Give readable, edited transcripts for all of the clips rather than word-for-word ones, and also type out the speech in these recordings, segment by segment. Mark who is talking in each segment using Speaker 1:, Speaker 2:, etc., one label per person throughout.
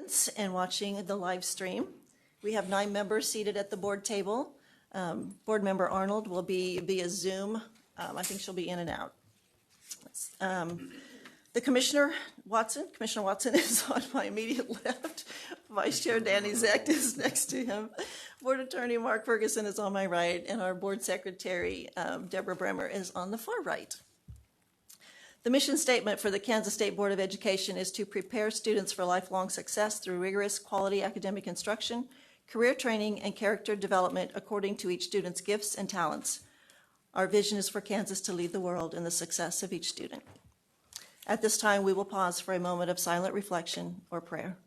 Speaker 1: attendance and watching the live stream. We have 9 members seated at the board table. Board member Arnold will be via Zoom. I think she'll be in and out. The Commissioner Watson is on my immediate left. Vice Chair Danny Zecht is next to him. Board Attorney Mark Ferguson is on my right, and our Board Secretary, Deborah Bremer, is on the far right. The mission statement for the Kansas State Board of Education is to prepare students for lifelong success through rigorous quality academic instruction, career training, and character development according to each student's gifts and talents. Our vision is for Kansas to lead the world in the success of each student. At this time, we will pause for a moment of silent reflection or prayer.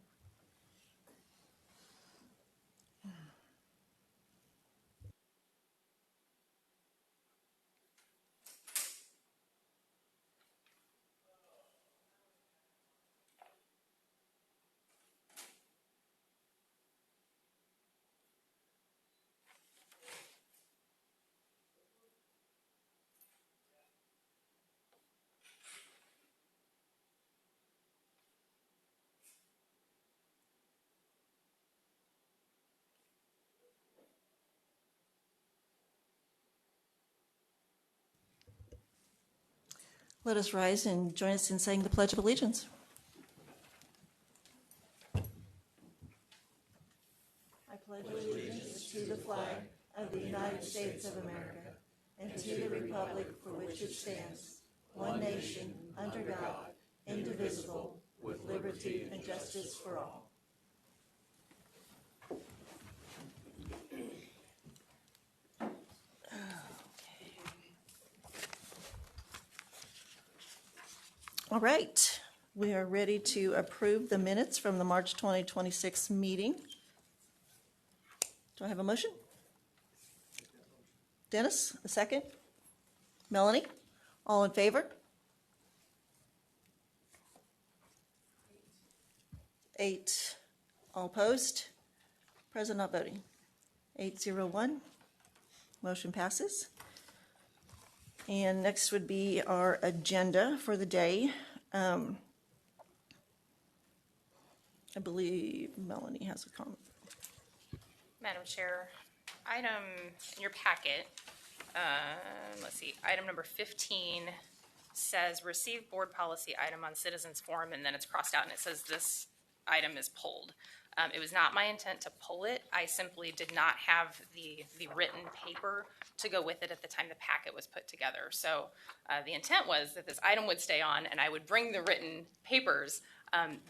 Speaker 1: Let us rise and join us in saying the Pledge of Allegiance. I pledge allegiance to the flag of the United States of America and to the republic for which it stands, one nation, under God, indivisible, with liberty and justice for all. All right, we are ready to approve the minutes from the March 2026 meeting. Do I have a motion? Dennis, a second. Melanie, all in favor? 8, all opposed? Present not voting. 801, motion passes. And next would be our agenda for the day. I believe Melanie has a comment.
Speaker 2: Madam Chair, item in your packet, let's see, item number 15 says receive board policy item on citizens forum, and then it's crossed out and it says this item is pulled. It was not my intent to pull it. I simply did not have the written paper to go with it at the time the packet was put together. So the intent was that this item would stay on and I would bring the written papers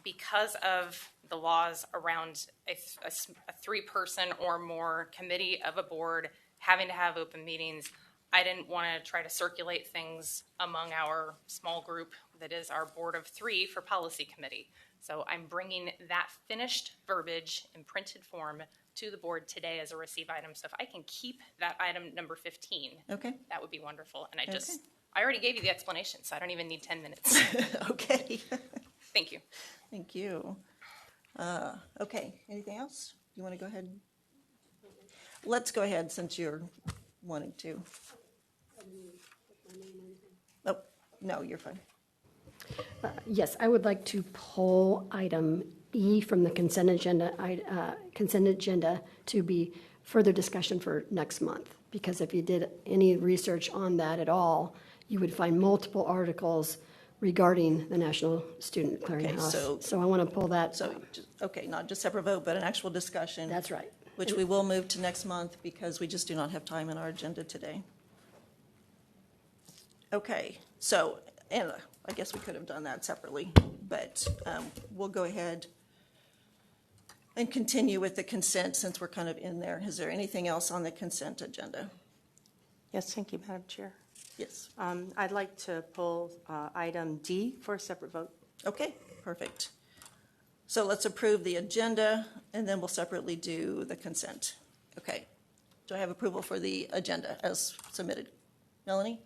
Speaker 2: because of the laws around a 3-person or more committee of a board having to have open meetings. I didn't want to try to circulate things among our small group that is our board of 3 for policy committee. So I'm bringing that finished verbiage in printed form to the board today as a receive item. So if I can keep that item number 15,
Speaker 1: okay, that
Speaker 2: would be wonderful. And I already gave you the explanation, so I don't even need 10 minutes.
Speaker 1: Okay.
Speaker 2: Thank you.
Speaker 1: Thank you. Okay, anything else? You want to go ahead? Let's go ahead since you're wanting to. Oh, no, you're fine.
Speaker 3: Yes, I would like to pull item E from the consent agenda to be further discussion for next month. Because if you did any research on that at all, you would find multiple articles regarding the National Student Clearinghouse.
Speaker 1: Okay,
Speaker 3: so I want to pull that.
Speaker 1: So, okay, not just separate vote, but an actual discussion.
Speaker 3: That's right.
Speaker 1: Which we will move to next month because we just do not have time in our agenda today. Okay, so, and I guess we could have done that separately, but we'll go ahead and continue with the consent since we're kind of in there. Is there anything else on the consent agenda?
Speaker 4: Yes, thank you, Madam Chair.
Speaker 1: Yes.
Speaker 4: I'd like to pull item D for a separate vote.
Speaker 1: Okay, perfect. So let's approve the agenda, and then we'll separately do the consent. Okay. Do I have approval for the agenda as submitted? Melanie?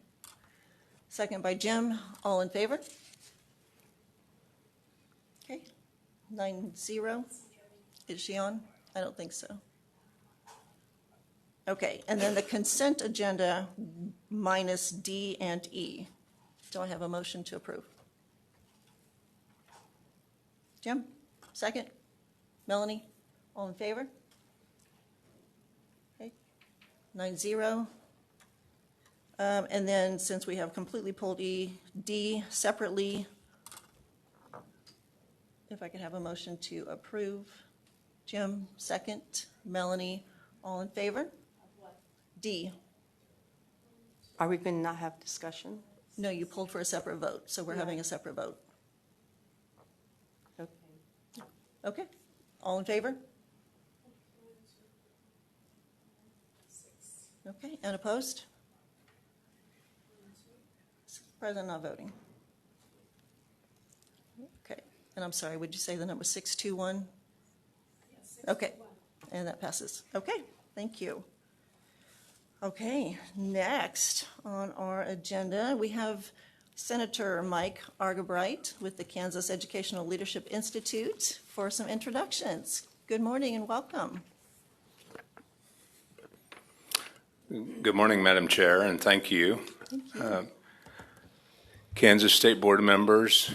Speaker 1: Second by Jim. All in favor? Okay. 9-0. Is she on? I don't think so. Okay, and then the consent agenda minus D and E. Do I have a motion to approve? Jim, second. Melanie, all in favor? Okay, 9-0. And then since we have completely pulled D separately, if I could have a motion to approve. Jim, second. Melanie, all in favor? D.
Speaker 4: Are we going to not have discussion?
Speaker 1: No, you pulled for a separate vote, so we're having a separate vote.
Speaker 4: Okay.
Speaker 1: Okay, all in favor? Okay, and opposed? President not voting. Okay, and I'm sorry, would you say the number 621? Okay, and that passes. Okay, thank you. Okay, next on our agenda, we have Senator Mike Argabright with the Kansas Educational Leadership Institute for some introductions. Good morning and welcome.
Speaker 5: Good morning, Madam Chair, and thank you. Kansas State Board members,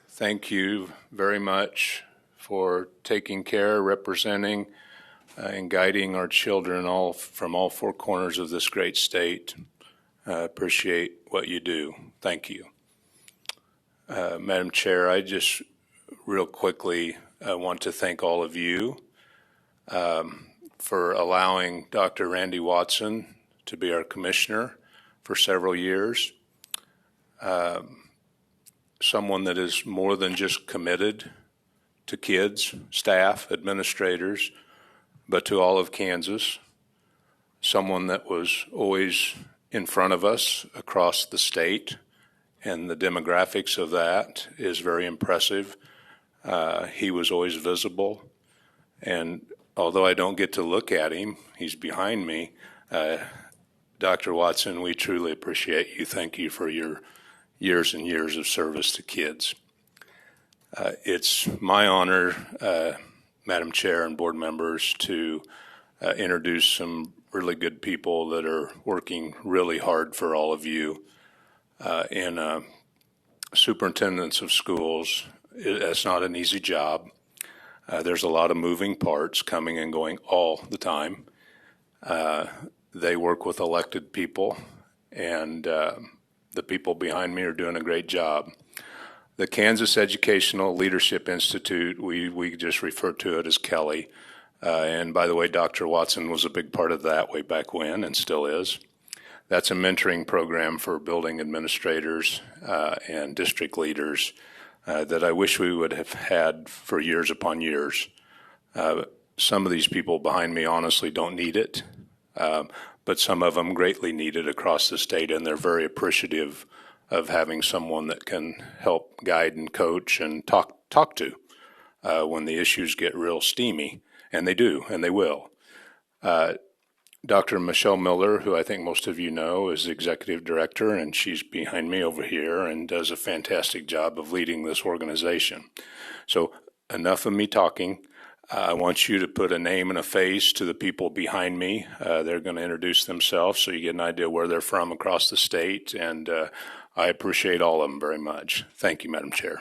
Speaker 5: thank you very much for taking care, representing, and guiding our children from all four corners of this great state. Appreciate what you do. Thank you. Madam Chair, I just real quickly want to thank all of you for allowing Dr. Randy Watson to be our commissioner for several years. Someone that is more than just committed to kids, staff, administrators, but to all of Kansas. Someone that was always in front of us across the state, and the demographics of that is very impressive. He was always visible, and although I don't get to look at him, he's behind me. Dr. Watson, we truly appreciate you. Thank you for your years and years of service to kids. It's my honor, Madam Chair and board members, to introduce some really good people that are working really hard for all of you in superintendents of schools. It's not an easy job. There's a lot of moving parts coming and going all the time. They work with elected people, and the people behind me are doing a great job. The Kansas Educational Leadership Institute, we just refer to it as Kelly. And by the way, Dr. Watson was a big part of that way back when and still is. That's a mentoring program for building administrators and district leaders that I wish we would have had for years upon years. Some of these people behind me honestly don't need it, but some of them greatly need it across the state, and they're very appreciative of having someone that can help guide and coach and talk to when the issues get real steamy, and they do, and they will. Dr. Michelle Miller, who I think most of you know, is the executive director, and she's behind me over here and does a fantastic job of leading this organization. So enough of me talking. I want you to put a name and a face to the people behind me. They're going to introduce themselves so you get an idea where they're from across the state, and I appreciate all of them very much. Thank you, Madam Chair.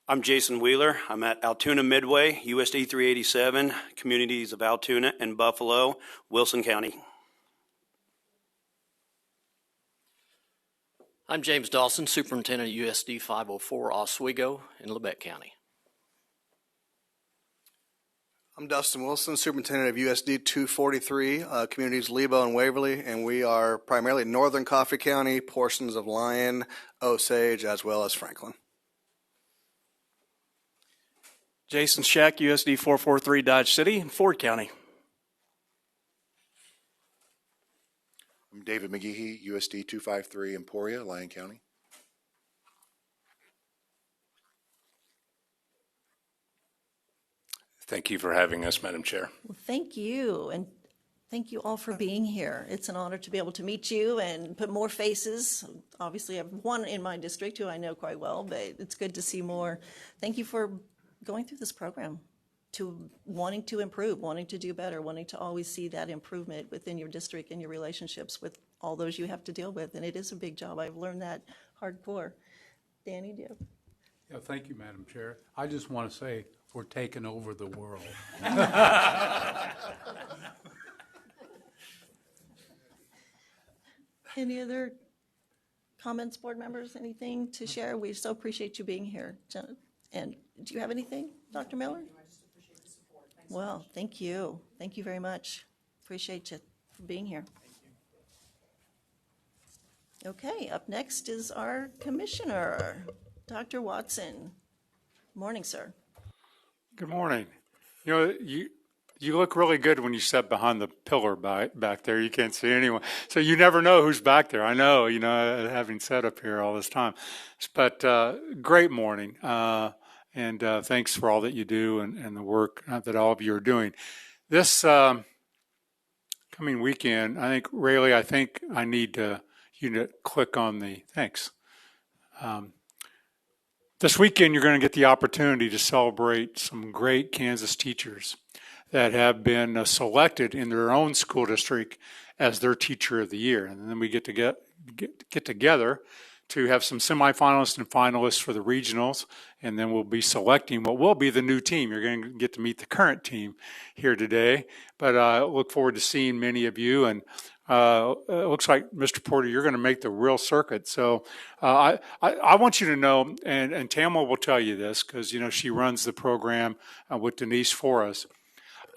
Speaker 6: I'm Jason Wheeler. I'm at Altoona Midway, USD 387, communities of Altoona and Buffalo, Wilson County.
Speaker 7: I'm James Dawson, Superintendent at USD 504, Oswego in Lebec County.
Speaker 8: I'm Dustin Wilson, Superintendent of USD 243, communities Lebo and Waverly, and we are primarily northern Coffee County, portions of Lyon, Osage, as well as Franklin.
Speaker 9: Jason Scheck, USD 443, Dodge City, Ford County.
Speaker 10: I'm David McGehee, USD 253, Emporia, Lyon County.
Speaker 5: Thank you for having us, Madam Chair.
Speaker 1: Well, thank you, and thank you all for being here. It's an honor to be able to meet you and put more faces. Obviously, I have one in my district who I know quite well, but it's good to see more. Thank you for going through this program, to wanting to improve, wanting to do better, wanting to always see that improvement within your district and your relationships with all those you have to deal with. And it is a big job. I've learned that hardcore. Danny, do you have?
Speaker 11: Yeah, thank you, Madam Chair. I just want to say we're taking over the world.
Speaker 1: Any other comments, board members, anything to share? We so appreciate you being here. And do you have anything, Dr. Miller? Well, thank you. Thank you very much. Appreciate you for being here. Okay, up next is our commissioner, Dr. Watson. Morning, sir.
Speaker 12: Good morning. You know, you look really good when you sit behind the pillar back there. You can't see anyone. So you never know who's back there. I know, having sat up here all this time. But great morning. And thanks for all that you do and the work that all of you are doing. This coming weekend, I think, Rayleigh, I need you to click on the, thanks. This weekend, you're going to get the opportunity to celebrate some great Kansas teachers that have been selected in their own school district as their Teacher of the Year. And then we get together to have some semifinalists and finalists for the regionals, and then we'll be selecting what will be the new team. You're going to get to meet the current team here today, but I look forward to seeing many of you. And it looks like, Mr. Porter, you're going to make the real circuit. So I want you to know, and Tamla will tell you this because, she runs the program with Denise for us.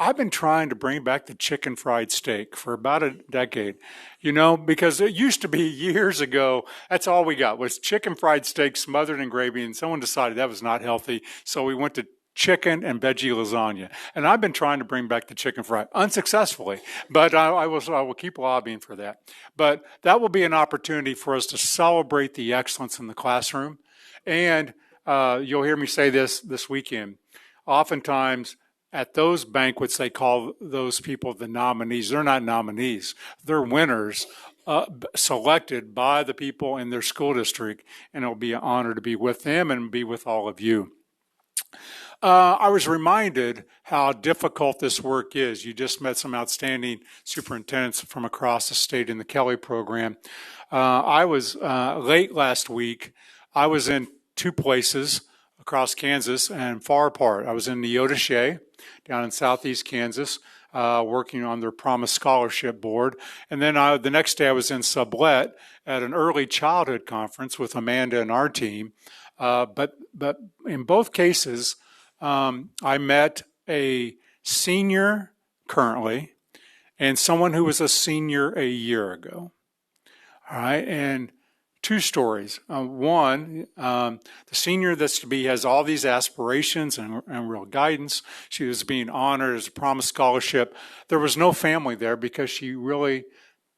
Speaker 12: I've been trying to bring back the chicken fried steak for about a decade, because it used to be years ago, that's all we got was chicken fried steak smothered in gravy, and someone decided that was not healthy, so we went to chicken and veggie lasagna. And I've been trying to bring back the chicken fried, unsuccessfully, but I will keep lobbying for that. But that will be an opportunity for us to celebrate the excellence in the classroom. And you'll hear me say this weekend. Oftentimes, at those banquets, they call those people the nominees. They're not nominees. They're winners selected by the people in their school district, and it'll be an honor to be with them and be with all of you. I was reminded how difficult this work is. You just met some outstanding superintendents from across the state in the Kelly program. I was late last week. I was in two places across Kansas and far apart. I was in Neodesha down in southeast Kansas, working on their Promise Scholarship Board. And then the next day I was in Sublette at an early childhood conference with Amanda and our team. But in both cases, I met a senior currently and someone who was a senior a year ago. All right, and two stories. One, the senior that's to be has all these aspirations and real guidance. She was being honored as a Promise Scholarship. There was no family there because she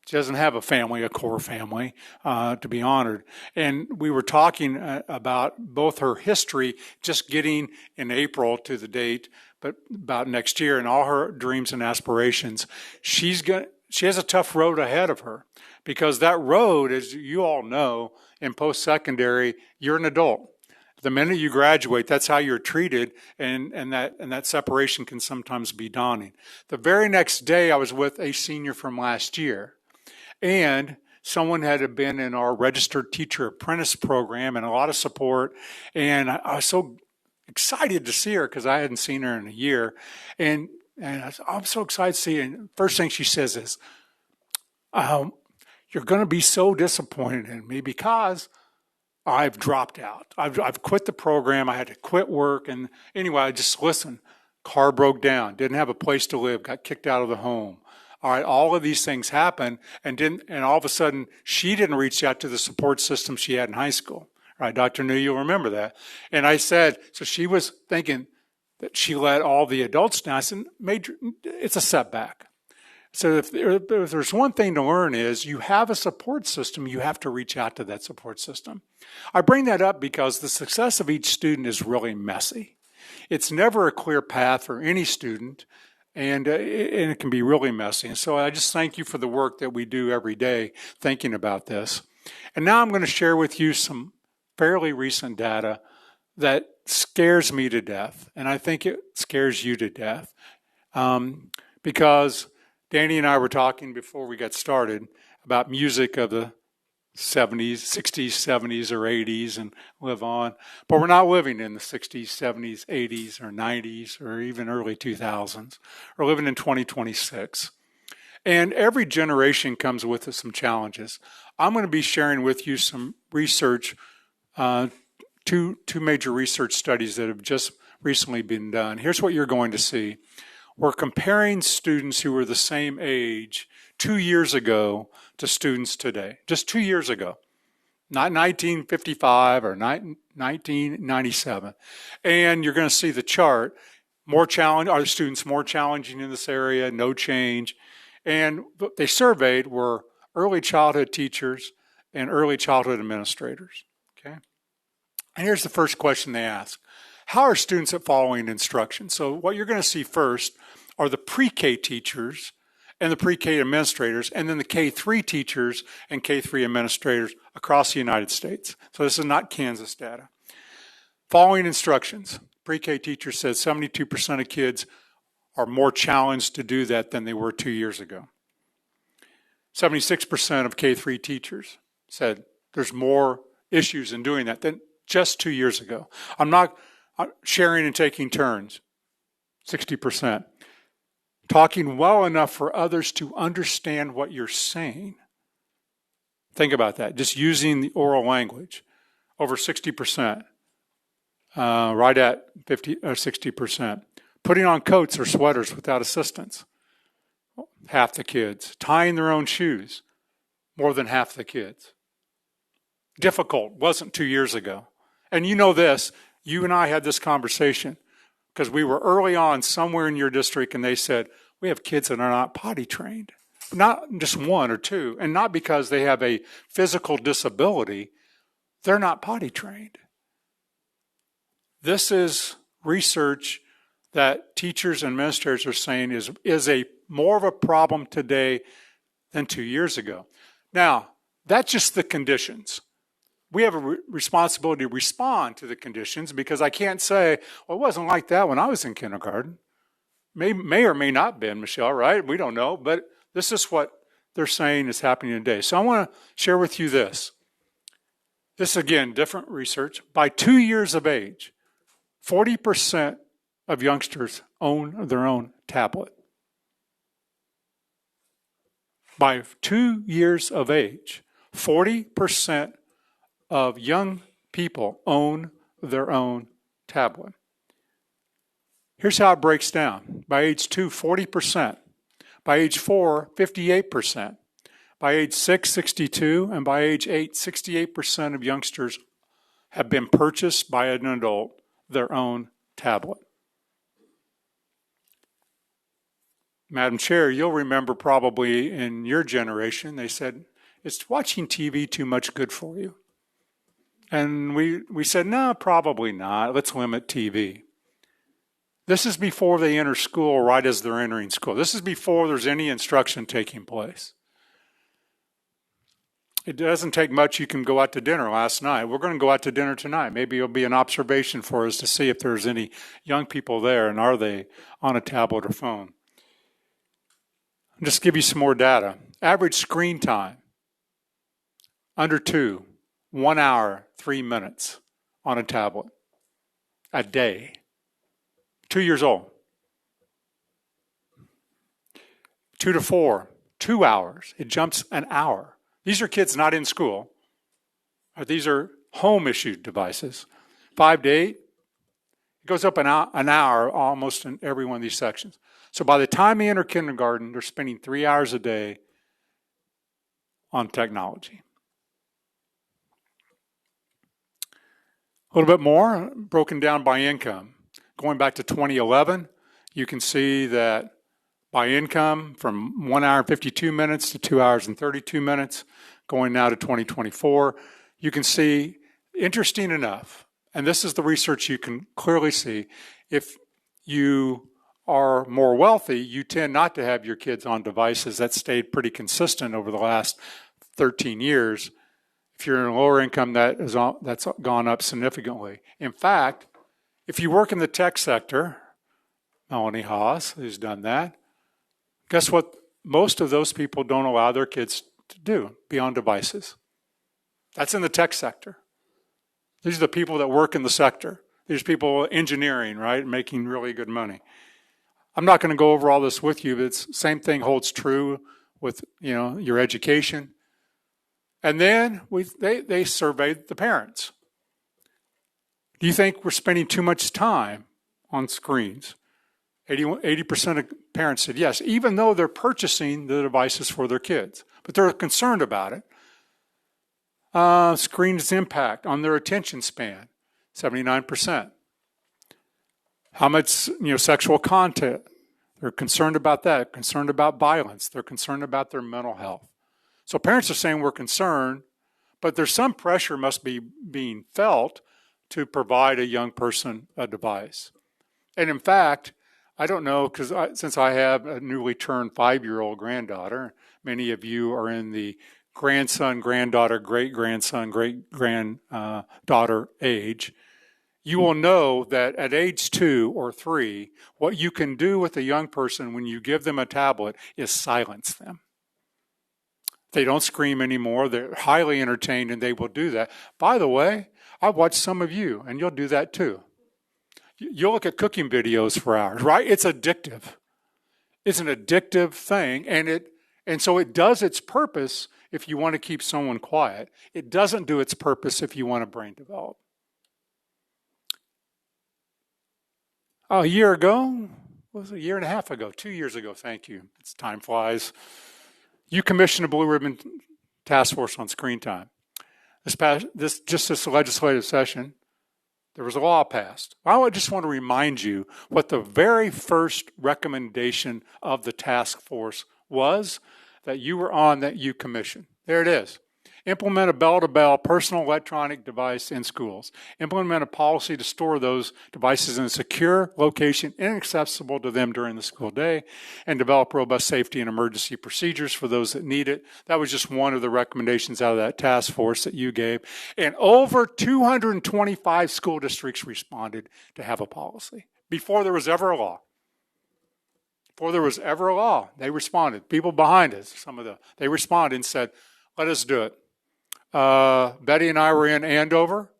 Speaker 12: doesn't have a family, a core family, to be honored. And we were talking about both her history, just getting in April to the date, but about next year and all her dreams and aspirations. She has a tough road ahead of her because that road, as you all know, in post-secondary, you're an adult. The minute you graduate, that's how you're treated, and that separation can sometimes be daunting. The very next day, I was with a senior from last year, and someone had been in our registered teacher apprentice program and a lot of support, and I was so excited to see her because I hadn't seen her in a year, and I'm so excited to see her. And first thing she says is, you're going to be so disappointed in me because I've dropped out. I've quit the program. I had to quit work. And anyway, I just listened. Car broke down. Didn't have a place to live. Got kicked out of the home. All right, all of these things happened, and all of a sudden she didn't reach out to the support system she had in high school. Right, Dr. New, you'll remember that. And I said, so she was thinking that she let all the adults down. I said, it's a setback. So if there's one thing to learn is you have a support system, you have to reach out to that support system. I bring that up because the success of each student is really messy. It's never a clear path for any student, and it can be really messy. And so I just thank you for the work that we do every day thinking about this. And now I'm going to share with you some fairly recent data that scares me to death, and I think it scares you to death, because Danny and I were talking before we got started about music of the 70s, 60s, 70s, or 80s and live on. But we're not living in the 60s, 70s, 80s, or 90s, or even early 2000s. We're living in 2026. And every generation comes with some challenges. I'm going to be sharing with you some research, two major research studies that have just recently been done. Here's what you're going to see. We're comparing students who were the same age 2 years ago to students today, just 2 years ago, not 1955 or 1997. And you're going to see the chart. More challenge, are the students more challenging in this area? No change. And what they surveyed were early childhood teachers and early childhood administrators. Okay. And here's the first question they asked. How are students at following instruction? So what you're going to see first are the pre-K teachers and the pre-K administrators, and then the K-3 teachers and K-3 administrators across the United States. So this is not Kansas data. Following instructions. Pre-K teacher says 72% of kids are more challenged to do that than they were 2 years ago. 76% of K-3 teachers said there's more issues in doing that than just 2 years ago. I'm not sharing and taking turns, 60%. Talking well enough for others to understand what you're saying. Think about that, just using the oral language, over 60%, right at 50 or 60%. Putting on coats or sweaters without assistance, half the kids. Tying their own shoes, more than half the kids. Difficult, wasn't 2 years ago. And you know this, you and I had this conversation because we were early on somewhere in your district and they said, we have kids that are not potty trained. Not just one or two, and not because they have a physical disability, they're not potty trained. This is research that teachers and administrators are saying is a more of a problem today than 2 years ago. Now, that's just the conditions. We have a responsibility to respond to the conditions because I can't say, well, it wasn't like that when I was in kindergarten. May or may not been, Michelle, right? We don't know, but this is what they're saying is happening today. So I want to share with you this. This, again, different research. By 2 years of age, 40% of youngsters own their own tablet. By 2 years of age, 40% of young people own their own tablet. Here's how it breaks down. By age 2, 40%. By age 4, 58%. By age 6, 62%. And by age 8, 68% of youngsters have been purchased by an adult their own tablet. Madam Chair, you'll remember probably in your generation, they said, is watching TV too much good for you? And we said, no, probably not. Let's limit TV. This is before they enter school, right as they're entering school. This is before there's any instruction taking place. It doesn't take much. You can go out to dinner last night. We're going to go out to dinner tonight. Maybe it'll be an observation for us to see if there's any young people there and are they on a tablet or phone. I'll just give you some more data. Average screen time, under 2, 1 hour, 3 minutes on a tablet a day. 2 years old. 2 to 4, 2 hours. It jumps an hour. These are kids not in school. These are home-issued devices. 5 to 8, it goes up an hour almost in every one of these sections. So by the time they enter kindergarten, they're spending 3 hours a day on technology. A little bit more, broken down by income. Going back to 2011, you can see that by income from 1 hour and 52 minutes to 2 hours and 32 minutes, going now to 2024, you can see, interesting enough, and this is the research you can clearly see, if you are more wealthy, you tend not to have your kids on devices. That stayed pretty consistent over the last 13 years. If you're in a lower income, that's gone up significantly. In fact, if you work in the tech sector, Melanie Haas, who's done that, guess what most of those people don't allow their kids to do, be on devices. That's in the tech sector. These are the people that work in the sector. These people engineering, right, making really good money. I'm not going to go over all this with you, but it's same thing holds true with your education. And then they surveyed the parents. Do you think we're spending too much time on screens? 80% of parents said yes, even though they're purchasing the devices for their kids, but they're concerned about it. Screens' impact on their attention span, 79%. How much sexual content? They're concerned about that, concerned about violence. They're concerned about their mental health. So parents are saying we're concerned, but there's some pressure must be being felt to provide a young person a device. And in fact, I don't know, because since I have a newly turned 5-year-old granddaughter, many of you are in the grandson, granddaughter, great-grandson, great-granddaughter age, you will know that at age 2 or 3, what you can do with a young person when you give them a tablet is silence them. They don't scream anymore. They're highly entertained, and they will do that. By the way, I've watched some of you, and you'll do that too. You'll look at cooking videos for hours, right? It's addictive. It's an addictive thing, and so it does its purpose if you want to keep someone quiet. It doesn't do its purpose if you want a brain develop. A year ago, what was it, a year and a half ago, 2 years ago, thank you. It's time flies. You commissioned a Blue Ribbon Task Force on Screen Time. This legislative session, there was a law passed. I just want to remind you what the very first recommendation of the task force was that you were on, that you commissioned. There it is. Implement a bell-to-bell personal electronic device in schools. Implement a policy to store those devices in a secure location inaccessible to them during the school day, and develop robust safety and emergency procedures for those that need it. That was just one of the recommendations out of that task force that you gave. And over 225 school districts responded to have a policy before there was ever a law. Before there was ever a law, they responded. People behind us, they responded and said, let us do it. Betty and I were in Andover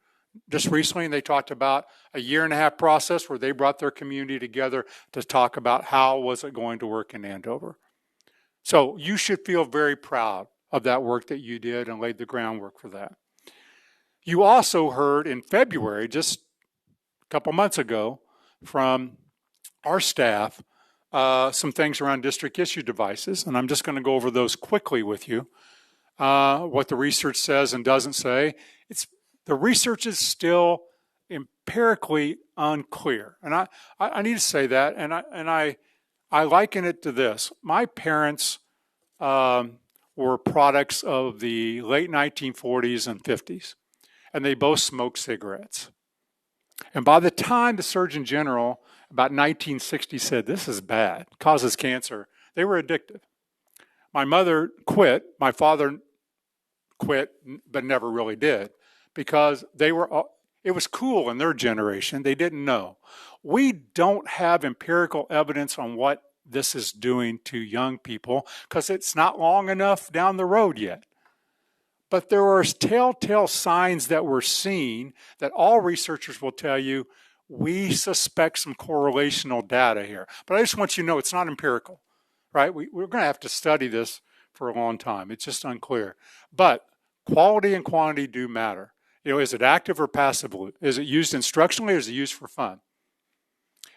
Speaker 12: just recently, and they talked about a 1.5-year process where they brought their community together to talk about how was it going to work in Andover. So you should feel very proud of that work that you did and laid the groundwork for that. You also heard in February, just a couple months ago, from our staff, some things around district issue devices, and I'm just going to go over those quickly with you. What the research says and doesn't say. The research is still empirically unclear. And I need to say that, and I liken it to this. My parents were products of the late 1940s and 50s, and they both smoked cigarettes. And by the time the Surgeon General, about 1960, said, this is bad, causes cancer, they were addictive. My mother quit. My father quit, but never really did, because it was cool in their generation. They didn't know. We don't have empirical evidence on what this is doing to young people because it's not long enough down the road yet. But there are telltale signs that we're seeing that all researchers will tell you we suspect some correlational data here. But I just want you to know it's not empirical, right? We're going to have to study this for a long time. It's just unclear. But quality and quantity do matter. Is it active or passive? Is it used instructionally or is it used for fun?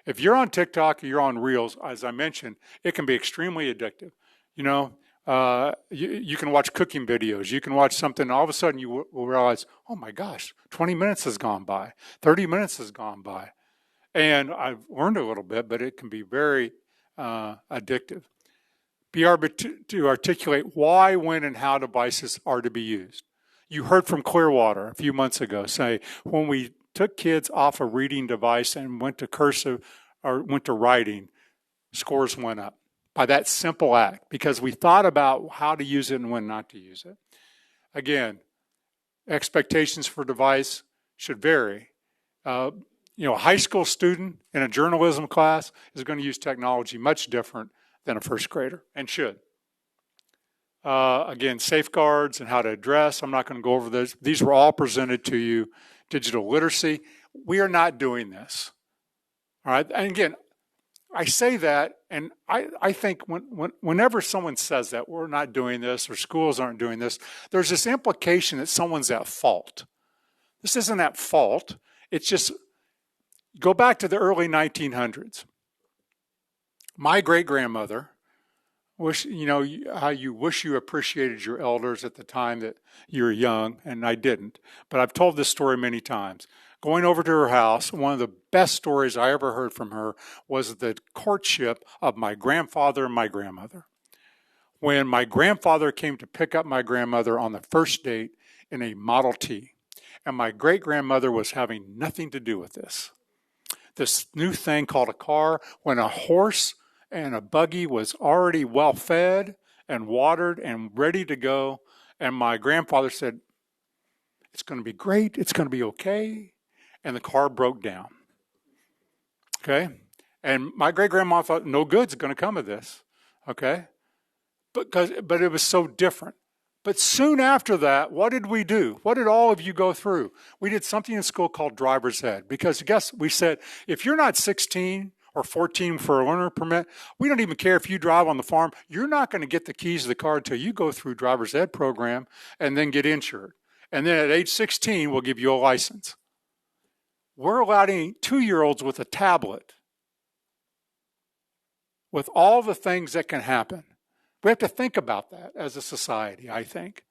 Speaker 12: If you're on TikTok or you're on Reels, as I mentioned, it can be extremely addictive. You can watch cooking videos. You can watch something, and all of a sudden you will realize, oh my gosh, 20 minutes has gone by. 30 minutes has gone by. And I've learned a little bit, but it can be very addictive. Be able to articulate why, when, and how devices are to be used. You heard from Clearwater a few months ago say, when we took kids off a reading device and went to cursive or went to writing, scores went up by that simple act because we thought about how to use it and when not to use it. Again, expectations for device should vary. A high school student in a journalism class is going to use technology much different than a first grader, and should. Again, safeguards and how to address. I'm not going to go over those. These were all presented to you. Digital literacy. We are not doing this. All right. And again, I say that, and I think whenever someone says that we're not doing this or schools aren't doing this, there's this implication that someone's at fault. This isn't at fault. It's just, go back to the early 1900s. My great-grandmother, how you wish you appreciated your elders at the time that you were young, and I didn't. But I've told this story many times. Going over to her house, one of the best stories I ever heard from her was the courtship of my grandfather and my grandmother. When my grandfather came to pick up my grandmother on the first date in a Model T, and my great-grandmother was having nothing to do with this. This new thing called a car, when a horse and a buggy was already well fed and watered and ready to go, and my grandfather said, "It's going to be great, it's going to be okay," and the car broke down. Okay? And my great-grandma thought no good's going to come of this. Okay? But it was so different. But soon after that, what did we do? What did all of you go through? We did something in school called driver's ed. Because we said, if you're not 16 or 14 for a learner permit, we don't even care if you drive on the farm. You're not going to get the keys to the car until you go through driver's ed program and then get insured. And then at age 16, we'll give you a license. We're allowing 2-year-olds with a tablet with all the things that can happen. We have to think about that as a society, I think.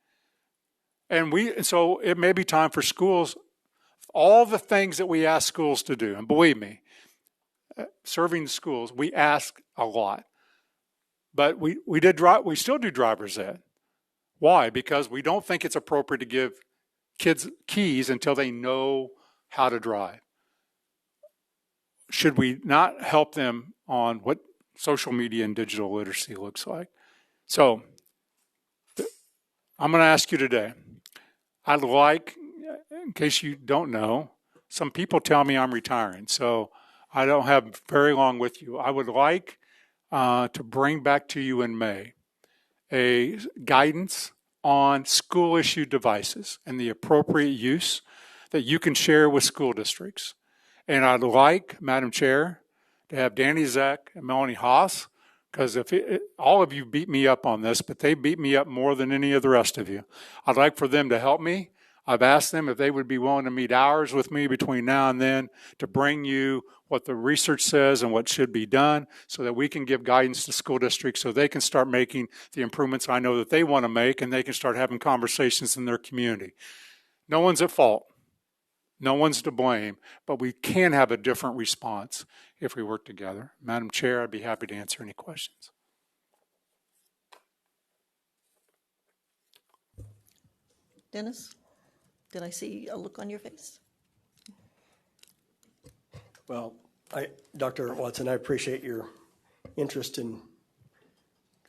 Speaker 12: And so it may be time for schools, all the things that we ask schools to do, and believe me, serving schools, we ask a lot. But we still do driver's ed. Why? Because we don't think it's appropriate to give kids keys until they know how to drive. Should we not help them on what social media and digital literacy looks like? So, I'm going to ask you today. I'd like, in case you don't know, some people tell me I'm retiring, so I don't have very long with you. I would like to bring back to you in May a guidance on school-issued devices and the appropriate use that you can share with school districts. And I'd like, Madam Chair, to have Danny Zek and Melanie Haas, because all of you beat me up on this, but they beat me up more than any of the rest of you. I'd like for them to help me. I've asked them if they would be willing to meet hours with me between now and then to bring you what the research says and what should be done so that we can give guidance to school districts so they can start making the improvements I know that they want to make, and they can start having conversations in their community. No one's at fault. No one's to blame, but we can have a different response if we work together. Madam Chair, I'd be happy to answer any questions.
Speaker 1: Dennis, did I see a look on your face?
Speaker 13: Well, Dr. Watson, I appreciate your interest in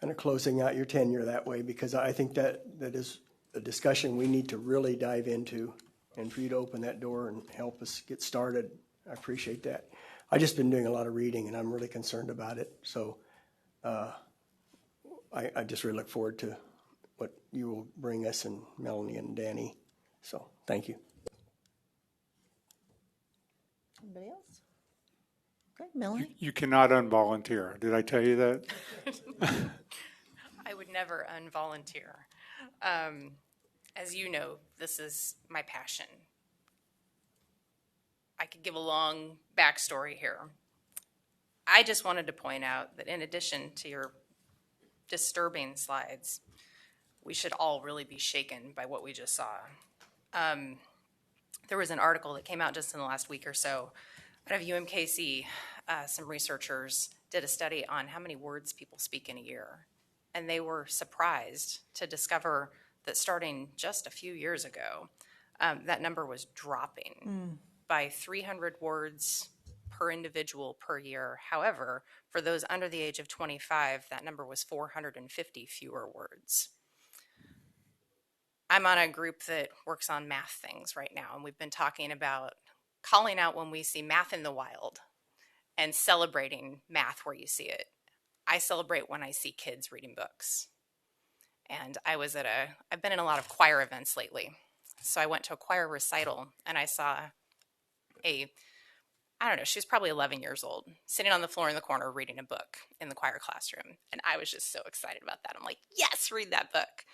Speaker 13: kind of closing out your tenure that way, because I think that is a discussion we need to really dive into, and for you to open that door and help us get started, I appreciate that. I've just been doing a lot of reading, and I'm really concerned about it. So I just really look forward to what you will bring us, and Melanie and Danny. So thank you.
Speaker 1: Anybody else? Okay, Melanie?
Speaker 12: You cannot unvolunteer. Did I tell you that?
Speaker 2: I would never unvolunteer. As you know, this is my passion. I could give a long backstory here. I just wanted to point out that in addition to your disturbing slides, we should all really be shaken by what we just saw. There was an article that came out just in the last week or so out of UMKC. Some researchers did a study on how many words people speak in a year, and they were surprised to discover that starting just a few years ago, that number was dropping by 300 words per individual per year. However, for those under the age of 25, that number was 450 fewer words. I'm on a group that works on math things right now, and we've been talking about calling out when we see math in the wild and celebrating math where you see it. I celebrate when I see kids reading books. And I've been in a lot of choir events lately. So I went to a choir recital and I saw I don't know, she was probably 11 years old, sitting on the floor in the corner reading a book in the choir classroom. And I was just so excited about that. I'm like, yes, read that book.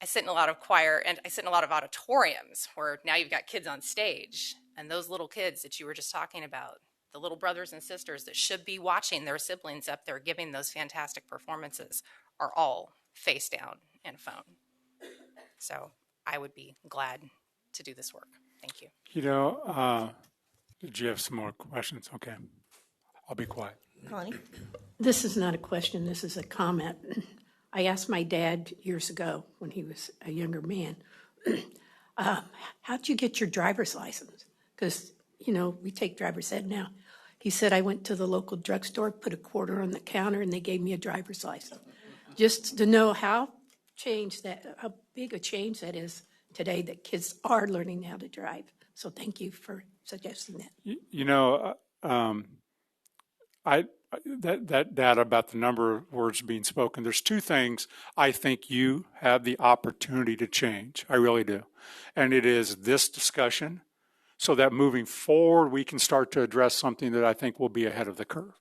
Speaker 2: I sit in a lot of choir and I sit in a lot of auditoriums where now you've got kids on stage. And those little kids that you were just talking about, the little brothers and sisters that should be watching their siblings up there giving those fantastic performances, are all face down in a phone. So I would be glad to do this work. Thank you.
Speaker 12: You know, did you have some more questions? Okay, I'll be quiet.
Speaker 1: Connie?
Speaker 14: This is not a question, this is a comment. I asked my dad years ago when he was a younger man, how'd you get your driver's license? Because, you know, we take driver's ed now. He said, I went to the local drugstore, put a quarter on the counter, and they gave me a driver's license. Just to know how big a change that is today, that kids are learning how to drive. So thank you for suggesting that.
Speaker 12: You know, that data about the number of words being spoken, there's two things I think you have the opportunity to change. I really do. And it is this discussion, so that moving forward, we can start to address something that I think will be ahead of the curve.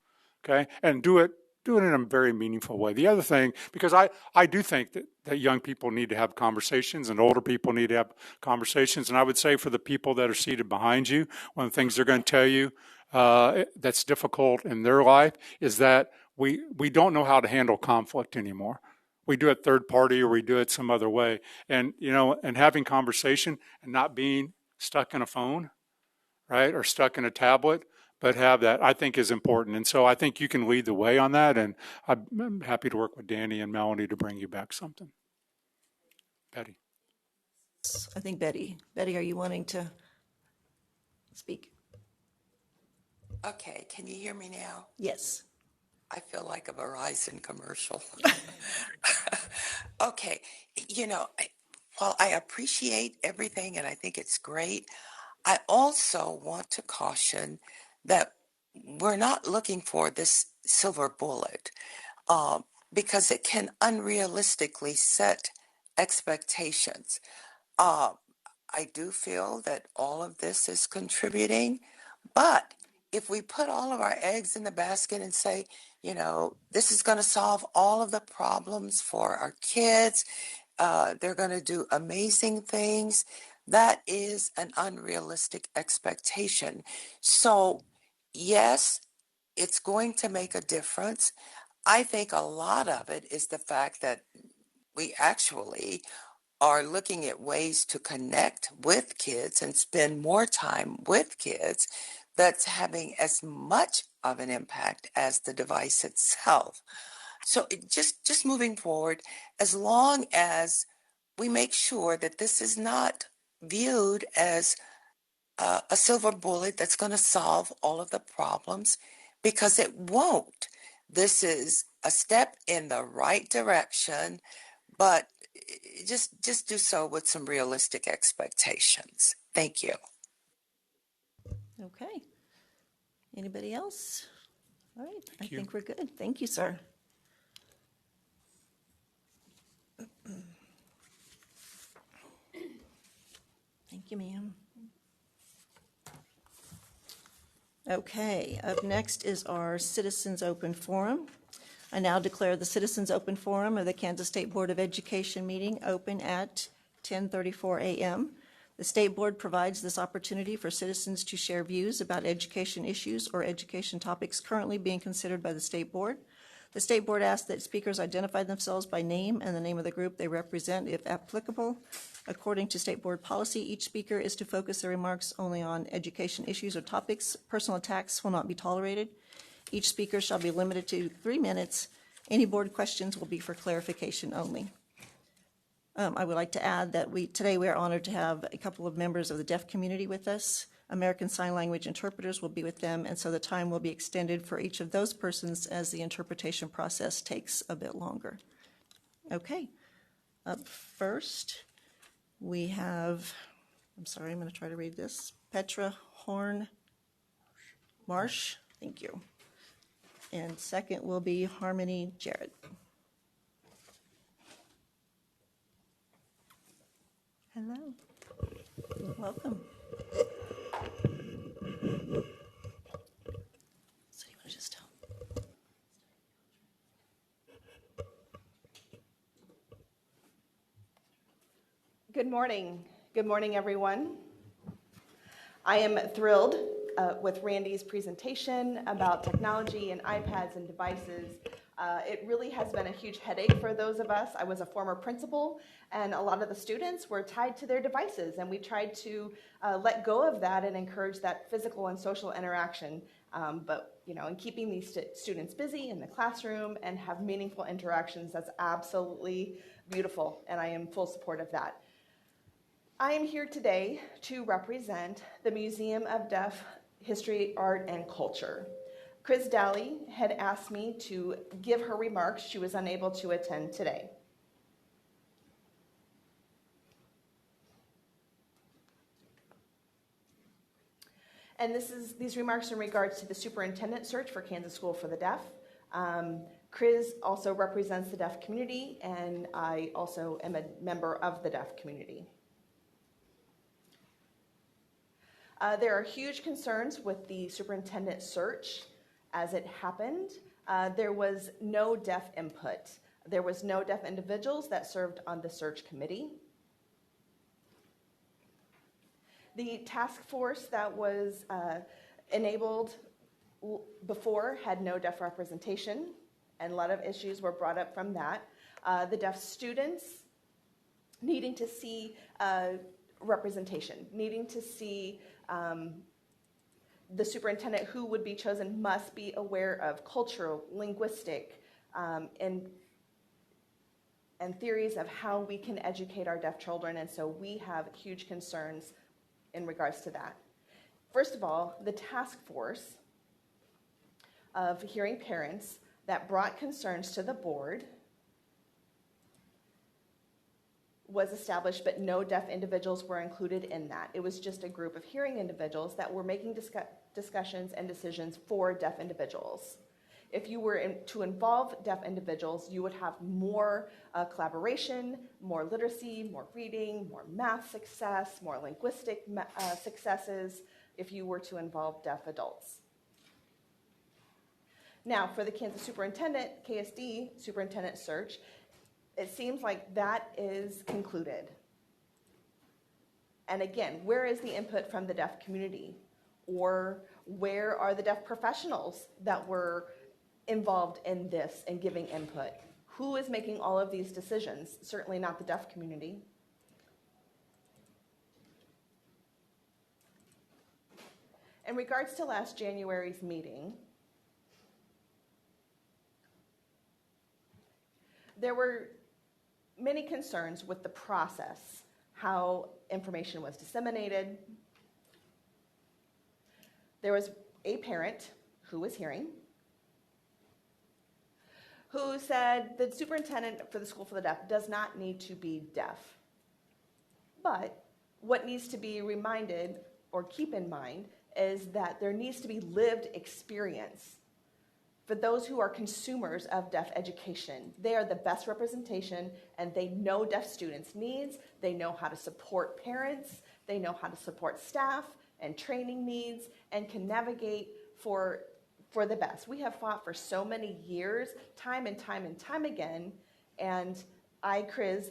Speaker 12: Okay? And do it in a very meaningful way. The other thing, because I do think that young people need to have conversations and older people need to have conversations. And I would say for the people that are seated behind you, one of the things they're going to tell you that's difficult in their life is that we don't know how to handle conflict anymore. We do it third party or we do it some other way. And, you know, and having conversation and not being stuck in a phone, right, or stuck in a tablet, but have that, I think, is important. And so I think you can lead the way on that. And I'm happy to work with Danny and Melanie to bring you back something. Betty.
Speaker 1: I think Betty. Betty, are you wanting to speak?
Speaker 15: Okay, can you hear me now?
Speaker 1: Yes.
Speaker 15: I feel like a Verizon commercial. Okay, you know, while I appreciate everything and I think it's great, I also want to caution that we're not looking for this silver bullet because it can unrealistically set expectations. Uh, I do feel that all of this is contributing, but if we put all of our eggs in the basket and say, you know, this is going to solve all of the problems for our kids, they're going to do amazing things, that is an unrealistic expectation. So, yes, it's going to make a difference. I think a lot of it is the fact that we actually are looking at ways to connect with kids and spend more time with kids that's having as much of an impact as the device itself. So just moving forward, as long as we make sure that this is not viewed as a silver bullet that's going to solve all of the problems, because it won't. This is a step in the right direction, but just do so with some realistic expectations. Thank you.
Speaker 1: Okay. Anybody else? All right.
Speaker 12: Thank you.
Speaker 1: Think we're good. Thank you, sir. Thank you, ma'am. Okay, up next is our Citizens Open Forum. I now declare the Citizens Open Forum of the Kansas State Board of Education meeting open at 10:34 a.m. The State Board provides this opportunity for citizens to share views about education issues or education topics currently being considered by the State Board. The State Board asks that speakers identify themselves by name and the name of the group they represent, if applicable. According to State Board policy, each speaker is to focus their remarks only on education issues or topics. Personal attacks will not be tolerated. Each speaker shall be limited to 3 minutes. Any board questions will be for clarification only. I would like to add that today we are honored to have a couple of members of the deaf community with us. American Sign Language interpreters will be with them, and so the time will be extended for each of those persons as the interpretation process takes a bit longer. Okay, up first we have, I'm sorry, I'm going to try to read this, Petra Horn Marsh, thank you. And second will be Harmony Jarrett. Hello. Welcome. So you want to just tell?
Speaker 16: Good morning. Good morning, everyone. I am thrilled with Randy's presentation about technology and iPads and devices. It really has been a huge headache for those of us. I was a former principal, and a lot of the students were tied to their devices, and we tried to let go of that and encourage that physical and social interaction. But in keeping these students busy in the classroom and have meaningful interactions, that's absolutely beautiful, and I am full support of that. I am here today to represent the Museum of Deaf History, Art, and Culture. Chris Daly had asked me to give her remarks. She was unable to attend today. And these remarks in regards to the superintendent search for Kansas School for the Deaf. Chris also represents the deaf community, and I also am a member of the deaf community. There are huge concerns with the superintendent search as it happened. There was no deaf input. There was no deaf individuals that served on the search committee. The task force that was enabled before had no deaf representation, and a lot of issues were brought up from that. The deaf students needing to see representation, needing to see the superintendent who would be chosen must be aware of cultural, linguistic, and theories of how we can educate our deaf children, and so we have huge concerns in regards to that. First of all, the task force of hearing parents that brought concerns to the board was established, but no deaf individuals were included in that. It was just a group of hearing individuals that were making discussions and decisions for deaf individuals. If you were to involve deaf individuals, you would have more collaboration, more literacy, more reading, more math success, more linguistic successes if you were to involve deaf adults. Now, for the Kansas superintendent, KSDE superintendent search, it seems like that is concluded. And again, where is the input from the deaf community? Or where are the deaf professionals that were involved in this and giving input? Who is making all of these decisions? Certainly not the deaf community. In regards to last January's meeting, there were many concerns with the process, how information was disseminated. There was a parent who was hearing who said the superintendent for the School for the Deaf does not need to be deaf. But what needs to be reminded or keep in mind is that there needs to be lived experience. For those who are consumers of deaf education, they are the best representation, and they know deaf students' needs, they know how to support parents, they know how to support staff and training needs, and can navigate for the best. We have fought for so many years, time and time and time again, and Chris,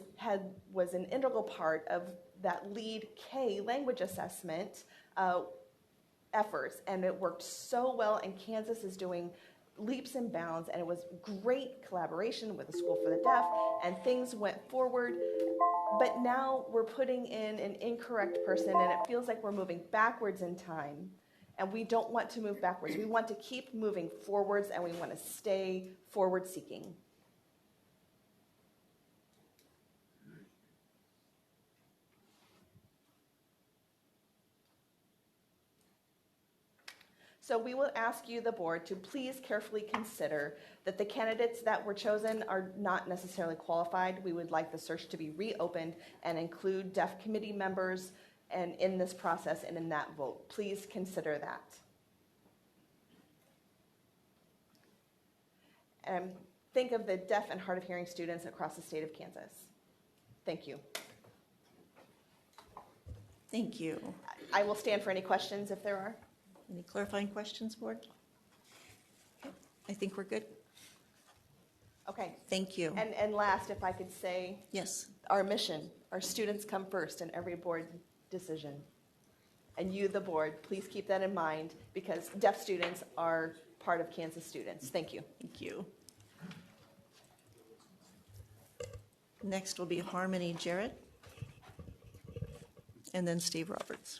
Speaker 16: was an integral part of that LEAD K language assessment efforts, and it worked so well, and Kansas is doing leaps and bounds, and it was great collaboration with the School for the Deaf, and things went forward. But now we're putting in an incorrect person, and it feels like we're moving backwards in time, and we don't want to move backwards. We want to keep moving forwards, and we want to stay forward-seeking. So we will ask you, the board, to please carefully consider that the candidates that were chosen are not necessarily qualified. We would like the search to be reopened and include deaf committee members and in this process and in that vote. Please consider that. And think of the deaf and hard of hearing students across the state of Kansas. Thank you.
Speaker 1: Thank you.
Speaker 16: I will stand for any questions if there are.
Speaker 1: Any clarifying questions, board? Okay, I think we're good.
Speaker 16: Okay.
Speaker 1: Thank you.
Speaker 16: And last, if I could say,
Speaker 1: Yes.
Speaker 16: our mission, our students come first in every board decision. And you, the board, please keep that in mind because deaf students are part of Kansas students. Thank you.
Speaker 1: Thank you. Next will be Harmony Jarrett, and then Steve Roberts.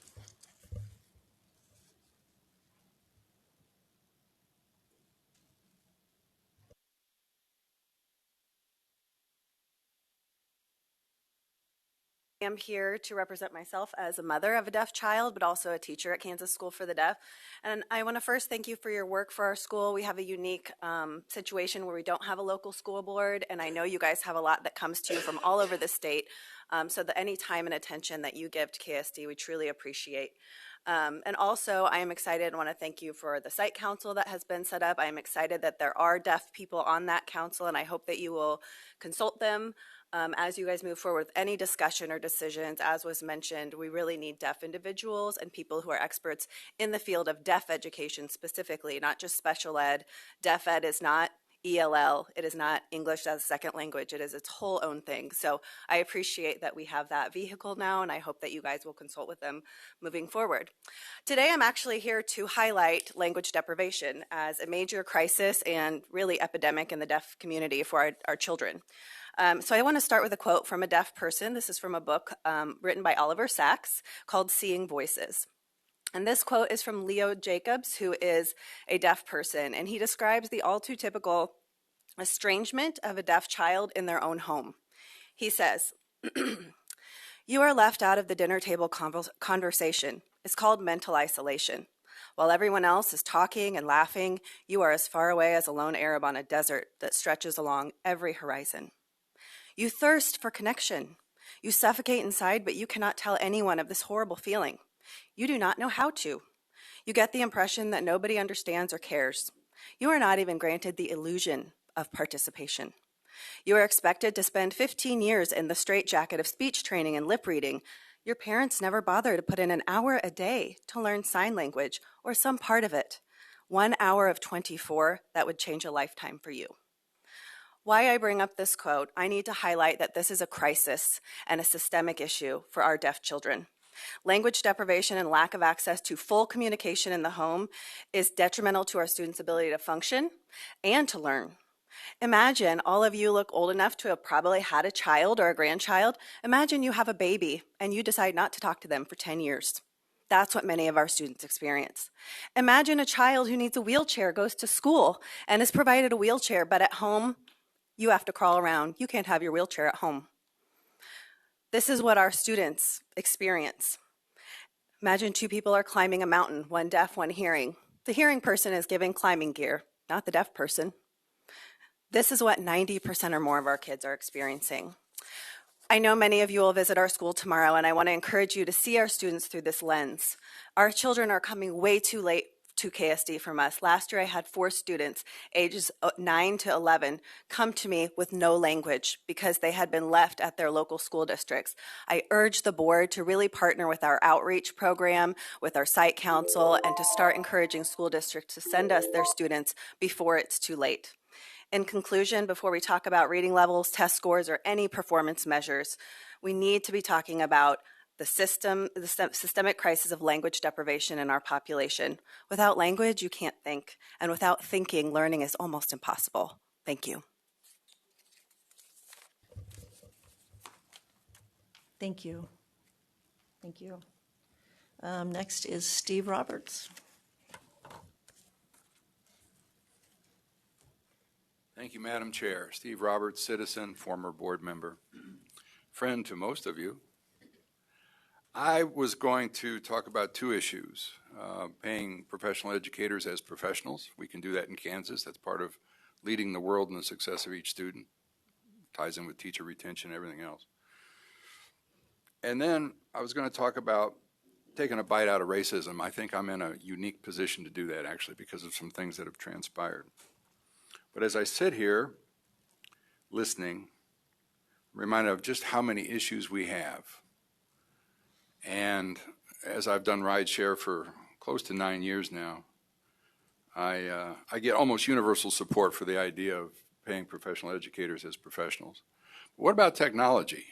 Speaker 17: I am here to represent myself as a mother of a deaf child, but also a teacher at Kansas School for the Deaf. And I want to first thank you for your work for our school. We have a unique situation where we don't have a local school board, and I know you guys have a lot that comes to you from all over the state. So that any time and attention that you give to KSD, we truly appreciate. And also, I am excited and want to thank you for the site council that has been set up. I am excited that there are deaf people on that council, and I hope that you will consult them as you guys move forward with any discussion or decisions. As was mentioned, we really need deaf individuals and people who are experts in the field of deaf education specifically, not just special ed. Deaf ed is not ELL. It is not English as a second language. It is its whole own thing. So I appreciate that we have that vehicle now, and I hope that you guys will consult with them moving forward. Today, I'm actually here to highlight language deprivation as a major crisis and really epidemic in the deaf community for our children. So I want to start with a quote from a deaf person. This is from a book written by Oliver Sacks called Seeing Voices. And this quote is from Leo Jacobs, who is a deaf person, and he describes the all too typical estrangement of a deaf child in their own home. He says, "You are left out of the dinner table conversation. It's called mental isolation. While everyone else is talking and laughing, you are as far away as a lone Arab on a desert that stretches along every horizon. You thirst for connection. You suffocate inside, but you cannot tell anyone of this horrible feeling. You do not know how to. You get the impression that nobody understands or cares. You are not even granted the illusion of participation. You are expected to spend 15 years in the straitjacket of speech training and lip reading. Your parents never bother to put in an hour a day to learn sign language or some part of it. 1 hour of 24, that would change a lifetime for you." Why I bring up this quote, I need to highlight that this is a crisis and a systemic issue for our deaf children. Language deprivation and lack of access to full communication in the home is detrimental to our students' ability to function and to learn. Imagine all of you look old enough to have probably had a child or a grandchild. Imagine you have a baby and you decide not to talk to them for 10 years. That's what many of our students experience. Imagine a child who needs a wheelchair, goes to school, and is provided a wheelchair, but at home, you have to crawl around. You can't have your wheelchair at home. This is what our students experience. Imagine two people are climbing a mountain, one deaf, one hearing. The hearing person is given climbing gear, not the deaf person. This is what 90% or more of our kids are experiencing. I know many of you will visit our school tomorrow, and I want to encourage you to see our students through this lens. Our children are coming way too late to KSD from us. Last year I had 4 students, ages 9 to 11, come to me with no language because they had been left at their local school districts. I urge the board to really partner with our outreach program, with our site council, and to start encouraging school districts to send us their students before it's too late. In conclusion, before we talk about reading levels, test scores, or any performance measures, we need to be talking about the systemic crisis of language deprivation in our population. Without language, you can't think, and without thinking, learning is almost impossible. Thank you.
Speaker 1: Thank you. Thank you. Next is Steve Roberts.
Speaker 18: Thank you, Madam Chair. Steve Roberts, citizen, former board member, friend to most of you. I was going to talk about 2 issues, paying professional educators as professionals. We can do that in Kansas. That's part of leading the world in the success of each student. Ties in with teacher retention and everything else. And then I was going to talk about taking a bite out of racism. I think I'm in a unique position to do that, actually, because of some things that have transpired. But as I sit here listening, I'm reminded of just how many issues we have. And as I've done rideshare for close to 9 years now, I get almost universal support for the idea of paying professional educators as professionals. But what about technology?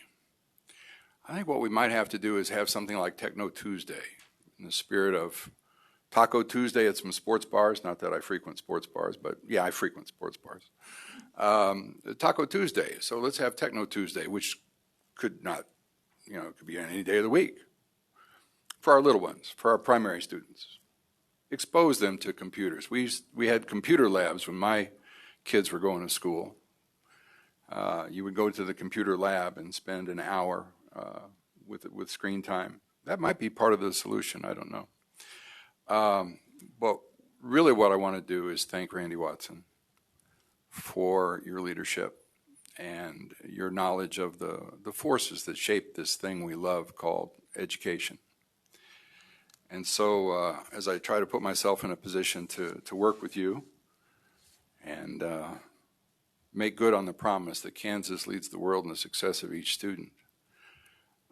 Speaker 18: I think what we might have to do is have something like Techno Tuesday, in the spirit of Taco Tuesday at some sports bars. Not that I frequent sports bars, but yeah, I frequent sports bars. Taco Tuesday. So let's have Techno Tuesday, which could not, it could be any day of the week for our little ones, for our primary students. Expose them to computers. We had computer labs when my kids were going to school. You would go to the computer lab and spend an hour with screen time. That might be part of the solution. I don't know. But really what I want to do is thank Randy Watson for your leadership and your knowledge of the forces that shape this thing we love called education. And so as I try to put myself in a position to work with you and make good on the promise that Kansas leads the world in the success of each student,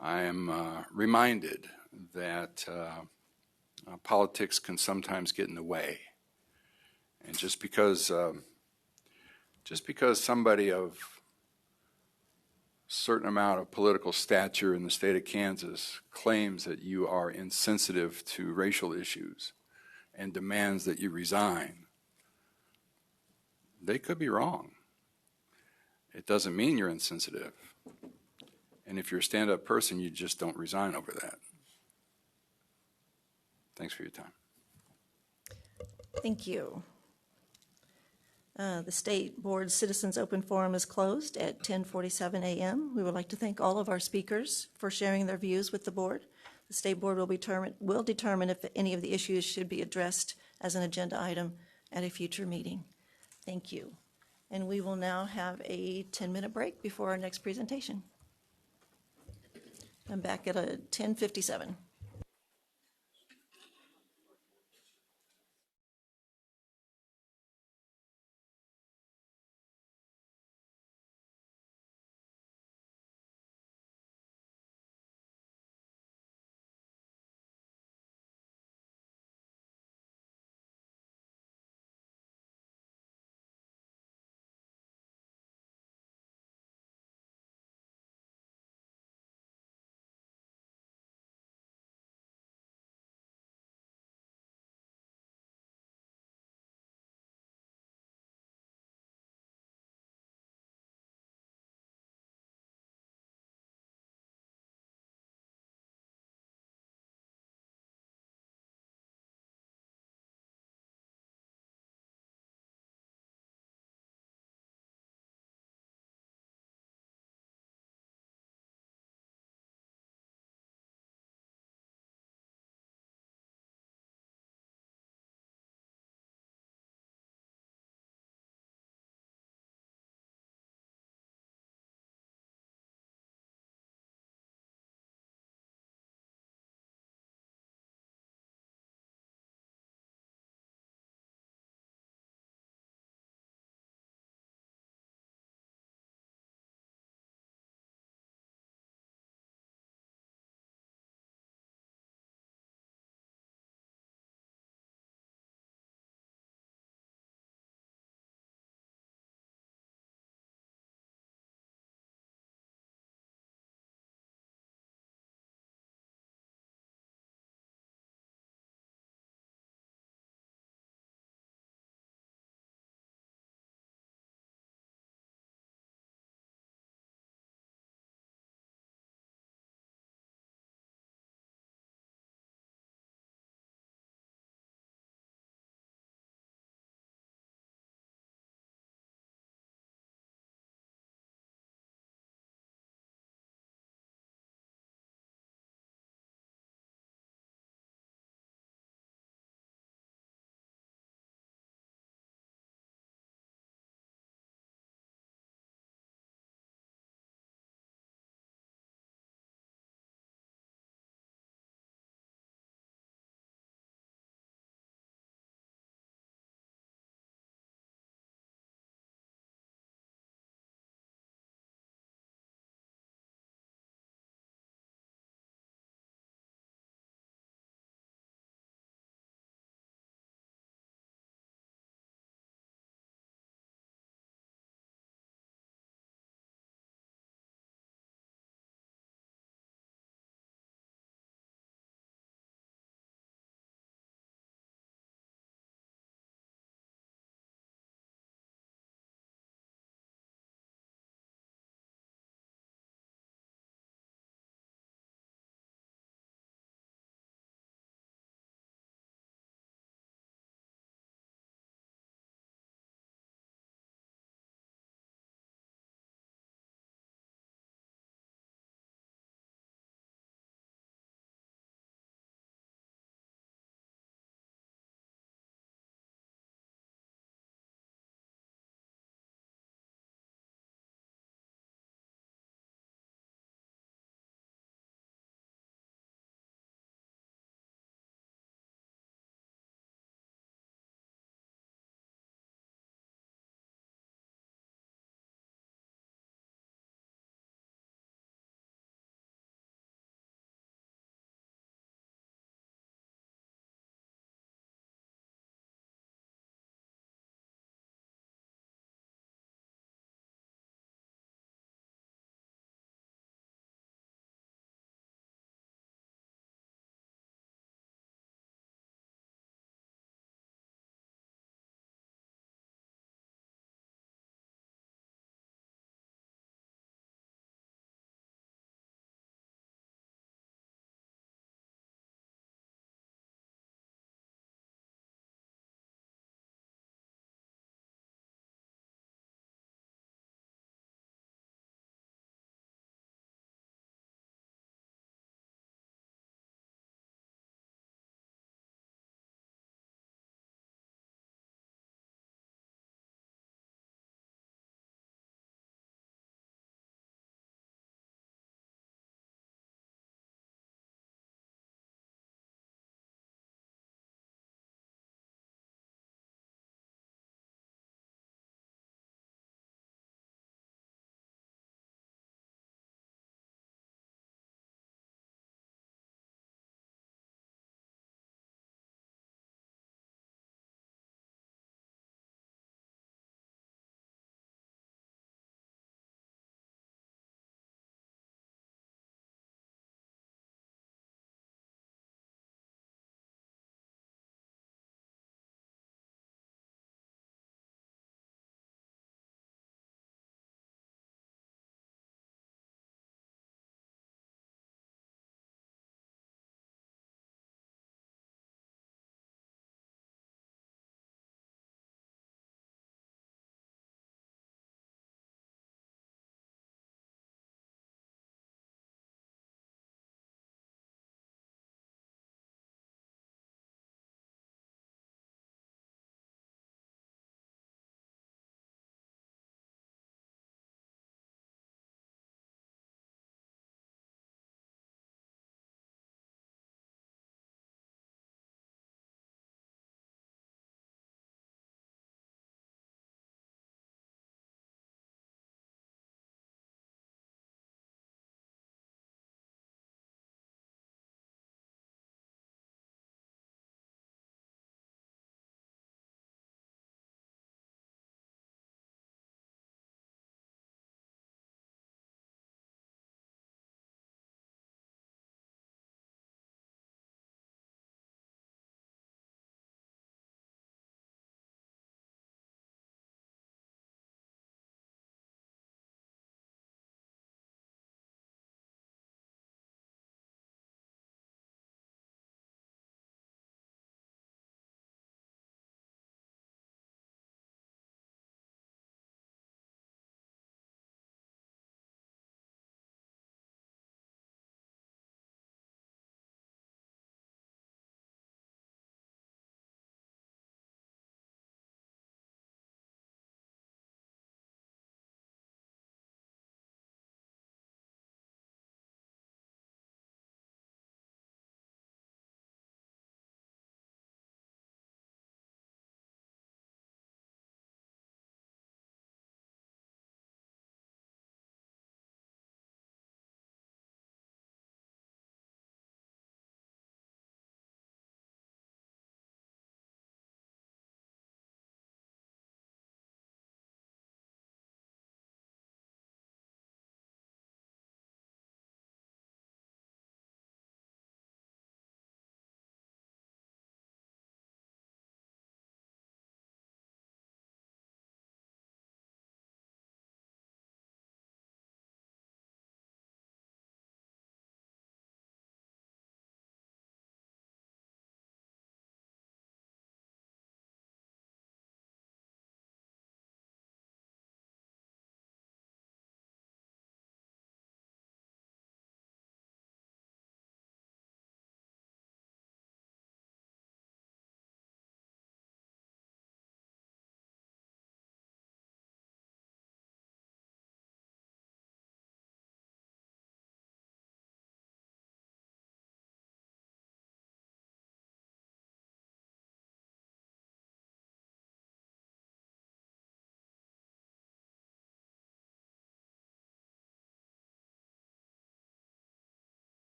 Speaker 18: I am reminded that politics can sometimes get in the way. And just because somebody of certain amount of political stature in the state of Kansas claims that you are insensitive to racial issues and demands that you resign, they could be wrong. It doesn't mean you're insensitive. And if you're a stand-up person, you just don't resign over that. Thanks for your time.
Speaker 1: Thank you. The State Board Citizens Open Forum is closed at 10:47 a.m. We would like to thank all of our speakers for sharing their views with the board. The State Board will determine if any of the issues should be addressed as an agenda item at a future meeting. Thank you. And we will now have a 10-minute break before our next presentation. I'm back at 10:57.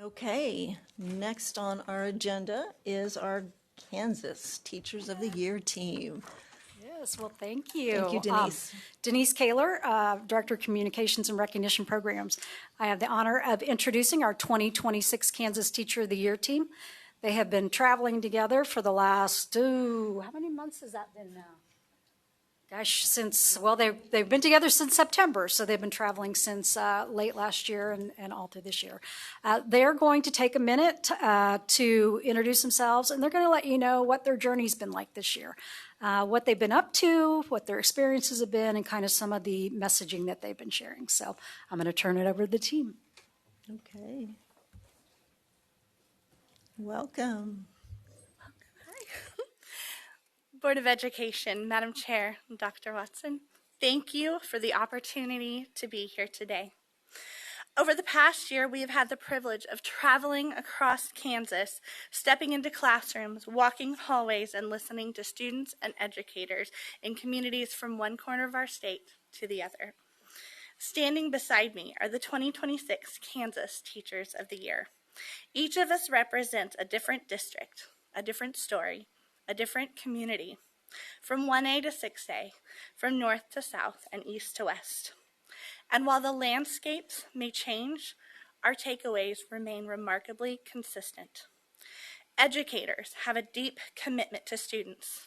Speaker 1: Okay, next on our agenda is our Kansas Teachers of the Year team.
Speaker 19: Yes, well, thank you.
Speaker 1: Thank you, Denise.
Speaker 19: Denise Kaler, Director of Communications and Recognition Programs. I have the honor of introducing our 2026 Kansas Teacher of the Year team. They have been traveling together for the last, how many months has that been now? Gosh, they've been together since September, so they've been traveling since late last year and all through this year. They're going to take a minute to introduce themselves, and they're going to let you know what their journey's been like this year, what they've been up to, what their experiences have been, and kind of some of the messaging that they've been sharing. So I'm going to turn it over to the team.
Speaker 1: Okay. Welcome.
Speaker 20: Board of Education, Madam Chair, Dr. Watson, thank you for the opportunity to be here today. Over the past year, we have had the privilege of traveling across Kansas, stepping into classrooms, walking hallways, and listening to students and educators in communities from one corner of our state to the other. Standing beside me are the 2026 Kansas Teachers of the Year. Each of us represents a different district, a different story, a different community, from 1A to 6A, from north to south and east to west. And while the landscapes may change, our takeaways remain remarkably consistent. Educators have a deep commitment to students.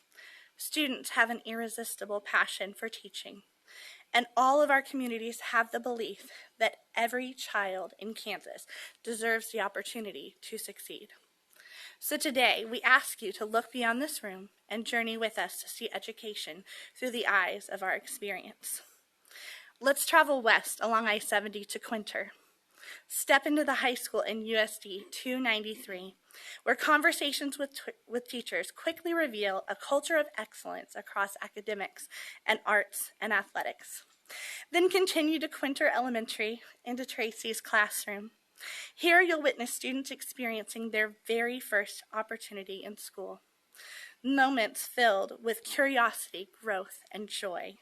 Speaker 20: Students have an irresistible passion for teaching. And all of our communities have the belief that every child in Kansas deserves the opportunity to succeed. So today, we ask you to look beyond this room and journey with us to see education through the eyes of our experience. Let's travel west along I-70 to Quinter. Step into the high school in USD 293, where conversations with teachers quickly reveal a culture of excellence across academics and arts and athletics. Then continue to Quinter Elementary into Tracy's classroom. Here you'll witness students experiencing their very first opportunity in school. Moments filled with curiosity, growth, and joy.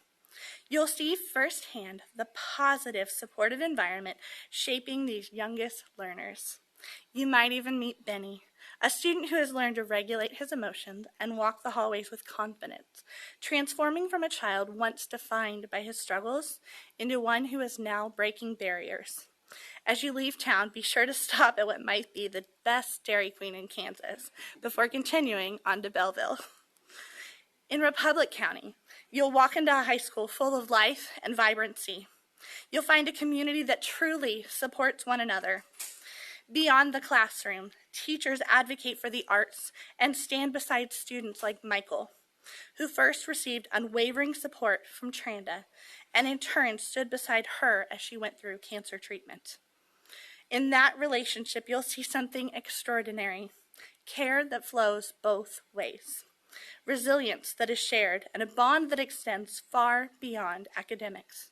Speaker 20: You'll see firsthand the positive, supportive environment shaping these youngest learners. You might even meet Benny, a student who has learned to regulate his emotions and walk the hallways with confidence, transforming from a child once defined by his struggles into one who is now breaking barriers. As you leave town, be sure to stop at what might be the best Dairy Queen in Kansas before continuing on to Belleville. In Republic County, you'll walk into a high school full of life and vibrancy. You'll find a community that truly supports one another. Beyond the classroom, teachers advocate for the arts and stand beside students like Michael, who first received unwavering support from Tranda and in turn stood beside her as she went through cancer treatment. In that relationship, you'll see something extraordinary, care that flows both ways, resilience that is shared, and a bond that extends far beyond academics.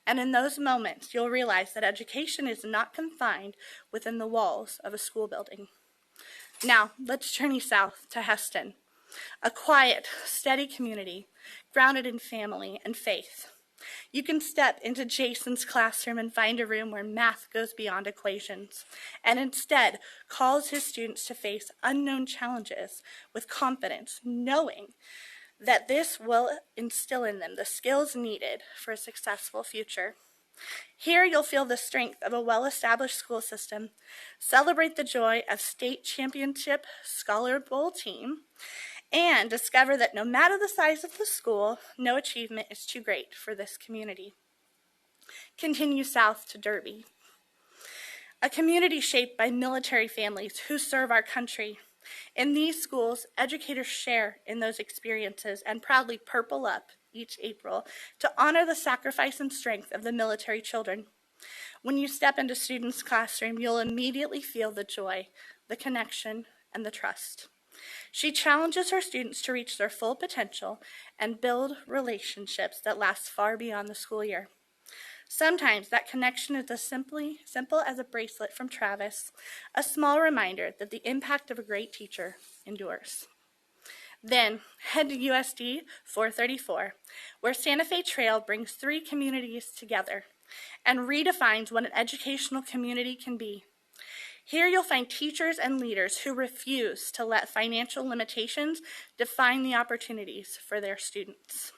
Speaker 20: And in those moments, you'll realize that education is not confined within the walls of a school building. Now, let's journey south to Heston, a quiet, steady community grounded in family and faith. You can step into Jason's classroom and find a room where math goes beyond equations and instead calls his students to face unknown challenges with confidence, knowing that this will instill in them the skills needed for a successful future. Here you'll feel the strength of a well-established school system, celebrate the joy of state championship Scholar Bowl team, and discover that no matter the size of the school, no achievement is too great for this community. Continue south to Derby, a community shaped by military families who serve our country. In these schools, educators share in those experiences and proudly purple up each April to honor the sacrifice and strength of the military children. When you step into students' classroom, you'll immediately feel the joy, the connection, and the trust. She challenges her students to reach their full potential and build relationships that last far beyond the school year. Sometimes that connection is as simple as a bracelet from Travis, a small reminder that the impact of a great teacher endures. Then head to USD 434, where Santa Fe Trail brings 3 communities together and redefines what an educational community can be. Here you'll find teachers and leaders who refuse to let financial limitations define the opportunities for their students.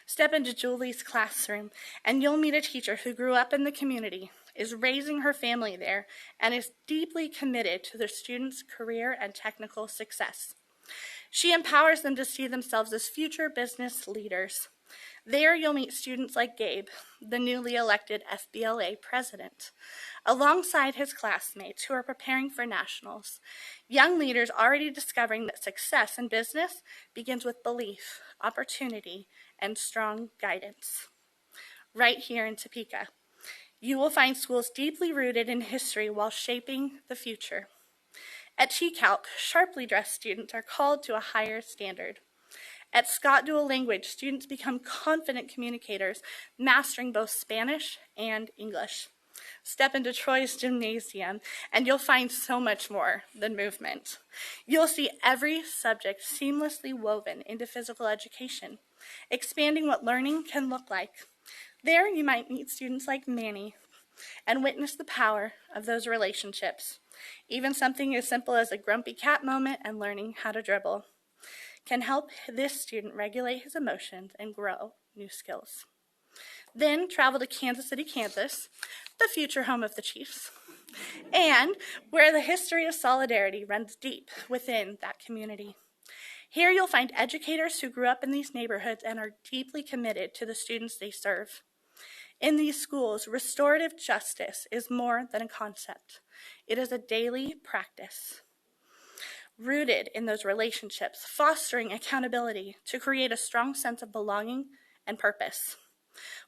Speaker 20: Step into Julie's classroom, and you'll meet a teacher who grew up in the community, is raising her family there, and is deeply committed to their students' career and technical success. She empowers them to see themselves as future business leaders. There you'll meet students like Gabe, the newly elected FBLA president, alongside his classmates who are preparing for nationals. Young leaders already discovering that success in business begins with belief, opportunity, and strong guidance. Right here in Topeka, you will find schools deeply rooted in history while shaping the future. At TCALC, sharply dressed students are called to a higher standard. At Scott Dual Language, students become confident communicators, mastering both Spanish and English. Step into Troy's gymnasium, and you'll find so much more than movement. You'll see every subject seamlessly woven into physical education, expanding what learning can look like. There, you might meet students like Manny and witness the power of those relationships. Even something as simple as a grumpy cat moment and learning how to dribble can help this student regulate his emotions and grow new skills. Then travel to Kansas City, Kansas, the future home of the Chiefs, and where the history of solidarity runs deep within that community. Here you'll find educators who grew up in these neighborhoods and are deeply committed to the students they serve. In these schools, restorative justice is more than a concept. It is a daily practice, rooted in those relationships, fostering accountability to create a strong sense of belonging and purpose.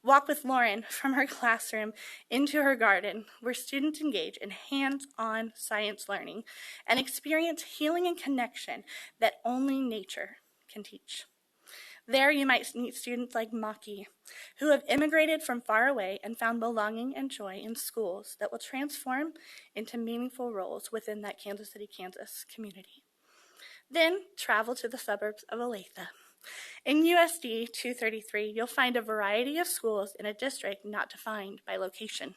Speaker 20: Walk with Lauren from her classroom into her garden, where students engage in hands-on science learning and experience healing and connection that only nature can teach. There you might meet students like Maki, who have immigrated from far away and found belonging and joy in schools that will transform into meaningful roles within that Kansas City, Kansas community. Then travel to the suburbs of Olathe. In USD 233, you'll find a variety of schools in a district not defined by location,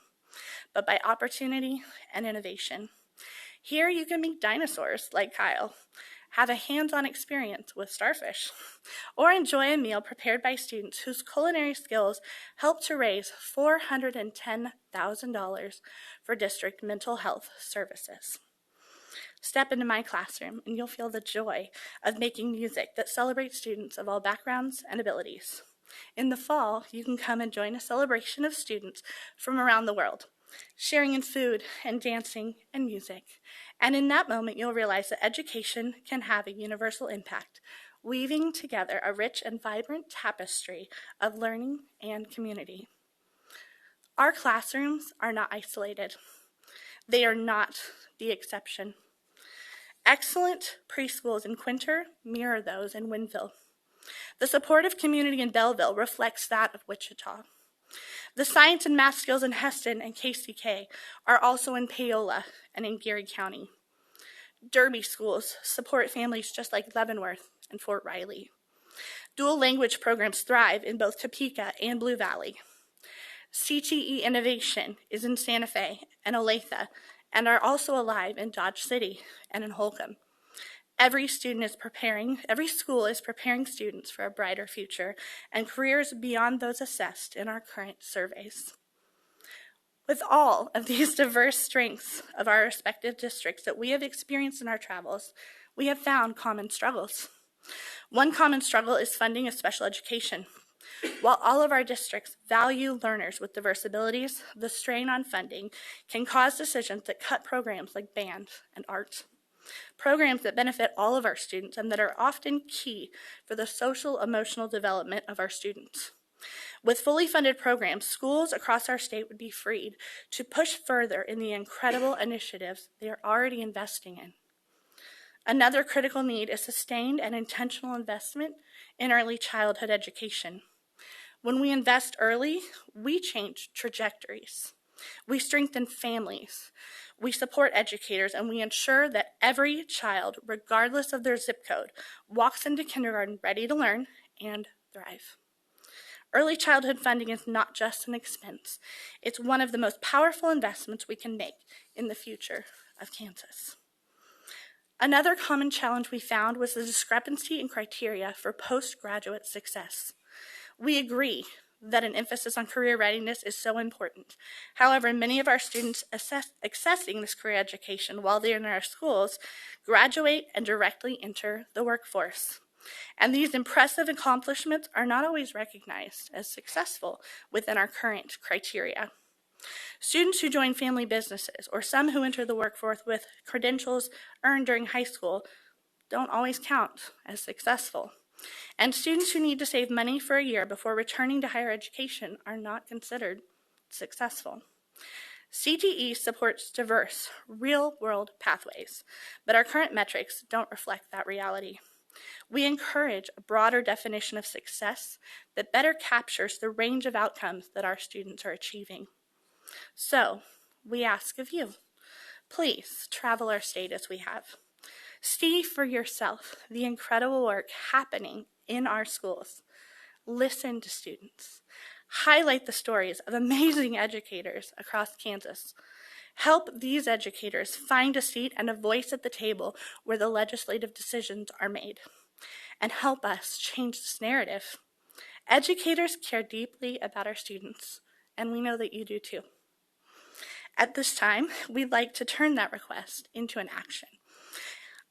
Speaker 20: but by opportunity and innovation. Here you can meet dinosaurs like Kyle, have a hands-on experience with starfish, or enjoy a meal prepared by students whose culinary skills help to raise $410,000 for district mental health services. Step into my classroom and you'll feel the joy of making music that celebrates students of all backgrounds and abilities. In the fall, you can come and join a celebration of students from around the world, sharing in food and dancing and music. And in that moment, you'll realize that education can have a universal impact, weaving together a rich and vibrant tapestry of learning and community. Our classrooms are not isolated. They are not the exception. Excellent preschools in Quinter mirror those in Winville. The supportive community in Belleville reflects that of Wichita. The science and math skills in Heston and KCK are also in Paola and in Geary County. Derby schools support families just like Leavenworth and Fort Riley. Dual language programs thrive in both Topeka and Blue Valley. CTE Innovation is in Santa Fe and Olathe, and are also alive in Dodge City and in Holcomb. Every school is preparing students for a brighter future and careers beyond those assessed in our current surveys. With all of these diverse strengths of our respective districts that we have experienced in our travels, we have found common struggles. One common struggle is funding of special education. While all of our districts value learners with diverse abilities, the strain on funding can cause decisions that cut programs like band and art. Programs that benefit all of our students and that are often key for the social emotional development of our students. With fully funded programs, schools across our state would be freed to push further in the incredible initiatives they are already investing in. Another critical need is sustained and intentional investment in early childhood education. When we invest early, we change trajectories. We strengthen families. We support educators, and we ensure that every child, regardless of their zip code, walks into kindergarten ready to learn and thrive. Early childhood funding is not just an expense. It's one of the most powerful investments we can make in the future of Kansas. Another common challenge we found was the discrepancy in criteria for postgraduate success. We agree that an emphasis on career readiness is so important. However, many of our students accessing this career education while they're in our schools graduate and directly enter the workforce. And these impressive accomplishments are not always recognized as successful within our current criteria. Students who join family businesses or some who enter the workforce with credentials earned during high school don't always count as successful. And students who need to save money for a year before returning to higher education are not considered successful. CTE supports diverse, real-world pathways, but our current metrics don't reflect that reality. We encourage a broader definition of success that better captures the range of outcomes that our students are achieving. So, we ask of you, please travel our state as we have. See for yourself the incredible work happening in our schools. Listen to students. Highlight the stories of amazing educators across Kansas. Help these educators find a seat and a voice at the table where the legislative decisions are made. And help us change this narrative. Educators care deeply about our students, and we know that you do too. At this time, we'd like to turn that request into an action.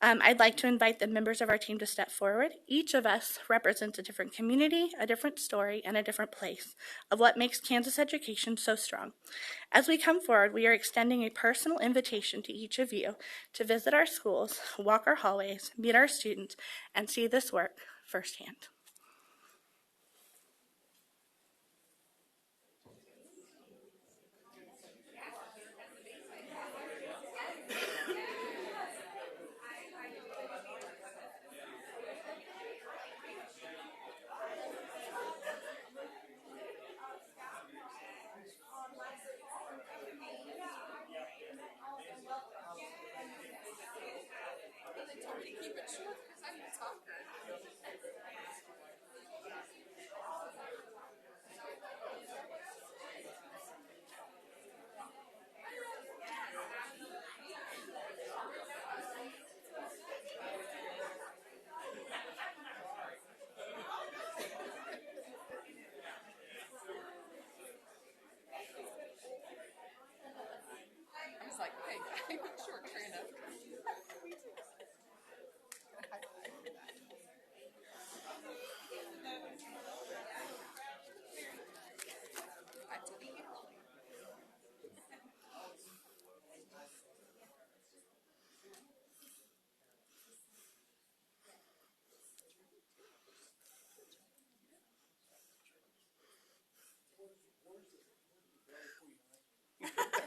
Speaker 20: I'd like to invite the members of our team to step forward. Each of us represents a different community, a different story, and a different place of what makes Kansas education so strong. As we come forward, we are extending a personal invitation to each of you to visit our schools, walk our hallways, meet our students, and see this work firsthand.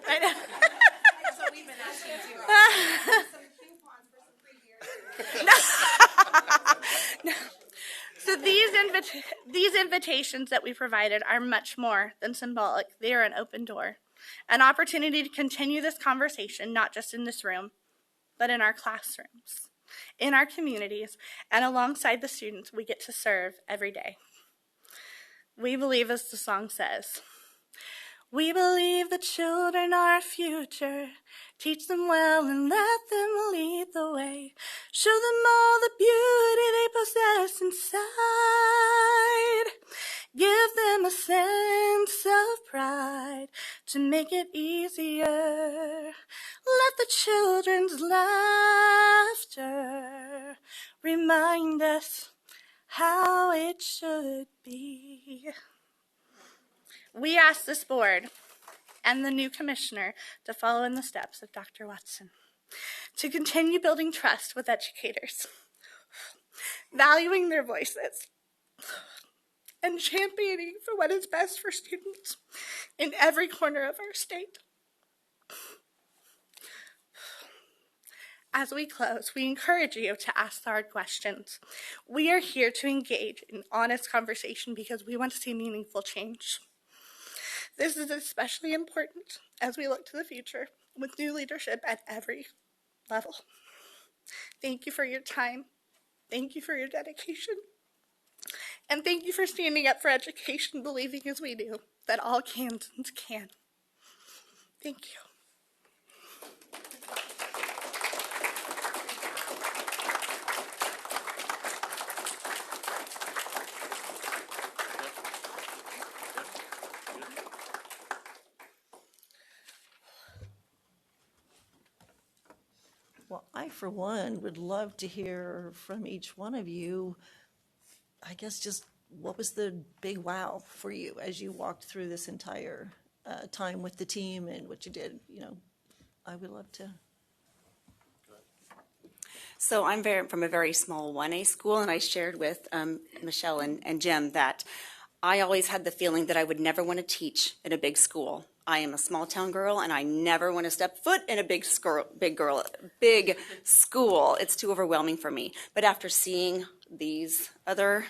Speaker 20: I know. That's what we've been asking too. No. So these invitations that we provided are much more than symbolic. They are an open door, an opportunity to continue this conversation, not just in this room, but in our classrooms, in our communities, and alongside the students we get to serve every day. We believe, as the song says, we believe the children are our future. Teach them well and let them lead the way. Show them all the beauty they possess inside. Give them a sense of pride to make it easier. Let the children's laughter remind us how it should be. We ask this board and the new commissioner to follow in the steps of Dr. Watson, to continue building trust with educators, valuing their voices, and championing for what is best for students in every corner of our state. As we close, we encourage you to ask hard questions. We are here to engage in honest conversation because we want to see meaningful change. This is especially important as we look to the future with new leadership at every level. Thank you for your time. Thank you for your dedication. And thank you for standing up for education, believing as we do that all Kansans can. Thank you.
Speaker 1: I, for one, would love to hear from each one of you, I guess, just what was the big wow for you as you walked through this entire time with the team and what you did? I would love to.
Speaker 21: So I'm from a very small 1A school, and I shared with Michelle and Jim that I always had the feeling that I would never want to teach in a big school. I am a small town girl, and I never want to step foot in a big school. It's too overwhelming for me. But after seeing these other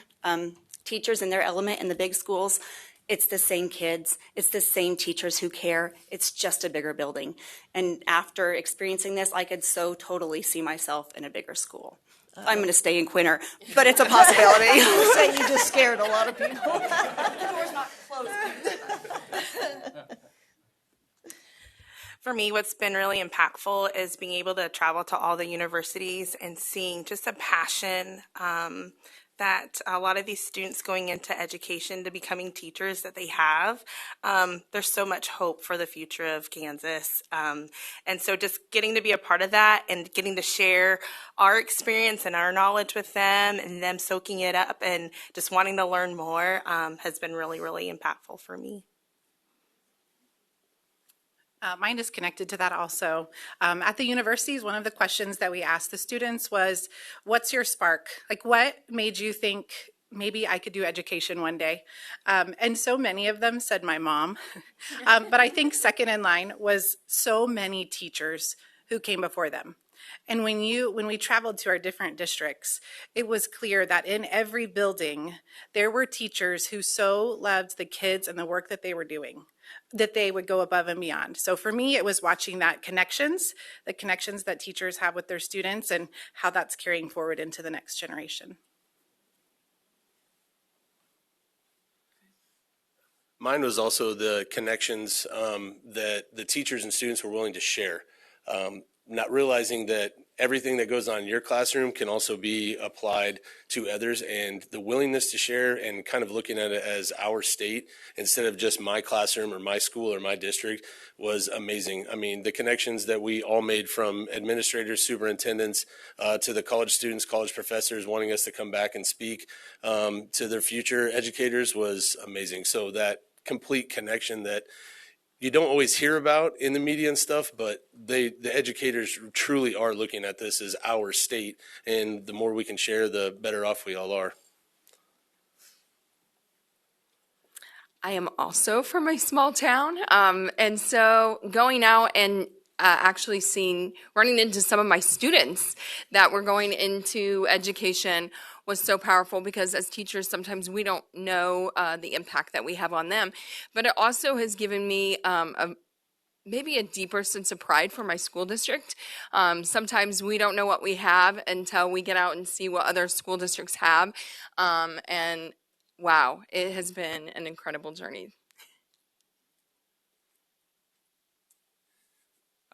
Speaker 21: teachers in their element in the big schools, it's the same kids, it's the same teachers who care, it's just a bigger building. And after experiencing this, I could so totally see myself in a bigger school. I'm going to stay in Quinter, but it's a possibility.
Speaker 1: I was saying you just scared a lot of people.
Speaker 21: The door's not closed.
Speaker 20: For me, what's been really impactful is being able to travel to all the universities and seeing just a passion that a lot of these students going into education to becoming teachers that they have. There's so much hope for the future of Kansas. And so just getting to be a part of that and getting to share our experience and our knowledge with them and them soaking it up and just wanting to learn more has been really, really impactful for me.
Speaker 22: Mine is connected to that also. At the universities, one of the questions that we asked the students was, what's your spark? Like, what made you think maybe I could do education one day? And so many of them said my mom. But I think second in line was so many teachers who came before them. And when we traveled to our different districts, it was clear that in every building, there were teachers who so loved the kids and the work that they were doing, that they would go above and beyond. So for me, it was watching the connections that teachers have with their students and how that's carrying forward into the next generation.
Speaker 23: Mine was also the connections that the teachers and students were willing to share. Not realizing that everything that goes on in your classroom can also be applied to others, and the willingness to share and kind of looking at it as our state instead of just my classroom or my school or my district was amazing. I mean, the connections that we all made from administrators, superintendents, to the college students, college professors wanting us to come back and speak to their future educators was amazing. So that complete connection that you don't always hear about in the media and stuff, but the educators truly are looking at this as our state, and the more we can share, the better off we all are.
Speaker 24: I am also from a small town, and so going out and actually running into some of my students that were going into education was so powerful, because as teachers, sometimes we don't know the impact that we have on them. But it also has given me maybe a deeper sense of pride for my school district. Sometimes we don't know what we have until we get out and see what other school districts have. And wow, it has been an incredible journey.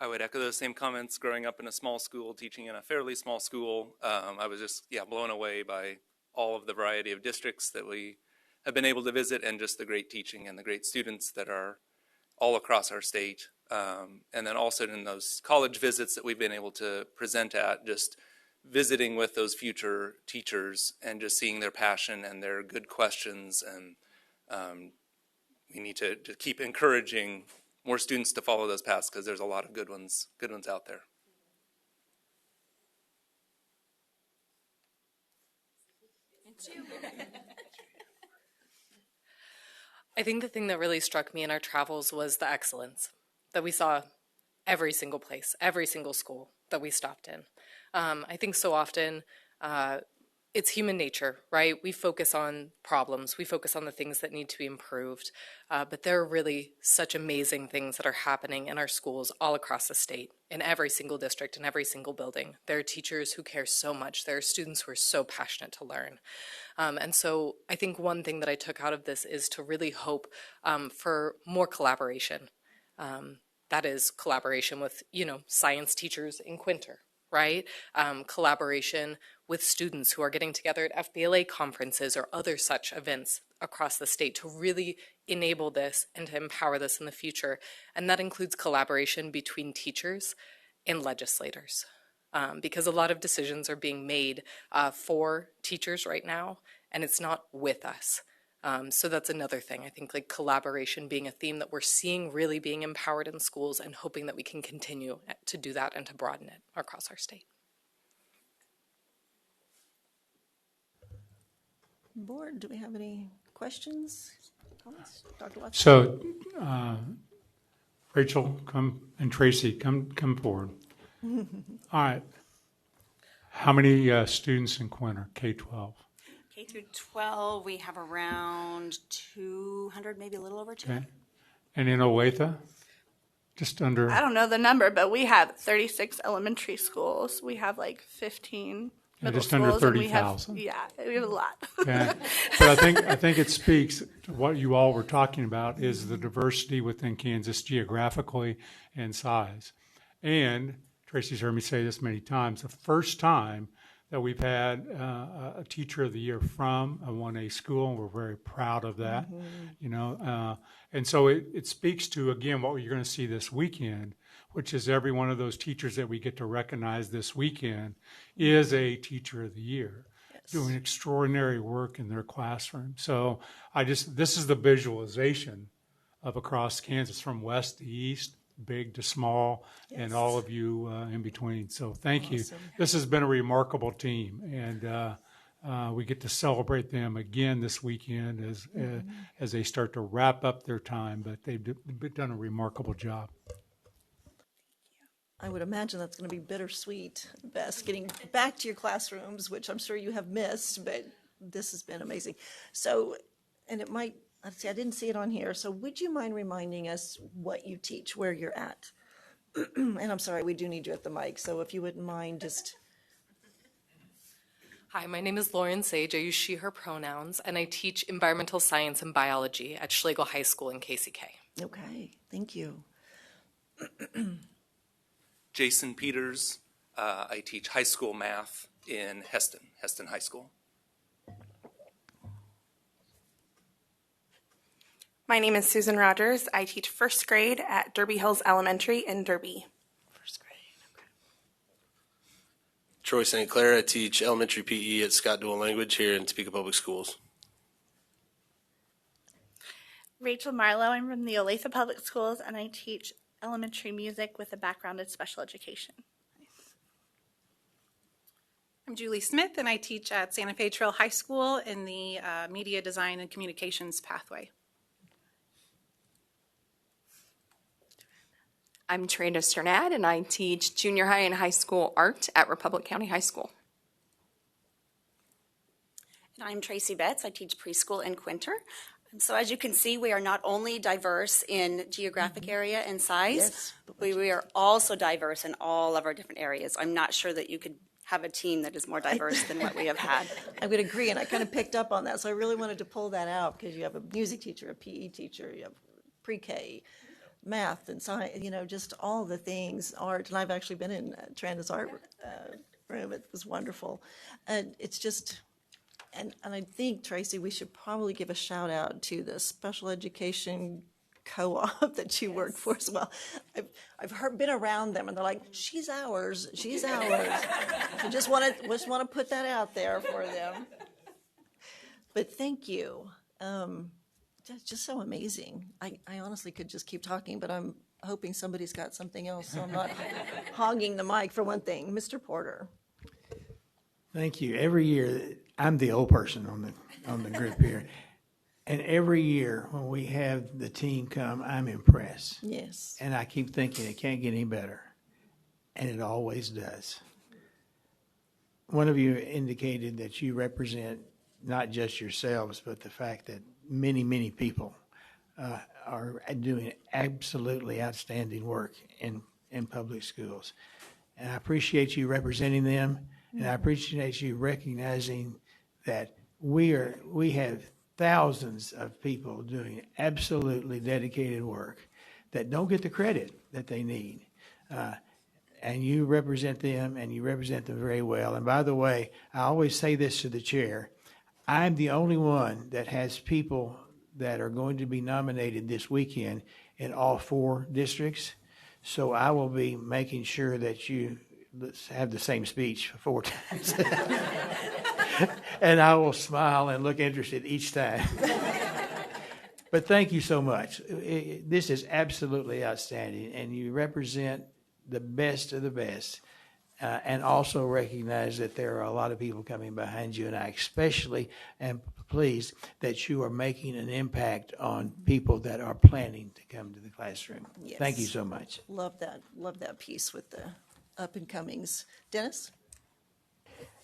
Speaker 25: I would echo those same comments. Growing up in a small school, teaching in a fairly small school, I was just blown away by all of the variety of districts that we have been able to visit, and just the great teaching and the great students that are all across our state. And then also in those college visits that we've been able to present at, just visiting with those future teachers and just seeing their passion and their good questions. And we need to keep encouraging more students to follow those paths, because there's a lot of good ones out there.
Speaker 26: I think the thing that really struck me in our travels was the excellence that we saw every single place, every single school that we stopped in. I think so often it's human nature, right? We focus on problems, we focus on the things that need to be improved, but there are really such amazing things that are happening in our schools all across the state, in every single district, in every single building. There are teachers who care so much. There are students who are so passionate to learn. And so I think one thing that I took out of this is to really hope for more collaboration. That is collaboration with, science teachers in Quinter, right? Collaboration with students who are getting together at FBLA conferences or other such events across the state to really enable this and to empower this in the future. And that includes collaboration between teachers and legislators. because a lot of decisions are being made for teachers right now, and it's not with us. So that's another thing. I think like collaboration being a theme that we're seeing really being empowered in schools, and hoping that we can continue to do that and to broaden it across our state.
Speaker 1: Board, do we have any questions, comments? Dr. Watson?
Speaker 12: So, Rachel, and Tracy, come forward. All right. How many students in Quinter, K-12?
Speaker 21: K through 12, we have around 200, maybe a little over 200.
Speaker 12: Okay. And in Olathe? Just under?
Speaker 20: I don't know the number, but we have 36 elementary schools. We have like 15 middle
Speaker 12: just under
Speaker 20: schools. And
Speaker 12: 30,000.
Speaker 20: yeah, we have a lot.
Speaker 12: Okay. But I think it speaks to what you all were talking about is the diversity within Kansas geographically and size. And Tracy's heard me say this many times, the first time that we've had a Teacher of the Year from a 1A school, and we're very proud of that, you know. And so it speaks to, again, what you're going to see this weekend, which is every one of those teachers that we get to recognize this weekend is a Teacher of the Year, doing extraordinary work in their classroom. So this is the visualization of across Kansas from west to east, big to small, and all of you in between. So thank you. This has been a remarkable team, and we get to celebrate them again this weekend as they start to wrap up their time, but they've done a remarkable job.
Speaker 1: I would imagine that's going to be bittersweet, Bess, getting back to your classrooms, which I'm sure you have missed, but this has been amazing. So, and it might, let's see, I didn't see it on here. So would you mind reminding us what you teach, where you're at? And I'm sorry, we do need you at the mic. So if you wouldn't mind just.
Speaker 26: Hi, my name is Lauren Sage. I use she, her pronouns, and I teach environmental science and biology at Schlegel High School in KCK.
Speaker 1: Okay, thank you.
Speaker 25: Jason Peters. I teach high school math in Heston High School.
Speaker 20: My name is Susan Rogers. I teach first grade at Derby Hills Elementary in Derby.
Speaker 1: First grade, okay.
Speaker 23: Troy St. Clair. I teach elementary PE at Scott Dual Language here in Topeka Public Schools.
Speaker 20: Rachel Marlowe. I'm from the Olathe Public Schools, and I teach elementary music with a background in special education.
Speaker 22: I'm Julie Smith, and I teach at Santa Fe Trail High School in the Media Design and Communications pathway.
Speaker 24: I'm Trina Sternad, and I teach junior high and high school art at Republic County High School.
Speaker 21: And I'm Tracy Betts. I teach preschool in Quinter. So as you can see, we are not only diverse in geographic area and size, but we are also diverse in all of our different areas. I'm not sure that you could have a team that is more diverse than what we have had.
Speaker 1: I would agree, and I kind of picked up on that, so I really wanted to pull that out because you have a music teacher, a PE teacher, you have pre-K, math and science, you know, just all the things, art, and I've actually been in Tranda's art room. It was wonderful. And it's just... And I think, Tracy, we should probably give a shout out to the special education co-op that you work for as well. I've been around them, and they're like, "She's ours, she's ours." So just want to put that out there for them. But thank you. Just so amazing. I honestly could just keep talking, but I'm hoping somebody's got something else, so I'm not hogging the mic for one thing. Mr. Porter.
Speaker 3: Thank you. Every year, I'm the old person on the group here, and every year when we have the team come, I'm impressed.
Speaker 1: Yes.
Speaker 3: And I keep thinking it can't get any better, and it always does. One of you indicated that you represent not just yourselves, but the fact that many, many people are doing absolutely outstanding work in public schools. And I appreciate you representing them. And I appreciate you recognizing that we have thousands of people doing absolutely dedicated work that don't get the credit that they need. And you represent them, and you represent them very well. And by the way, I always say this to the chair. I'm the only one that has people that are going to be nominated this weekend in all 4 districts. So I will be making sure that you let's have the same speech 4 times. And I will smile and look interested each time. But thank you so much. This is absolutely outstanding, and you represent the best of the best. And also recognize that there are a lot of people coming behind you, and I especially am pleased that you are making an impact on people that are planning to come to the classroom.
Speaker 1: Yes.
Speaker 3: Thank you so much.
Speaker 1: Love that piece with the up and comings. Dennis?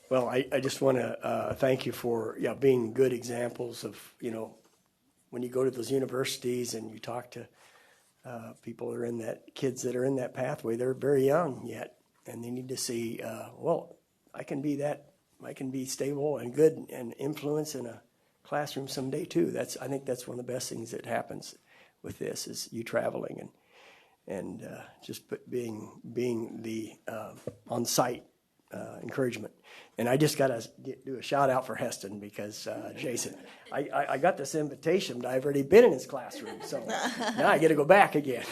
Speaker 13: Well, I just want to thank you for being good examples of, when you go to those universities and you talk to people that are in that, kids that are in that pathway, they're very young yet. And they need to see, I can be stable and good and influence in a classroom someday too. I think that's one of the best things that happens with this is you traveling and just being the on-site encouragement. And I just got to do a shout out for Heston because Jason, I got this invitation, but I've already been in his classroom, so now I get to go back again.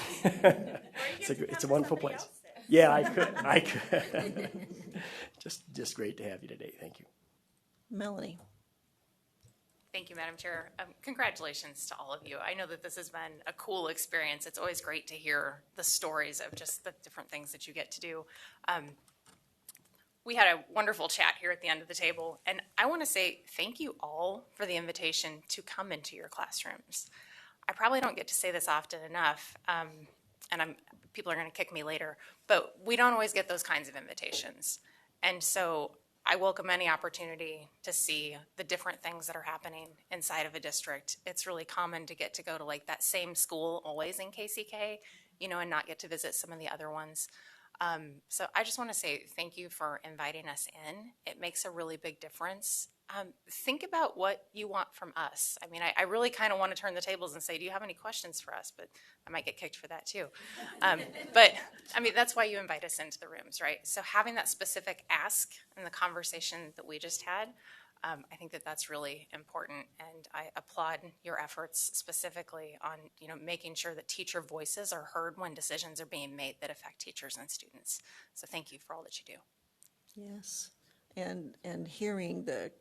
Speaker 13: It's a wonderful place. Yeah, I could. Just great to have you today. Thank you.
Speaker 1: Melanie?
Speaker 2: Thank you, Madam Chair. Congratulations to all of you. I know that this has been a cool experience. It's always great to hear the stories of just the different things that you get to do. We had a wonderful chat here at the end of the table, and I want to say thank you all for the invitation to come into your classrooms. I probably don't get to say this often enough, and people are going to kick me later, but we don't always get those kinds of invitations. And so I welcome any opportunity to see the different things that are happening inside of a district. It's really common to get to go to like that same school always in KCK, and not get to visit some of the other ones. So I just want to say thank you for inviting us in. It makes a really big difference. Think about what you want from us. I mean, I really kind of want to turn the tables and say, do you have any questions for us? But I might get kicked for that too. But I mean, that's why you invite us into the rooms, right? So having that specific ask in the conversation that we just had, I think that that's really important, and I applaud your efforts specifically on making sure that teacher voices are heard when decisions are being made that affect teachers and students. So thank you for all that you do.
Speaker 1: Yes, and hearing the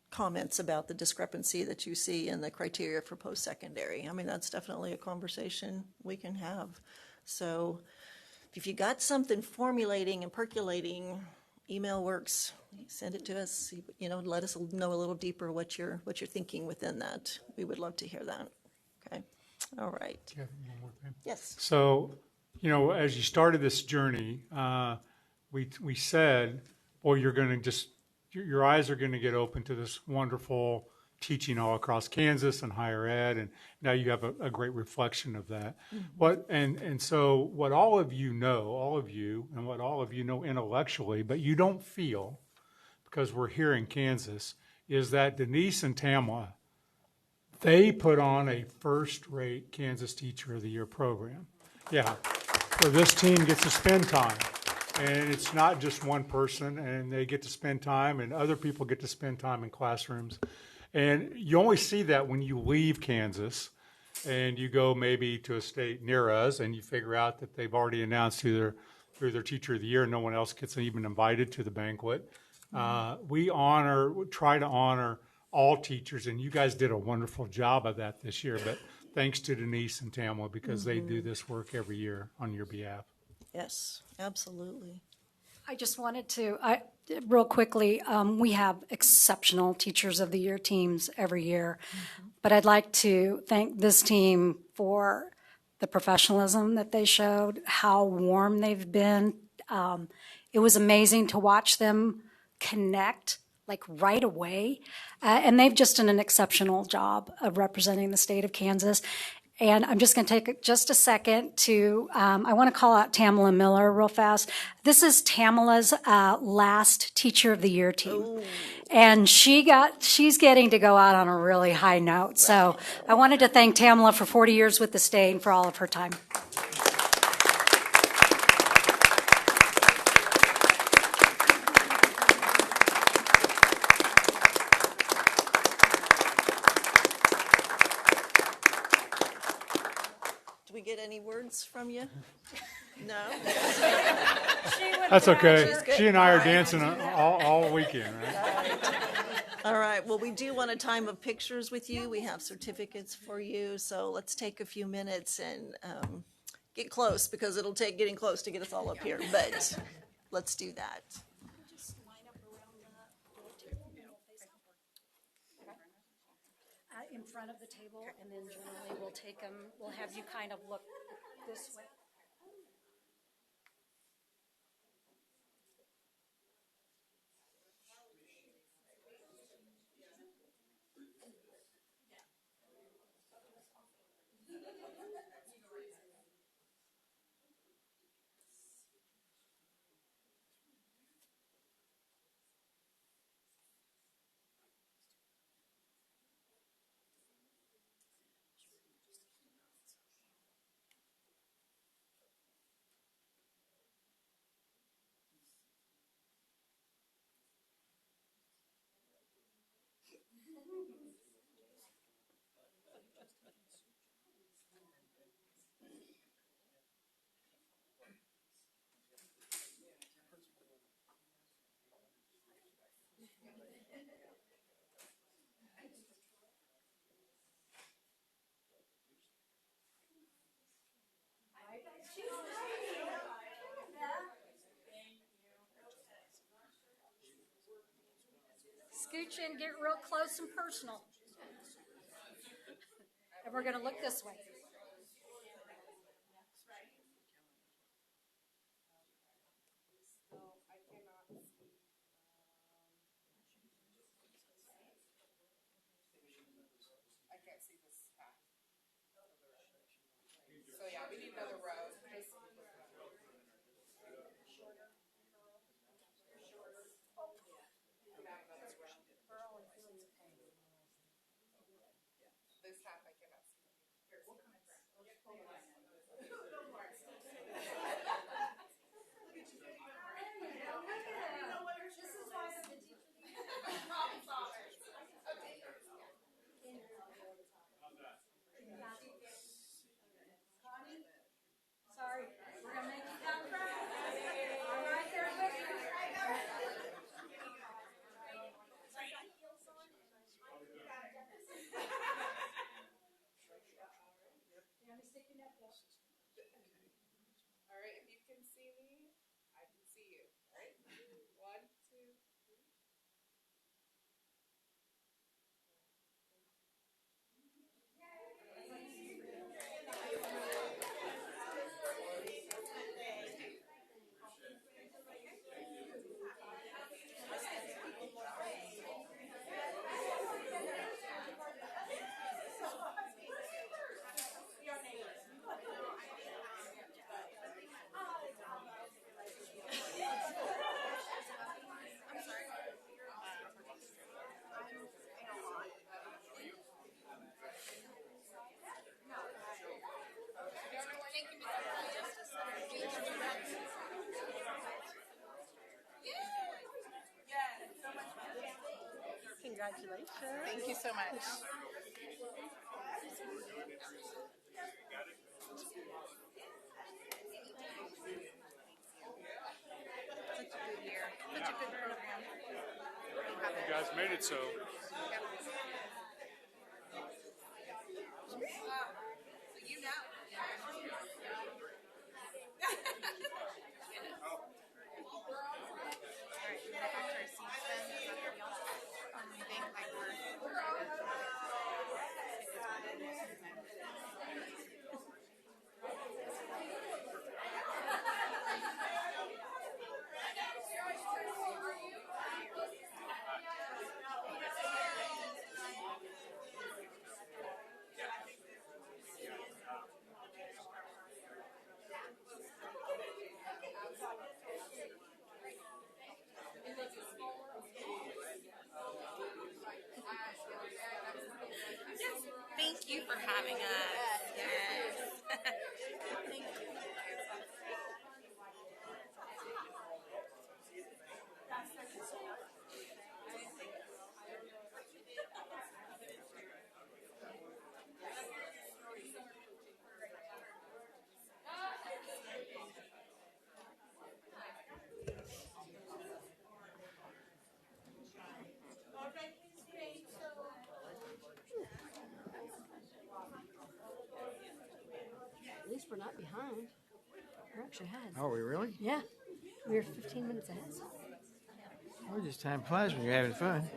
Speaker 1: comments about the discrepancy that you see in the criteria for post-secondary. I mean, that's definitely a conversation we can have. So if you got something formulating and percolating, email works. Send it to us. Let us know a little deeper what you're thinking within that. We would love to hear that. Okay. All right.
Speaker 12: Do you have one more thing?
Speaker 1: Yes.
Speaker 12: So, as you started this journey, we said, boy, you're going to your eyes are going to get open to this wonderful teaching all across Kansas and higher ed, and now you have a great reflection of that. Mm-hmm. So what all of you know intellectually, but you don't feel, because we're here in Kansas, is that Denise and Tamla, they put on a first-rate Kansas Teacher of the Year program. Yeah, so this team gets to spend time. And it's not just one person, and they get to spend time, and other people get to spend time in classrooms. And you only see that when you leave Kansas and you go maybe to a state near us and you figure out that they've already announced who their Teacher of the Year and no one else gets even invited to the banquet. We try to honor all teachers, and you guys did a wonderful job of that this year. But thanks to Denise and Tamla, because they do this work every year on your behalf.
Speaker 1: Yes, absolutely.
Speaker 19: I just wanted to, real quickly, we have exceptional Teachers of the Year teams every year, but I'd like to thank this team for the professionalism that they showed, how warm they've been. It was amazing to watch them connect like right away, and they've just done an exceptional job of representing the state of Kansas. And I'm just going to take just a second to, I want to call out Tamala Miller real fast. This is Tamala's last Teacher of the Year team. Ooh. And she's getting to go out on a really high note. So I wanted to thank Tamala for 40 years with the state and for all of her time.
Speaker 1: Get any words from you? No?
Speaker 12: That's okay.
Speaker 1: She's good.
Speaker 12: She and I are
Speaker 1: All right.
Speaker 12: dancing all weekend, right?
Speaker 1: All right, well, we do want a time of pictures with you. We have certificates for you, so let's take a few minutes and get close, because it'll take getting close to get us all up here, but let's do that.
Speaker 19: In front of the table, and then generally we'll take them, we'll have you kind of look this way. Scooch in, get real close and personal. And we're going to look this way.
Speaker 2: I can't see this path. So yeah, we need another row. This half I cannot see.
Speaker 19: Sorry, we're going to make you come cry. All right, there with you.
Speaker 2: All right, if you can see me, I can see you. All right? 1, 2, 3.
Speaker 16: Congratulations.
Speaker 2: Thank you so much. Such a good year. Such a good program.
Speaker 12: You guys made it so.
Speaker 2: You know. Thank you for having us. Yes. Thank you.
Speaker 4: At least we're not behind. We're actually ahead.
Speaker 3: Are we really?
Speaker 4: Yeah. We're 15 minutes ahead.
Speaker 3: Oh, just time flies when you're having fun.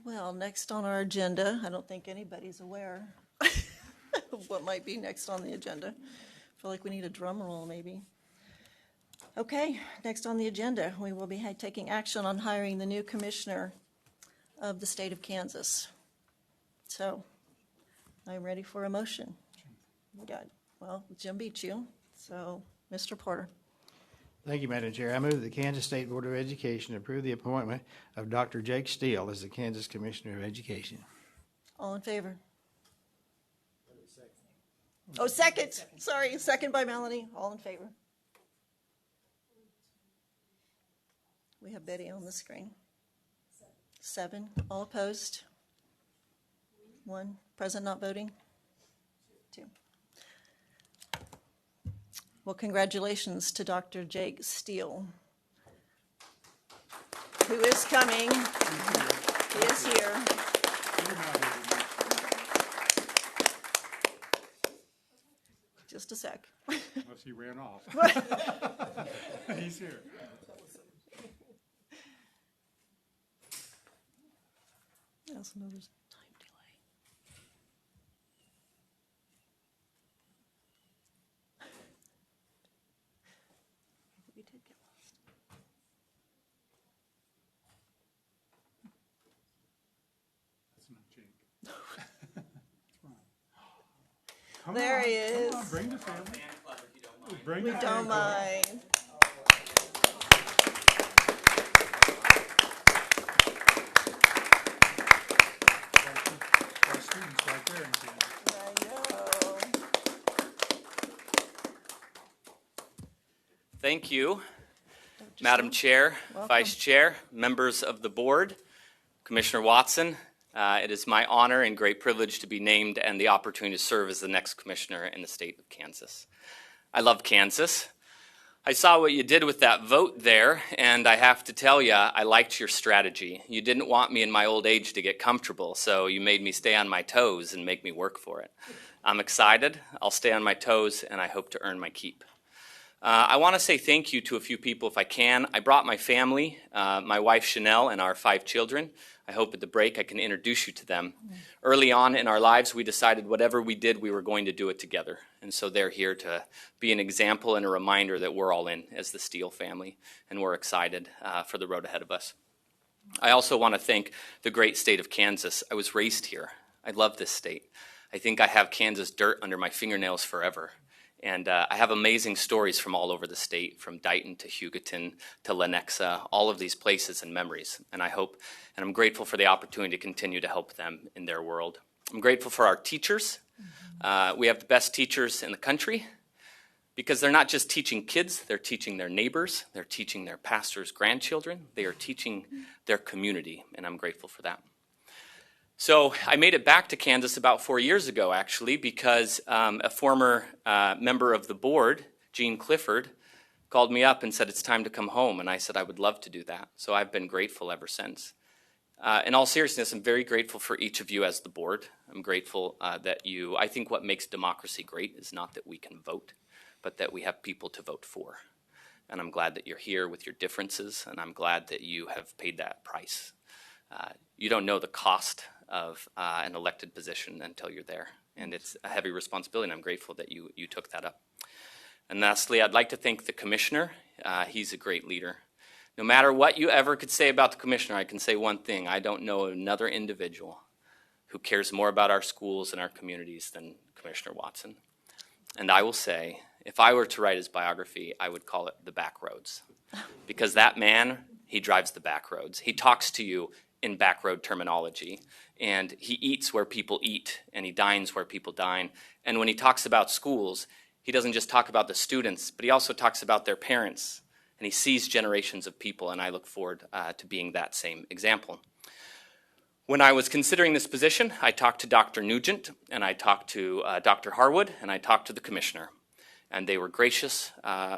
Speaker 1: Well, next on our agenda, I don't think anybody's aware of what might be next on the agenda. I feel like we need a drum roll, maybe. Okay, next on the agenda, we will be taking action on hiring the new commissioner of the state of Kansas. So, I'm ready for a motion. Jim beat you, so Mr. Porter.
Speaker 3: Thank you, Madam Chair. I move the Kansas State Board of Education approve the appointment of Dr. Jake Steele as the Kansas Commissioner of Education.
Speaker 1: All in favor? Oh, second. Sorry, second by Melanie. All in favor? We have Betty on the screen. 7. All opposed? 1. Present not voting? 2. Well, congratulations to Dr. Jake Steele, who is coming. He is here. Just a sec.
Speaker 12: Unless he ran off. He's here.
Speaker 1: Yes, no, there's time delay. We did get lost.
Speaker 12: That's not Jake. Come
Speaker 1: There
Speaker 12: on,
Speaker 1: he is.
Speaker 12: Come on, bring the family. Bring
Speaker 1: We
Speaker 12: the
Speaker 1: don't
Speaker 12: family.
Speaker 1: mind.
Speaker 12: Our students right there in Kansas.
Speaker 1: I know.
Speaker 6: Thank you, Madam Chair,
Speaker 1: Welcome.
Speaker 6: Vice Chair, members of the board, Commissioner Watson. It is my honor and great privilege to be named and the opportunity to serve as the next commissioner in the state of Kansas. I love Kansas. I saw what you did with that vote there, and I have to tell you, I liked your strategy. You didn't want me in my old age to get comfortable, so you made me stay on my toes and make me work for it. I'm excited. I'll stay on my toes, and I hope to earn my keep. I want to say thank you to a few people if I can. I brought my family, my wife Chanel, and our 5 children. I hope at the break I can introduce you to them. Early on in our lives, we decided whatever we did, we were going to do it together. And so they're here to be an example and a reminder that we're all in as the Steele family, and we're excited for the road ahead of us. I also want to thank the great state of Kansas. I was raised here. I love this state. I think I have Kansas dirt under my fingernails forever. And I have amazing stories from all over the state, from Dighton to Hugoton to Lenexa, all of these places and memories. And I hope, and I'm grateful for the opportunity to continue to help them in their world. I'm grateful for our teachers. We have the best teachers in the country because they're not just teaching kids, they're teaching their neighbors, they're teaching their pastors' grandchildren, they are teaching their community, and I'm grateful for that. So I made it back to Kansas about 4 years ago, actually, because a former member of the board, Gene Clifford, called me up and said, it's time to come home. And I said, I would love to do that. So I've been grateful ever since. In all seriousness, I'm very grateful for each of you as the board. I'm grateful that I think what makes democracy great is not that we can vote, but that we have people to vote for. And I'm glad that you're here with your differences, and I'm glad that you have paid that price. You don't know the cost of an elected position until you're there. And it's a heavy responsibility, and I'm grateful that you took that up. And lastly, I'd like to thank the commissioner. He's a great leader. No matter what you ever could say about the commissioner, I can say one thing. I don't know another individual who cares more about our schools and our communities than Commissioner Watson. And I will say, if I were to write his biography, I would call it The Back Roads. Because that man, he drives the back roads. He talks to you in back road terminology. And he eats where people eat, and he dines where people dine. And when he talks about schools, he doesn't just talk about the students, but he also talks about their parents. And he sees generations of people, and I look forward to being that same example. When I was considering this position, I talked to Dr. Nugent, and I talked to Dr. Harwood, and I talked to the commissioner. And they were gracious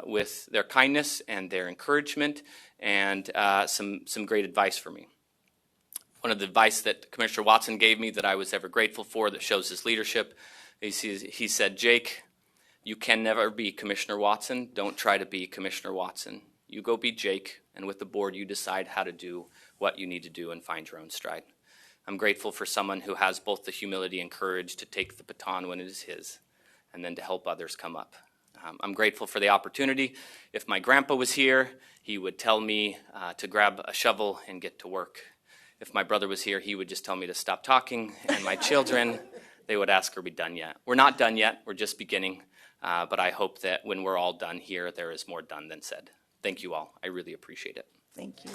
Speaker 6: with their kindness and their encouragement and some great advice for me. One of the advice that Commissioner Watson gave me that I was ever grateful for, that shows his leadership, he said, Jake, you can never be Commissioner Watson. Don't try to be Commissioner Watson. You go be Jake, and with the board you decide how to do what you need to do and find your own stride. I'm grateful for someone who has both the humility and courage to take the baton when it is his, and then to help others come up. I'm grateful for the opportunity. If my grandpa was here, he would tell me to grab a shovel and get to work. If my brother was here, he would just tell me to stop talking. And my children, they would ask, are we done yet? We're not done yet. We're just beginning. But I hope that when we're all done here, there is more done than said. Thank you all. I really appreciate it.
Speaker 1: Thank you.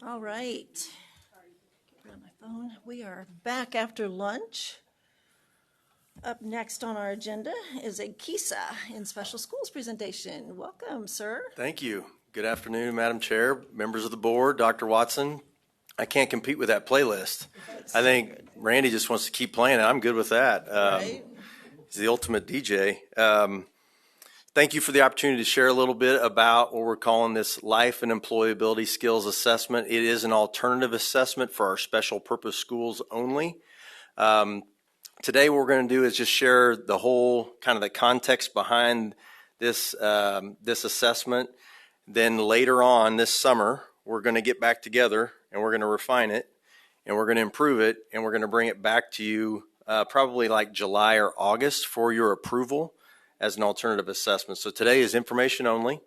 Speaker 1: All right. Get rid of my phone. We are back after lunch. Up next on our agenda is a KISA in Special Schools presentation. Welcome, sir.
Speaker 5: Thank you. Good afternoon, Madam Chair, members of the board, Dr. Watson. I can't compete with that playlist. I think Randy just wants to keep playing it. I'm good with that.
Speaker 1: Right.
Speaker 5: He's the ultimate DJ. Thank you for the opportunity to share a little bit about what we're calling this Life and Employability Skills Assessment. It is an alternative assessment for our special purpose schools only. Today what we're going to do is just share the whole kind of the context behind this, this assessment. Then later on this summer, we're going to get back together and we're going to refine it and we're going to improve it and we're going to bring it back to you probably like July or August for your approval as an alternative assessment. So today is information only.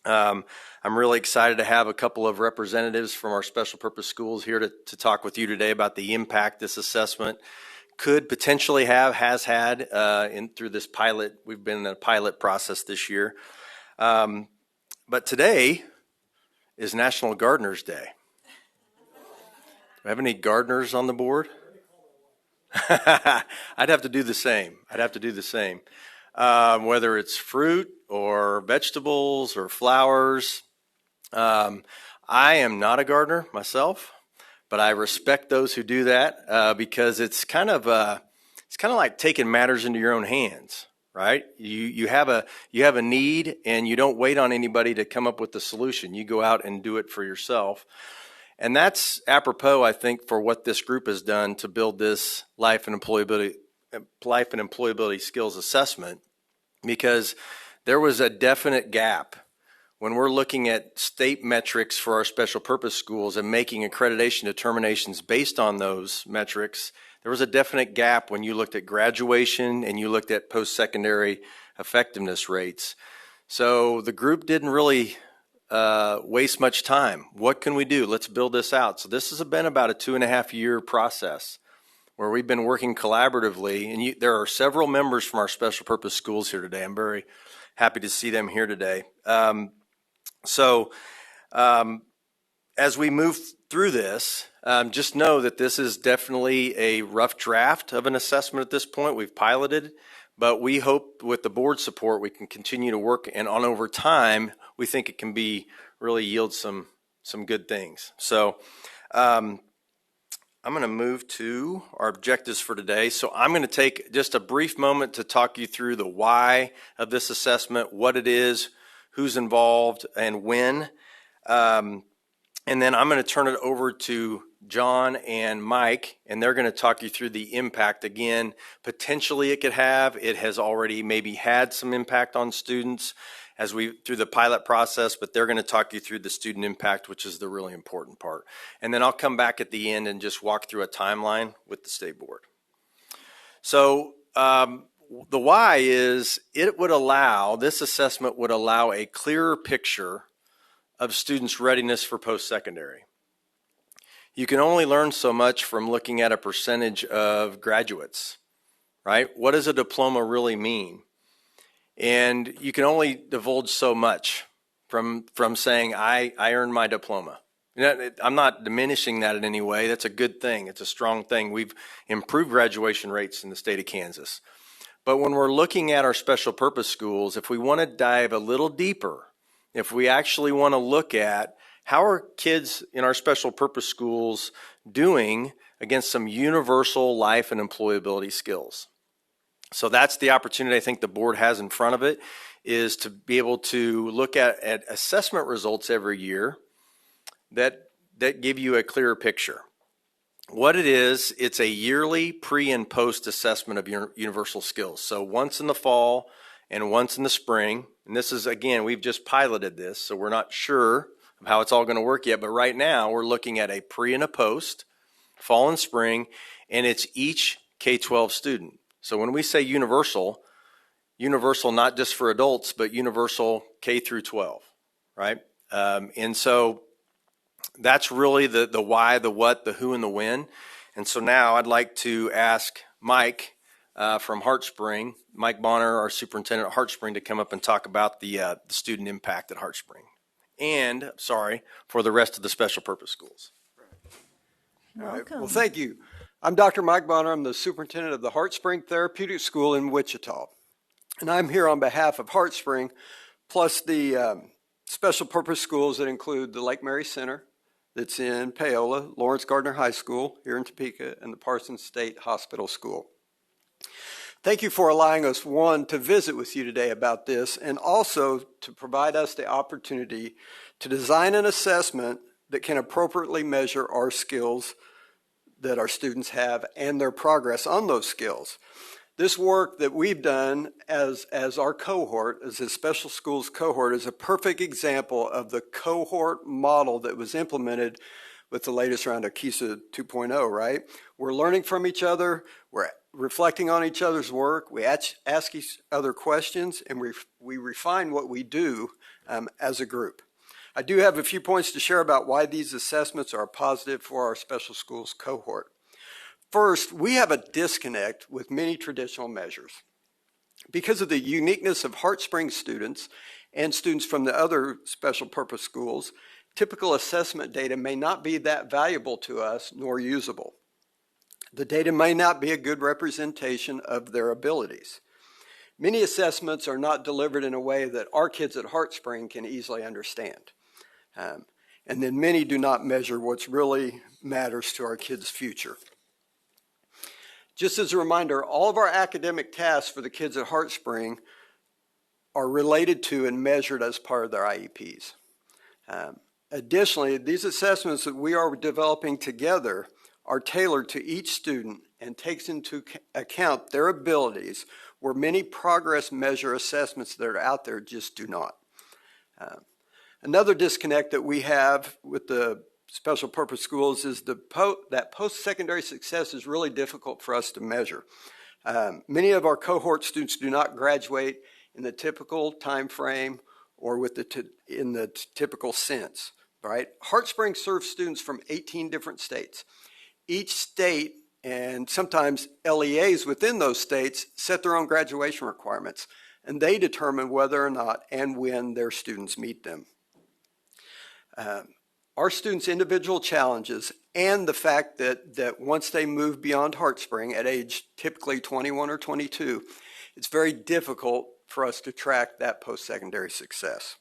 Speaker 5: I'm really excited to have a couple of representatives from our special purpose schools here to talk with you today about the impact this assessment could potentially have, has had through this pilot. We've been in a pilot process this year. But today is National Gardeners Day. Do we have any gardeners on the board? I'd have to do the same. Whether it's fruit or vegetables or flowers. I am not a gardener myself, but I respect those who do that because it's kind of like taking matters into your own hands, right? You have a need and you don't wait on anybody to come up with the solution. You go out and do it for yourself. And that's apropos, I think, for what this group has done to build this life and employability skills assessment, because there was a definite gap when we're looking at state metrics for our special purpose schools and making accreditation determinations based on those metrics. There was a definite gap when you looked at graduation and you looked at post-secondary effectiveness rates. So the group didn't really waste much time. What can we do? Let's build this out. So this has been about a 2.5-year process where we've been working collaboratively, and there are several members from our special purpose schools here today. I'm very happy to see them here today. As we move through this, just know that this is definitely a rough draft of an assessment at this point. We've piloted, but we hope with the board support we can continue to work, and on over time we think it can be really yield some good things. So I'm going to move to our objectives for today. So I'm going to take just a brief moment to talk you through the why of this assessment, what it is, who's involved, and when. And then I'm going to turn it over to John and Mike, and they're going to talk you through the impact. Again, potentially it could have. It has already maybe had some impact on students through the pilot process, but they're going to talk you through the student impact, which is the really important part. And then I'll come back at the end and just walk through a timeline with the state board. So the why is this assessment would allow a clearer picture of students' readiness for post-secondary. You can only learn so much from looking at a percentage of graduates, right? What does a diploma really mean? And you can only divulge so much from saying, I earned my diploma. I'm not diminishing that in any way. That's a good thing. It's a strong thing. We've improved graduation rates in the state of Kansas. But when we're looking at our special purpose schools, if we want to dive a little deeper, if we actually want to look at how are kids in our special purpose schools doing against some universal life and employability skills. So that's the opportunity I think the board has in front of it, is to be able to look at assessment results every year that give you a clearer picture. What it is, it's a yearly pre and post assessment of universal skills. So once in the fall and once in the spring, and this is, again, we've just piloted this, so we're not sure of how it's all going to work yet, but right now we're looking at a pre and a post, fall and spring, and it's each K-12 student. So when we say universal not just for adults, but universal K through 12, right? And so that's really the why, the what, the who, and the when. And so now I'd like to ask Mike from Heartspring, Mike Bonner, our superintendent at Heartspring, to come up and talk about the student impact at Heartspring. and, for the rest of the special purpose schools.
Speaker 13: All right.
Speaker 1: Welcome.
Speaker 13: Well, thank you. I'm Dr. Mike Bonner. I'm the superintendent of the HeartSpring Therapeutic School in Wichita. And I'm here on behalf of HeartSpring, plus the special purpose schools that include the Lake Mary Center that's in Paola, Lawrence Gardner High School here in Topeka, and the Parsons State Hospital School. Thank you for allowing us, one, to visit with you today about this, and also to provide us the opportunity to design an assessment that can appropriately measure our skills that our students have and their progress on those skills. This work that we've done as our cohort, as a special schools cohort, is a perfect example of the cohort model that was implemented with the latest round of KSDE 2.0, right? We're learning from each other, we're reflecting on each other's work, we ask each other questions, and we refine what we do as a group. I do have a few points to share about why these assessments are positive for our special schools cohort. First, we have a disconnect with many traditional measures. Because of the uniqueness of HeartSpring students and students from the other special purpose schools, typical assessment data may not be that valuable to us nor usable. The data may not be a good representation of their abilities. Many assessments are not delivered in a way that our kids at HeartSpring can easily understand. And then many do not measure what really matters to our kids' future. Just as a reminder, all of our academic tasks for the kids at HeartSpring are related to and measured as part of their IEPs. Additionally, these assessments that we are developing together are tailored to each student and takes into account their abilities, where many progress measure assessments that are out there just do not. Another disconnect that we have with the special purpose schools is that post-secondary success is really difficult for us to measure. Many of our cohort students do not graduate in the typical time frame or in the typical sense, right? HeartSpring serves students from 18 different states. Each state and sometimes LEAs within those states set their own graduation requirements, and they determine whether or not and when their students meet them. Our students' individual challenges and the fact that once they move beyond HeartSpring at age typically 21 or 22, it's very difficult for us to track that post-secondary success.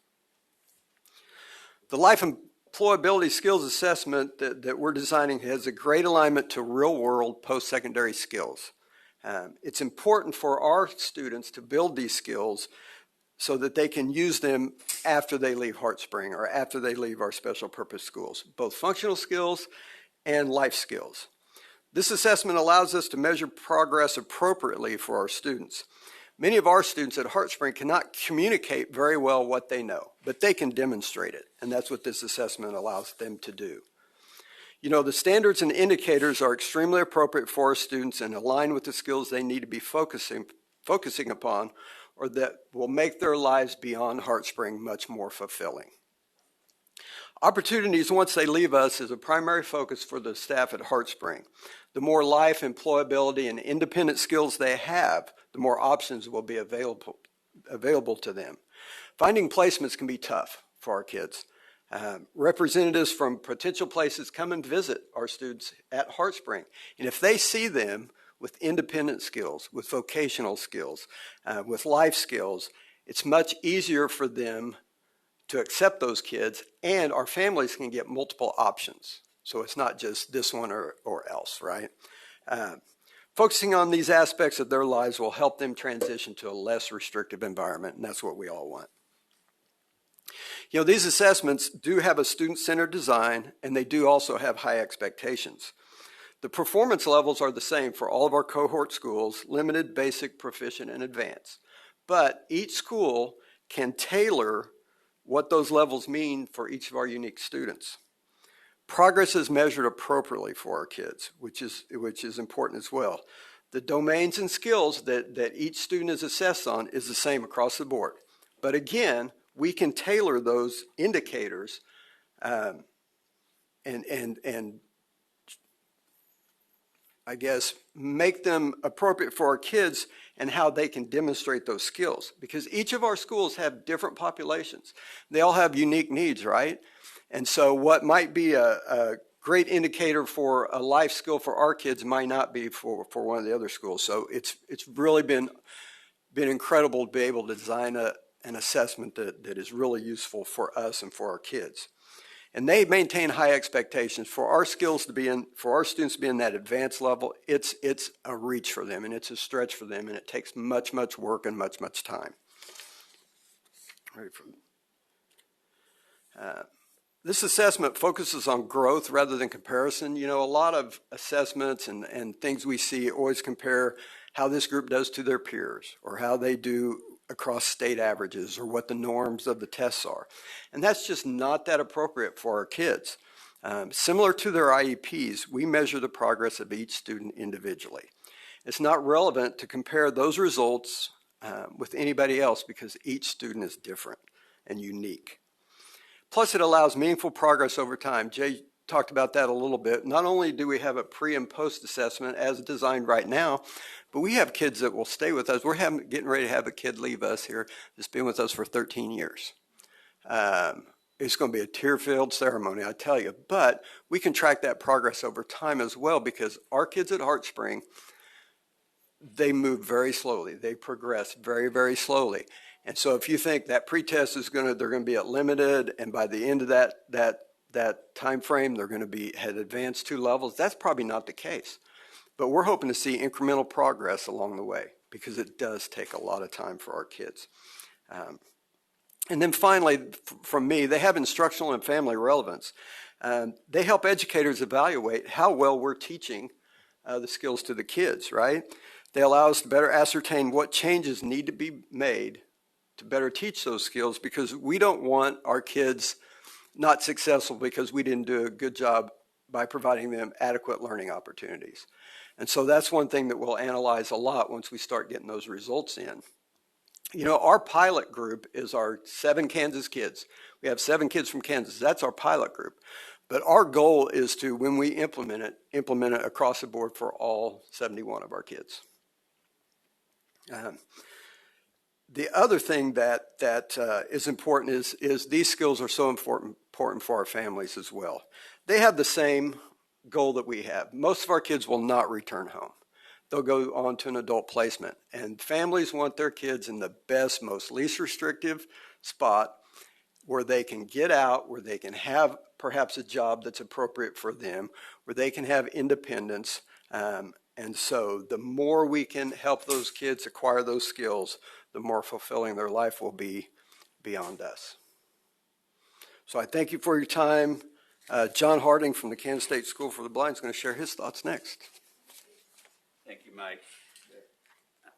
Speaker 13: The life employability skills assessment that we're designing has a great alignment to real-world post-secondary skills. It's important for our students to build these skills so that they can use them after they leave HeartSpring or after they leave our special purpose schools, both functional skills and life skills. This assessment allows us to measure progress appropriately for our students. Many of our students at HeartSpring cannot communicate very well what they know, but they can demonstrate it, and that's what this assessment allows them to do. You know, the standards and indicators are extremely appropriate for our students and align with the skills they need to be focusing upon, or that will make their lives beyond HeartSpring much more fulfilling. Opportunities once they leave us is a primary focus for the staff at HeartSpring. The more life, employability, and independent skills they have, the more options will be available to them. Finding placements can be tough for our kids. Representatives from potential places come and visit our students at HeartSpring, and if they see them with independent skills, with vocational skills, with life skills, it's much easier for them to accept those kids, and our families can get multiple options. So it's not just this one or else, right? Focusing on these aspects of their lives will help them transition to a less restrictive environment, and that's what we all want. You know, these assessments do have a student-centered design, and they do also have high expectations. The performance levels are the same for all of our cohort schools, limited, basic, proficient, and advanced. But each school can tailor what those levels mean for each of our unique students. Progress is measured appropriately for our kids, which is important as well. The domains and skills that each student is assessed on is the same across the board. But again, we can tailor those indicators and I guess make them appropriate for our kids
Speaker 7: and how they can demonstrate those skills. Because each of our schools have different populations. They all have unique needs, right? And so what might be a great indicator for a life skill for our kids might not be for one of the other schools. So it's really been incredible to be able to design an assessment that is really useful for us and for our kids. And they maintain high expectations for our skills to be in, for our students to be in that advanced level. It's a reach for them, and it's a stretch for them, and it takes much work and much time. This assessment focuses on growth rather than comparison. You know, a lot of assessments and things we see always compare how this group does to their peers, or how they do across state averages, or what the norms of the tests are. And that's just not that appropriate for our kids. Similar to their IEPs, we measure the progress of each student individually. It's not relevant to compare those results with anybody else because each student is different and unique. Plus, it allows meaningful progress over time. Jay talked about that a little bit. Not only do we have a pre and post assessment as designed right now, but we have kids that will stay with us. We're getting ready to have a kid leave us here that's been with us for 13 years. It's going to be a tear-filled ceremony, I tell you. But we can track that progress over time as well, because our kids at Heartspring, they move very slowly. They progress very slowly. And so if you think that pretest is they're going to be at limited, and by the end of that time frame, they're going to be at advanced 2 levels, that's probably not the case. But we're hoping to see incremental progress along the way, because it does take a lot of time for our kids. And then finally, from me, they have instructional and family relevance. They help educators evaluate how well we're teaching the skills to the kids, right? They allow us to better ascertain what changes need to be made to better teach those skills, because we don't want our kids not successful because we didn't do a good job by providing them adequate learning opportunities. And so that's one thing that we'll analyze a lot once we start getting those results in. You know, our pilot group is our 7 Kansas kids. We have 7 kids from Kansas. That's our pilot group. But our goal is to, when we implement it across the board for all 71 of our kids. The other thing that is important is these skills are so important for our families as well. They have the same goal that we have. Most of our kids will not return home. They'll go on to an adult placement. And families want their kids in the best, most least restrictive spot where they can get out, where they can have perhaps a job that's appropriate for them, where they can have independence. And so the more we can help those kids acquire those skills, the more fulfilling their life will be beyond us. So I thank you for your time. John Harding from the Kansas State School for the Blind is going to share his thoughts next.
Speaker 8: Thank you, Mike.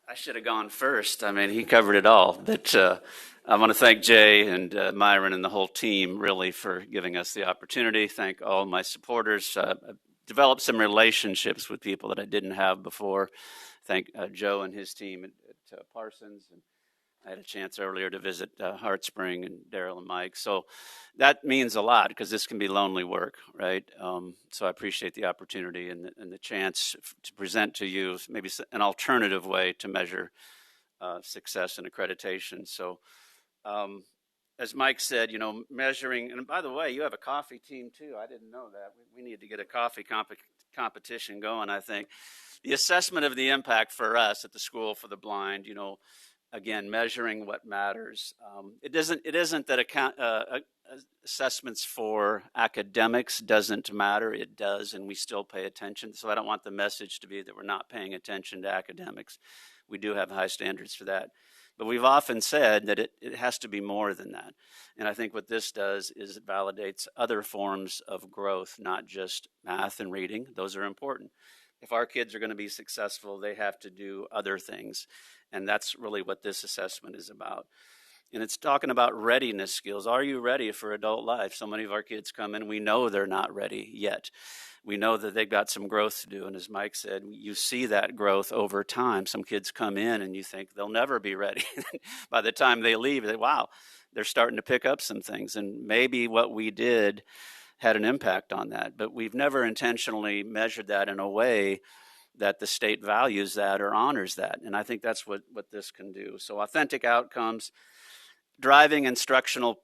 Speaker 8: I should have gone first. I mean, he covered it all. But I want to thank Jay and Myron and the whole team really for giving us the opportunity. Thank all my supporters. Developed some relationships with people that I didn't have before. Thank Joe and his team at Parsons. And I had a chance earlier to visit Heartspring and Daryl and Mike. So that means a lot, because this can be lonely work, right? So I appreciate the opportunity and the chance to present to you maybe an alternative way to measure success and accreditation. So as Mike said, you know, measuring, and by the way, you have a coffee team too. I didn't know that. We need to get a coffee competition going, I think. The assessment of the impact for us at the School for the Blind, you know, again, measuring what matters. It isn't that assessments for academics doesn't matter. It does, and we still pay attention. So I don't want the message to be that we're not paying attention to academics. We do have high standards for that. But we've often said that it has to be more than that. And I think what this does is it validates other forms of growth, not just math and reading. Those are important. If our kids are going to be successful, they have to do other things. And that's really what this assessment is about. And it's talking about readiness skills. Are you ready for adult life? So many of our kids come in, we know they're not ready yet. We know that they've got some growth to do. And as Mike said, you see that growth over time. Some kids come in and you think they'll never be ready. By the time they leave, wow, they're starting to pick up some things. And maybe what we did had an impact on that. But we've never intentionally measured that in a way that the state values that or honors that. And I think that's what this can do. So authentic outcomes, driving instructional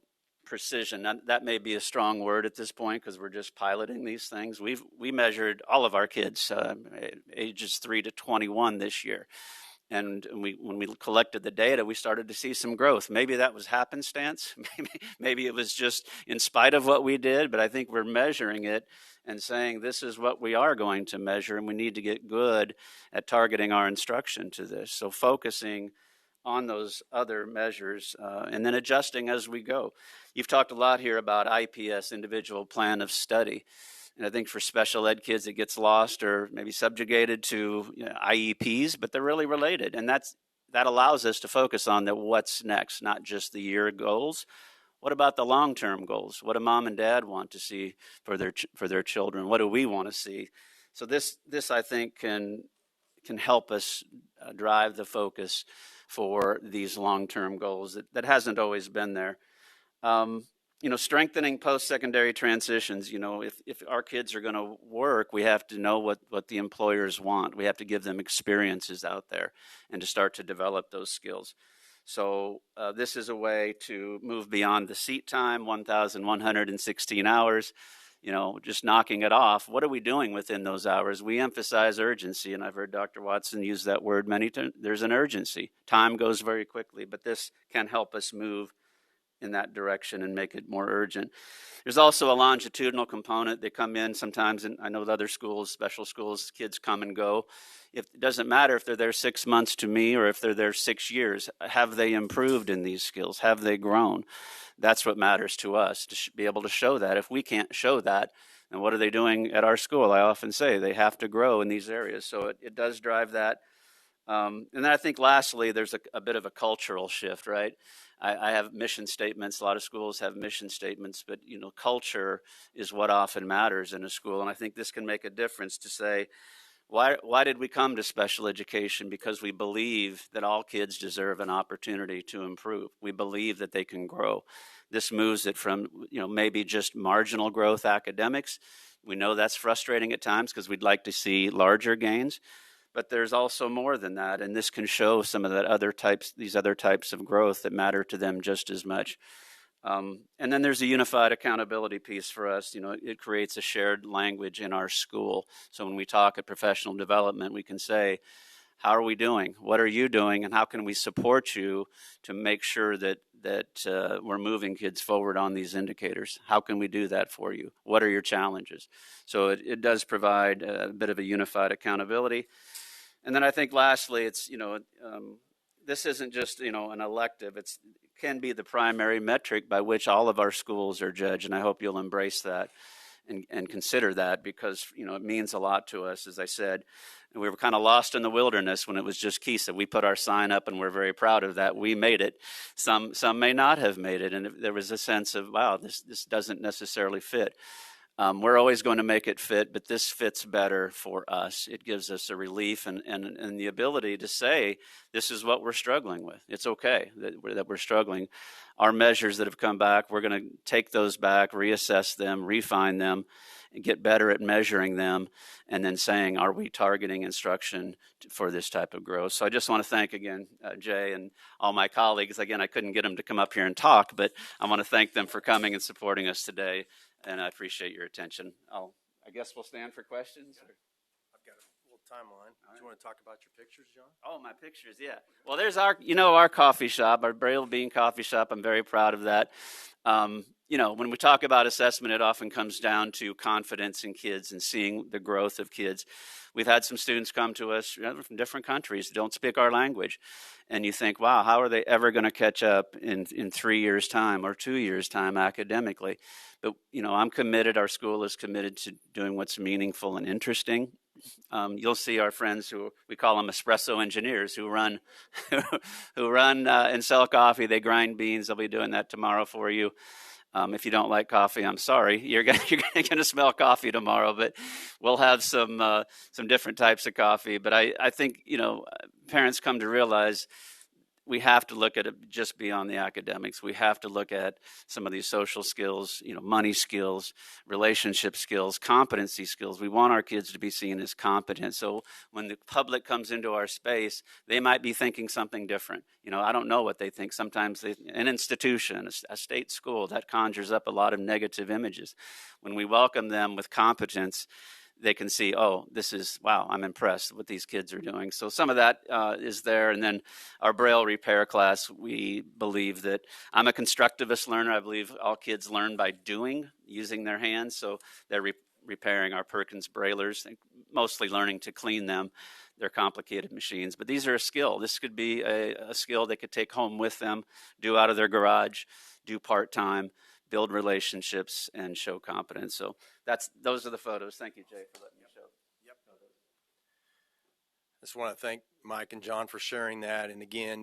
Speaker 8: precision. That may be a strong word at this point because we're just piloting these things. We measured all of our kids, ages 3 to 21 this year. And when we collected the data, we started to see some growth. Maybe that was happenstance. Maybe it was just in spite of what we did, but I think we're measuring it and saying this is what we are going to measure, and we need to get good at targeting our instruction to this. So focusing on those other measures and then adjusting as we go. You've talked a lot here about IPS, individual plan of study. And I think for special ed kids, it gets lost or maybe subjugated to IEPs, but they're really related. And that allows us to focus on the what's next, not just the year goals. What about the long-term goals? What do mom and dad want to see for their children? What do we want to see? So this I think can help us drive the focus for these long-term goals that hasn't always been there. Strengthening post-secondary transitions. If our kids are going to work, we have to know what the employers want. We have to give them experiences out there and to start to develop those skills. So this is a way to move beyond the seat time, 1,116 hours, just knocking it off. What are we doing within those hours? We emphasize urgency, and I've heard Dr. Watson use that word many times. There's an urgency. Time goes very quickly, but this can help us move in that direction and make it more urgent. There's also a longitudinal component. They come in sometimes, and I know with other schools, special schools, kids come and go. It doesn't matter if they're there 6 months to me or if they're there 6 years. Have they improved in these skills? Have they grown? That's what matters to us, to be able to show that. If we can't show that, then what are they doing at our school? I often say they have to grow in these areas. So it does drive that. And then I think lastly, there's a bit of a cultural shift, right? I have mission statements. A lot of schools have mission statements, but culture is what often matters in a school. And I think this can make a difference to say, why did we come to special education? Because we believe that all kids deserve an opportunity to improve. We believe that they can grow. This moves it from maybe just marginal growth academics. We know that's frustrating at times because we'd like to see larger gains. But there's also more than that, and this can show some of these other types of growth that matter to them just as much. And then there's a unified accountability piece for us. It creates a shared language in our school. So when we talk at professional development, we can say, how are we doing? What are you doing? And how can we support you to make sure that we're moving kids forward on these indicators? How can we do that for you? What are your challenges? So it does provide a bit of a unified accountability. And then I think lastly, it's, this isn't just, an elective. It can be the primary metric by which all of our schools are judged. And I hope you'll embrace that and consider that because, it means a lot to us, as I said. And we were kind of lost in the wilderness when it was just KESA. We put our sign up and we're very proud of that. We made it. Some may not have made it. And there was a sense of, wow, this doesn't necessarily fit. We're always going to make it fit, but this fits better for us. It gives us a relief and the ability to say, this is what we're struggling with. It's okay that we're struggling. Our measures that have come back, we're going to take those back, reassess them, refine them, and get better at measuring them, and then saying, are we targeting instruction for this type of growth? So I just want to thank again, Jay and all my colleagues. Again, I couldn't get them to come up here and talk, but I want to thank them for coming and supporting us today. And I appreciate your attention. I guess we'll stand for questions.
Speaker 5: I've got a little timeline. Do you want to talk about your pictures, John?
Speaker 8: Oh, my pictures, yeah. Well, there's our coffee shop, our Braille Bean coffee shop. I'm very proud of that. When we talk about assessment, it often comes down to confidence in kids and seeing the growth of kids. We've had some students come to us from different countries, don't speak our language. And you think, wow, how are they ever going to catch up in 3 years' time or 2 years' time academically? But, I'm committed, our school is committed to doing what's meaningful and interesting. You'll see our friends who, we call them espresso engineers, who run and sell coffee. They grind beans. They'll be doing that tomorrow for you. If you don't like coffee, I'm sorry. You're going to smell coffee tomorrow, but we'll have some different types of coffee. But I think, parents come to realize we have to look at it just beyond the academics. We have to look at some of these social skills, money skills, relationship skills, competency skills. We want our kids to be seen as competent. So when the public comes into our space, they might be thinking something different. I don't know what they think. Sometimes an institution, a state school, that conjures up a lot of negative images. When we welcome them with competence, they can see, oh, wow, I'm impressed with what these kids are doing. So some of that is there. And then our Braille repair class, we believe that I'm a constructivist learner. I believe all kids learn by doing, using their hands. So they're repairing our Perkins Braillers, mostly learning to clean them. They're complicated machines, but these are a skill. This could be a skill they could take home with them, do out of their garage, do part-time, build relationships, and show competence. So those are the photos. Thank you, Jay, for letting me show.
Speaker 5: Yep. I just want to thank Mike and John for sharing that. And again,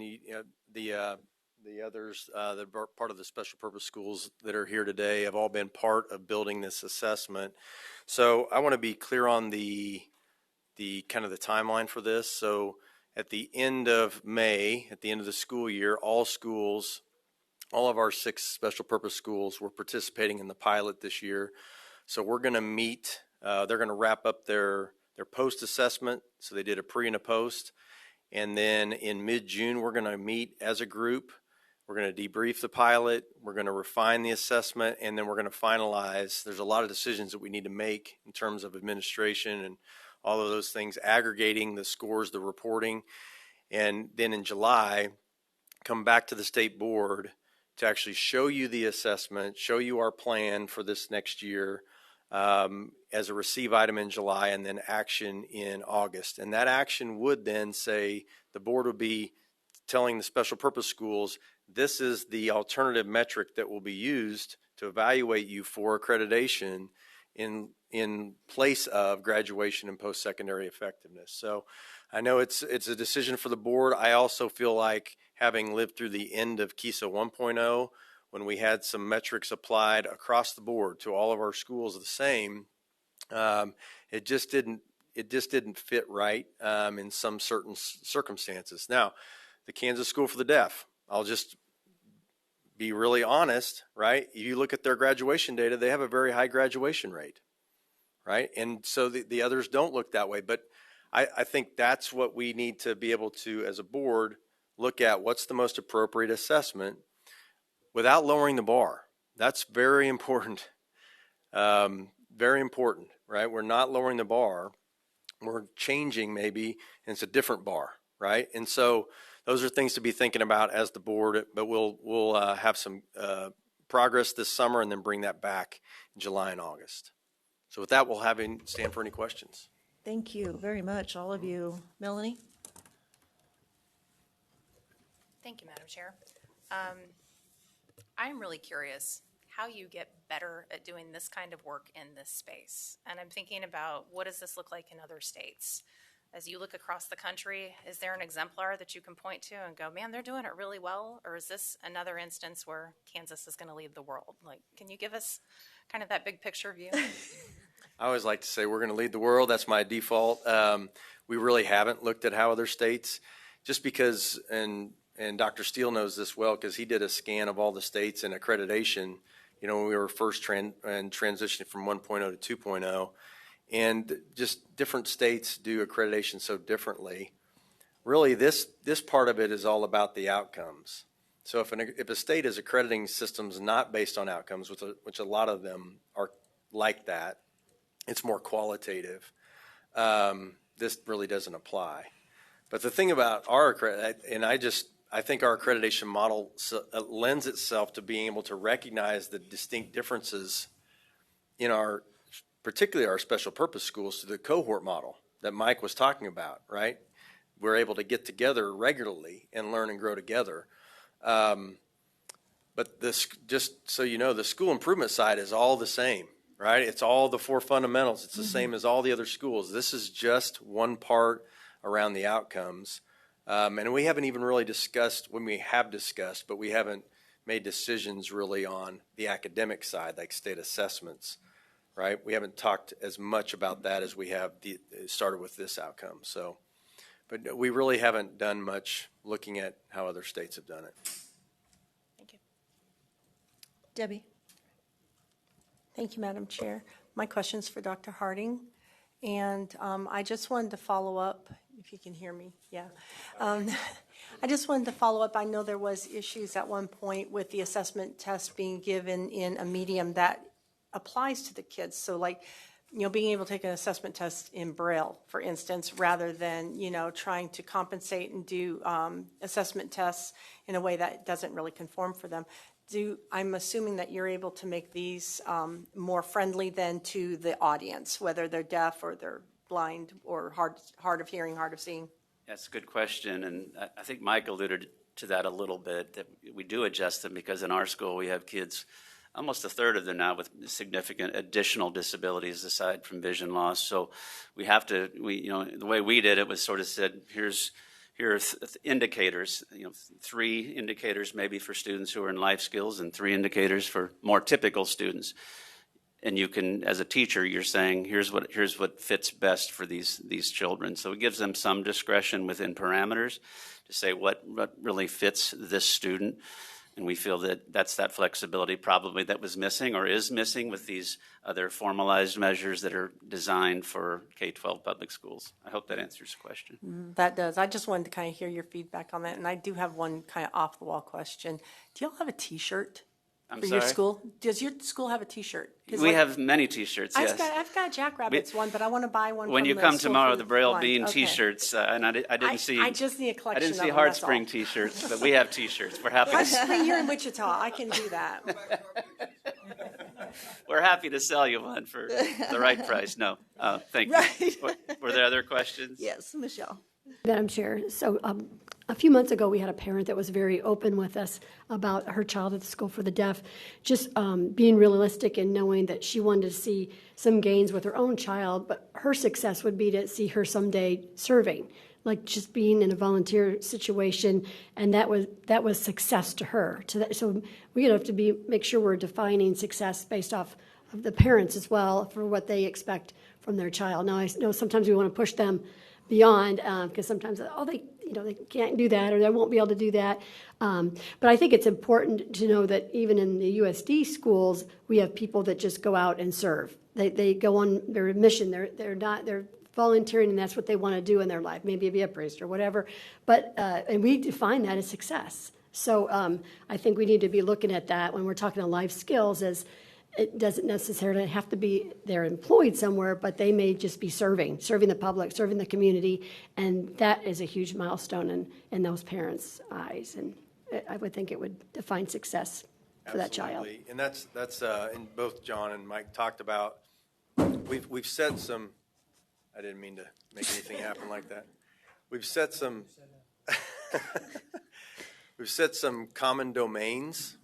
Speaker 5: the others that are part of the special purpose schools that are here today have all been part of building this assessment. So I want to be clear on the kind of the timeline for this. So at the end of May, at the end of the school year, all of our 6 special purpose schools were participating in the pilot this year. So we're going to meet, they're going to wrap up their post-assessment. So they did a pre and a post. And then in mid-June, we're going to meet as a group. We're going to debrief the pilot. We're going to refine the assessment. And then we're going to finalize. There's a lot of decisions that we need to make in terms of administration and all of those things, aggregating the scores, the reporting. And then in July, come back to the state board to actually show you the assessment, show you our plan for this next year as a receive item in July, and then action in August. And that action would then say the board would be telling the special purpose schools, this is the alternative metric that will be used to evaluate you for accreditation in place of graduation and post-secondary effectiveness. So I know it's a decision for the board. I also feel like, having lived through the end of KESA 1.0, when we had some metrics applied across the board to all of our schools the same, it just didn't fit right in some certain circumstances. Now, the Kansas School for the Deaf, I'll just be really honest, right? If you look at their graduation data, they have a very high graduation rate, right? And so the others don't look that way. But I think that's what we need to be able to, as a board, look at what's the most appropriate assessment without lowering the bar. That's very important. Very important, right? We're not lowering the bar. We're changing maybe, and it's a different bar, right? And so those are things to be thinking about as the board, but we'll have some progress this summer and then bring that back in July and August. So with that, we'll have him stand for any questions.
Speaker 1: Thank you very much, all of you. Melanie?
Speaker 2: Thank you, Madam Chair. I'm really curious how you get better at doing this kind of work in this space. And I'm thinking about, what does this look like in other states? As you look across the country, is there an exemplar that you can point to and go, man, they're doing it really well? Or is this another instance where Kansas is going to lead the world? Like, can you give us kind of that big picture view?
Speaker 5: I always like to say we're going to lead the world. That's my default. We really haven't looked at how other states, just because, and Dr. Steele knows this well because he did a scan of all the states and accreditation, when we were first transitioning from 1.0 to 2.0. And just different states do accreditation so differently. Really, this part of it is all about the outcomes. So if a state is accrediting systems not based on outcomes, which a lot of them are like that, it's more qualitative. This really doesn't apply. But the thing about our and I think our accreditation model lends itself to being able to recognize the distinct differences in particularly our special purpose schools, to the cohort model that Mike was talking about, right? We're able to get together regularly and learn and grow together. But just so you know, the school improvement side is all the same, right? It's all the 4 fundamentals. It's the same as all the other schools. This is just one part around the outcomes. And we haven't even really discussed, when we have discussed, but we haven't made decisions really on the academic side, like state assessments, right? We haven't talked as much about that as we have started with this outcome. So, But we really haven't done much looking at how other states have done it.
Speaker 2: Thank you.
Speaker 1: Debbie?
Speaker 9: Thank you, Madam Chair. My question's for Dr. Harding, and I just wanted to follow up, if you can hear me, yeah. I just wanted to follow up. I know there was issues at one point with the assessment test being given in a medium that applies to the kids. So like, you know, being able to take an assessment test in Braille, for instance, rather than, you know, trying to compensate and do assessment tests in a way that doesn't really conform for them. I'm assuming that you're able to make these more friendly then to the audience, whether they're deaf or they're blind or hard of hearing, hard of seeing?
Speaker 8: That's a good question, and I think Mike alluded to that a little bit, that we do adjust them because in our school we have kids, almost a third of them now, with significant additional disabilities aside from vision loss. So we have to, you know, the way we did it was sort of said, here are indicators, you know, 3 indicators maybe for students who are in life skills and 3 indicators for more typical students. And you can, as a teacher, you're saying, here's what fits best for these children. So it gives them some discretion within parameters to say what really fits this student. And we feel that that's that flexibility probably that was missing or is missing with these other formalized measures that are designed for K-12 public schools. I hope that answers the question.
Speaker 9: That does. I just wanted to kind of hear your feedback on that. And I do have one kind of off-the-wall question. Do y'all have a T-shirt for your school? Does your school have a T-shirt?
Speaker 8: We have many T-shirts, yes.
Speaker 9: I've got Jackrabbits one, but I want to buy one
Speaker 8: when
Speaker 9: from
Speaker 8: you
Speaker 9: the
Speaker 8: come
Speaker 9: school
Speaker 8: tomorrow,
Speaker 9: for
Speaker 8: the Braille
Speaker 9: blind.
Speaker 8: Bean
Speaker 9: Okay.
Speaker 8: T-shirts, and I didn't see.
Speaker 9: I just need a collection.
Speaker 8: I didn't see
Speaker 9: of them,
Speaker 8: Heart
Speaker 9: that's
Speaker 8: Spring
Speaker 9: all.
Speaker 8: T-shirts, but we have T-shirts. We're happy.
Speaker 9: Heart Spring, you're in Wichita. I can do that.
Speaker 8: We're happy to sell you one for the right price. No, thank you.
Speaker 1: Right.
Speaker 8: Were there other questions?
Speaker 1: Yes, Michelle.
Speaker 4: Madam Chair, so a few months ago, we had a parent that was very open with us about her child at the School for the Deaf, just being realistic and knowing that she wanted to see some gains with her own child, but her success would be to see her someday serving, like just being in a volunteer situation, and that was success to her. So we have to make sure we're defining success based off of the parents as well for what they expect from their child. Now, I know sometimes we want to push them beyond, because sometimes they can't do that or they won't be able to do that. But I think it's important to know that even in the USD schools, we have people that just go out and serve. They go on their mission. They're volunteering, and that's what they want to do in their life. Maybe be a priest or whatever. But and we define that as success. So I think we need to be looking at that when we're talking about life skills as. It doesn't necessarily have to be they're employed somewhere, but they may just be serving the public, serving the community, and that is a huge milestone in those parents' eyes. And I would think it would define success for that child.
Speaker 5: Absolutely. And that's and both John and Mike talked about. We've set some. I didn't mean to make anything happen like that. We've set some. We've set some common domains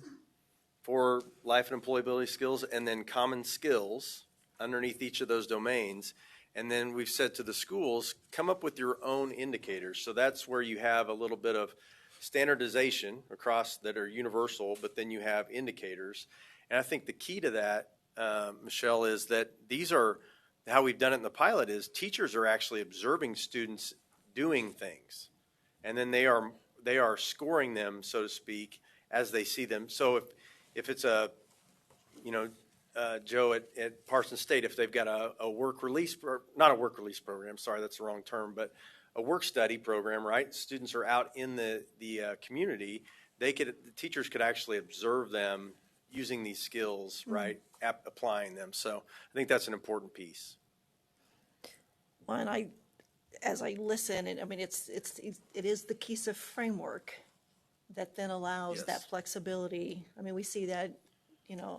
Speaker 5: for life and employability skills, and then common skills underneath each of those domains. And then we've said to the schools, come up with your own indicators. So that's where you have a little bit of standardization across that are universal, but then you have indicators. And I think the key to that, Michelle, is that these are how we've done it in the pilot is teachers are actually observing students doing things. And then they are scoring them, so to speak, as they see them. So if it's Joe at Parsons State, if they've got a work release, not a work release program, sorry, that's the wrong term, but a work study program, right? Students are out in the community. The teachers could actually observe them using these skills, right? Applying them. So I think that's an important piece.
Speaker 1: Well, and as I listen, and I mean, it is the KESA framework that then allows that flexibility. I mean, we see that,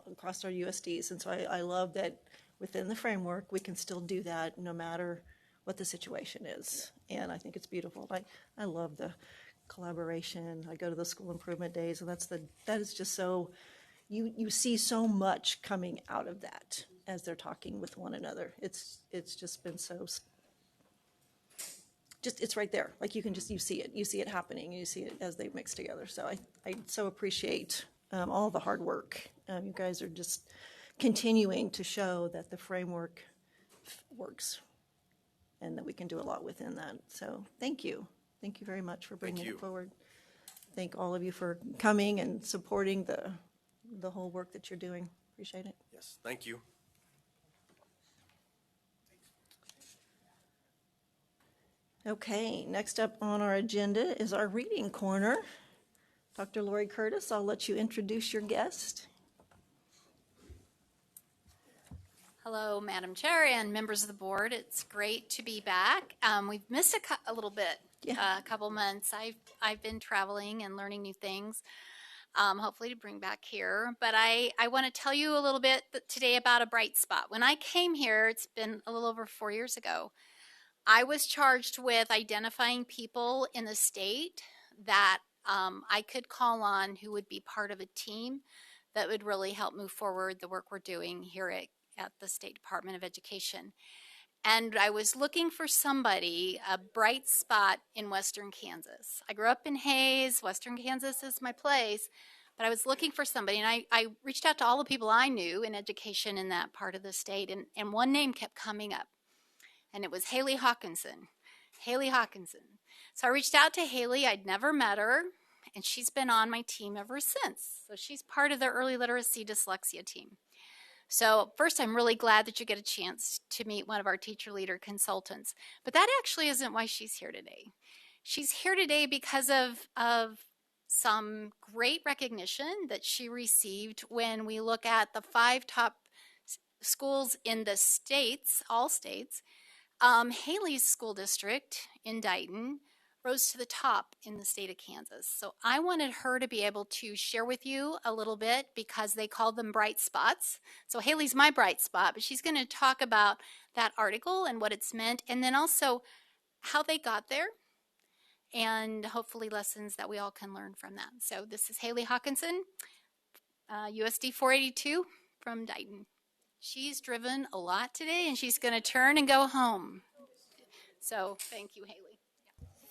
Speaker 1: across our USDs. And so I love that within the framework, we can still do that no matter what the situation is. And I think it's beautiful. I love the collaboration. I go to the school improvement days, and that is just so, you see so much coming out of that as they're talking with one another. It's just been so, it's right there. Like you see it happening. You see it as they mix together. So I so appreciate all the hard work. You guys are just continuing to show that the framework works. and that we can do a lot within that. So thank you. Thank you very much for bringing it forward. Thank all of you for coming and supporting the whole work that you're doing. Appreciate it.
Speaker 5: Yes, thank you.
Speaker 1: Okay, next up on our agenda is our reading corner. Dr. Lori Curtis, I'll let you introduce your guest.
Speaker 10: Hello, Madam Chair and members of the board. It's great to be back. We've missed a little bit, a couple months. I've been traveling and learning new things, hopefully to bring back here. But I want to tell you a little bit today about a bright spot. When I came here, it's been a little over 4 years ago, I was charged with identifying people in the state that I could call on who would be part of a team that would really help move forward the work we're doing here at the State Department of Education. And I was looking for somebody, a bright spot in Western Kansas. I grew up in Hayes. Western Kansas is my place. But I was looking for somebody, and I reached out to all the people I knew in education in that part of the state, and one name kept coming up. And it was Haley Hawkinson. Haley Hawkinson. So I reached out to Haley. I'd never met her, and she's been on my team ever since. So she's part of the early literacy dyslexia team. So first, I'm really glad that you get a chance to meet one of our teacher leader consultants. But that actually isn't why she's here today. She's here today because of some great recognition that she received when we look at the 5 top schools in the states, all states. Haley's school district in Dighton rose to the top in the state of Kansas. So I wanted her to be able to share with you a little bit because they call them bright spots. So Haley's my bright spot, but she's going to talk about that article and what it's meant, and then also how they got there, and hopefully lessons that we all can learn from that. So this is Haley Hawkinson, USD 482 from Dighton. She's driven a lot today, and she's going to turn and go home. So thank you, Haley.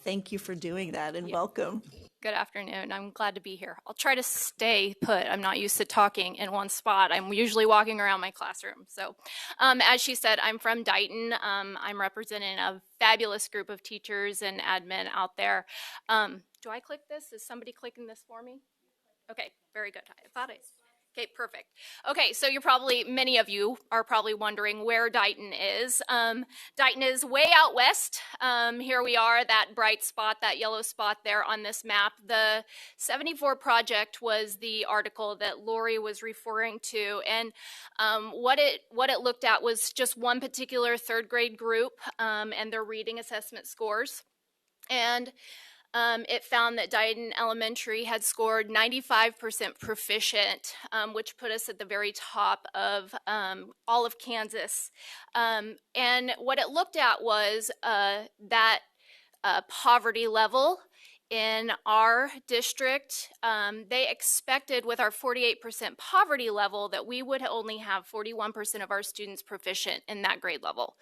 Speaker 1: Thank you for doing that, and welcome.
Speaker 11: Good afternoon. I'm glad to be here. I'll try to stay put. I'm not used to talking in one spot. I'm usually walking around my classroom. So as she said, I'm from Dighton. I'm representing a fabulous group of teachers and admin out there. Do I click this? Is somebody clicking this for me? Okay, very good. I thought I... Okay, perfect. Okay, so many of you are probably wondering where Dighton is. Dighton is way out west. Here we are, that bright spot, that yellow spot there on this map. The 74 project was the article that Lori was referring to, and what it looked at was just one particular 3rd grade group and their reading assessment scores. And it found that Dighton Elementary had scored 95% proficient, which put us at the very top of all of Kansas. And what it looked at was that poverty level in our district. They expected with our 48% poverty level that we would only have 41% of our students proficient in that grade level,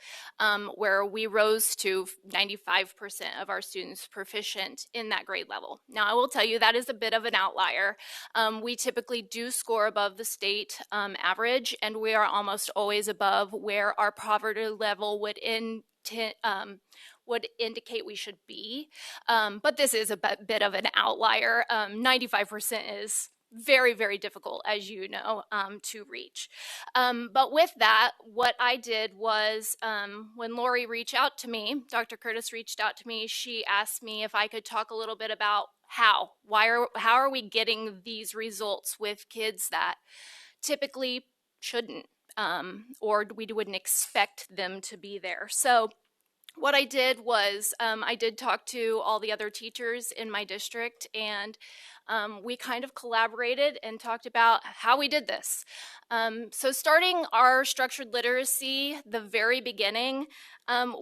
Speaker 11: where we rose to 95% of our students proficient in that grade level. Now, I will tell you that is a bit of an outlier. We typically do score above the state average, and we are almost always above where our poverty level would indicate we should be. But this is a bit of an outlier. 95% is very, very difficult, as you know, to reach. But with that, what I did was when Lori reached out to me, Dr. Curtis reached out to me, she asked me if I could talk a little bit about how are we getting these results with kids that typically shouldn't, or we wouldn't expect them to be there. So what I did was I did talk to all the other teachers in my district, and we kind of collaborated and talked about how we did this. So starting our structured literacy, the very beginning,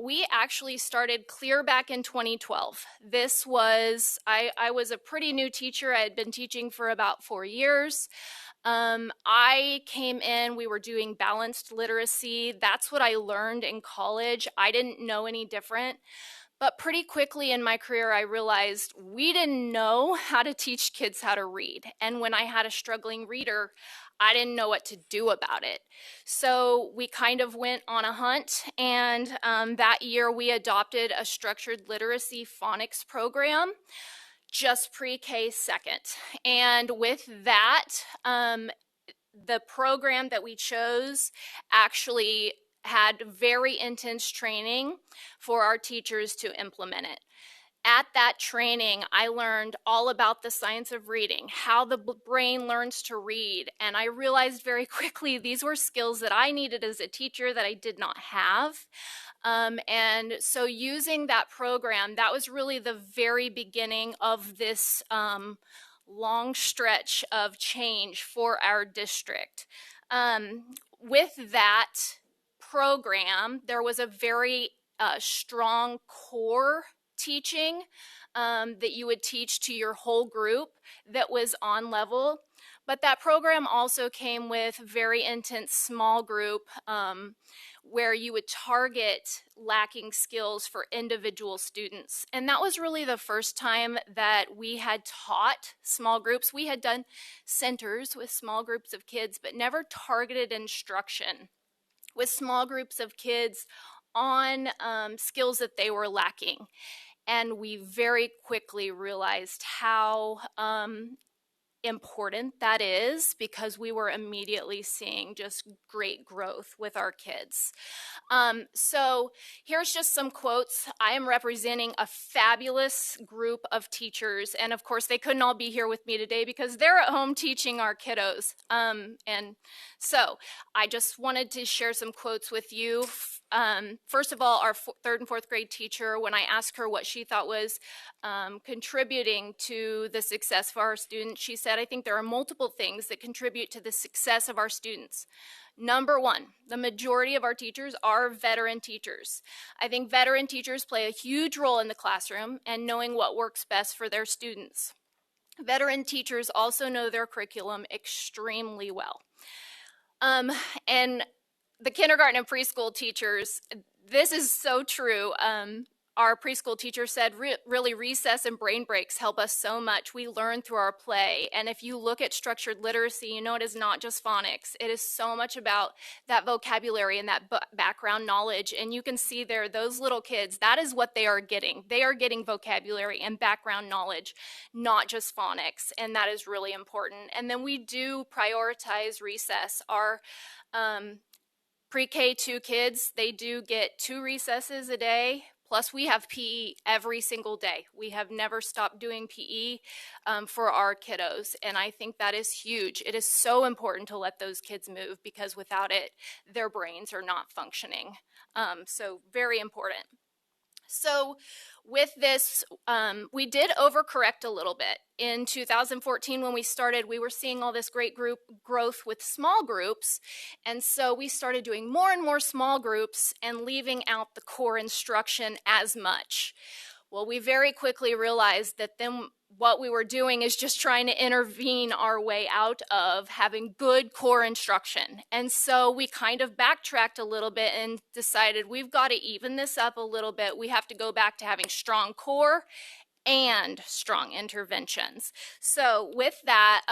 Speaker 11: we actually started clear back in 2012. This was, I was a pretty new teacher. I had been teaching for about 4 years. I came in, we were doing balanced literacy. That's what I learned in college. I didn't know any different. But pretty quickly in my career, I realized we didn't know how to teach kids how to read. And when I had a struggling reader, I didn't know what to do about it. So we kind of went on a hunt, and that year we adopted a structured literacy phonics program, just pre-K second. And with that, the program that we chose actually had very intense training for our teachers to implement it. At that training, I learned all about the science of reading, how the brain learns to read, and I realized very quickly these were skills that I needed as a teacher that I did not have. And so using that program, that was really the very beginning of this long stretch of change for our district. With that program, there was a very strong core teaching that you would teach to your whole group that was on level. But that program also came with very intense small group where you would target lacking skills for individual students. And that was really the first time that we had taught small groups. We had done centers with small groups of kids, but never targeted instruction with small groups of kids on skills that they were lacking. And we very quickly realized how important that is, because we were immediately seeing just great growth with our kids. So here's just some quotes. I am representing a fabulous group of teachers, and of course they couldn't all be here with me today because they're at home teaching our kiddos. And so I just wanted to share some quotes with you. First of all, our third and fourth grade teacher, when I asked her what she thought was contributing to the success of our students, she said, I think there are multiple things that contribute to the success of our students. Number one, the majority of our teachers are veteran teachers. I think veteran teachers play a huge role in the classroom and knowing what works best for their students. Veteran teachers also know their curriculum extremely well. And the kindergarten and preschool teachers, this is so true. Our preschool teacher said, really, recess and brain breaks help us so much. We learn through our play. And if you look at structured literacy, you know it is not just phonics. It is so much about that vocabulary and that background knowledge. And you can see there, those little kids, that is what they are getting. They are getting vocabulary and background knowledge, not just phonics. And that is really important. And then we do prioritize recess. Our pre-K2 kids, they do get 2 recesses a day. Plus, we have PE every single day. We have never stopped doing PE for our kiddos, and I think that is huge. It is so important to let those kids move because without it, their brains are not functioning. So very important. So with this, we did overcorrect a little bit. In 2014, when we started, we were seeing all this great growth with small groups. And so we started doing more and more small groups and leaving out the core instruction as much. Well, we very quickly realized that then what we were doing is just trying to intervene our way out of having good core instruction. And so we kind of backtracked a little bit and decided we've got to even this up a little bit. We have to go back to having strong core and strong interventions. So with that,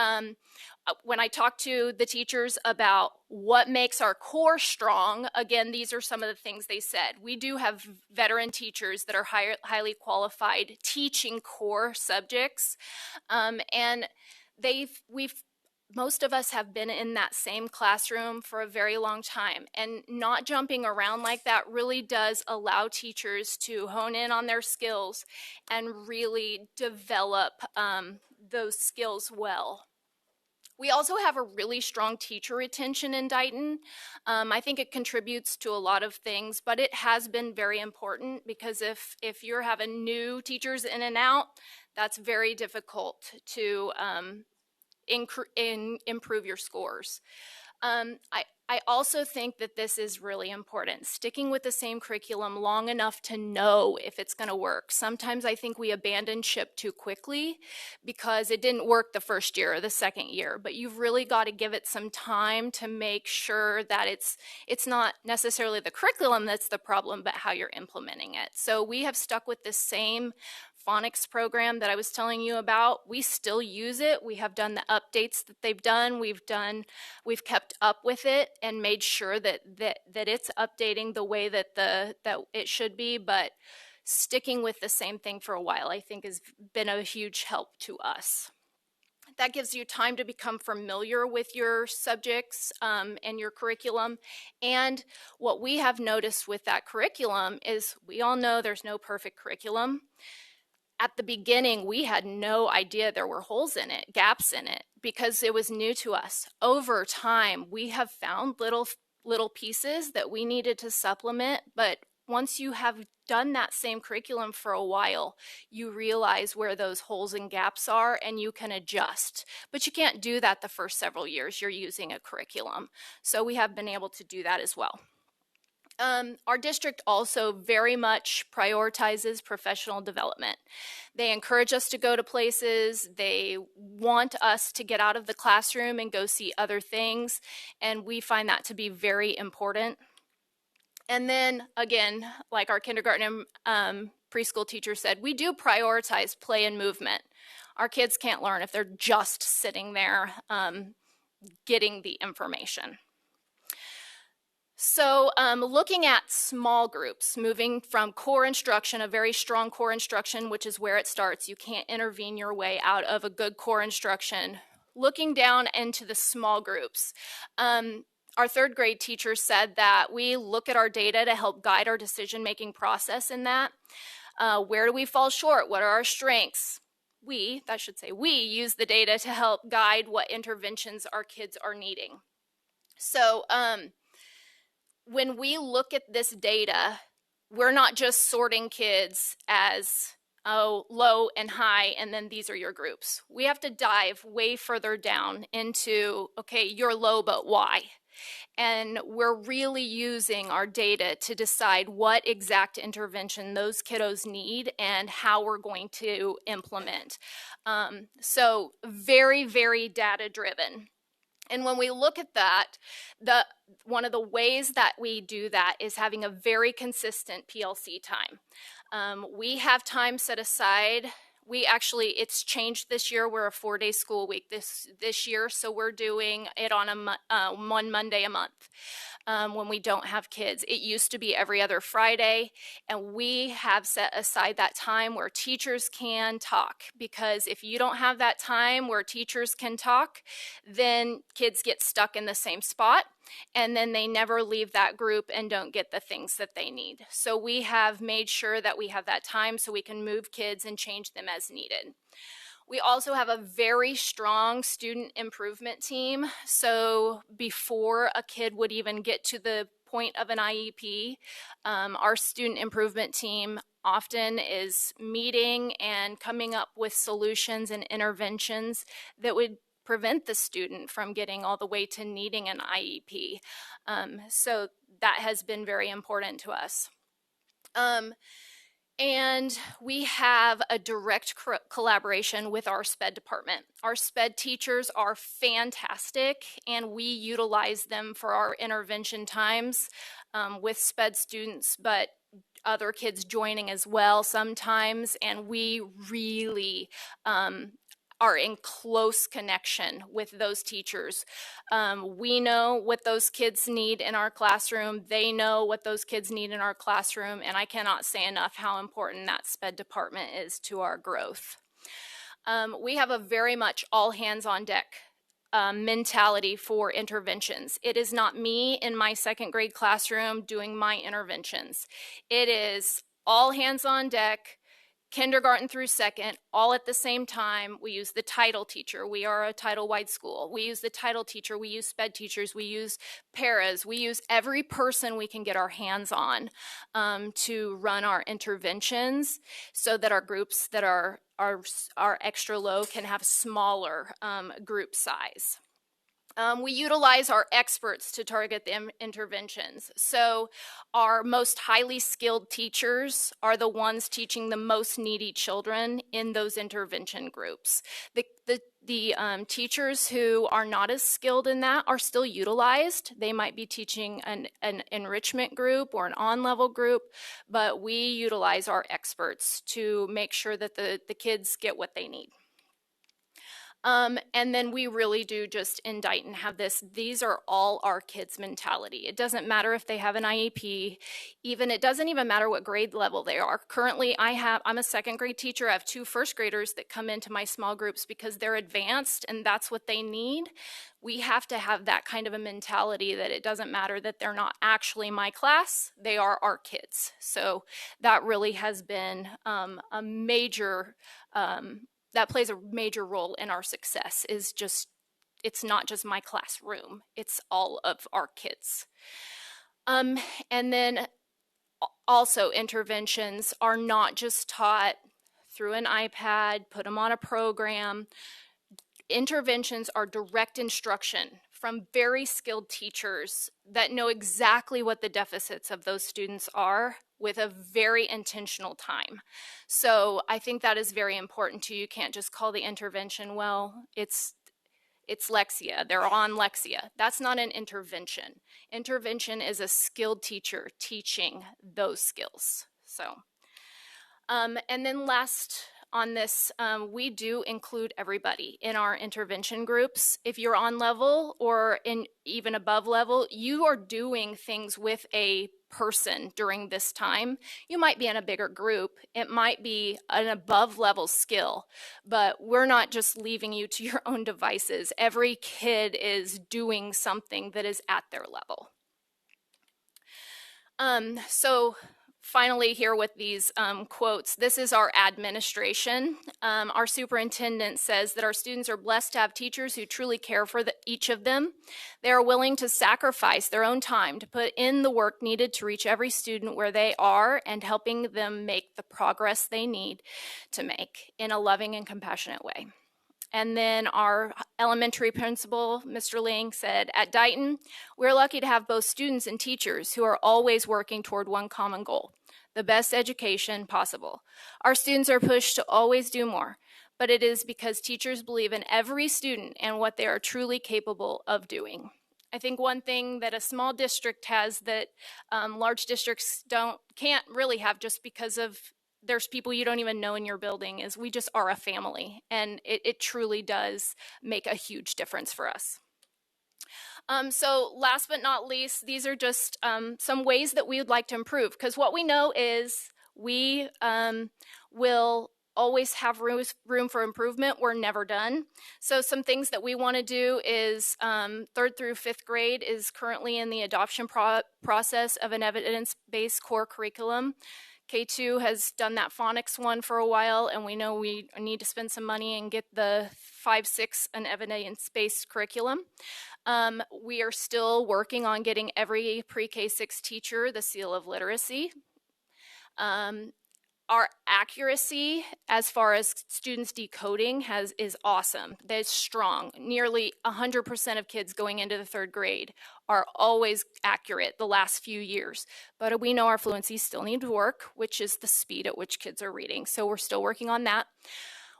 Speaker 11: when I talk to the teachers about what makes our core strong, again, these are some of the things they said. We do have veteran teachers that are highly qualified teaching core subjects, and most of us have been in that same classroom for a very long time, and not jumping around like that really does allow teachers to hone in on their skills and really develop those skills well. We also have a really strong teacher retention in Dighton. I think it contributes to a lot of things, but it has been very important because if you're having new teachers in and out, that's very difficult to improve your scores. I also think that this is really important, sticking with the same curriculum long enough to know if it's going to work. Sometimes I think we abandon ship too quickly because it didn't work the first year or the second year, but you've really got to give it some time to make sure that it's not necessarily the curriculum that's the problem, but how you're implementing it. So we have stuck with the same phonics program that I was telling you about. We still use it. We have done the updates that they've done. We've kept up with it and made sure that it's updating the way that that it should be, but sticking with the same thing for a while, I think, has been a huge help to us. That gives you time to become familiar with your subjects and your curriculum. And what we have noticed with that curriculum is we all know there's no perfect curriculum. At the beginning, we had no idea there were holes in it, gaps in it, because it was new to us. Over time, we have found little pieces that we needed to supplement, but once you have done that same curriculum for a while, you realize where those holes and gaps are and you can adjust. But you can't do that the first several years you're using a curriculum. So we have been able to do that as well. Our district also very much prioritizes professional development. They encourage us to go to places. They want us to get out of the classroom and go see other things, and we find that to be very important. And then, again, like our kindergarten and preschool teacher said, we do prioritize play and movement. Our kids can't learn if they're just sitting there getting the information. So looking at small groups, moving from core instruction, a very strong core instruction, which is where it starts. You can't intervene your way out of a good core instruction. Looking down into the small groups. Our third grade teacher said that we look at our data to help guide our decision-making process in that. Where do we fall short? What are our strengths? We use the data to help guide what interventions our kids are needing. So when we look at this data, we're not just sorting kids as low and high, and then these are your groups. We have to dive way further down into, okay, you're low, but why? And we're really using our data to decide what exact intervention those kiddos need and how we're going to implement. So very, very data-driven. And when we look at that, one of the ways that we do that is having a very consistent PLC time. We have time set aside. It's changed this year. We're a 4-day school week this year, so we're doing it on one Monday a month when we don't have kids. It used to be every other Friday, and we have set aside that time where teachers can talk, because if you don't have that time where teachers can talk, then kids get stuck in the same spot, and then they never leave that group and don't get the things that they need. So we have made sure that we have that time so we can move kids and change them as needed. We also have a very strong student improvement team. So before a kid would even get to the point of an IEP, our student improvement team often is meeting and coming up with solutions and interventions that would prevent the student from getting all the way to needing an IEP. So that has been very important to us. And we have a direct collaboration with our SPED department. Our SPED teachers are fantastic, and we utilize them for our intervention times with SPED students, but other kids joining as well sometimes, and we really are in close connection with those teachers. We know what those kids need in our classroom. They know what those kids need in our classroom, and I cannot say enough how important that SPED department is to our growth. We have a very much all hands on deck mentality for interventions. It is not me in my second grade classroom doing my interventions. It is all hands on deck, kindergarten through second, all at the same time. We use the title teacher. We are a title-wide school. We use the title teacher. We use SPED teachers. We use paras. We use every person we can get our hands on to run our interventions so that our groups that are extra low can have smaller group size. We utilize our experts to target the interventions. So our most highly skilled teachers are the ones teaching the most needy children in those intervention groups. The teachers who are not as skilled in that are still utilized. They might be teaching an enrichment group or an on-level group, but we utilize our experts to make sure that the kids get what they need. And then we really do just in Dighton have this, these are all our kids' mentality. It doesn't matter if they have an IEP, it doesn't even matter what grade level they are. Currently, I'm a second grade teacher. I have 2 first graders that come into my small groups because they're advanced and that's what they need. We have to have that kind of a mentality that it doesn't matter that they're not actually my class, they are our kids. So that really has been a major, that plays a major role in our success, is just, it's not just my classroom, it's all of our kids. And then also interventions are not just taught through an iPad, put them on a program. Interventions are direct instruction from very skilled teachers that know exactly what the deficits of those students are with a very intentional time. So I think that is very important too. You can't just call the intervention, well, it's Lexia, they're on Lexia. That's not an intervention. Intervention is a skilled teacher teaching those skills. So, and then last on this, we do include everybody in our intervention groups. If you're on level or in even above level, you are doing things with a person during this time. You might be in a bigger group. It might be an above level skill, but we're not just leaving you to your own devices. Every kid is doing something that is at their level. So finally here with these quotes, this is our administration. Our superintendent says that our students are blessed to have teachers who truly care for each of them. They are willing to sacrifice their own time to put in the work needed to reach every student where they are and helping them make the progress they need to make in a loving and compassionate way. And then our elementary principal, Mr. Ling, said, at Dighton, we're lucky to have both students and teachers who are always working toward one common goal, the best education possible. Our students are pushed to always do more, but it is because teachers believe in every student and what they are truly capable of doing. I think one thing that a small district has that large districts can't really have just because of there's people you don't even know in your building is we just are a family, and it truly does make a huge difference for us. So last but not least, these are just some ways that we would like to improve, because what we know is we will always have room for improvement. We're never done. So some things that we want to do is 3rd through 5th grade is currently in the adoption process of an evidence-based core curriculum. K2 has done that phonics one for a while, and we know we need to spend some money and get the 5-6 an evidence-based curriculum. We are still working on getting every pre-K6 teacher the seal of literacy. Our accuracy as far as students decoding is awesome. That's strong. Nearly 100% of kids going into the 3rd grade are always accurate the last few years. But we know our fluency still needs work, which is the speed at which kids are reading. So we're still working on that.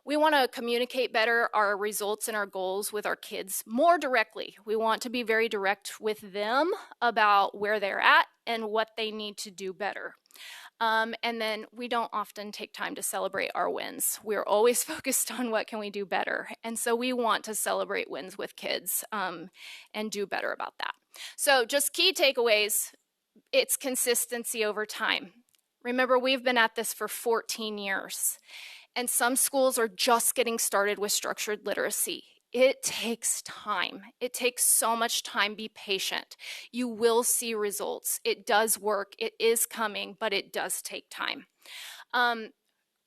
Speaker 11: We want to communicate better our results and our goals with our kids more directly. We want to be very direct with them about where they're at and what they need to do better. And then we don't often take time to celebrate our wins. We're always focused on what can we do better. And so we want to celebrate wins with kids and do better about that. So just key takeaways, it's consistency over time. Remember, we've been at this for 14 years. And some schools are just getting started with structured literacy. It takes time. It takes so much time. Be patient. You will see results. It does work. It is coming, but it does take time.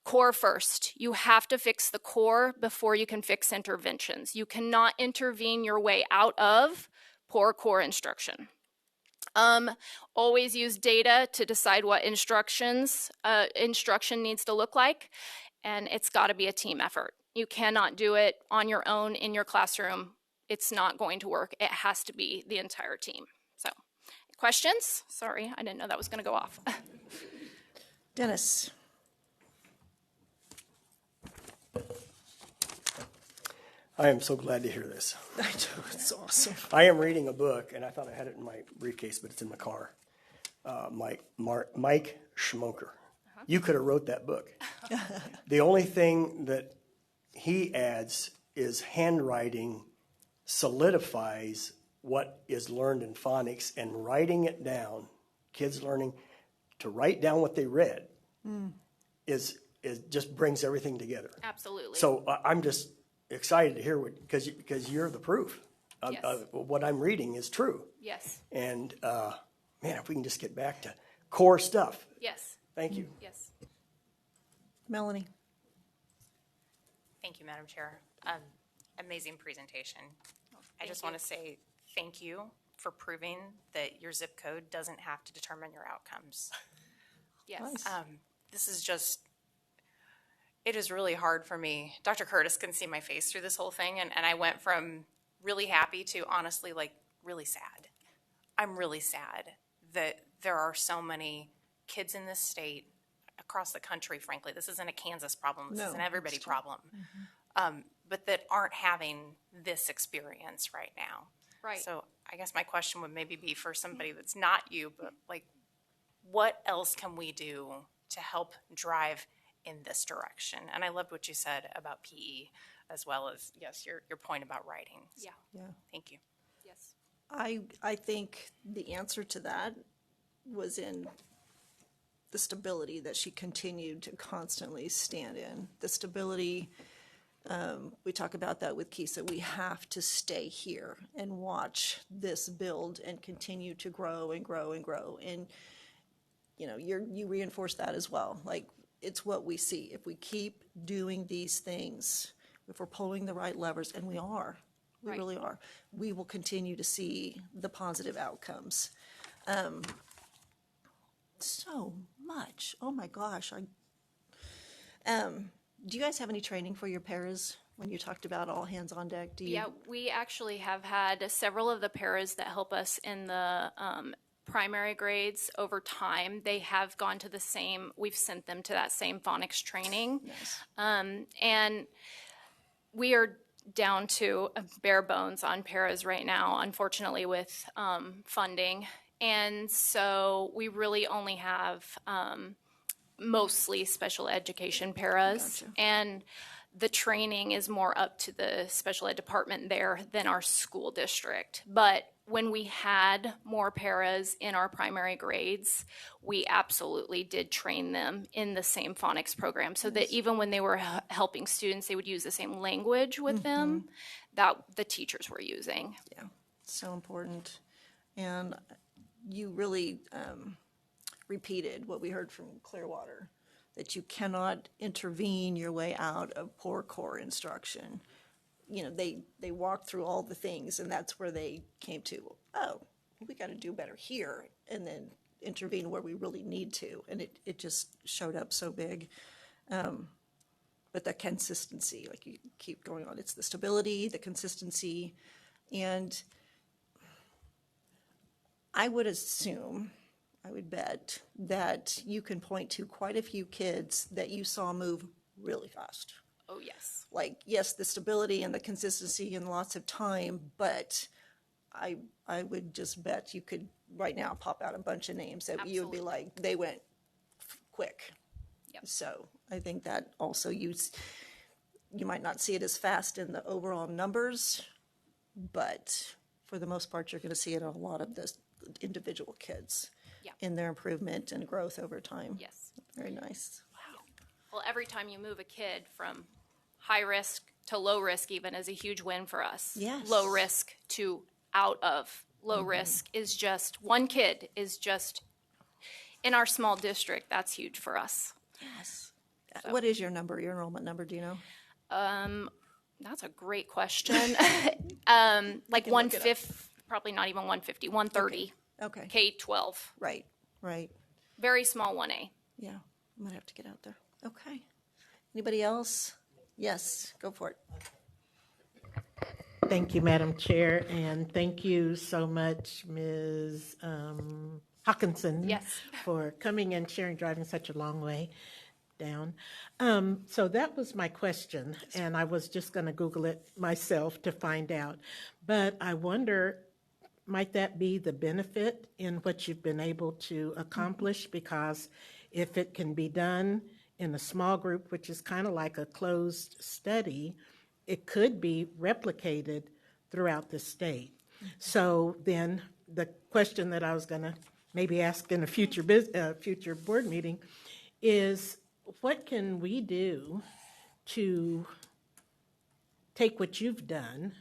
Speaker 11: Core first. You have to fix the core before you can fix interventions. You cannot intervene your way out of poor core instruction. Always use data to decide what instruction needs to look like, and it's got to be a team effort. You cannot do it on your own in your classroom. it's not going to work. It has to be the entire team. So, questions? Sorry, I didn't know that was going to go off.
Speaker 1: Dennis.
Speaker 13: I am so glad to hear this.
Speaker 1: I know, it's awesome.
Speaker 13: I am reading a book, and I thought I had it in my briefcase, but it's in the car. Mike Schmoker. You could have wrote that book. The only thing that he adds is handwriting solidifies what is learned in phonics and writing it down. Kids learning to write down what they read is just brings everything together.
Speaker 11: Absolutely.
Speaker 13: So I'm just excited to hear because you're the proof.
Speaker 11: Yes.
Speaker 13: What I'm reading is true.
Speaker 11: Yes.
Speaker 13: And man, if we can just get back to core stuff.
Speaker 11: Yes.
Speaker 13: Thank you.
Speaker 11: Yes.
Speaker 1: Melanie.
Speaker 2: Thank you, Madam Chair. Amazing presentation. I just want to say thank you for proving that your zip code doesn't have to determine your outcomes.
Speaker 11: Yes.
Speaker 1: Nice.
Speaker 2: This is just, it is really hard for me. Dr. Curtis can see my face through this whole thing, and I went from really happy to honestly, like, really sad. I'm really sad that there are so many kids in this state, across the country, frankly. This isn't a Kansas problem. This is an everybody problem. But that aren't having this experience right now.
Speaker 11: Right.
Speaker 2: So I guess my question would maybe be for somebody that's not you, but like, what else can we do to help drive in this direction? And I loved what you said about PE, as well as, yes, your point about writing. So,
Speaker 11: Yeah.
Speaker 2: thank you.
Speaker 11: Yes.
Speaker 1: I think the answer to that was in the stability that she continued to constantly stand in. The stability, we talk about that with Kisa, we have to stay here and watch this build and continue to grow and grow and grow. And, you know, you reinforce that as well. Like, it's what we see. If we keep doing these things, if we're pulling the right levers, and we are, we
Speaker 11: Right.
Speaker 1: really are, we will continue to see the positive outcomes. So much. Oh my gosh. Do you guys have any training for your paras when you talked about all hands on deck? Do you?
Speaker 11: Yeah, we actually have had several of the paras that help us in the primary grades over time. They have gone to the same, we've sent them to that same phonics training.
Speaker 1: Yes.
Speaker 11: And we are down to bare bones on paras right now, unfortunately, with funding. And so we really only have mostly special education paras.
Speaker 1: Gotcha.
Speaker 11: And the training is more up to the special ed department there than our school district. But when we had more paras in our primary grades, we absolutely did train them in the same phonics program, so that even when they were helping students, they would use the same language with them that the teachers were using.
Speaker 1: Yeah, so important. And you really repeated what we heard from Clearwater, that you cannot intervene your way out of poor core instruction. You know, they walked through all the things, and that's where they came to, oh, we got to do better here, and then intervene where we really need to. And it just showed up so big. But the consistency, like you keep going on, it's the stability, the consistency, and I would assume, I would bet that you can point to quite a few kids that you saw move really fast.
Speaker 11: Oh, yes.
Speaker 1: Like, yes, the stability and the consistency and lots of time, but I would just bet you could right now pop out a bunch of names that you would be like, they went quick.
Speaker 11: Yep.
Speaker 1: So I think that also you might not see it as fast in the overall numbers, but for the most part, you're going to see it in a lot of the individual kids in their improvement and growth over time.
Speaker 11: Yes.
Speaker 1: Very nice.
Speaker 11: Well, every time you move a kid from high risk to low risk even is a huge win for us.
Speaker 1: Yes.
Speaker 11: Low risk to out of low risk is just, one kid is just, in our small district, that's huge for us.
Speaker 1: Yes. What is your number, your enrollment number, do you know?
Speaker 11: That's a great question. Like 150, probably not even 150, 130.
Speaker 1: Okay.
Speaker 11: K-12.
Speaker 1: Right, right.
Speaker 11: Very small 1A.
Speaker 1: Yeah, I'm gonna have to get out there. Okay. Anybody else? Yes, go for it.
Speaker 14: Thank you, Madam Chair, and thank you so much, Ms. Hawkinson,
Speaker 11: Yes.
Speaker 14: for coming and sharing, driving such a long way down. So that was my question, and I was just going to Google it myself to find out. But I wonder, might that be the benefit in what you've been able to accomplish? Because if it can be done in a small group, which is kind of like a closed study, it could be replicated throughout the state. So then the question that I was going to maybe ask in a future board meeting is, what can we do to take what you've done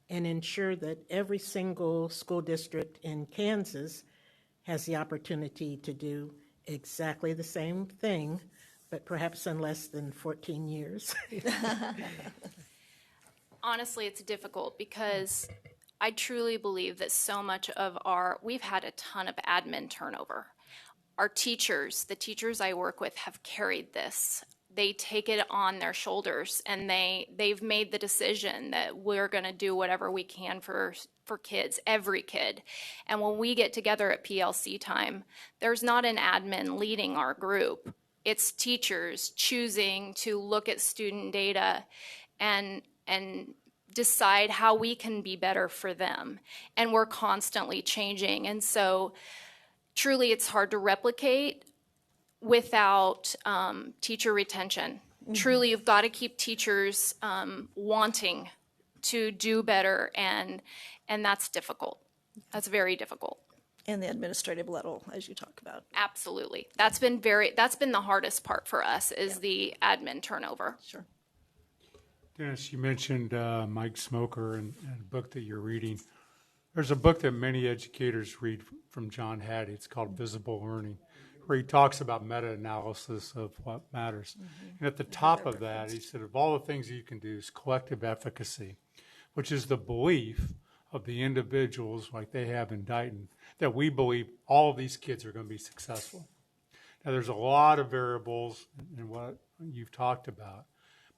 Speaker 14: and ensure that every single school district in Kansas has the opportunity to do exactly the same thing, but perhaps in less than 14 years?
Speaker 11: Honestly, it's difficult because I truly believe that so much of we've had a ton of admin turnover. Our teachers, the teachers I work with, have carried this. They take it on their shoulders, and they've made the decision that we're going to do whatever we can for kids, every kid. And when we get together at PLC time, there's not an admin leading our group. It's teachers choosing to look at student data and decide how we can be better for them. And we're constantly changing. And so truly it's hard to replicate without teacher retention. Mm-hmm. Truly, you've got to keep teachers wanting to do better, and that's difficult. That's very difficult.
Speaker 1: And the administrative level, as you talk about.
Speaker 11: Absolutely. That's been the hardest part for us is the admin turnover.
Speaker 1: Sure.
Speaker 12: Dennis, you mentioned Mike Smoker and a book that you're reading. There's a book that many educators read from John Hattie. It's called Visible Learning, where he talks about meta-analysis of what matters. Mm-hmm. And at the top of that, he said, of all the things you can do is collective efficacy, which is the belief of the individuals like they have in Dighton, that we believe all of these kids are going to be successful. Now, there's a lot of variables in what you've talked about,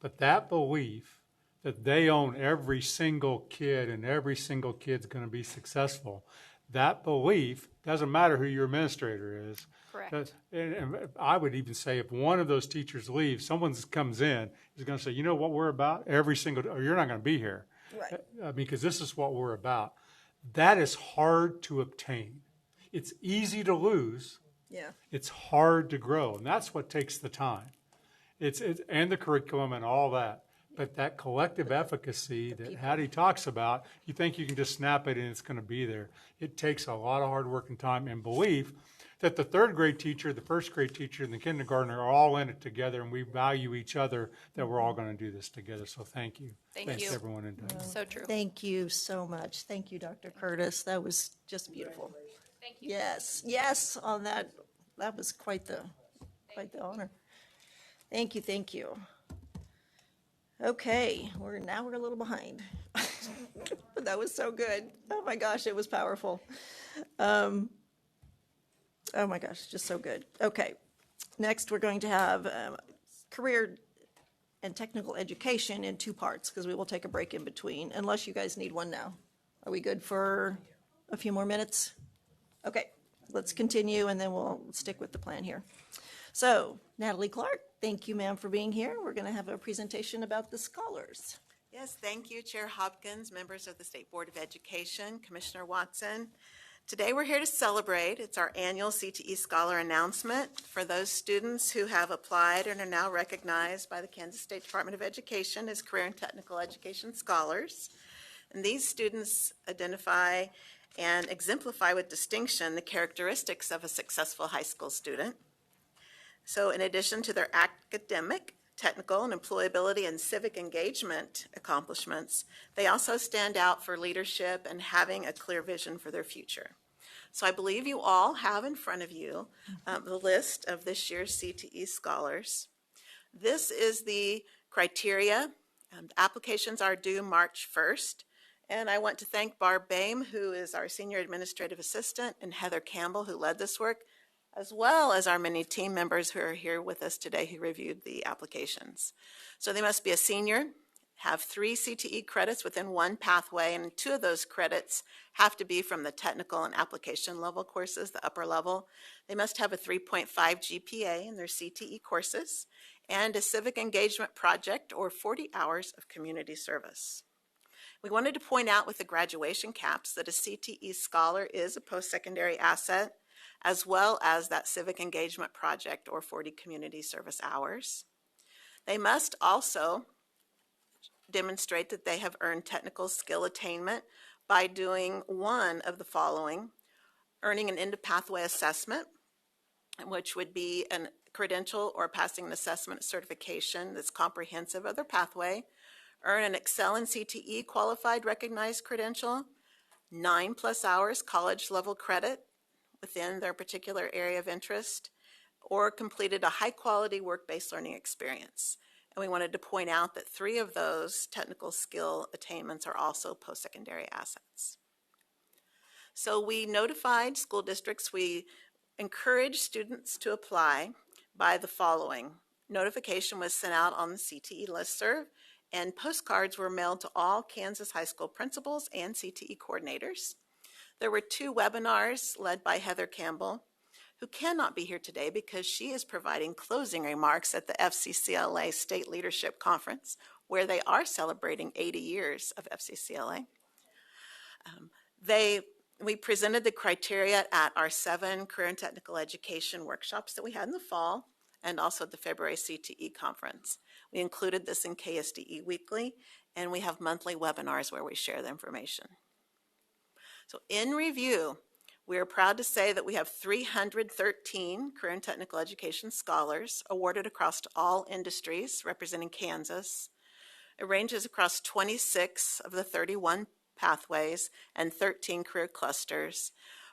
Speaker 12: but that belief that they own every single kid and every single kid's going to be successful, that belief, doesn't matter who your administrator is.
Speaker 11: Correct.
Speaker 12: And I would even say if one of those teachers leaves, someone comes in is going to say, you know what we're about? Every single, or you're not going to be here. Right. Because this is what we're about. That is hard to obtain. It's easy to lose.
Speaker 1: Yeah.
Speaker 12: It's hard to grow. And that's what takes the time. It's and the curriculum and all that. But that collective efficacy that Hattie talks about, you think you can just snap it and it's going to be there. It takes a lot of hard work and time and belief that the third grade teacher, the first grade teacher, and the kindergartner are all in it together, and we value each other, that we're all going to do this together. So thank you.
Speaker 11: Thanks
Speaker 12: to everyone in Dighton.
Speaker 11: So true.
Speaker 1: Thank you so much. Thank you, Dr. Curtis. That was just beautiful.
Speaker 11: Thank you.
Speaker 1: Yes, on that was quite the honor. Thank you. Okay, we're a little behind. But that was so good. Oh my gosh, it was powerful. Oh my gosh, just so good. Okay, next we're going to have career and technical education in two parts, because we will take a break in between, unless you guys need one now. Are we good for a few more minutes? Okay, let's continue, and then we'll stick with the plan here. So, Natalie Clark, thank you, ma'am, for being here. We're going to have a presentation about the scholars.
Speaker 15: Yes, thank you, Chair Hopkins, members of the State Board of Education, Commissioner Watson. Today we're here to celebrate. It's our annual CTE Scholar announcement for those students who have applied and are now recognized by the Kansas State Department of Education as Career and Technical Education Scholars. And these students identify and exemplify with distinction the characteristics of a successful high school student. So in addition to their academic, technical, and employability and civic engagement accomplishments, they also stand out for leadership and having a clear vision for their future. So I believe you all have in front of you the list of this year's CTE Scholars. This is the criteria. Applications are due March 1st. And I want to thank Barb Boehm, who is our Senior Administrative Assistant, and Heather Campbell, who led this work, as well as our many team members who are here with us today who reviewed the applications. So they must be a senior, have 3 CTE credits within one pathway, and 2 of those credits have to be from the technical and application level courses, the upper level. They must have a 3.5 GPA in their CTE courses and a civic engagement project or 40 hours of community service. We wanted to point out with the graduation caps that a CTE scholar is a post-secondary asset, as well as that civic engagement project or 40 community service hours. They must also demonstrate that they have earned technical skill attainment by doing one of the following: earning an end-of-pathway assessment, which would be a credential or passing an assessment certification that's comprehensive of their pathway, earn an Excel in CTE qualified recognized credential, 9+ hours college level credit within their particular area of interest, or completed a high quality work-based learning experience. And we wanted to point out that 3 of those technical skill attainments are also post-secondary assets. So we notified school districts. We encouraged students to apply by the following. Notification was sent out on the CTE listserv, and postcards were mailed to all Kansas high school principals and CTE coordinators. There were 2 webinars led by Heather Campbell, who cannot be here today because she is providing closing remarks at the FCCLA State Leadership Conference, where they are celebrating 80 years of FCCLA. We presented the criteria at our 7 career and technical education workshops that we had in the fall, and also at the February CTE conference. We included this in KSDE Weekly, and we have monthly webinars where we share the information. So in review, we are proud to say that we have 313 career and technical education scholars awarded across all industries representing Kansas. It ranges across 26 of the 31 pathways and 13 career clusters,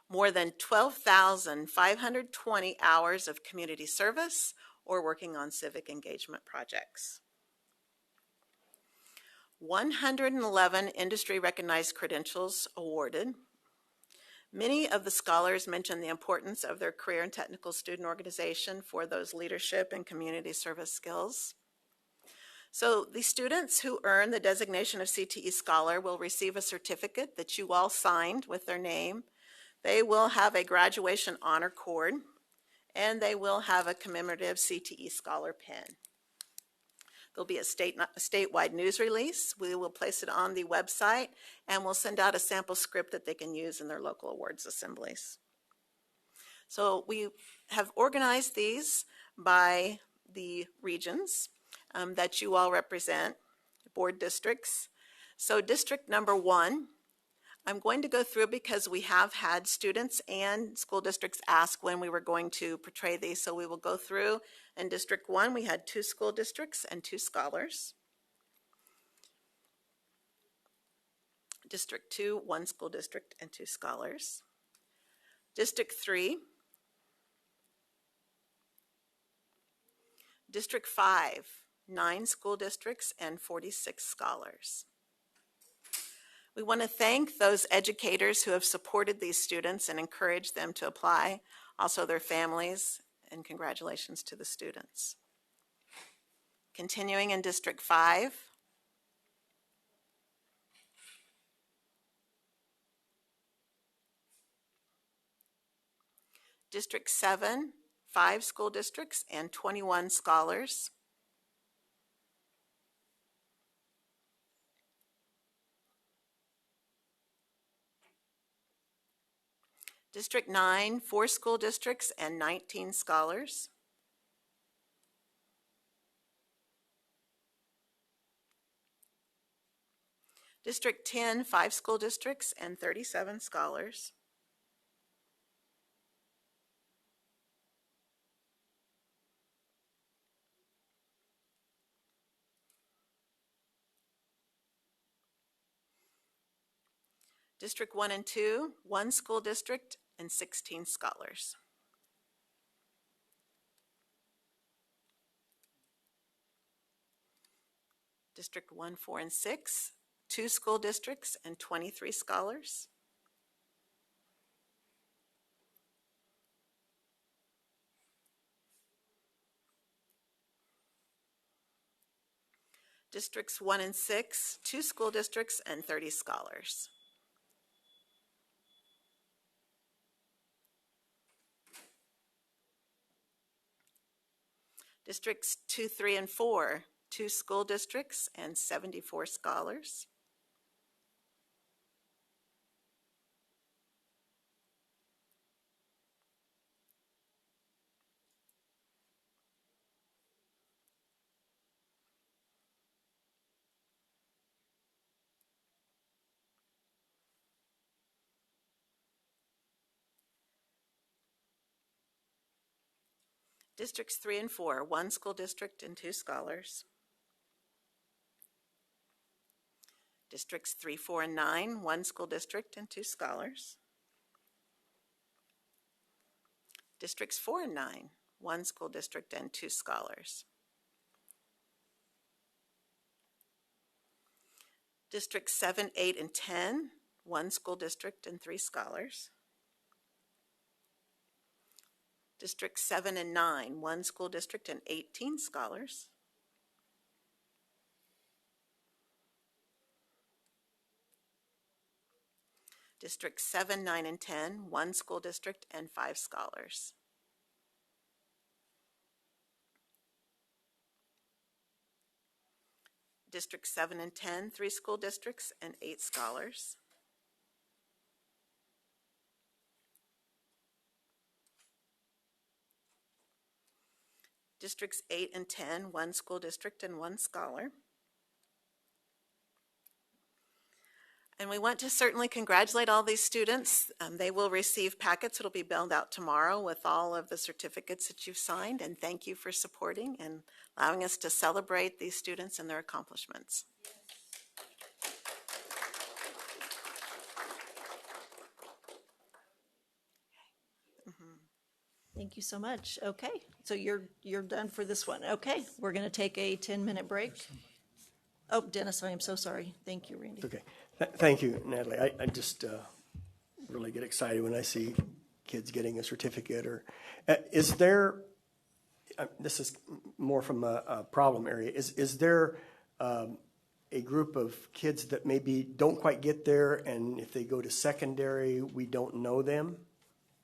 Speaker 15: more than 12,520 hours of community service or working on civic engagement projects. 111 industry recognized credentials awarded. Many of the scholars mentioned the importance of their career and technical student organization for those leadership and community service skills. So the students who earn the designation of CTE Scholar will receive a certificate that you all signed with their name. They will have a graduation honor cord, and they will have a commemorative CTE Scholar pin. There'll be a statewide news release. We will place it on the website, and we'll send out a sample script that they can use in their local awards assemblies. So we have organized these by the regions that you all represent, board districts. So district number 1, I'm going to go through because we have had students and school districts ask when we were going to portray these, so we will go through. In District 1, we had 2 school districts and 2 scholars. District 2, 1 school district and 2 scholars. District 3, District 5, 9 school districts and 46 scholars. We want to thank those educators who have supported these students and encouraged them to apply, also their families, and congratulations to the students. Continuing in District 5, District 7, 5 school districts and 21 scholars. District 9, 4 school districts and 19 scholars. District 10, 5 school districts and 37 scholars. District 1 and 2, 1 school district and 16 scholars. District 1, 4, and 6, 2 school districts and 23 scholars. Districts 1 and 6, 2 school districts and 30 scholars. Districts 2, 3, and 4, 2 school districts and 74 scholars. Districts 3 and 4, 1 school district and 2 scholars. Districts 3, 4, and 9, 1 school district and 2 scholars. Districts 4 and 9, 1 school district and 2 scholars. Districts 7, 8, and 10, 1 school district and 3 scholars. Districts 7 and 9, 1 school district and 18 scholars. Districts 7, 9, and 10, 1 school district and 5 scholars. Districts 7 and 10, 3 school districts and 8 scholars. Districts 8 and 10, 1 school district and 1 scholar. And we want to certainly congratulate all these students. They will receive packets. It'll be mailed out tomorrow with all of the certificates that you've signed. And thank you for supporting and allowing us to celebrate these students and their accomplishments.
Speaker 1: Thank you so much. Okay, so you're done for this one. Okay, we're going to take a 10-minute break. Oh, Dennis, I am so sorry. Thank you, Randy.
Speaker 13: Okay. Thank you, Natalie. I just really get excited when I see kids getting a certificate. Or is there? This is more from a problem area. Is there a group of kids that maybe don't quite get there, and if they go to secondary, we don't know them?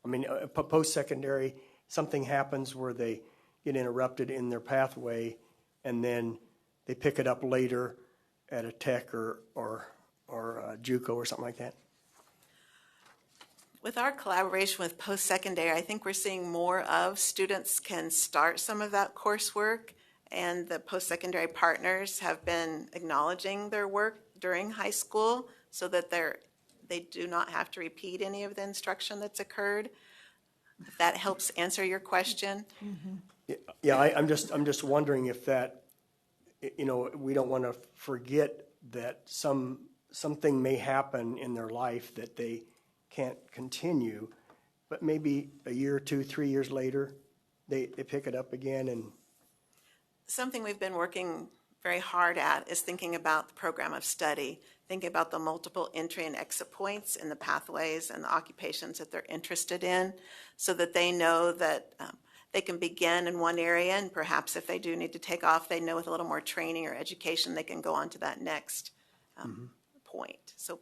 Speaker 13: I mean, post-secondary, something happens where they get interrupted in their pathway, and then they pick it up later at a tech or JUCO or something like that?
Speaker 15: With our collaboration with post-secondary, I think we're seeing more of students can start some of that coursework, and the post-secondary partners have been acknowledging their work during high school so that they do not have to repeat any of the instruction that's occurred. If that helps answer your question.
Speaker 1: Mm-hmm.
Speaker 13: Yeah, I'm just wondering if that, we don't want to forget that something may happen in their life that they can't continue, but maybe a year, 2, 3 years later, they pick it up again. And
Speaker 15: something we've been working very hard at is thinking about the program of study, thinking about the multiple entry and exit points in the pathways and the occupations that they're interested in, so that they know that they can begin in one area, and perhaps if they do need to take off, they know with a little more training or education they can go on to that next point. So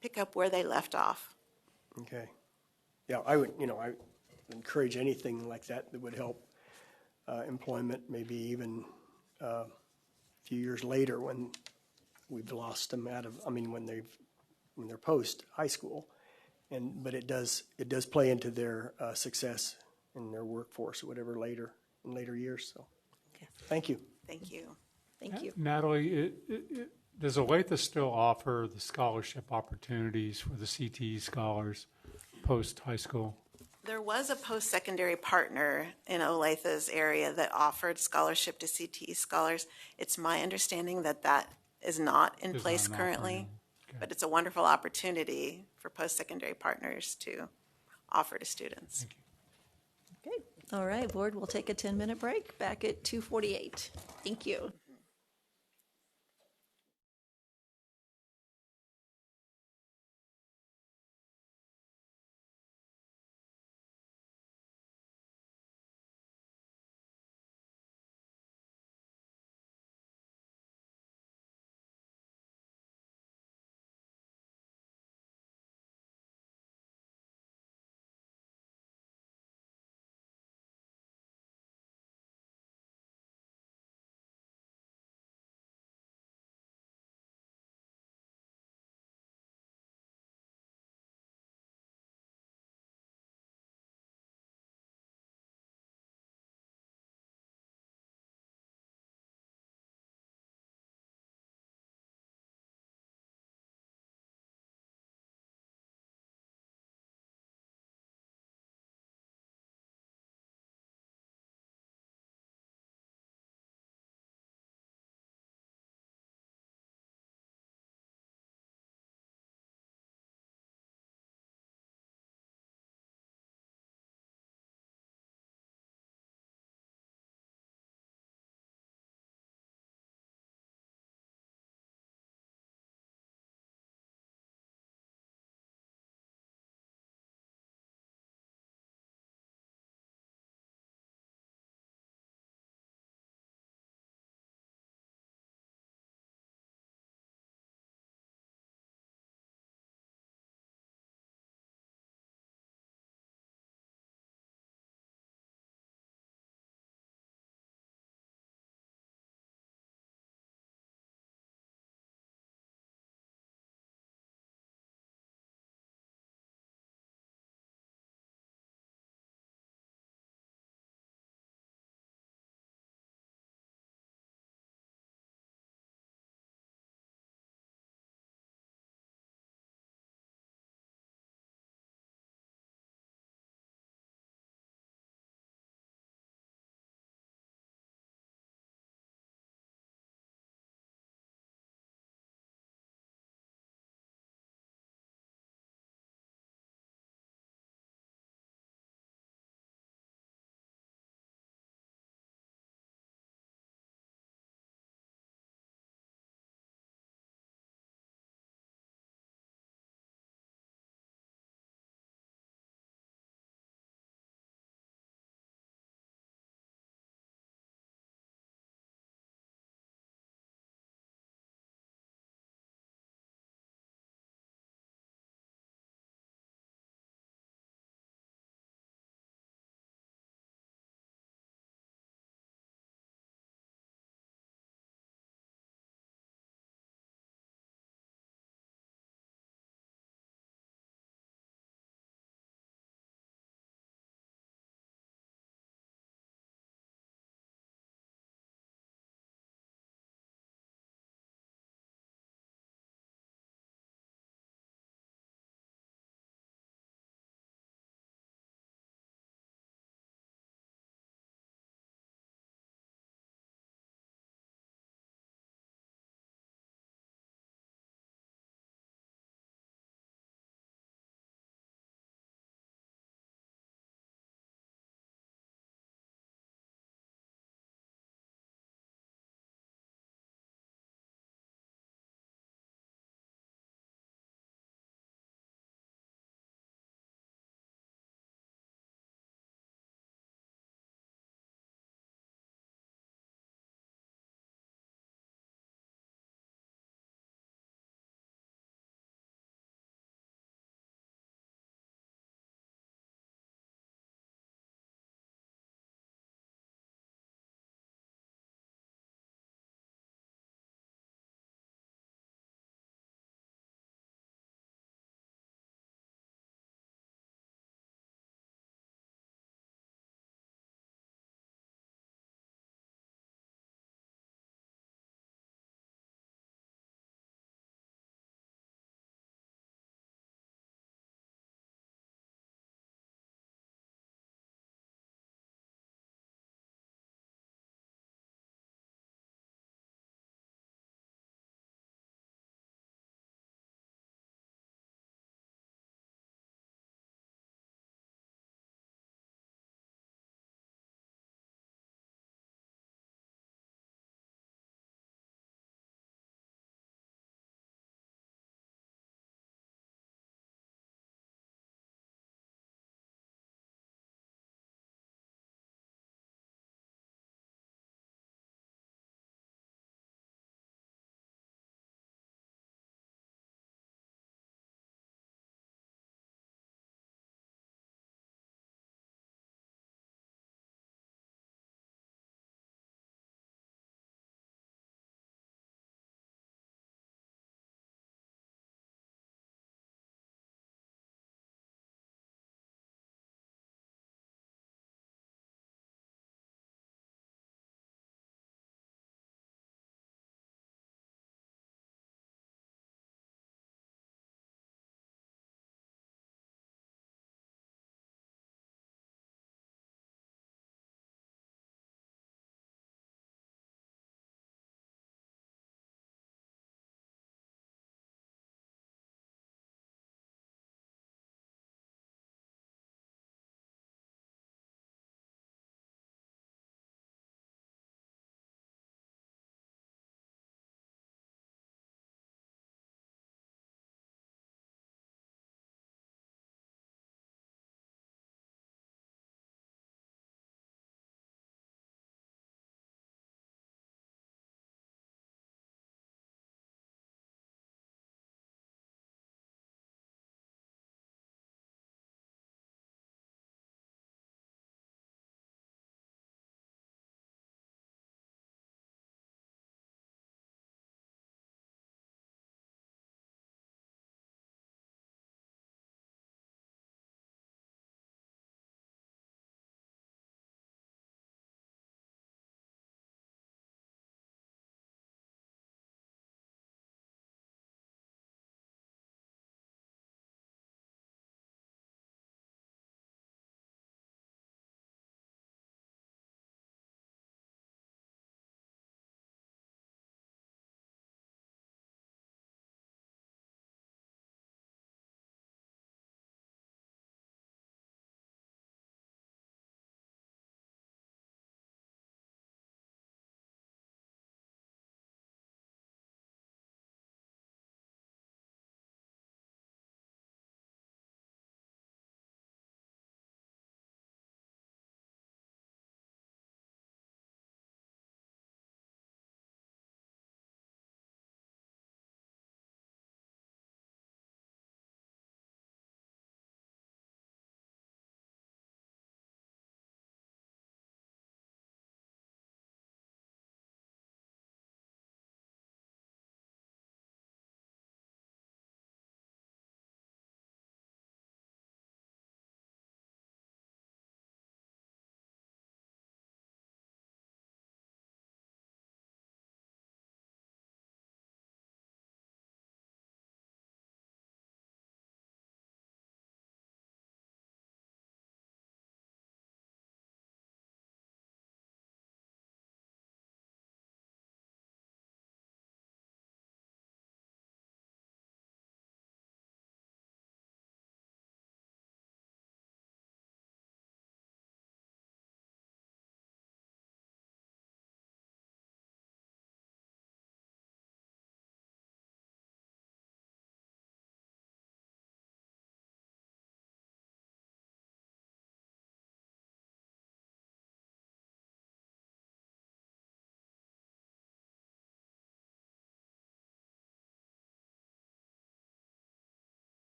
Speaker 15: pick up where they left off.
Speaker 13: Okay. Yeah, I would encourage anything like that would help employment, maybe even a few years later when we've lost them when they're post high school, but it does play into their success in their workforce or whatever in later years. So, thank you.
Speaker 15: Thank you.
Speaker 1: Thank you.
Speaker 12: Natalie, does Olathe still offer the scholarship opportunities for the CTE scholars post high school?
Speaker 15: There was a post-secondary partner in Olathe's area that offered scholarship to CTE scholars. It's my understanding that that is not in place currently, but it's a wonderful opportunity for post-secondary partners to offer to students.
Speaker 12: Thank you.
Speaker 1: Okay. All right, board, we'll take a 10-minute break back at 2:48. Thank you.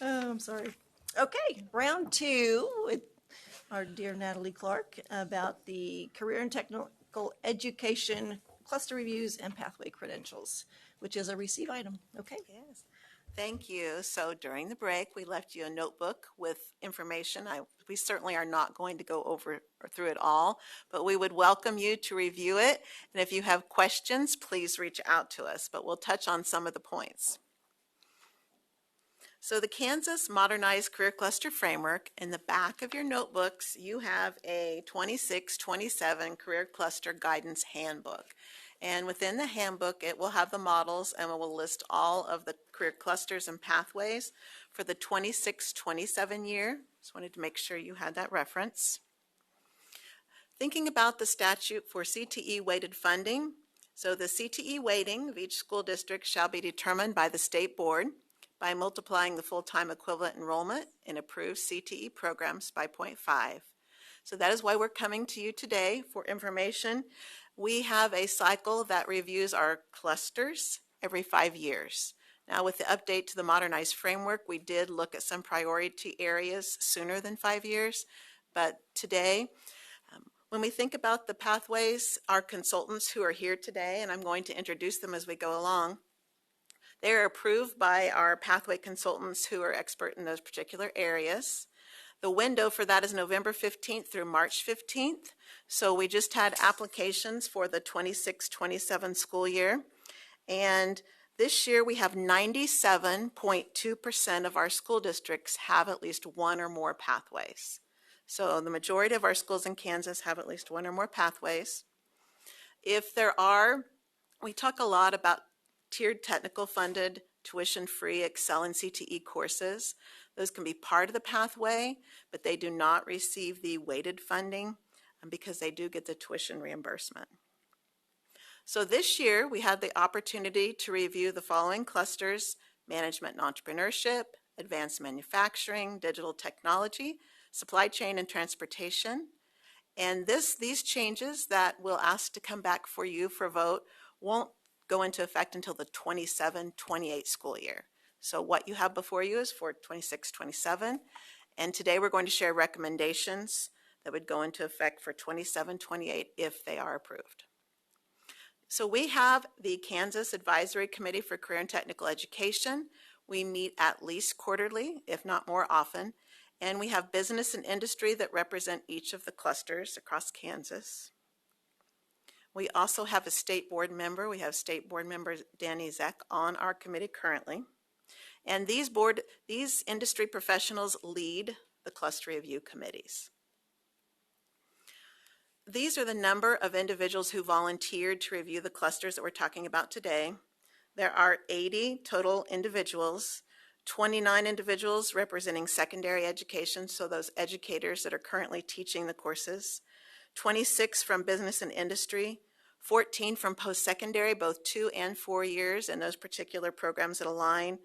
Speaker 1: Oh, I'm sorry. Okay, round two with our dear Natalie Clark about the career and technical education cluster reviews and pathway credentials, which is a receive item. Okay.
Speaker 15: Yes. Thank you. So during the break, we left you a notebook with information. We certainly are not going to go over or through it all, but we would welcome you to review it. And if you have questions, please reach out to us, but we'll touch on some of the points. So the Kansas Modernized Career Cluster Framework, in the back of your notebooks, you have a 26-27 Career Cluster Guidance Handbook. And within the handbook, it will have the models and it will list all of the career clusters and pathways for the 26-27 year. Just wanted to make sure you had that reference. Thinking about the statute for CTE weighted funding. So the CTE weighting of each school district shall be determined by the state board by multiplying the full-time equivalent enrollment in approved CTE programs by 0.5. So that is why we're coming to you today for information. We have a cycle that reviews our clusters every 5 years. Now with the update to the modernized framework, we did look at some priority areas sooner than 5 years, but today, when we think about the pathways, our consultants who are here today, and I'm going to introduce them as we go along, they are approved by our pathway consultants who are expert in those particular areas. The window for that is November 15th through March 15th. So we just had applications for the 26-27 school year. And this year we have 97.2% of our school districts have at least one or more pathways. So the majority of our schools in Kansas have at least one or more pathways. If there are, we talk a lot about tiered technical funded, tuition-free Excel and CTE courses. Those can be part of the pathway, but they do not receive the weighted funding because they do get the tuition reimbursement. So this year, we had the opportunity to review the following clusters: management and entrepreneurship, advanced manufacturing, digital technology, supply chain and transportation. And these changes that we'll ask to come back for you for vote won't go into effect until the 27-28 school year. So what you have before you is for 26-27, and today we're going to share recommendations that would go into effect for 27-28 if they are approved. So we have the Kansas Advisory Committee for Career and Technical Education. We meet at least quarterly, if not more often, and we have business and industry that represent each of the clusters across Kansas. We also have a state board member. We have state board member Danny Zeck on our committee currently. And these industry professionals lead the cluster review committees. These are the number of individuals who volunteered to review the clusters that we're talking about today. There are 80 total individuals, 29 individuals representing secondary education, so those educators that are currently teaching the courses, 26 from business and industry, 14 from post-secondary, both 2 and 4 years in those particular programs that align,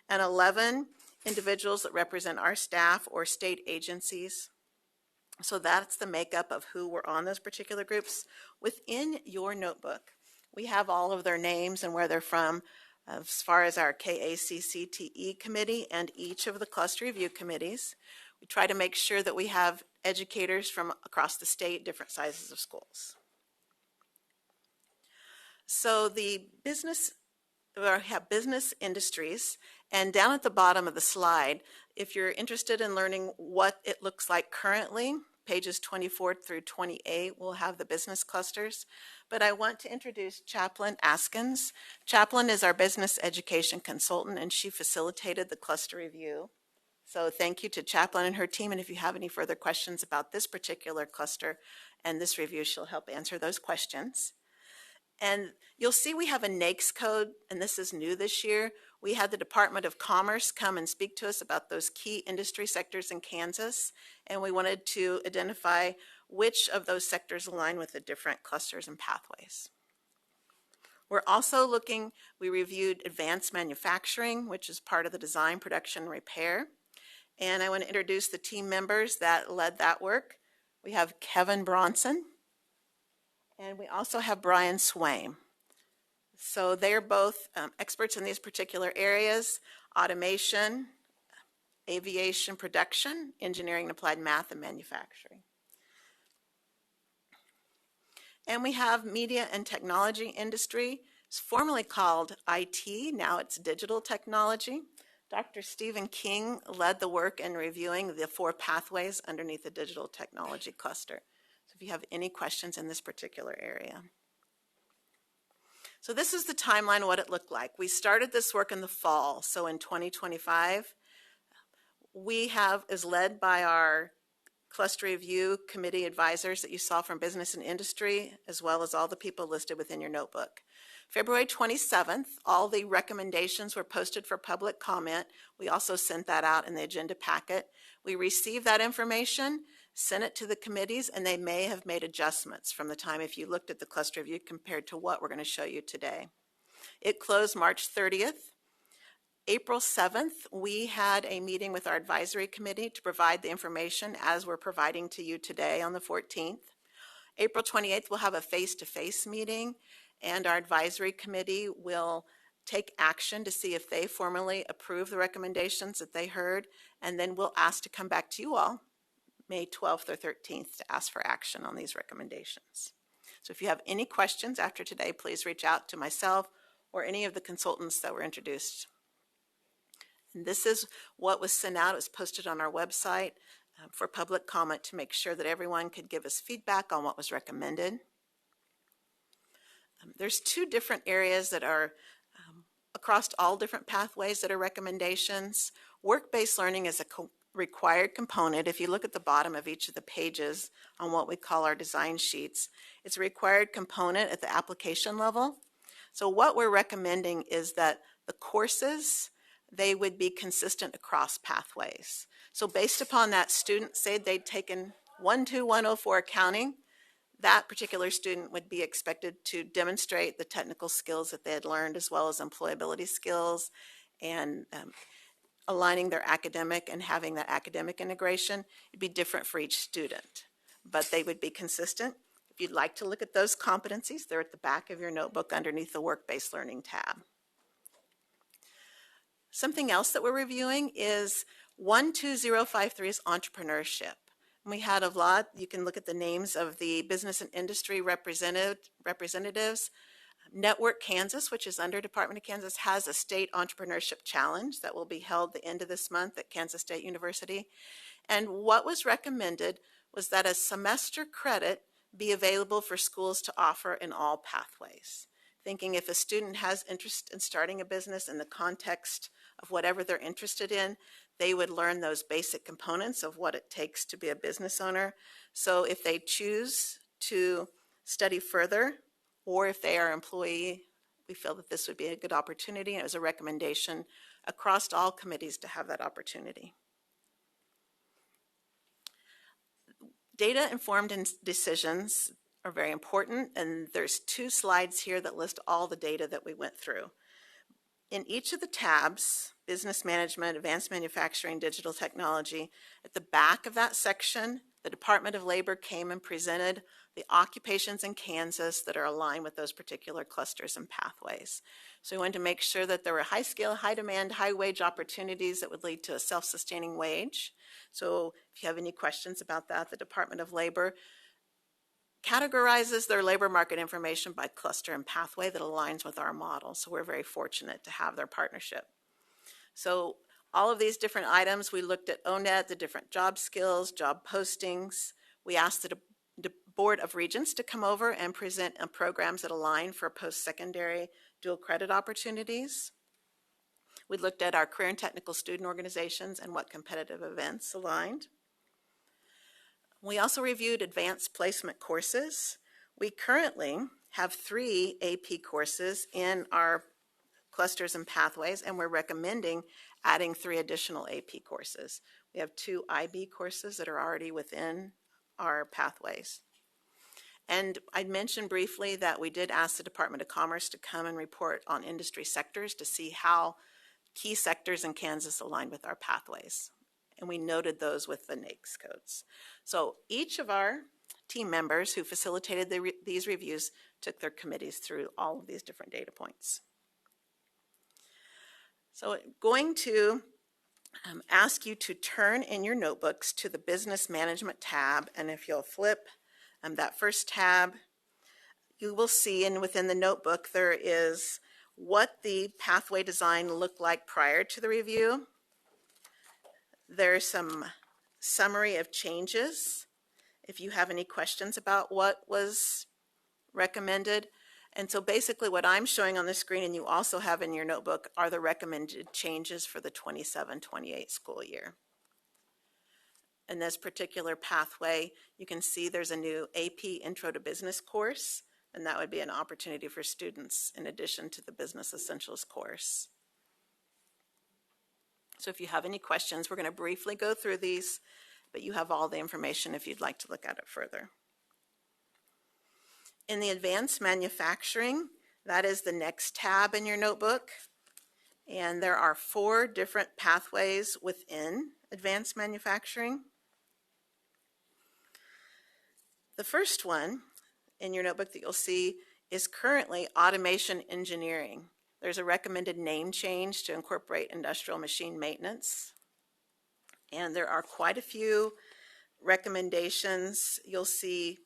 Speaker 15: and 11 individuals that represent our staff or state agencies. So that's the makeup of who were on those particular groups. Within your notebook, we have all of their names and where they're from as far as our KACCTE committee and each of the cluster review committees. We try to make sure that we have educators from across the state, different sizes of schools. So the business industries, and down at the bottom of the slide, if you're interested in learning what it looks like currently, pages 24 through 28 will have the business clusters. But I want to introduce Chaplain Askins. Chaplain is our business education consultant, and she facilitated the cluster review. So thank you to Chaplain and her team, and if you have any further questions about this particular cluster and this review, she'll help answer those questions. And you'll see we have a NAICS code, and this is new this year. We had the Department of Commerce come and speak to us about those key industry sectors in Kansas, and we wanted to identify which of those sectors align with the different clusters and pathways. We're also we reviewed advanced manufacturing, which is part of the design, production, repair. And I want to introduce the team members that led that work. We have Kevin Bronson, and we also have Brian Swaim. So they're both experts in these particular areas: automation, aviation production, engineering and applied math, and manufacturing. And we have media and technology industry. It's formerly called IT, now it's digital technology. Dr. Stephen King led the work in reviewing the 4 pathways underneath the digital technology cluster. So if you have any questions in this particular area. So this is the timeline of what it looked like. We started this work in the fall. So in 2025, is led by our cluster review committee advisors that you saw from business and industry, as well as all the people listed within your notebook. February 27th, all the recommendations were posted for public comment. We also sent that out in the agenda packet. We received that information, sent it to the committees, and they may have made adjustments from the time if you looked at the cluster review compared to what we're going to show you today. It closed March 30th. April 7th, we had a meeting with our advisory committee to provide the information as we're providing to you today on the 14th. April 28th, we'll have a face-to-face meeting, and our advisory committee will take action to see if they formally approve the recommendations that they heard, and then we'll ask to come back to you all May 12th or 13th to ask for action on these recommendations. So if you have any questions after today, please reach out to myself or any of the consultants that were introduced. And this is what was sent out. It was posted on our website for public comment to make sure that everyone could give us feedback on what was recommended. There's 2 different areas that are across all different pathways that are recommendations. Work-based learning is a required component. If you look at the bottom of each of the pages on what we call our design sheets, it's a required component at the application level. So what we're recommending is that the courses, they would be consistent across pathways. So based upon that student, say they'd taken 12104 accounting, that particular student would be expected to demonstrate the technical skills that they had learned, as well as employability skills and aligning their academic and having that academic integration. It'd be different for each student, but they would be consistent. If you'd like to look at those competencies, they're at the back of your notebook underneath the work-based learning tab. Something else that we're reviewing is 12053 is entrepreneurship. And we had a lot. You can look at the names of the business and industry representatives. Network Kansas, which is under Department of Kansas, has a state entrepreneurship challenge that will be held the end of this month at Kansas State University. And what was recommended was that a semester credit be available for schools to offer in all pathways. Thinking if a student has interest in starting a business in the context of whatever they're interested in, they would learn those basic components of what it takes to be a business owner. So if they choose to study further, or if they are an employee, we feel that this would be a good opportunity, and it was a recommendation across all committees to have that opportunity. Data-informed decisions are very important, and there's 2 slides here that list all the data that we went through. In each of the tabs, business management, advanced manufacturing, digital technology, at the back of that section, the Department of Labor came and presented the occupations in Kansas that are aligned with those particular clusters and pathways. So we wanted to make sure that there were high skill, high demand, high wage opportunities that would lead to a self-sustaining wage. So if you have any questions about that, the Department of Labor categorizes their labor market information by cluster and pathway that aligns with our model. So we're very fortunate to have their partnership. So all of these different items, we looked at ONET, the different job skills, job postings. We asked the Board of Regents to come over and present programs that align for post-secondary dual credit opportunities. We looked at our career and technical student organizations and what competitive events aligned. We also reviewed advanced placement courses. We currently have 3 AP courses in our clusters and pathways, and we're recommending adding 3 additional AP courses. We have 2 IB courses that are already within our pathways. And I mentioned briefly that we did ask the Department of Commerce to come and report on industry sectors to see how key sectors in Kansas align with our pathways. And we noted those with the NAICS codes. So each of our team members who facilitated these reviews took their committees through all of these different data points. So going to ask you to turn in your notebooks to the Business Management tab, and if you'll flip that first tab, you will see, and within the notebook there is what the pathway design looked like prior to the review. There's some summary of changes if you have any questions about what was recommended. And so basically what I'm showing on the screen, and you also have in your notebook, are the recommended changes for the 27-28 school year. In this particular pathway, you can see there's a new AP Intro to Business course, and that would be an opportunity for students in addition to the Business Essentials course. So if you have any questions, we're going to briefly go through these, but you have all the information if you'd like to look at it further. In the Advanced Manufacturing, that is the next tab in your notebook, and there are 4 different pathways within Advanced Manufacturing. The first one in your notebook that you'll see is currently Automation Engineering. There's a recommended name change to incorporate industrial machine maintenance. And there are quite a few recommendations you'll see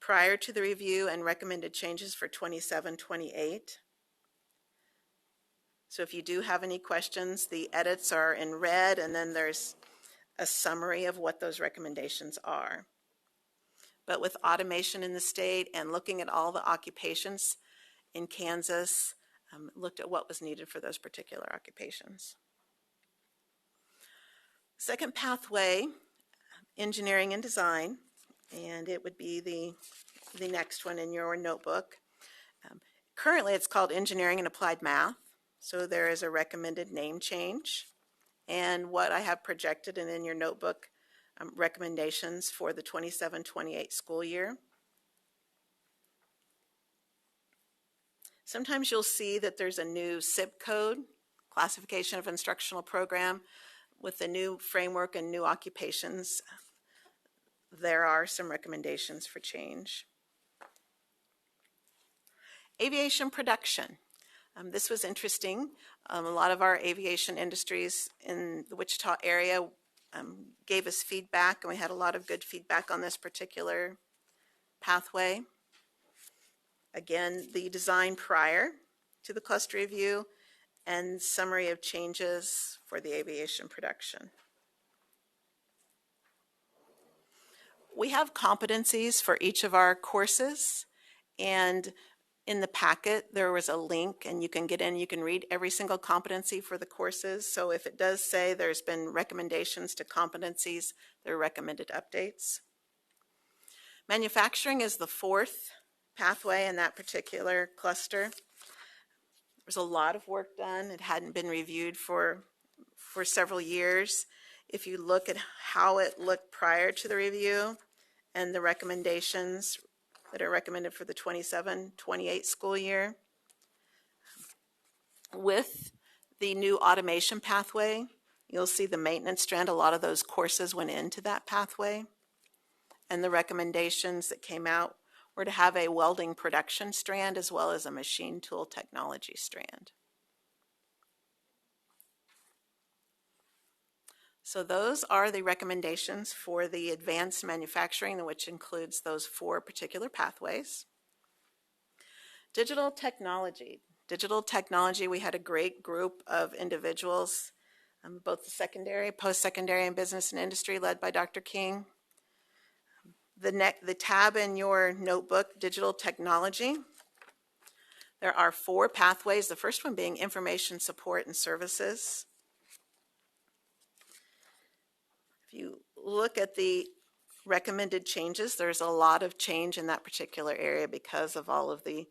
Speaker 15: prior to the review and recommended changes for 27-28. So if you do have any questions, the edits are in red, and then there's a summary of what those recommendations are. But with automation in the state and looking at all the occupations in Kansas, looked at what was needed for those particular occupations. Second pathway, engineering and design, and it would be the next one in your notebook. Currently it's called engineering and applied math, so there is a recommended name change. And what I have projected and in your notebook, recommendations for the 27-28 school year. Sometimes you'll see that there's a new SIP code, Classification of Instructional Program, with the new framework and new occupations. There are some recommendations for change. Aviation production. This was interesting. A lot of our aviation industries in the Wichita area gave us feedback, and we had a lot of good feedback on this particular pathway. Again, the design prior to the cluster review and summary of changes for the aviation production. We have competencies for each of our courses, and in the packet there was a link, and you can get in, you can read every single competency for the courses. So if it does say there's been recommendations to competencies, there are recommended updates. Manufacturing is the 4th pathway in that particular cluster. There's a lot of work done. It hadn't been reviewed for several years. If you look at how it looked prior to the review and the recommendations that are recommended for the 27-28 school year, with the new automation pathway, you'll see the maintenance strand. A lot of those courses went into that pathway, and the recommendations that came out were to have a welding production strand as well as a machine tool technology strand. So those are the recommendations for the advanced manufacturing, which includes those 4 particular pathways. Digital technology. Digital technology, we had a great group of individuals, both the secondary, post-secondary, and business and industry, led by Dr. King. The tab in your notebook, digital technology, there are 4 pathways, the first one being information support and services. If you look at the recommended changes, there's a lot of change in that particular area because of all of the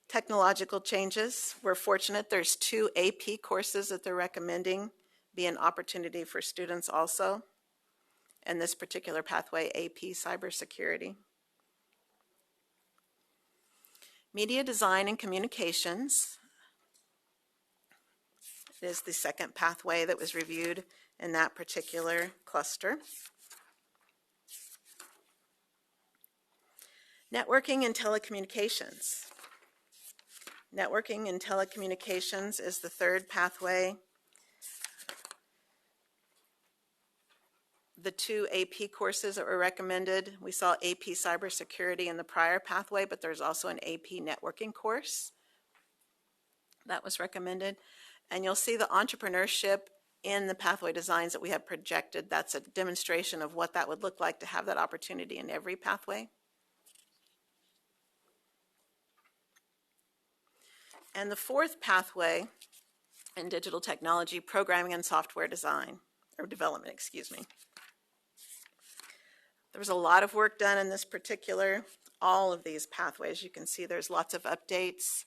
Speaker 15: technological changes. We're fortunate there's 2 AP courses that they're recommending be an opportunity for students also. And this particular pathway, AP Cybersecurity. Media Design and Communications is the second pathway that was reviewed in that particular cluster. Networking and Telecommunications. Networking and telecommunications is the third pathway. The 2 AP courses that were recommended, we saw AP cybersecurity in the prior pathway, but there's also an AP networking course that was recommended. And you'll see the entrepreneurship in the pathway designs that we have projected. That's a demonstration of what that would look like to have that opportunity in every pathway. And the fourth pathway in digital technology, programming and software design, or development, excuse me. There was a lot of work done in this particular, all of these pathways. You can see there's lots of updates.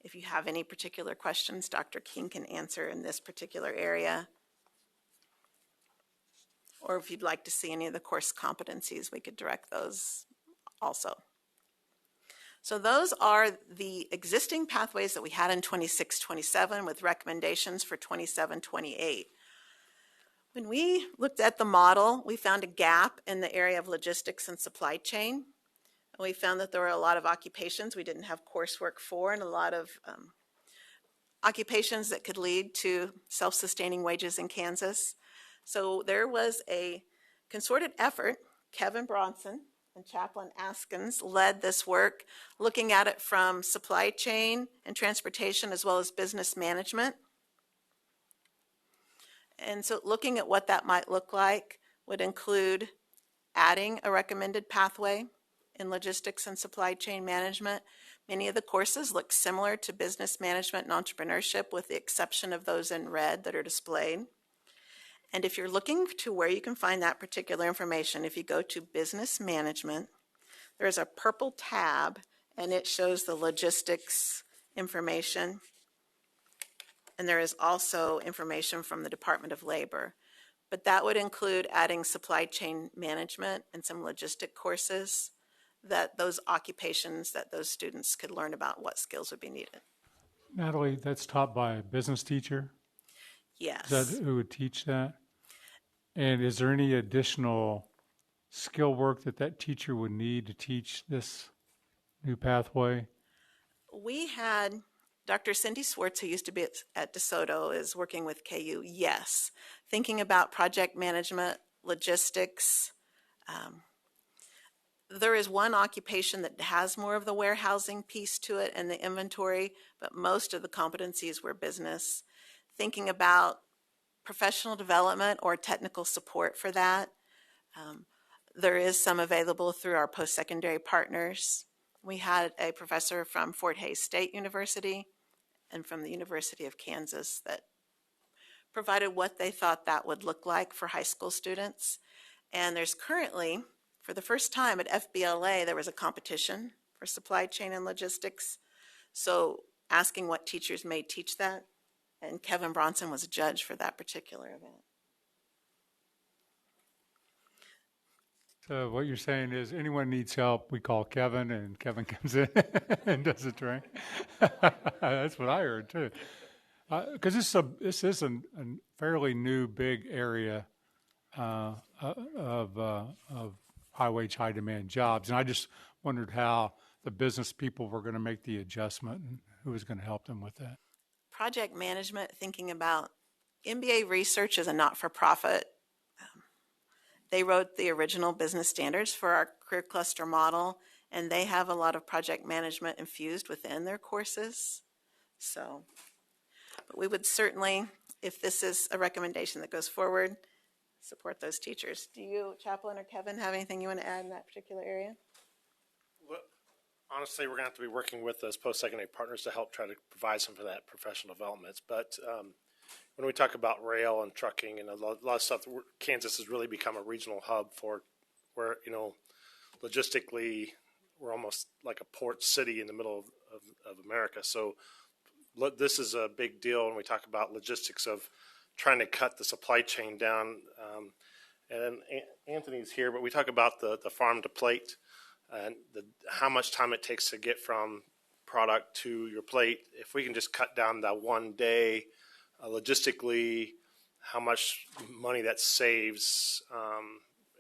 Speaker 15: If you have any particular questions, Dr. King can answer in this particular area. Or if you'd like to see any of the course competencies, we could direct those also. So those are the existing pathways that we had in 26-27 with recommendations for 27-28. When we looked at the model, we found a gap in the area of logistics and supply chain. And we found that there were a lot of occupations we didn't have coursework for, and a lot of occupations that could lead to self-sustaining wages in Kansas. So there was a concerted effort. Kevin Bronson and Chaplain Askins led this work, looking at it from supply chain and transportation as well as business management. And so looking at what that might look like would include adding a recommended pathway in logistics and supply chain management. Many of the courses look similar to business management and entrepreneurship, with the exception of those in red that are displayed. And if you're looking to where you can find that particular information, if you go to business management, there's a purple tab and it shows the logistics information. And there is also information from the Department of Labor. But that would include adding supply chain management and some logistic courses, that those occupations that those students could learn about what skills would be needed.
Speaker 12: Natalie, that's taught by a business teacher?
Speaker 15: Yes.
Speaker 12: Is that who would teach that? And is there any additional skill work that that teacher would need to teach this new pathway?
Speaker 15: We had Dr. Cindy Swartz, who used to be at DeSoto, is working with KU, yes. Thinking about project management, logistics. There is one occupation that has more of the warehousing piece to it and the inventory, but most of the competencies were business. Thinking about professional development or technical support for that. There is some available through our post-secondary partners. We had a professor from Fort Hays State University and from the University of Kansas that provided what they thought that would look like for high school students. And there's currently, for the first time at FBLA, there was a competition for supply chain and logistics. So asking what teachers may teach that, and Kevin Bronson was a judge for that particular event.
Speaker 12: So what you're saying is anyone needs help, we call Kevin, and Kevin comes in and does the training. That's what I heard too. Because this is a fairly new, big area of high wage, high demand jobs, and I just wondered how the business people were going to make the adjustment and who was going to help them with that.
Speaker 15: Project management, thinking about MBA Research is a not-for-profit. They wrote the original business standards for our career cluster model, and they have a lot of project management infused within their courses. So, but we would certainly, if this is a recommendation that goes forward, support those teachers. Do you, Chaplain or Kevin, have anything you want to add in that particular area?
Speaker 17: Well, honestly, we're going to have to be working with those post-secondary partners to help try to provide some of that professional development. But when we talk about rail and trucking and a lot of stuff, Kansas has really become a regional hub for where, logistically, we're almost like a port city in the middle of America. So this is a big deal when we talk about logistics of trying to cut the supply chain down. And Anthony's here, but we talk about the farm to plate and how much time it takes to get from product to your plate. If we can just cut down that one day, logistically, how much money that saves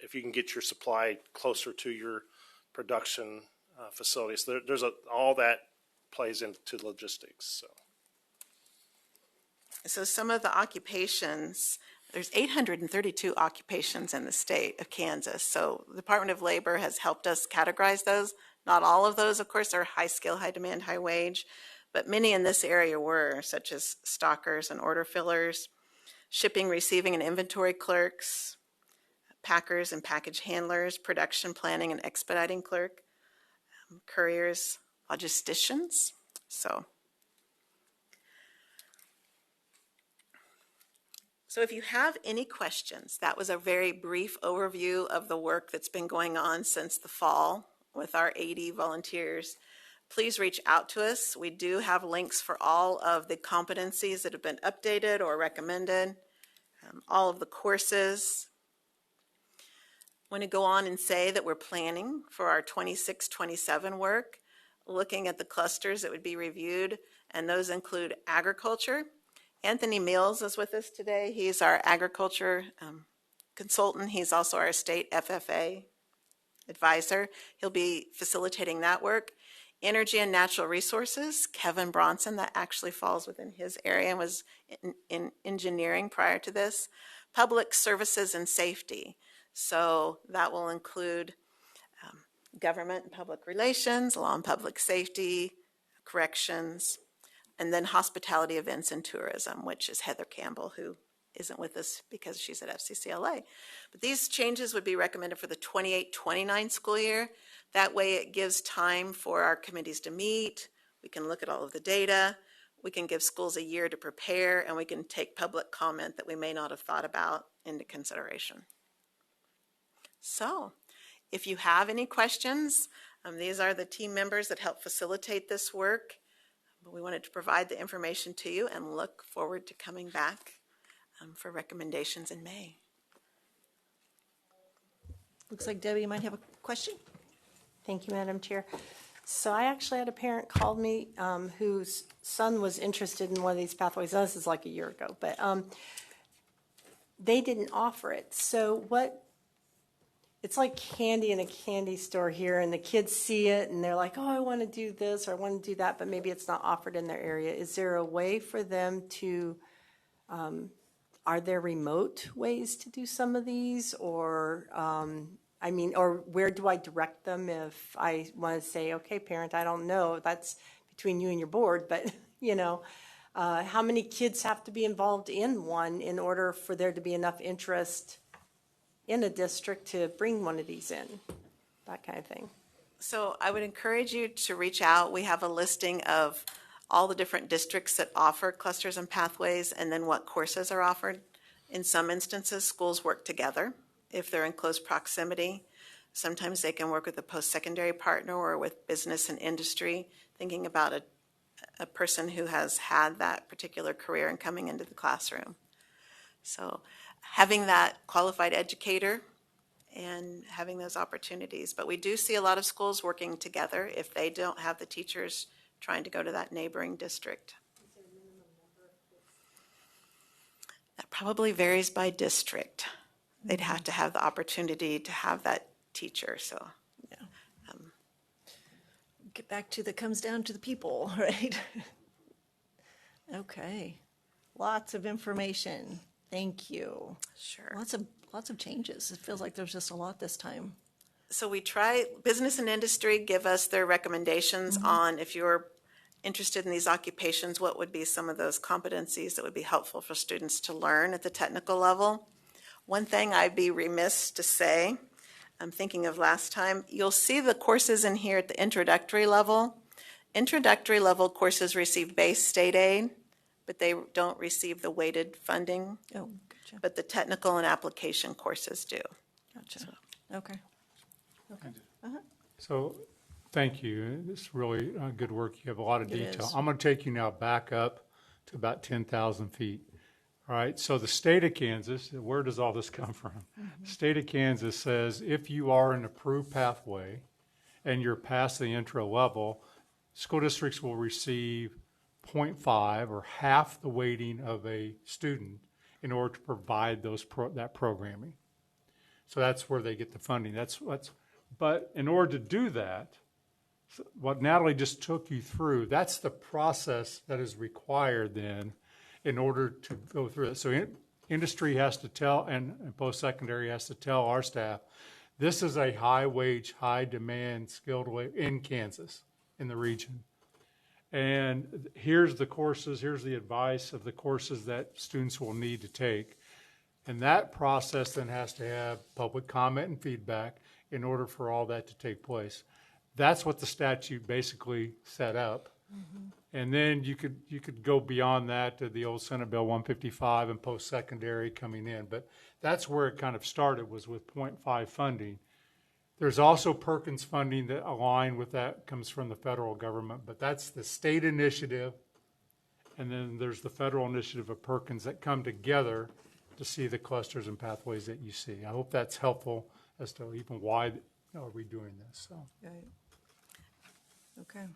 Speaker 17: if you can get your supply closer to your production facilities. There's all that plays into logistics.
Speaker 15: So some of the occupations, there's 832 occupations in the state of Kansas. So the Department of Labor has helped us categorize those. Not all of those, of course, are high skill, high demand, high wage, but many in this area were, such as stockers and order fillers, shipping, receiving, and inventory clerks, packers and package handlers, production planning and expediting clerk, couriers, logisticians. So if you have any questions, that was a very brief overview of the work that's been going on since the fall with our 80 volunteers. Please reach out to us. We do have links for all of the competencies that have been updated or recommended, all of the courses. I want to go on and say that we're planning for our 26-27 work, looking at the clusters that would be reviewed, and those include agriculture. Anthony Mills is with us today. He's our agriculture consultant. He's also our state FFA advisor. He'll be facilitating that work. Energy and natural resources, Kevin Bronson, that actually falls within his area and was in engineering prior to this. Public services and safety. So that will include government and public relations, law and public safety, corrections, and then hospitality, events, and tourism, which is Heather Campbell, who isn't with us because she's at FCCLA. But these changes would be recommended for the 28-29 school year. That way it gives time for our committees to meet. We can look at all of the data. We can give schools a year to prepare, and we can take public comment that we may not have thought about into consideration. So if you have any questions, these are the team members that help facilitate this work. We wanted to provide the information to you and look forward to coming back for recommendations in May.
Speaker 1: Looks like Debbie might have a question.
Speaker 9: Thank you, Madam Chair. So I actually had a parent call me whose son was interested in one of these pathways. Now, this is like a year ago, but they didn't offer it. So it's like candy in a candy store here, and the kids see it and they're like, oh, I want to do this or I want to do that, but maybe it's not offered in their area. Is there a way for them to, are there remote ways to do some of these, or, or where do I direct them if I want to say, okay, parent, I don't know, that's between you and your board, but how many kids have to be involved in one in order for there to be enough interest in a district to bring one of these in, that kind of thing?
Speaker 15: So I would encourage you to reach out. We have a listing of all the different districts that offer clusters and pathways, and then what courses are offered. In some instances, schools work together if they're in close proximity. Sometimes they can work with a post-secondary partner or with business and industry, thinking about a person who has had that particular career and coming into the classroom. So having that qualified educator and having those opportunities. But we do see a lot of schools working together if they don't have the teachers trying to go to that neighboring district. That probably varies by district. They'd have to have the opportunity to have that teacher. So
Speaker 1: yeah. Get back to that comes down to the people, right? Okay. Lots of information. Thank you.
Speaker 15: Sure.
Speaker 1: Lots of changes. It feels like there's just a lot this time.
Speaker 15: So we try, business and industry give us their recommendations on if you're interested in these occupations, what would be some of those competencies that would be helpful for students to learn at the technical level. One thing I'd be remiss to say, I'm thinking of last time, you'll see the courses in here at the introductory level. Introductory level courses receive base state aid, but they don't receive the weighted funding.
Speaker 1: Oh, gotcha.
Speaker 15: But the technical and application courses do.
Speaker 1: Gotcha. Okay.
Speaker 12: So, thank you. It's really good work. You have a lot of
Speaker 1: It
Speaker 12: detail.
Speaker 1: is.
Speaker 12: I'm going to take you now back up to about 10,000 feet. All right. So the state of Kansas, where does all this come from? The state of Kansas says if you are an approved pathway and you're past the intro level, school districts will receive 0.5 or half the weighting of a student in order to provide that programming. So that's where they get the funding. But in order to do that, what Natalie just took you through, that's the process that is required then in order to go through it. So industry has to tell, and post-secondary has to tell our staff, this is a high wage, high demand, skilled way in Kansas, in the region. And here's the courses, here's the advice of the courses that students will need to take. And that process then has to have public comment and feedback in order for all that to take place. That's what the statute basically set up. Mm-hmm. And then you could go beyond that to the old Senate Bill 155 and post-secondary coming in. But that's where it kind of started, was with 0.5 funding. There's also Perkins funding that align with that, comes from the federal government, but that's the state initiative. And then there's the federal initiative of Perkins that come together to see the clusters and pathways that you see. I hope that's helpful as to even why are we doing this. So.
Speaker 1: Right. Okay.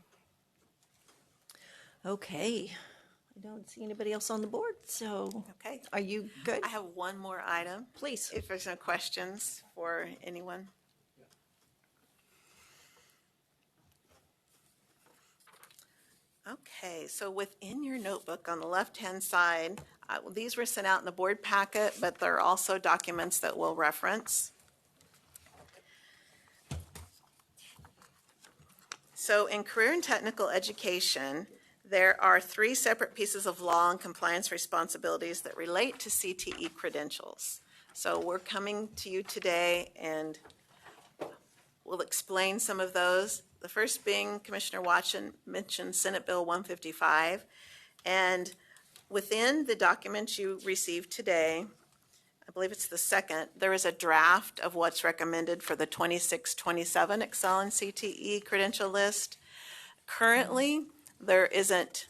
Speaker 1: Okay. I don't see anybody else on the board, so
Speaker 15: Okay.
Speaker 1: are you good?
Speaker 15: I have one more item.
Speaker 1: Please.
Speaker 15: If there's no questions for anyone. Okay, so within your notebook on the left-hand side, these were sent out in the board packet, but there are also documents that we'll reference. So in career and technical education, there are 3 separate pieces of law and compliance responsibilities that relate to CTE credentials. So we're coming to you today and we'll explain some of those. The first being, Commissioner Watson mentioned Senate Bill 155. And within the documents you received today, I believe it's the second, there is a draft of what's recommended for the 26-27 Excel and CTE credential list. Currently, there isn't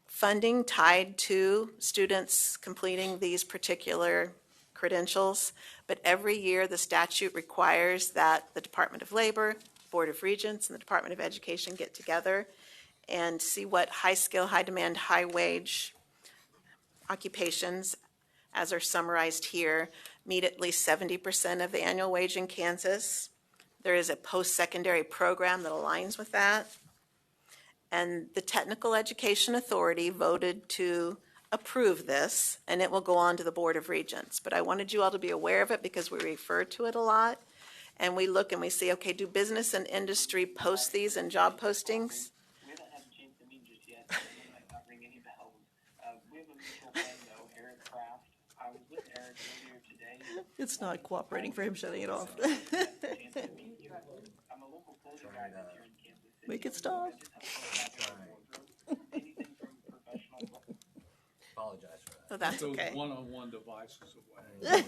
Speaker 15: funding tied to students completing these particular credentials, but every year the statute requires that the Department of Labor, Board of Regents, and the Department of Education get together and see what high skill, high demand, high wage occupations, as are summarized here, meet at least 70% of the annual wage in Kansas. There is a post-secondary program that aligns with that. And the Technical Education Authority voted to approve this, and it will go on to the Board of Regents. But I wanted you all to be aware of it because we refer to it a lot. And we look and we see, okay, do business and industry post these in job postings?
Speaker 18: We don't have a chance to meet just yet, so it might not ring any bells. We have a mutual friend, though, Eric Kraft. I was with Eric earlier today.
Speaker 1: It's not cooperating for him shutting it off.
Speaker 18: I'm a local clothing guy that's here in Kansas City.
Speaker 1: Make it stop.
Speaker 18: Anything from professional.
Speaker 20: Apologize for that.
Speaker 15: So that's okay.
Speaker 22: Those one-on-one devices away.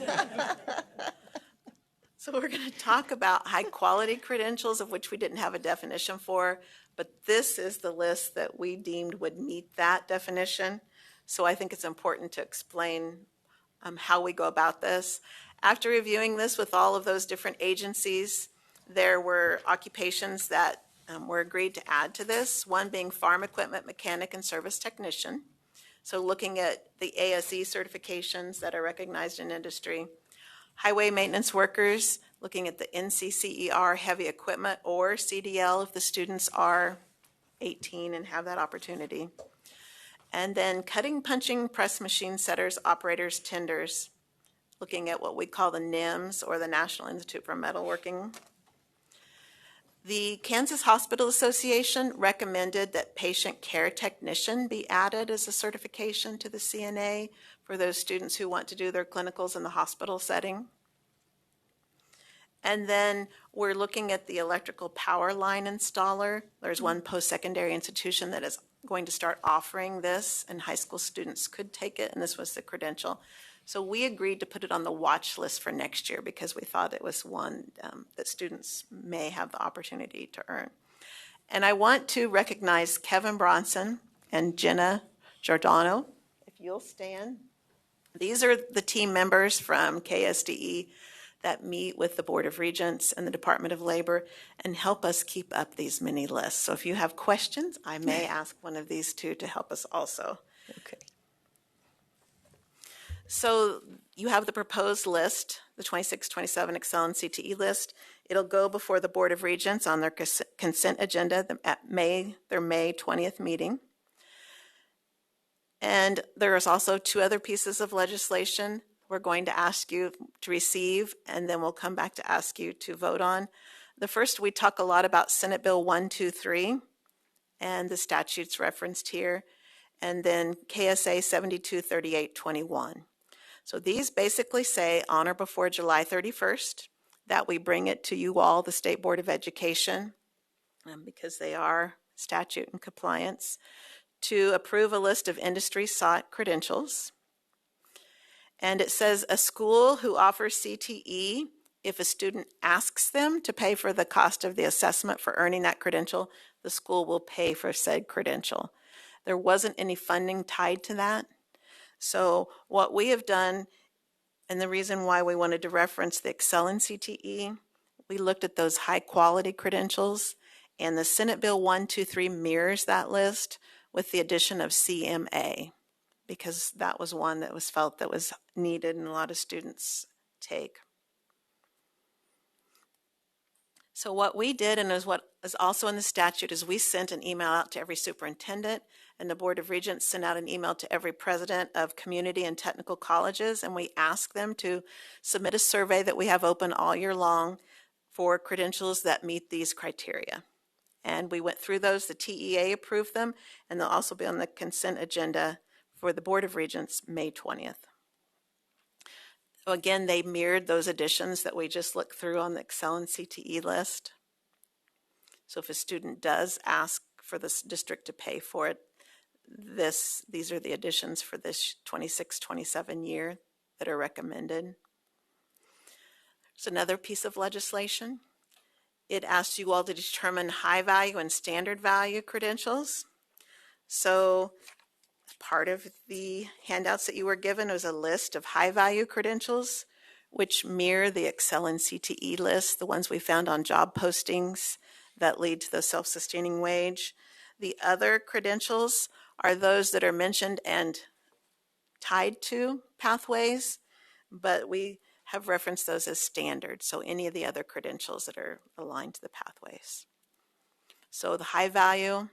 Speaker 15: So we're going to talk about high-quality credentials, of which we didn't have a definition for, but this is the list that we deemed would meet that definition. So I think it's important to explain how we go about this. After reviewing this with all of those different agencies, there were occupations that were agreed to add to this, one being farm equipment mechanic and service technician. So looking at the ASE certifications that are recognized in industry. Highway maintenance workers, looking at the NCCER heavy equipment or CDL if the students are 18 and have that opportunity. And then cutting, punching, press machine setters, operators, tenders, looking at what we call the NIMS or the National Institute for Metalworking. The Kansas Hospital Association recommended that patient care technician be added as a certification to the CNA for those students who want to do their clinicals in the hospital setting. And then we're looking at the electrical power line installer. There's one post-secondary institution that is going to start offering this, and high school students could take it, and this was the credential. So we agreed to put it on the watch list for next year because we thought it was one that students may have the opportunity to earn. And I want to recognize Kevin Bronson and Jenna Giordano. If you'll stand. These are the team members from KSDE that meet with the Board of Regents and the Department of Labor and help us keep up these mini lists. So if you have questions, I may ask one of these two to help us also.
Speaker 1: Okay.
Speaker 15: So you have the proposed list, the 26-27 Excel and CTE list. It'll go before the Board of Regents on their consent agenda at their May 20th meeting. And there's also 2 other pieces of legislation we're going to ask you to receive, and then we'll come back to ask you to vote on. The first, we talk a lot about Senate Bill 123 and the statutes referenced here, and then KSA 723821. So these basically say on or before July 31st that we bring it to you all, the State Board of Education, because they are statute and compliance, to approve a list of industry sought credentials. And it says a school who offers CTE, if a student asks them to pay for the cost of the assessment for earning that credential, the school will pay for said credential. There wasn't any funding tied to that. So what we have done, and the reason why we wanted to reference the Excel in CTE, we looked at those high quality credentials, and the Senate Bill 123 mirrors that list with the addition of CMA, because that was one that was felt that was needed and a lot of students take. So what we did, and is what is also in the statute, is we sent an email out to every superintendent, and the Board of Regents sent out an email to every president of community and technical colleges, and we asked them to submit a survey that we have open all year long for credentials that meet these criteria. And we went through those. The TEA approved them, and they'll also be on the consent agenda for the Board of Regents May 20th. So again, they mirrored those additions that we just looked through on the Excel and CTE list. So if a student does ask for this district to pay for it, these are the additions for this 26-27 year that are recommended. There's another piece of legislation. It asks you all to determine high value and standard value credentials. So part of the handouts that you were given was a list of high value credentials, which mirror the Excel and CTE list, the ones we found on job postings that lead to the self-sustaining wage. The other credentials are those that are mentioned and tied to pathways, but we have referenced those as standard, so any of the other credentials that are aligned to the pathways. So the high value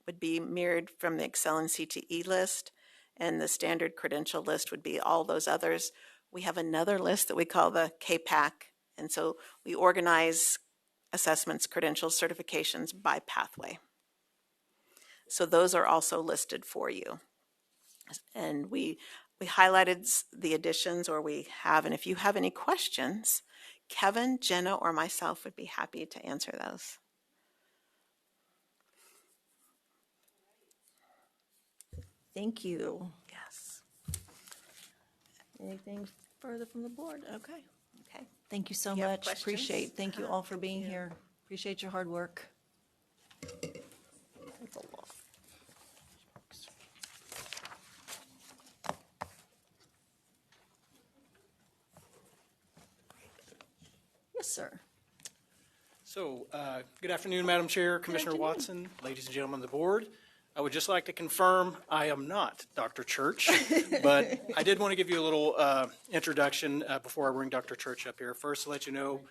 Speaker 15: would be mirrored from the Excel and CTE list, and the standard credential list would be all those others. We have another list that we call the KPAC, and so we organize assessments, credentials, certifications by pathway. So those are also listed for you. And we highlighted the additions, or we have, and if you have any questions, Kevin, Jenna, or myself would be happy to answer those.
Speaker 1: Thank you.
Speaker 15: Yes.
Speaker 1: Anything further from the board? Okay.
Speaker 15: Okay.
Speaker 1: Thank you so
Speaker 15: You have
Speaker 1: much.
Speaker 15: questions?
Speaker 1: Thank you all for being here. Appreciate your hard work. That's a lot. Yes, sir.
Speaker 19: So, good afternoon, Madam Chair, Commissioner Watson, ladies and gentlemen of the board. I would just like to confirm I am not Dr. Church, but I did want to give you a little introduction before I bring Dr. Church up here. First, to let you know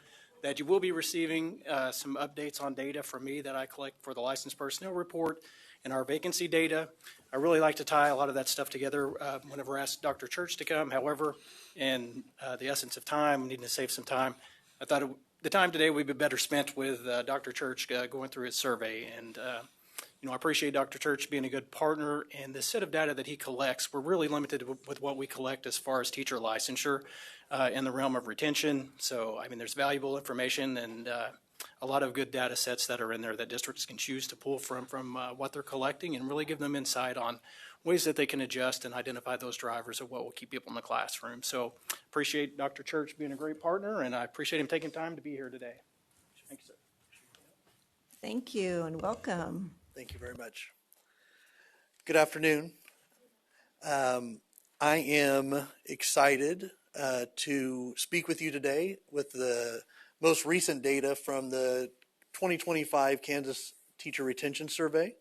Speaker 19: that you will be receiving some updates on data from me that I collect for the licensed personnel report and our vacancy data. I really like to tie a lot of that stuff together whenever I ask Dr. Church to come. However, in the essence of time, needing to save some time, I thought the time today would be better spent with Dr. Church going through his survey. And I appreciate Dr. Church being a good partner, and the set of data that he collects, we're really limited with what we collect as far as teacher licensure in the realm of retention. So, I mean, there's valuable information and a lot of good data sets that are in there that districts can choose to pull from what they're collecting and really give them insight on ways that they can adjust and identify those drivers of what will keep people in the classroom. So appreciate Dr. Church being a great partner, and I appreciate him taking time to be here today. Thank you, sir.
Speaker 1: Thank you and welcome.
Speaker 21: Thank you very much. Good afternoon. I am excited to speak with you today with the most recent data from the 2025 Kansas Teacher Retention Survey.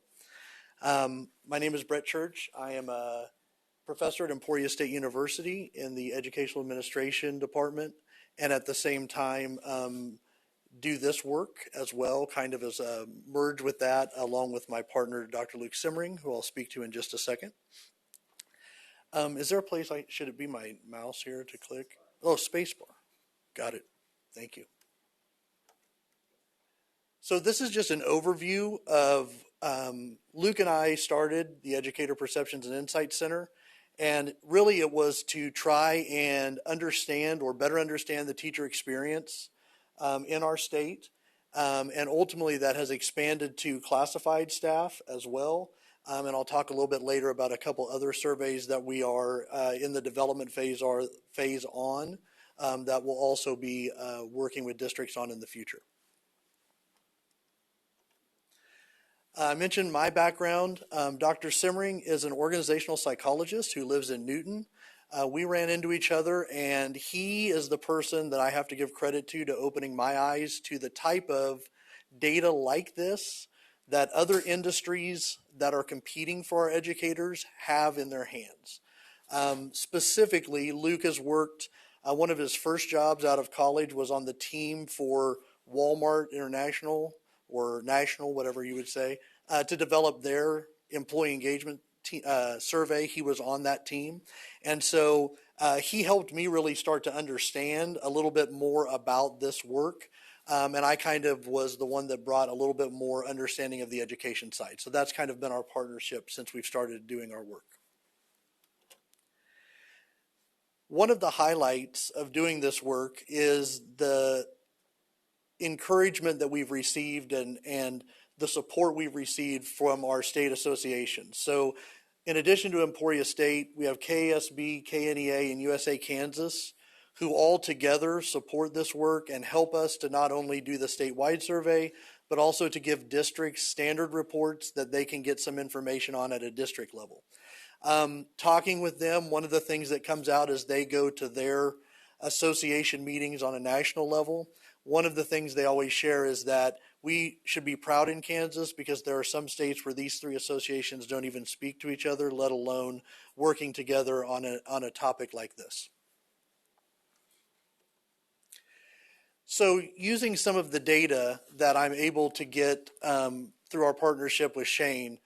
Speaker 21: My name is Brett Church. I am a professor at Emporia State University in the Educational Administration Department, and at the same time do this work as well, kind of as a merge with that, along with my partner, Dr. Luke Simmering, who I'll speak to in just a second. Is there a place should it be my mouse here to click? Oh, spacebar. Got it. Thank you. So this is just an overview of Luke and I started the Educator Perceptions and Insights Center, and really it was to try and understand or better understand the teacher experience in our state, and ultimately that has expanded to classified staff as well. And I'll talk a little bit later about a couple other surveys that we are in the development phase on that we'll also be working with districts on in the future. I mentioned my background. Dr. Simmering is an organizational psychologist who lives in Newton. We ran into each other, and he is the person that I have to give credit to opening my eyes to the type of data like this that other industries that are competing for our educators have in their hands. Specifically, Luke has worked, one of his first jobs out of college was on the team for Walmart International, or National, whatever you would say, to develop their employee engagement survey. He was on that team. And so he helped me really start to understand a little bit more about this work. And I kind of was the one that brought a little bit more understanding of the education side. So that's kind of been our partnership since we've started doing our work. One of the highlights of doing this work is the encouragement that we've received and the support we've received from our state associations. So in addition to Emporia State, we have KSB, KNEA, and USA Kansas, who all together support this work and help us to not only do the statewide survey, but also to give districts standard reports that they can get some information on at a district level. Talking with them, one of the things that comes out as they go to their association meetings on a national level, one of the things they always share is that we should be proud in Kansas because there are some states where these three associations don't even speak to each other, let alone working together on a topic like this. So using some of the data that I'm able to get through our partnership with Shane,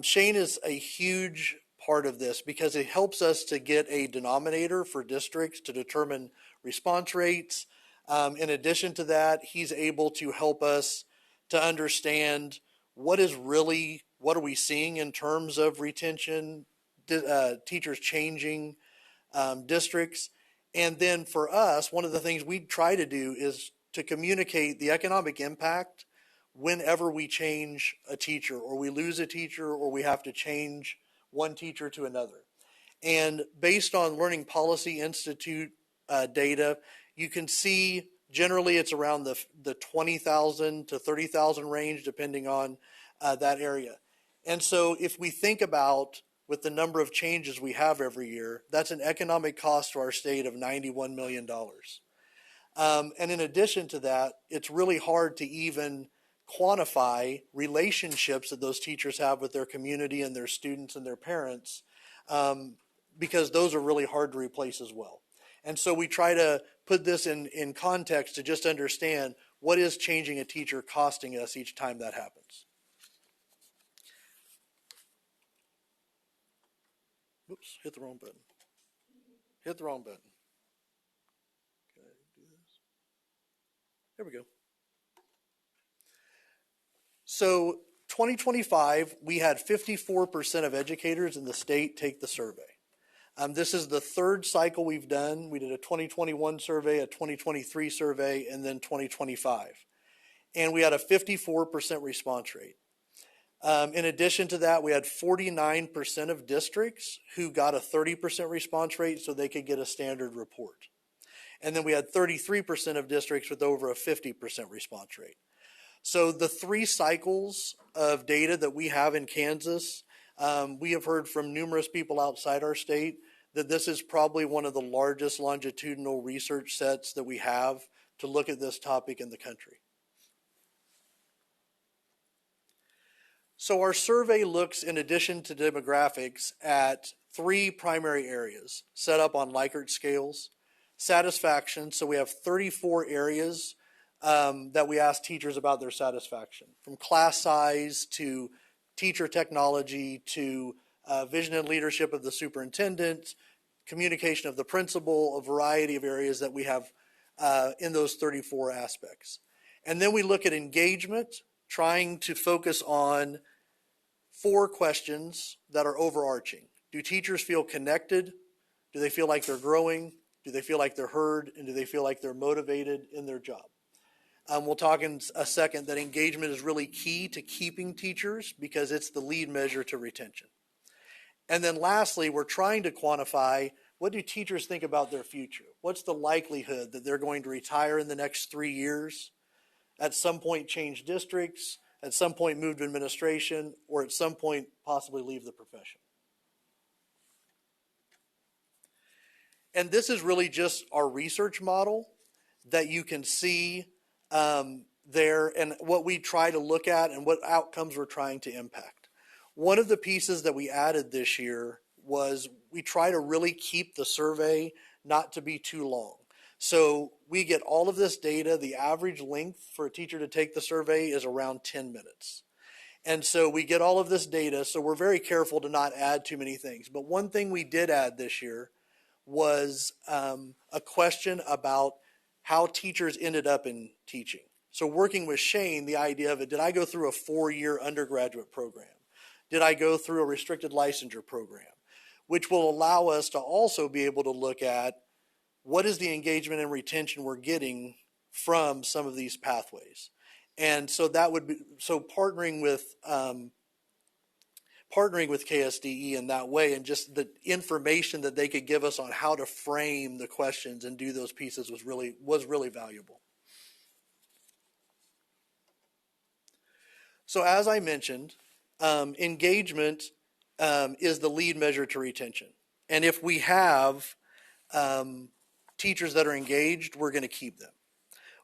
Speaker 21: Shane is a huge part of this because it helps us to get a denominator for districts to determine response rates. In addition to that, he's able to help us to understand what are we seeing in terms of retention, teachers changing districts. And then for us, one of the things we try to do is to communicate the economic impact whenever we change a teacher or we lose a teacher or we have to change one teacher to another. And based on Learning Policy Institute data, you can see generally it's around the 20,000 to 30,000 range, depending on that area. And so if we think about with the number of changes we have every year, that's an economic cost to our state of $91 million. And in addition to that, it's really hard to even quantify relationships that those teachers have with their community and their students and their parents, because those are really hard to replace as well. And so we try to put this in context to just understand what is changing a teacher costing us each time that happens. Oops, hit the wrong button. Hit the wrong button. Can I do this? There we go. So 2025, we had 54% of educators in the state take the survey. This is the third cycle we've done. We did a 2021 survey, a 2023 survey, and then 2025. And we had a 54% response rate. In addition to that, we had 49% of districts who got a 30% response rate so they could get a standard report. And then we had 33% of districts with over a 50% response rate. So the three cycles of data that we have in Kansas, we have heard from numerous people outside our state that this is probably one of the largest longitudinal research sets that we have to look at this topic in the country. So our survey looks, in addition to demographics, at three primary areas set up on Likert scales. Satisfaction, so we have 34 areas that we ask teachers about their satisfaction, from class size to teacher technology to vision and leadership of the superintendent, communication of the principal, a variety of areas that we have in those 34 aspects. And then we look at engagement, trying to focus on 4 questions that are overarching. Do teachers feel connected? Do they feel like they're growing? Do they feel like they're heard? And do they feel like they're motivated in their job? We'll talk in a second that engagement is really key to keeping teachers because it's the lead measure to retention. And then lastly, we're trying to quantify, what do teachers think about their future? What's the likelihood that they're going to retire in the next 3 years, at some point change districts, at some point move to administration, or at some point possibly leave the profession? And this is really just our research model that you can see there and what we try to look at and what outcomes we're trying to impact. One of the pieces that we added this year was we try to really keep the survey not to be too long. So we get all of this data. The average length for a teacher to take the survey is around 10 minutes. And so we get all of this data, so we're very careful to not add too many things. But one thing we did add this year was a question about how teachers ended up in teaching. So working with Shane, the idea of it, did I go through a 4-year undergraduate program? Did I go through a restricted licensure program? Which will allow us to also be able to look at what is the engagement and retention we're getting from some of these pathways. And so that would be, so partnering with KSDE in that way, and just the information that they could give us on how to frame the questions and do those pieces was really valuable. So as I mentioned, engagement is the lead measure to retention. And if we have teachers that are engaged, we're going to keep them.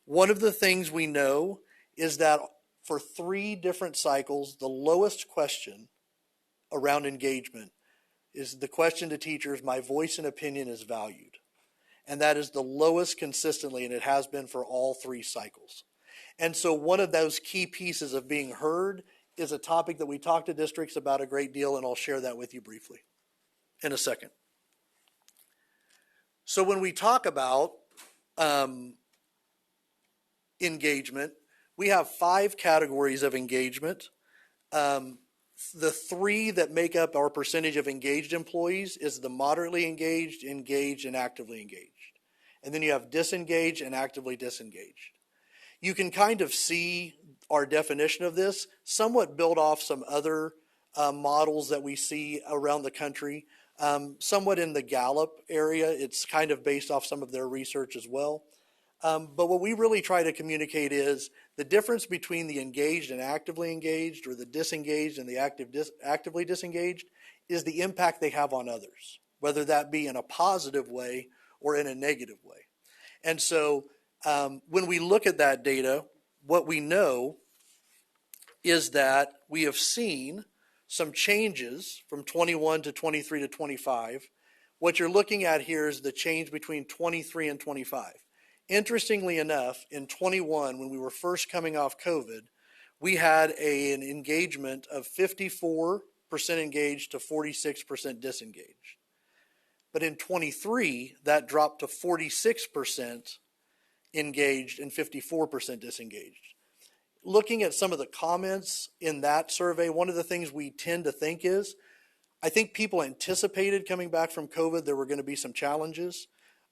Speaker 21: One of the things we know is that for 3 different cycles, the lowest question around engagement is the question to teachers, my voice and opinion is valued. And that is the lowest consistently, and it has been for all 3 cycles. And so one of those key pieces of being heard is a topic that we talk to districts about a great deal, and I'll share that with you briefly in a second. So when we talk about engagement, we have 5 categories of engagement. The 3 that make up our percentage of engaged employees is the moderately engaged, engaged, and actively engaged. And then you have disengaged and actively disengaged. You can kind of see our definition of this, somewhat built off some other models that we see around the country, somewhat in the Gallup area. It's kind of based off some of their research as well. But what we really try to communicate is the difference between the engaged and actively engaged, or the disengaged and the actively disengaged, is the impact they have on others, whether that be in a positive way or in a negative way. And so when we look at that data, what we know is that we have seen some changes from 21 to 23 to 25. What you're looking at here is the change between 23 and 25. Interestingly enough, in 21, when we were first coming off COVID, we had an engagement of 54% engaged to 46% disengaged. But in 23, that dropped to 46% engaged and 54% disengaged. Looking at some of the comments in that survey, one of the things we tend to think is, I think people anticipated coming back from COVID there were going to be some challenges.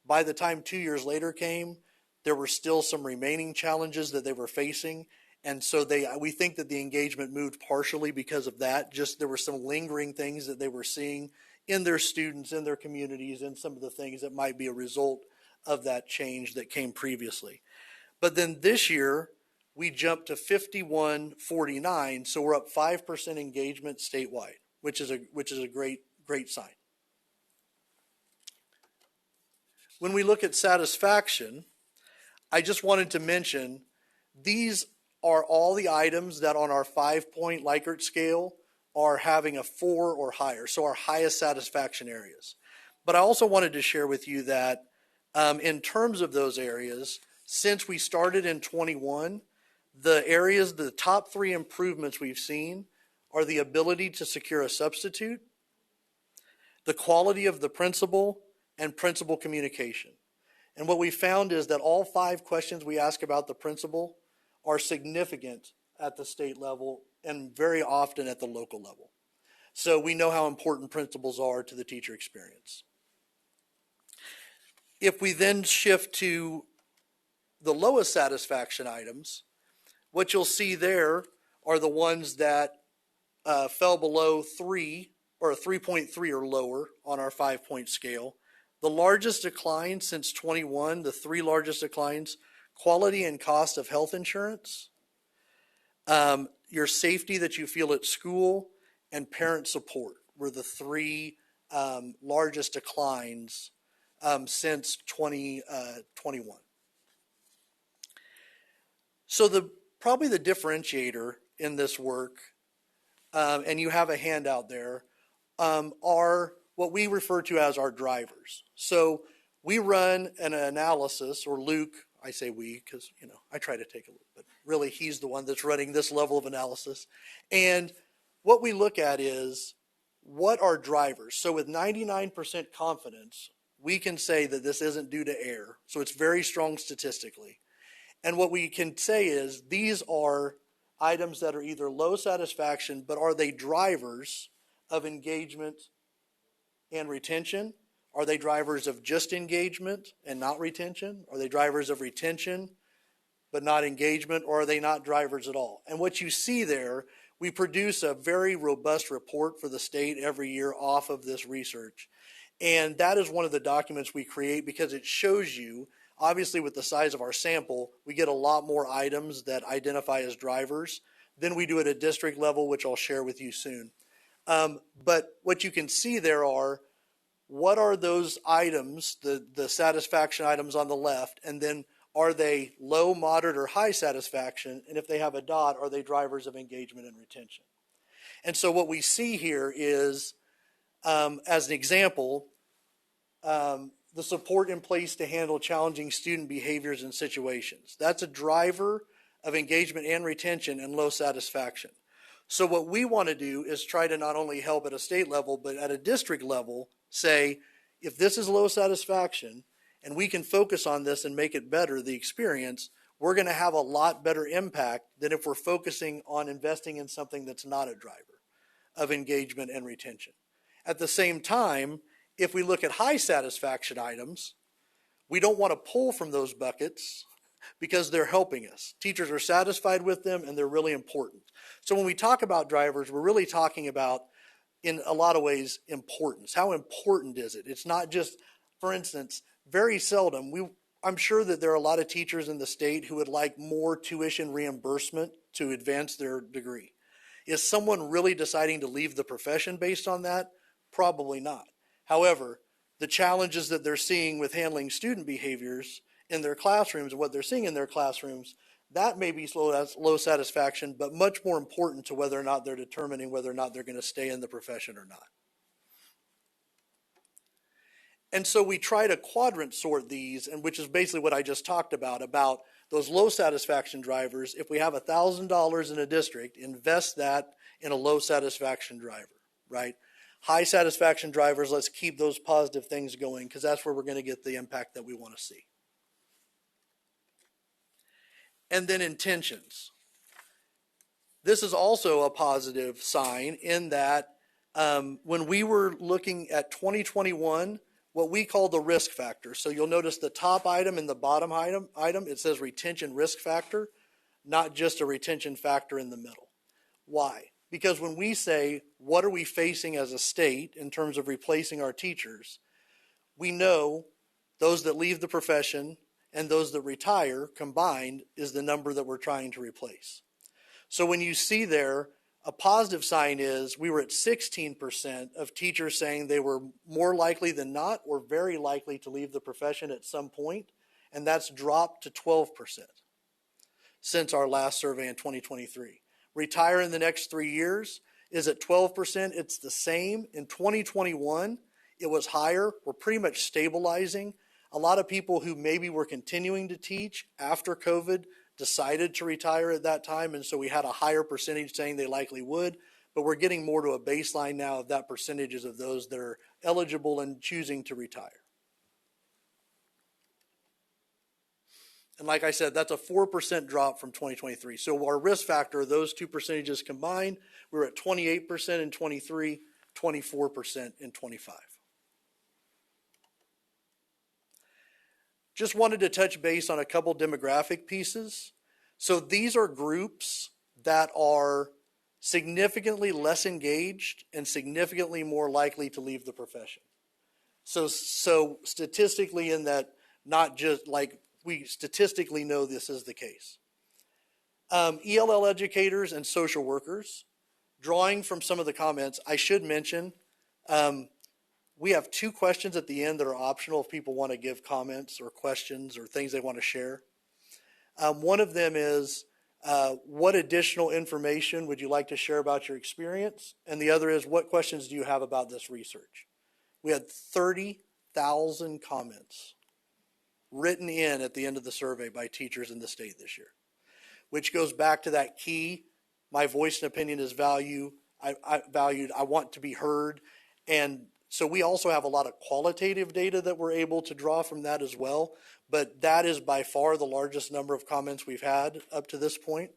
Speaker 21: By the time 2 years later came, there were still some remaining challenges that they were facing. And so we think that the engagement moved partially because of that. Just there were some lingering things that they were seeing in their students, in their communities, and some of the things that might be a result of that change that came previously. But then this year, we jumped to 51-49, so we're up 5% engagement statewide, which is a great sign. When we look at satisfaction, I just wanted to mention these are all the items that on our 5-point Likert scale are having a 4 or higher, so our highest satisfaction areas. But I also wanted to share with you that in terms of those areas, since we started in 21, the top 3 improvements we've seen are the ability to secure a substitute, the quality of the principal, and principal communication. And what we found is that all 5 questions we ask about the principal are significant at the state level and very often at the local level. So we know how important principals are to the teacher experience. If we then shift to the lowest satisfaction items, what you'll see there are the ones that fell below 3 or 3.3 or lower on our 5-point scale. The largest decline since 21, the 3 largest declines, quality and cost of health insurance, your safety that you feel at school, and parent support were the 3 largest declines since 2021. So probably the differentiator in this work, and you have a handout there, are what we refer to as our drivers. So we run an analysis, or Luke, I say we because, I try to take a look, but really he's the one that's running this level of analysis. And what we look at is what are drivers. So with 99% confidence, we can say that this isn't due to error. So it's very strong statistically. And what we can say is these are items that are either low satisfaction, but are they drivers of engagement and retention? Are they drivers of just engagement and not retention? Are they drivers of retention but not engagement? Or are they not drivers at all? And what you see there, we produce a very robust report for the state every year off of this research. And that is one of the documents we create because it shows you, obviously with the size of our sample, we get a lot more items that identify as drivers than we do at a district level, which I'll share with you soon. But what you can see there are, what are those items, the satisfaction items on the left, and then are they low, moderate, or high satisfaction? And if they have a dot, are they drivers of engagement and retention? And so what we see here is, as an example, the support in place to handle challenging student behaviors and situations. That's a driver of engagement and retention and low satisfaction. So what we want to do is try to not only help at a state level, but at a district level, say, if this is low satisfaction and we can focus on this and make it better, the experience, we're going to have a lot better impact than if we're focusing on investing in something that's not a driver of engagement and retention. At the same time, if we look at high satisfaction items, we don't want to pull from those buckets because they're helping us. Teachers are satisfied with them and they're really important. So when we talk about drivers, we're really talking about, in a lot of ways, importance. How important is it? It's not just, for instance, very seldom, I'm sure that there are a lot of teachers in the state who would like more tuition reimbursement to advance their degree. Is someone really deciding to leave the profession based on that? Probably not. However, the challenges that they're seeing with handling student behaviors in their classrooms and what they're seeing in their classrooms, that may be low satisfaction, but much more important to whether or not they're determining whether or not they're going to stay in the profession or not. And so we try to quadrant sort these, and which is basically what I just talked about those low satisfaction drivers. If we have $1,000 in a district, invest that in a low satisfaction driver, right? High satisfaction drivers, let's keep those positive things going because that's where we're going to get the impact that we want to see. And then intentions. This is also a positive sign in that when we were looking at 2021, what we call the risk factor. So you'll notice the top item and the bottom item, it says retention risk factor, not just a retention factor in the middle. Why? Because when we say, what are we facing as a state in terms of replacing our teachers, we know those that leave the profession and those that retire combined is the number that we're trying to replace. So when you see there, a positive sign is we were at 16% of teachers saying they were more likely than not or very likely to leave the profession at some point, and that's dropped to 12% since our last survey in 2023. Retire in the next 3 years is at 12%. It's the same. In 2021, it was higher. We're pretty much stabilizing. A lot of people who maybe were continuing to teach after COVID decided to retire at that time, and so we had a higher percentage saying they likely would, but we're getting more to a baseline now of that percentages of those that are eligible and choosing to retire. And like I said, that's a 4% drop from 2023. So our risk factor, those two percentages combined, we were at 28% in 23, 24% in 25. Just wanted to touch base on a couple demographic pieces. So these are groups that are significantly less engaged and significantly more likely to leave the profession. So statistically in that, not just like we statistically know this is the case. ELL educators and social workers, drawing from some of the comments, I should mention, we have 2 questions at the end that are optional if people want to give comments or questions or things they want to share. One of them is, what additional information would you like to share about your experience? And the other is, what questions do you have about this research? We had 30,000 comments written in at the end of the survey by teachers in the state this year, which goes back to that key, my voice and opinion is valued, I want to be heard. And so we also have a lot of qualitative data that we're able to draw from that as well, but that is by far the largest number of comments we've had up to this point.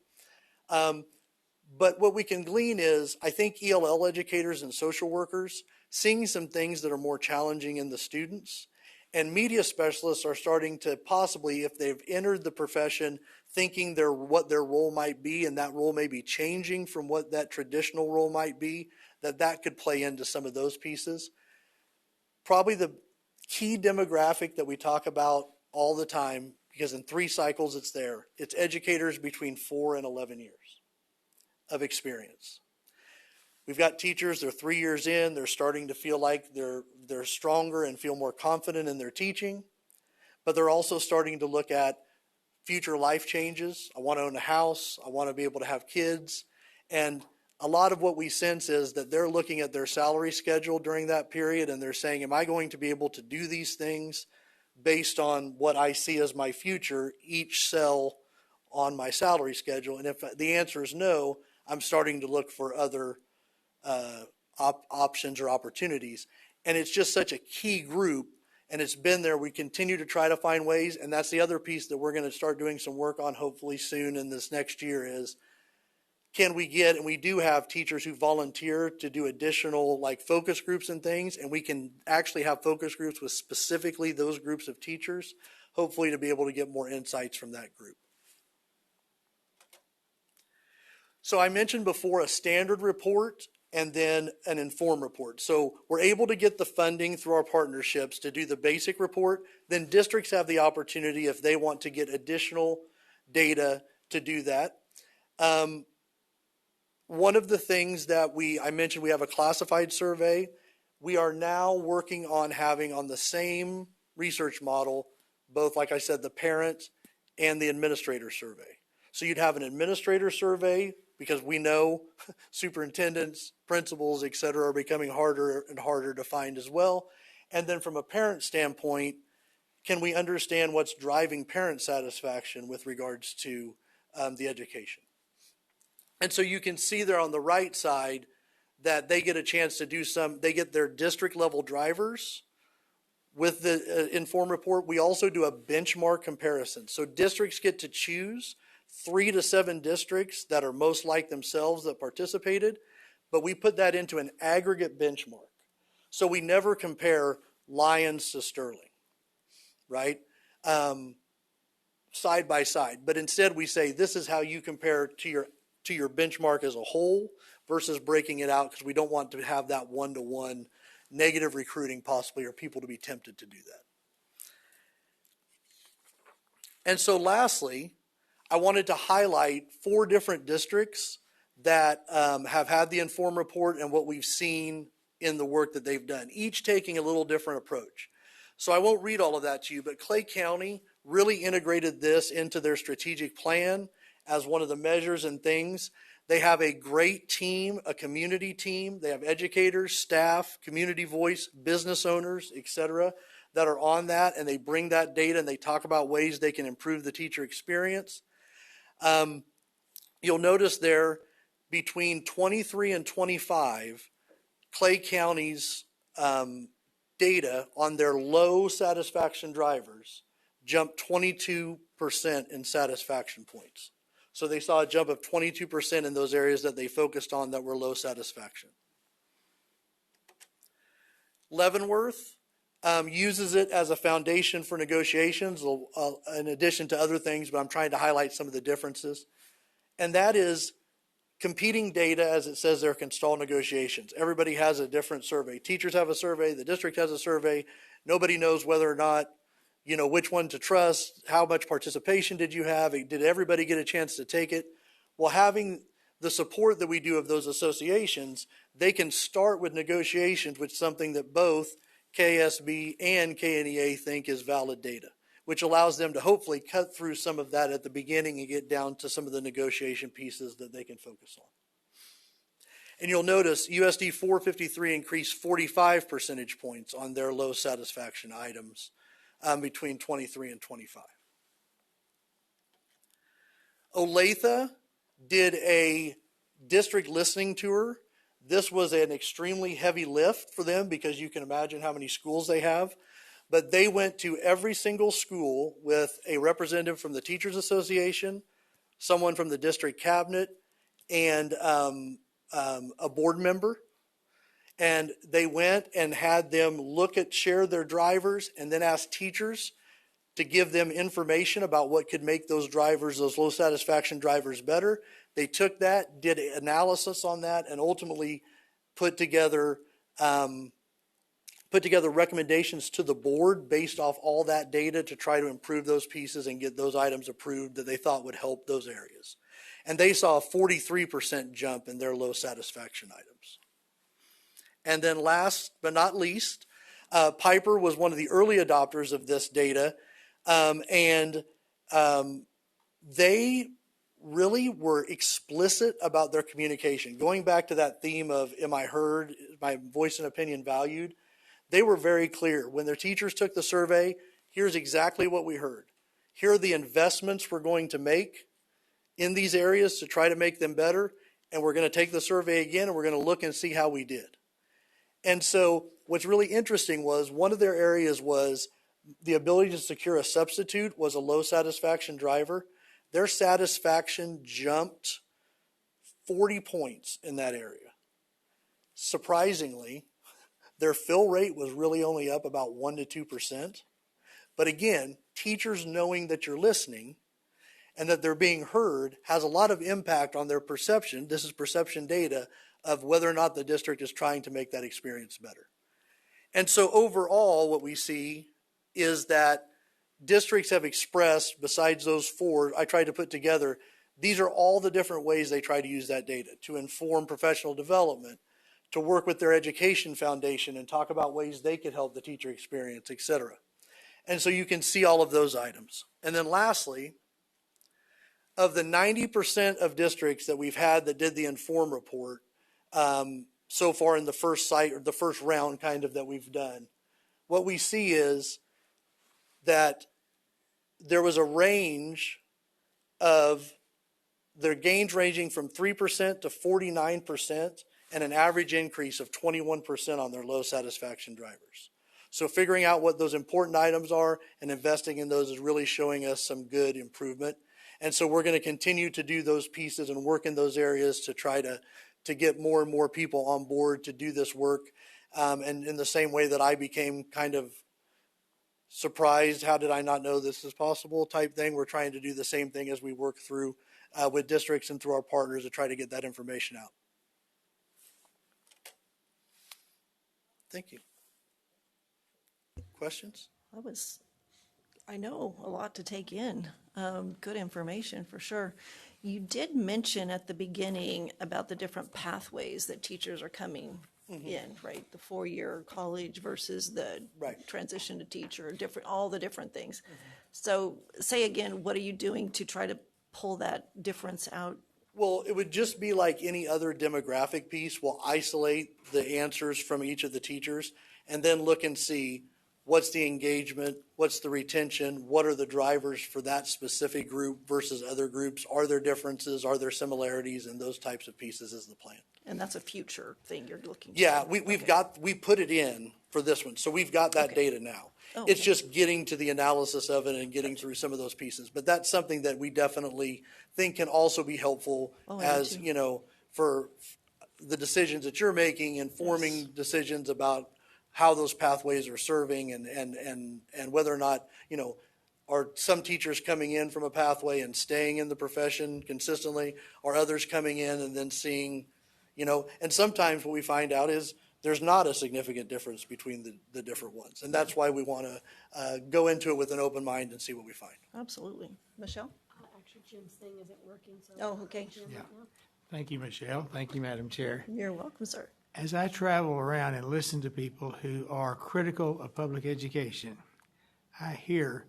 Speaker 21: But what we can glean is, I think ELL educators and social workers seeing some things that are more challenging in the students, and media specialists are starting to possibly, if they've entered the profession thinking what their role might be, and that role may be changing from what that traditional role might be, that could play into some of those pieces. Probably the key demographic that we talk about all the time, because in 3 cycles it's there, it's educators between 4 and 11 years of experience. We've got teachers, they're 3 years in, they're starting to feel like they're stronger and feel more confident in their teaching, but they're also starting to look at future life changes. I want to own a house, I want to be able to have kids, and a lot of what we sense is that they're looking at their salary schedule during that period and they're saying, am I going to be able to do these things based on what I see as my future, each cell on my salary schedule? And if the answer is no, I'm starting to look for other options or opportunities. And it's just such a key group, and it's been there. We continue to try to find ways, and that's the other piece that we're going to start doing some work on hopefully soon in this next year is, can we get, and we do have teachers who volunteer to do additional like focus groups and things, and we can actually have focus groups with specifically those groups of teachers, hopefully to be able to get more insights from that group. So I mentioned before a standard report and then an informed report. So we're able to get the funding through our partnerships to do the basic report. Then districts have the opportunity, if they want to get additional data, to do that. One of the things that I mentioned, we have a classified survey. We are now working on having on the same research model, both, like I said, the parent and the administrator survey. So you'd have an administrator survey, because we know superintendents, principals, et cetera, are becoming harder and harder to find as well. And then from a parent standpoint, can we understand what's driving parent satisfaction with regards to the education? And so you can see there on the right side that they get a chance to do they get their district level drivers with the informed report. We also do a benchmark comparison. So districts get to choose 3 to 7 districts that are most like themselves that participated, but we put that into an aggregate benchmark. So we never compare Lyons to Sterling, right? Side by side, but instead we say this is how you compare to your benchmark as a whole versus breaking it out, because we don't want to have that one-to-one negative recruiting possibly, or people to be tempted to do that. And so lastly, I wanted to highlight 4 different districts that have had the informed report and what we've seen in the work that they've done, each taking a little different approach. So I won't read all of that to you, but Clay County really integrated this into their strategic plan as one of the measures and things. They have a great team, a community team. They have educators, staff, community voice, business owners, etc., that are on that, and they bring that data and they talk about ways they can improve the teacher experience. You'll notice there between 23 and 25, Clay County's data on their low satisfaction drivers jumped 22% in satisfaction points. So they saw a jump of 22% in those areas that they focused on that were low satisfaction. Leavenworth uses it as a foundation for negotiations, in addition to other things, but I'm trying to highlight some of the differences. And that is competing data, as it says there, can stall negotiations. Everybody has a different survey. Teachers have a survey, the district has a survey. Nobody knows whether or not, which one to trust, how much participation did you have, did everybody get a chance to take it? Well, having the support that we do of those associations, they can start with negotiations with something that both KSB and KNEA think is valid data, which allows them to hopefully cut through some of that at the beginning and get down to some of the negotiation pieces that they can focus on. And you'll notice USD 453 increased 45 percentage points on their low satisfaction items between 23 and 25. Olathe did a district listening tour. This was an extremely heavy lift for them because you can imagine how many schools they have. But they went to every single school with a representative from the Teachers Association, someone from the district cabinet, and a board member. And they went and had them share their drivers, and then ask teachers to give them information about what could make those drivers, those low satisfaction drivers, better. They took that, did analysis on that, and ultimately put together recommendations to the board based off all that data to try to improve those pieces and get those items approved that they thought would help those areas. And they saw a 43% jump in their low satisfaction items. And then last but not least, Piper was one of the early adopters of this data, and they really were explicit about their communication. Going back to that theme of, am I heard, my voice and opinion valued? They were very clear. When their teachers took the survey, here's exactly what we heard. Here are the investments we're going to make in these areas to try to make them better, and we're going to take the survey again, and we're going to look and see how we did. And so what's really interesting was one of their areas was the ability to secure a substitute was a low satisfaction driver. Their satisfaction jumped 40 points in that area. Surprisingly, their fill rate was really only up about 1 to 2%. But again, teachers knowing that you're listening and that they're being heard has a lot of impact on their perception. This is perception data of whether or not the district is trying to make that experience better. And so overall, what we see is that districts have expressed, besides those 4 I tried to put together, these are all the different ways they try to use that data to inform professional development, to work with their education foundation and talk about ways they could help the teacher experience, etc. And so you can see all of those items. And then lastly, of the 90% of districts that we've had that did the Inform report so far in the first site or the first round kind of that we've done, what we see is that there was a range of their gains ranging from 3% to 49% and an average increase of 21% on their low satisfaction drivers. So figuring out what those important items are and investing in those is really showing us some good improvement. And so we're going to continue to do those pieces and work in those areas to try to get more and more people on board to do this work. And in the same way that I became kind of surprised, how did I not know this is possible type thing, we're trying to do the same thing as we work through with districts and through our partners to try to get that information out. Thank you. Questions?
Speaker 1: I know, a lot to take in. Good information for sure. You did mention at the beginning about the different pathways that teachers are coming in, right? The 4-year college versus the transition to teacher, all the different things. So say again, what are you doing to try to pull that difference out
Speaker 21: Well, it would just be like any other demographic piece. We'll isolate the answers from each of the teachers and then look and see what's the engagement, what's the retention, what are the drivers for that specific group versus other groups? Are there differences? Are there similarities? And those types of pieces is the plan.
Speaker 1: And that's a future thing you're looking for?
Speaker 21: Yeah, we put it in for this one. So we've got that data now.
Speaker 1: Oh,
Speaker 21: It's
Speaker 1: okay.
Speaker 21: just getting to the analysis of it and getting through some of those pieces. But that's something that we definitely think can also be helpful
Speaker 1: Oh, I do
Speaker 21: as,
Speaker 1: too.
Speaker 21: for the decisions that you're making, informing decisions about how those pathways are serving and whether or not, are some teachers coming in from a pathway and staying in the profession consistently? Are others coming in and then seeing, and sometimes what we find out is there's not a significant difference between the different ones. And that's why we want to go into it with an open mind and see what we find.
Speaker 1: Absolutely. Michelle?
Speaker 4: Actually, Jim's thing isn't working, so.
Speaker 1: Oh, okay.
Speaker 3: Yeah. Thank you, Michelle. Thank you, Madam Chair.
Speaker 1: You're welcome, sir.
Speaker 3: As I travel around and listen to people who are critical of public education, I hear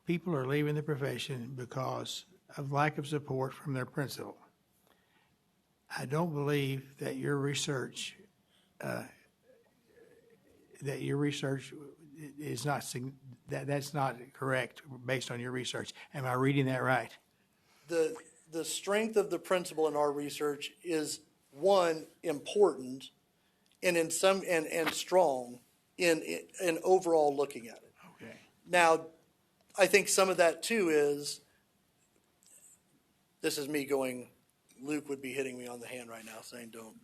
Speaker 3: people are leaving the profession because of lack of support from their principal. I don't believe that your research is not that's not correct based on your research. Am I reading that right?
Speaker 21: The strength of the principle in our research is, one, important and and strong in overall looking at it.
Speaker 3: Okay.
Speaker 21: Now, I think some of that too is, this is me going, Luke would be hitting me on the hand right now saying don't,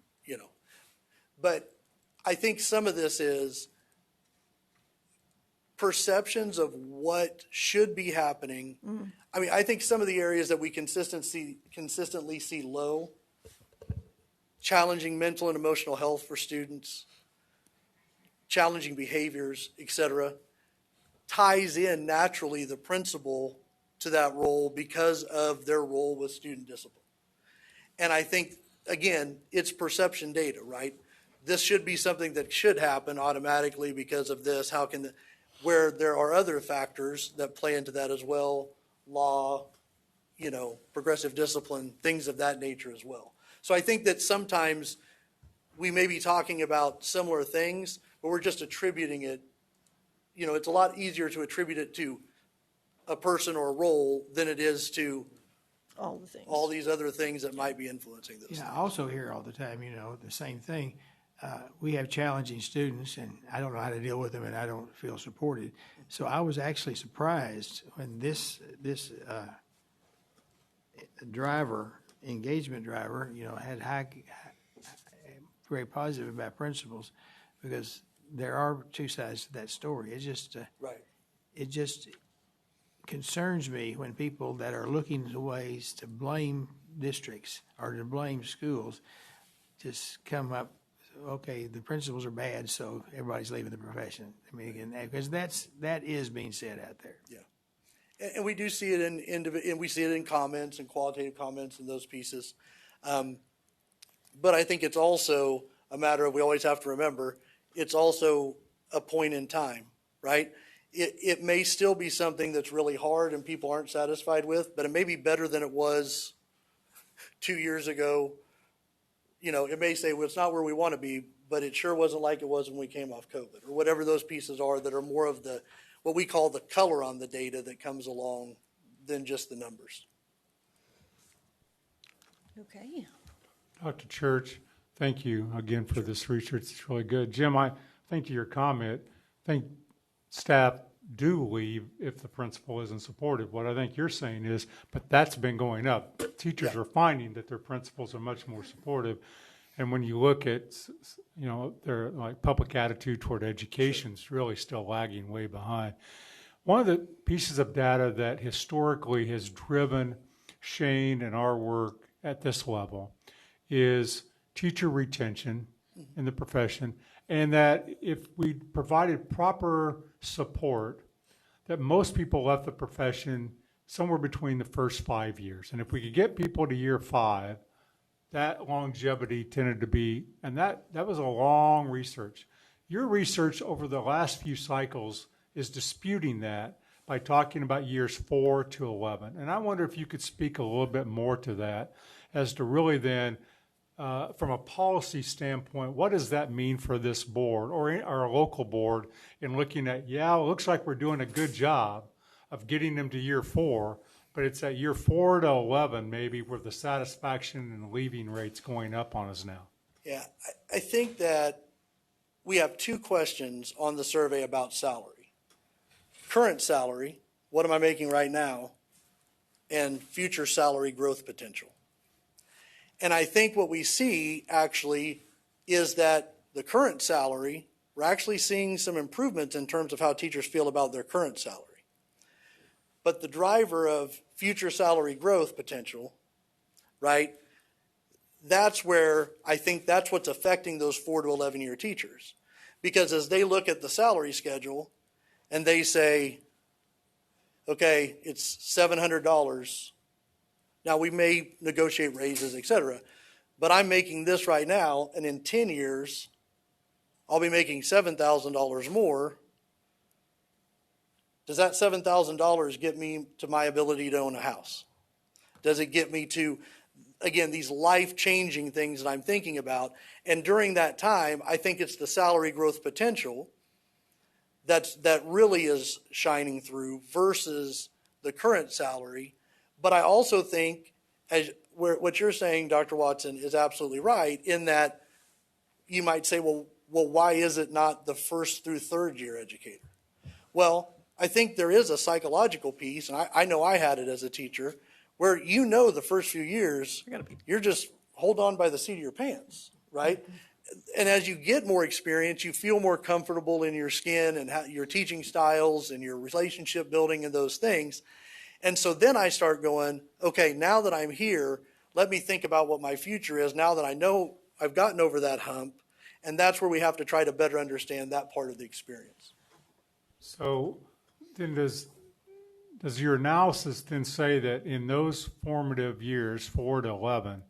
Speaker 21: But I think some of this is perceptions of what should be happening. I mean, I think some of the areas that we consistently see low, challenging mental and emotional health for students, challenging behaviors, et cetera, ties in naturally the principal to that role because of their role with student discipline. And I think, again, it's perception data, right? This should be something that should happen automatically because of this. Where there are other factors that play into that as well, law, progressive discipline, things of that nature as well. So I think that sometimes we may be talking about similar things, but we're just attributing it. It's a lot easier to attribute it to a person or a role than it is to
Speaker 1: all the things,
Speaker 21: all these other things that might be influencing this.
Speaker 3: Yeah, I also hear all the time, the same thing. We have challenging students, and I don't know how to deal with them, and I don't feel supported. So I was actually surprised when this engagement driver, had very positive about principles, because there are two sides to that story. It's just
Speaker 21: right.
Speaker 3: It just concerns me when people that are looking to ways to blame districts or to blame schools just come up. Okay, the principals are bad, so everybody's leaving the profession. I mean, again, because that is being said out there.
Speaker 21: Yeah, and we do see it and we see it in comments and qualitative comments and those pieces. But I think it's also a matter of, we always have to remember, it's also a point in time, right? It may still be something that's really hard and people aren't satisfied with, but it may be better than it was 2 years ago. It may say, well, it's not where we want to be, but it sure wasn't like it was when we came off COVID, or whatever those pieces are that are more of what we call the color on the data that comes along than just the numbers.
Speaker 1: Okay.
Speaker 12: Dr. Church, thank you again for this research. It's really good. Jim, I think to your comment, I think staff do leave if the principal isn't supportive. What I think you're saying is, but that's been going up. Teachers are finding that their principals are much more supportive. And when you look at, their public attitude toward education is really still lagging way behind. One of the pieces of data that historically has driven Shane and our work at this level is teacher retention in the profession, and that if we provided proper support, that most people left the profession somewhere between the first 5 years. And if we could get people to year 5, that longevity tended to be, and that was a long research. Your research over the last few cycles is disputing that by talking about years 4 to 11. And I wonder if you could speak a little bit more to that as to really then, from a policy standpoint, what does that mean for this board or our local board in looking at, yeah, it looks like we're doing a good job of getting them to year 4, but it's at year 4 to 11 maybe where the satisfaction and leaving rate's going up on us now.
Speaker 21: Yeah, I think that we have 2 questions on the survey about salary. Current salary, what am I making right now? And future salary growth potential. And I think what we see actually is that the current salary, we're actually seeing some improvements in terms of how teachers feel about their current salary. But the driver of future salary growth potential, right, that's where I think that's what's affecting those 4 to 11 year teachers. Because as they look at the salary schedule and they say, okay, it's $700. Now we may negotiate raises, et cetera, but I'm making this right now, and in 10 years, I'll be making $7,000 more. Does that $7,000 get me to my ability to own a house? Does it get me to, again, these life-changing things that I'm thinking about? And during that time, I think it's the salary growth potential that really is shining through versus the current salary. But I also think, what you're saying, Dr. Watson, is absolutely right in that you might say, well, why is it not the 1st through 3rd year educator? Well, I think there is a psychological piece, and I know I had it as a teacher, where the first few years, you're just hold on by the seat of your pants, right? And as you get more experience, you feel more comfortable in your skin and how your teaching styles and your relationship building and those things. And so then I start going, okay, now that I'm here, let me think about what my future is now that I know I've gotten over that hump. And that's where we have to try to better understand that part of the experience.
Speaker 12: So then does your analysis then say that in those formative years, 4 to 11,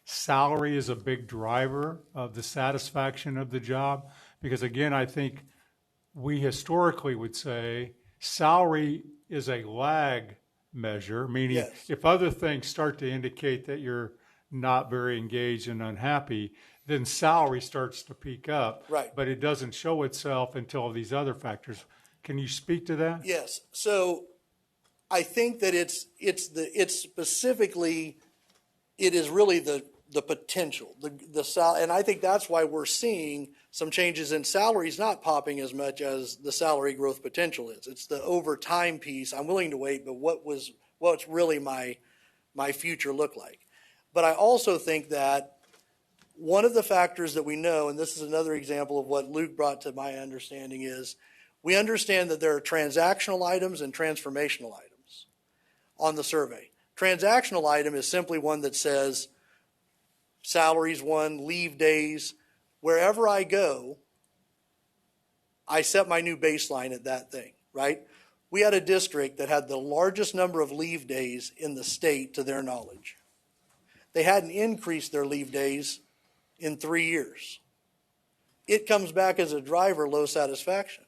Speaker 12: salary is a big driver of the satisfaction of the job? Because again, I think we historically would say salary is a lag measure, meaning
Speaker 21: Yes.
Speaker 12: if other things start to indicate that you're not very engaged and unhappy, then salary starts to peak up.
Speaker 21: Right.
Speaker 12: But it doesn't show itself until these other factors. Can you speak to that?
Speaker 21: Yes. So I think that it's specifically, it is really the potential, and I think that's why we're seeing some changes in salaries not popping as much as the salary growth potential is. It's the over time piece. I'm willing to wait, but what's really my future look like? But I also think that one of the factors that we know, and this is another example of what Luke brought to my understanding, is we understand that there are transactional items and transformational items on the survey. Transactional item is simply one that says salaries one, leave days. Wherever I go, I set my new baseline at that thing, right? We had a district that had the largest number of leave days in the state to their knowledge. They hadn't increased their leave days in 3 years. It comes back as a driver, low satisfaction.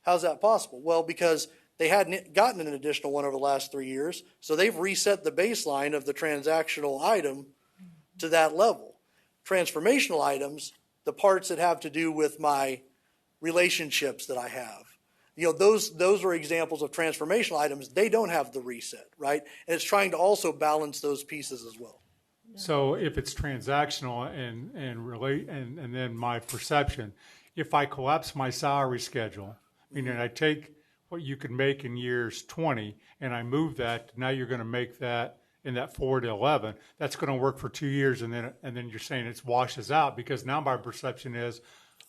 Speaker 21: How's that possible? Well, because they hadn't gotten an additional one over the last 3 years, so they've reset the baseline of the transactional item to that level. Transformational items, the parts that have to do with my relationships that I have, those are examples of transformational items. They don't have the reset, right? And it's trying to also balance those pieces as well.
Speaker 12: So if it's transactional and then my perception, if I collapse my salary schedule, meaning I take what you could make in years 20 and I move that, now you're going to make that in that 4 to 11, that's going to work for 2 years, and then you're saying it washes out because now my perception is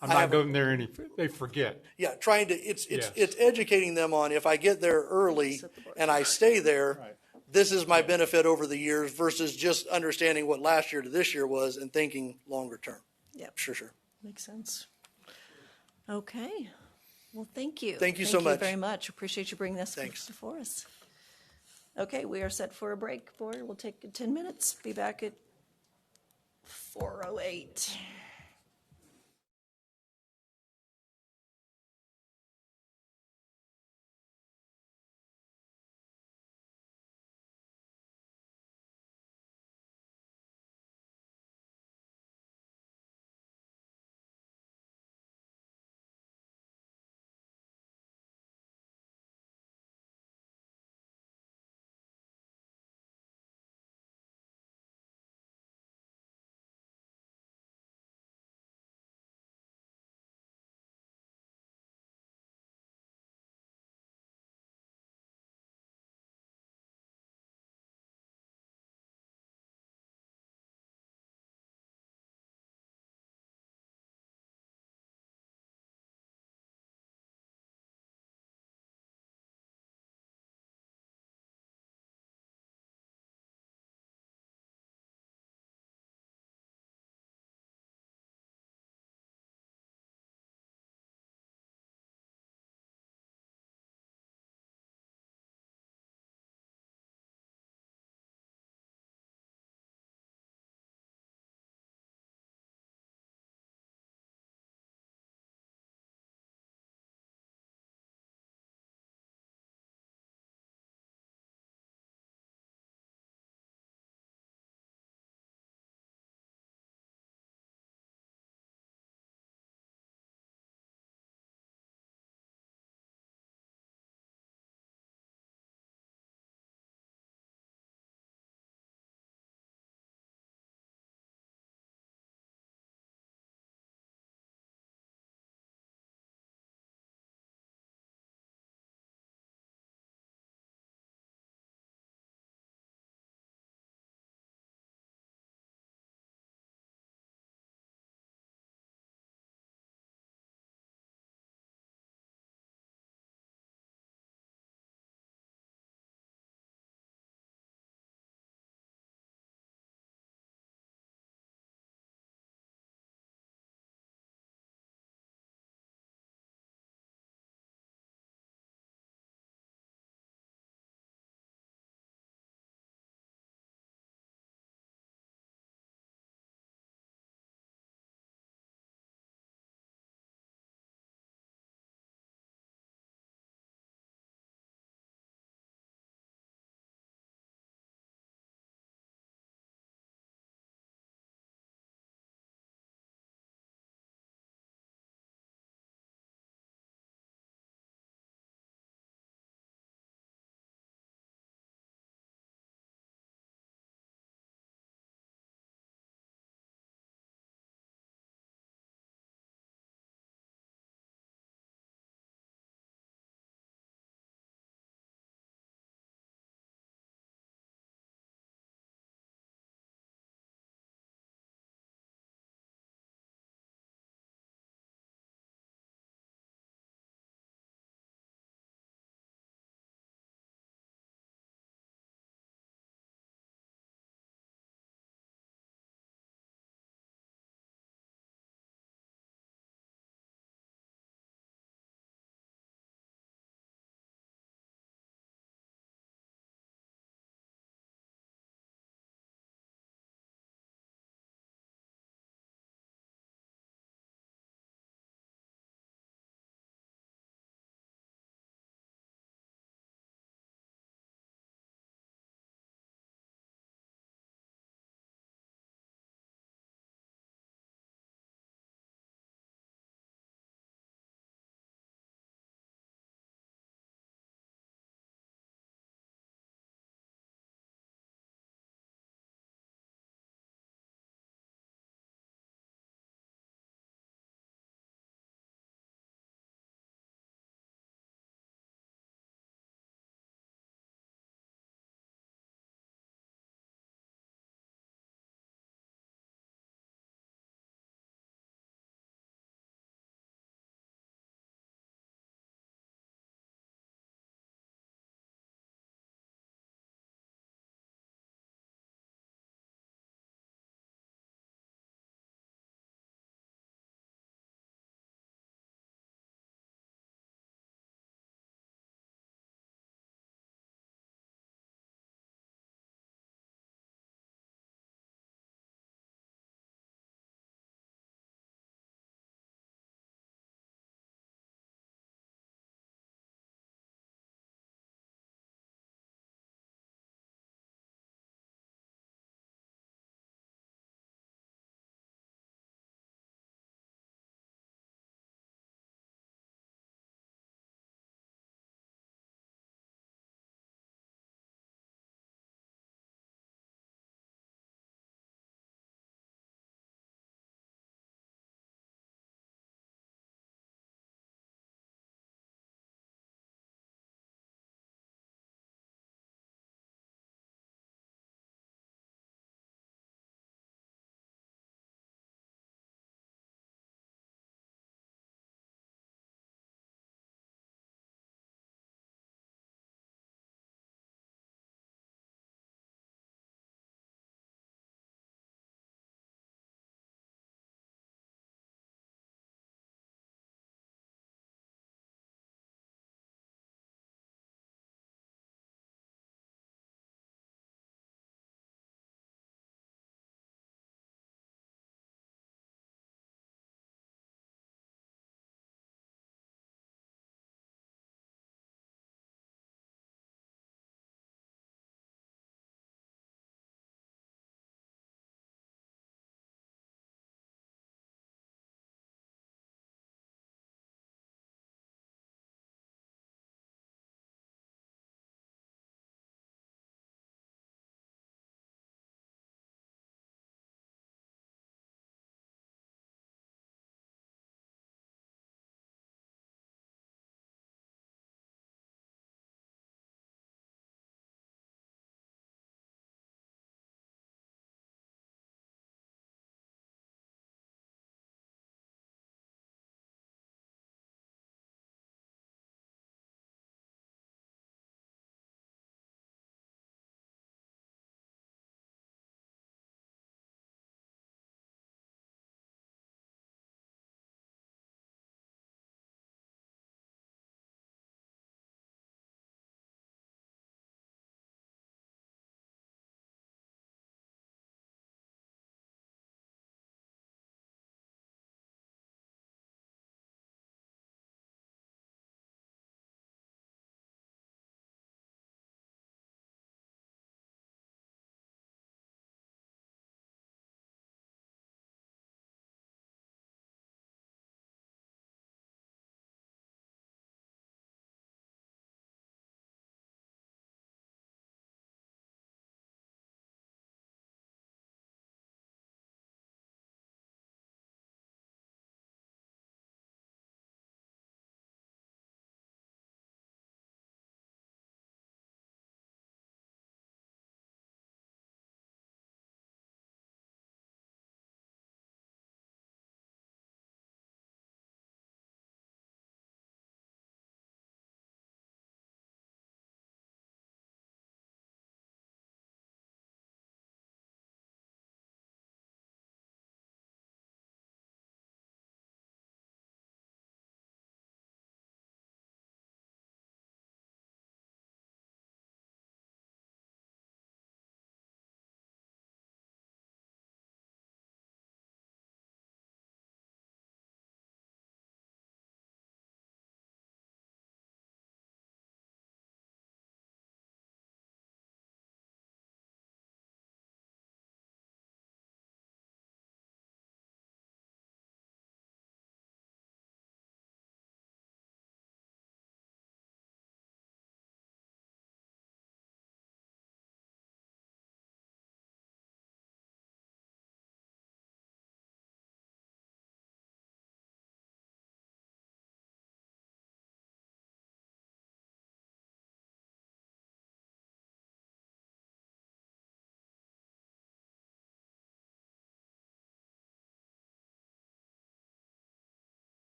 Speaker 12: I'm not going there they forget.
Speaker 21: Yeah, it's educating them on if I get there early and I stay there, right, this is my benefit over the years versus just understanding what last year to this year was and thinking longer term.
Speaker 1: Yep.
Speaker 21: Sure.
Speaker 1: Makes sense. Okay. Well, thank you.
Speaker 21: Thank you so much.
Speaker 1: Thank you very much. Appreciate you bringing this before us. Okay, we are set for a break. We'll take 10 minutes. Be back at 4:08.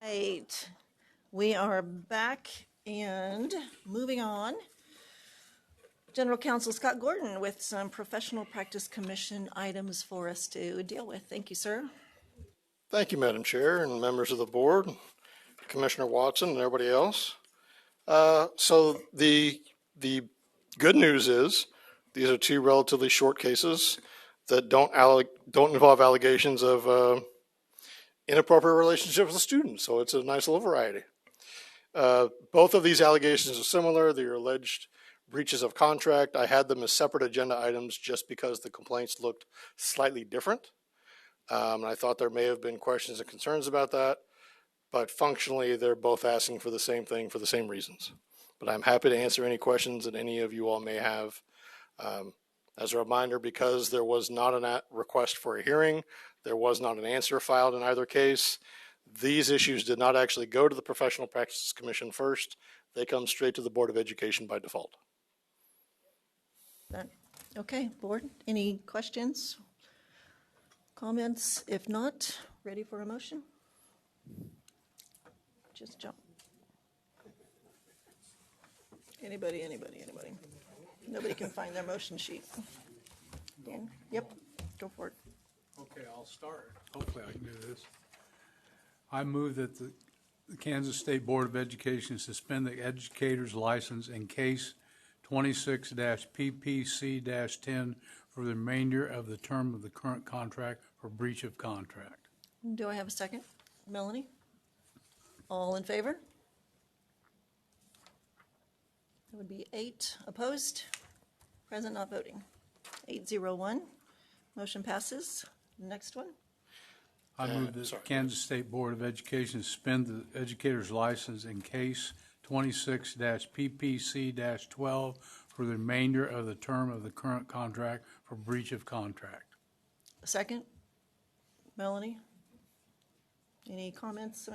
Speaker 1: Right. We are back and moving on. General Counsel Scott Gordon with some Professional Practice Commission items for us to deal with. Thank you, sir.
Speaker 6: Thank you, Madam Chair and members of the board, Commissioner Watson and everybody else. So the good news is these are two relatively short cases that don't involve allegations of inappropriate relationships with students. So it's a nice little variety. Both of these allegations are similar. They are alleged breaches of contract. I had them as separate agenda items just because the complaints looked slightly different. And I thought there may have been questions and concerns about that, but functionally they're both asking for the same thing for the same reasons. But I'm happy to answer any questions that any of you all may have. As a reminder, because there was not a request for a hearing, there was not an answer filed in either case. These issues did not actually go to the Professional Practices Commission first. They come straight to the Board of Education by default.
Speaker 1: Okay, board, any questions, comments? If not, ready for a motion? Just jump. Anybody? Nobody can find their motion sheet. Dan? Yep, go for it.
Speaker 22: Okay, I'll start. Hopefully I can do this. I move that the Kansas State Board of Education suspend the educator's license in case 26-PPC-10 for the remainder of the term of the current contract for breach of contract.
Speaker 1: Do I have a second? Melanie? All in favor? That would be 8 opposed, present not voting. 801, motion passes. Next one.
Speaker 22: I move that the Kansas State Board of Education suspend the educator's license in case 26-PPC-12 for the remainder of the term of the current contract for breach of contract.
Speaker 1: Second, Melanie? Any comments,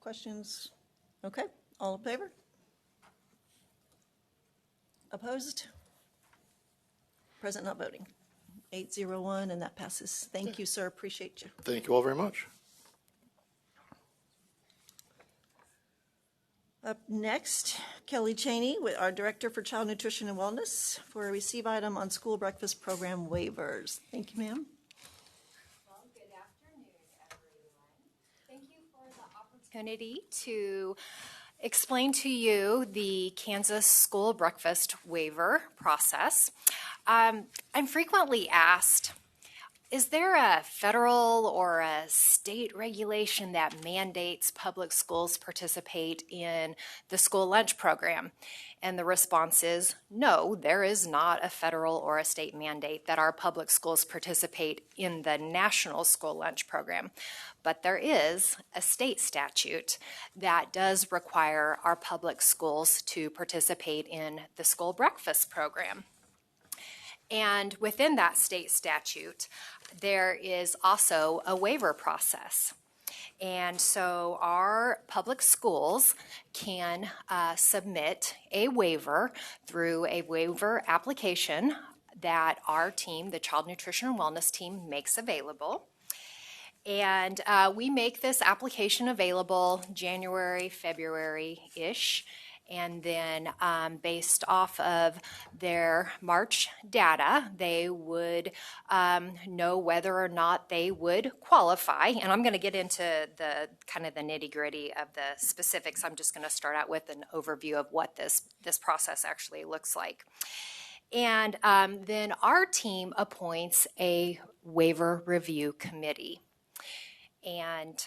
Speaker 1: questions? Okay, all in favor? Opposed? Present not voting. 801, and that passes. Thank you, sir. Appreciate you.
Speaker 6: Thank you all very much.
Speaker 1: Up next, Kelly Cheney, with our Director for Child Nutrition and Wellness, for a receive item on school breakfast program waivers. Thank you, ma'am.
Speaker 16: Well, good afternoon, everyone. Thank you for the opportunity to explain to you the Kansas school breakfast waiver process. I'm frequently asked, is there a federal or a state regulation that mandates public schools participate in the school lunch program? And the response is no, there is not a federal or a state mandate that our public schools participate in the national school lunch program. But there is a state statute that does require our public schools to participate in the school breakfast program. And within that state statute, there is also a waiver process. And so our public schools can submit a waiver through a waiver application that our team, the Child Nutrition and Wellness team, makes available. And we make this application available January, February-ish. And then based off of their March data, they would know whether or not they would qualify. And I'm going to get into the kind of the nitty-gritty of the specifics. I'm just going to start out with an overview of what this process actually looks like. And then our team appoints a waiver review committee. And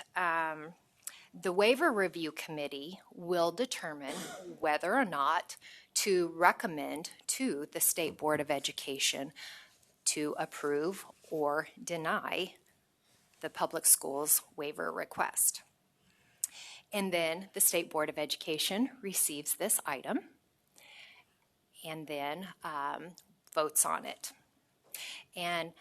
Speaker 16: the waiver review committee will determine whether or not to recommend to the State Board of Education to approve or deny the public schools waiver request. And then the State Board of Education receives this item and then votes on it. And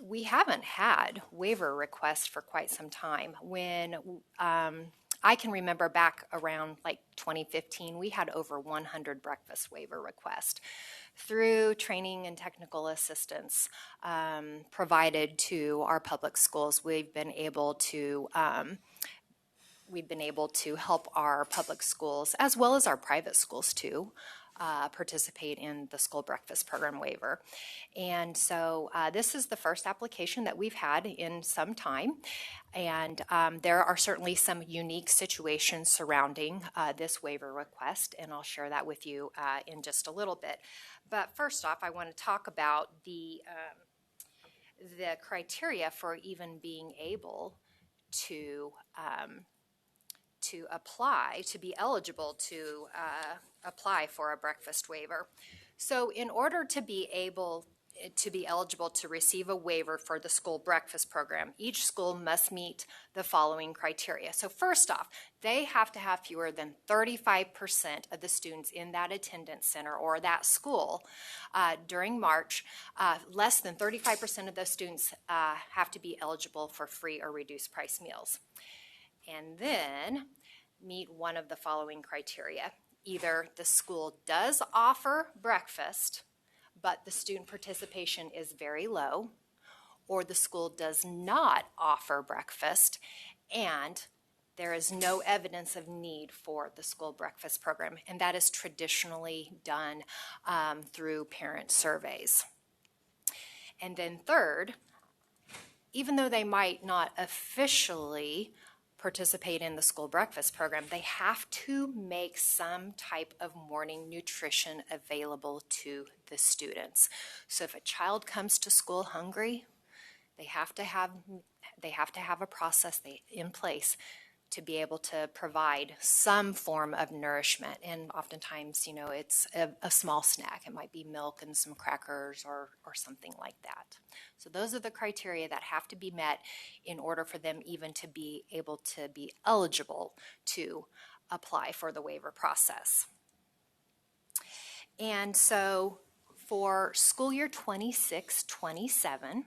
Speaker 16: we haven't had waiver requests for quite some time. When I can remember back around like 2015, we had over 100 breakfast waiver requests. Through training and technical assistance provided to our public schools, we've been able to we've been able to help our public schools, as well as our private schools too, participate in the school breakfast program waiver. And so this is the first application that we've had in some time. And there are certainly some unique situations surrounding this waiver request, and I'll share that with you in just a little bit. But first off, I want to talk about the criteria for even being able to apply, to be eligible to apply for a breakfast waiver. So in order to be eligible to receive a waiver for the school breakfast program, each school must meet the following criteria. So first off, they have to have fewer than 35% of the students in that attendance center or that school during March. Less than 35% of those students have to be eligible for free or reduced price meals. And then meet one of the following criteria. Either the school does offer breakfast, but the student participation is very low, or the school does not offer breakfast, and there is no evidence of need for the school breakfast program, and that is traditionally done through parent surveys. And then third, even though they might not officially participate in the school breakfast program, they have to make some type of morning nutrition available to the students. So if a child comes to school hungry, they have to have a process in place to be able to provide some form of nourishment. And oftentimes, it's a small snack. It might be milk and some crackers or something like that. So those are the criteria that have to be met in order for them even to be able to be eligible to apply for the waiver process. And so for school year 26-27,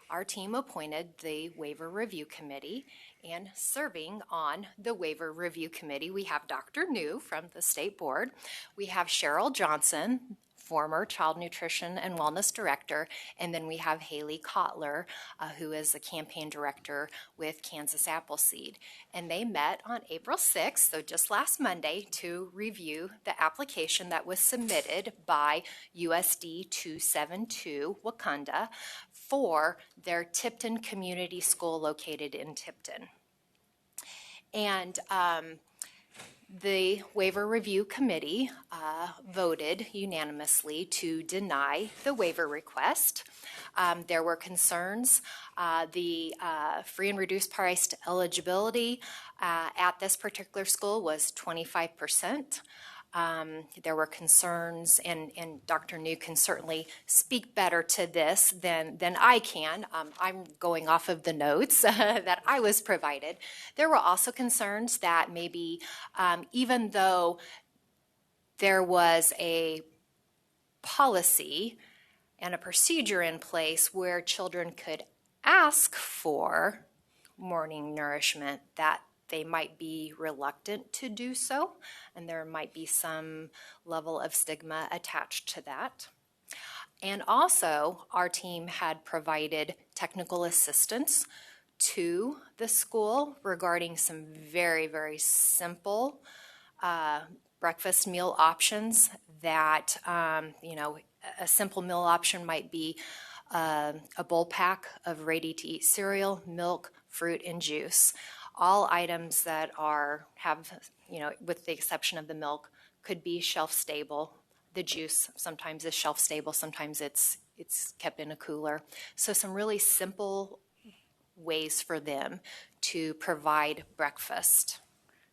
Speaker 16: our team appointed the Waiver Review Committee, and serving on the Waiver Review Committee, we have Dr. New from the State Board. We have Cheryl Johnson, former Child Nutrition and Wellness Director, and then we have Haley Kotler, who is the campaign director with Kansas Appleseed. And they met on April 6th, so just last Monday, to review the application that was submitted by USD 272 Wakanda for their Tipton Community School located in Tipton. And the Waiver Review Committee voted unanimously to deny the waiver request. There were concerns. The free and reduced price eligibility at this particular school was 25%. There were concerns, and Dr. New can certainly speak better to this than I can. I'm going off of the notes that I was provided. There were also concerns that maybe even though there was a policy and a procedure in place where children could ask for morning nourishment, that they might be reluctant to do so, and there might be some level of stigma attached to that. And also, our team had provided technical assistance to the school regarding some very, very simple breakfast meal options that, a simple meal option might be a bowl pack of ready-to-eat cereal, milk, fruit, and juice. All items that have, with the exception of the milk, could be shelf stable. The juice sometimes is shelf stable, sometimes it's kept in a cooler. So some really simple ways for them to provide breakfast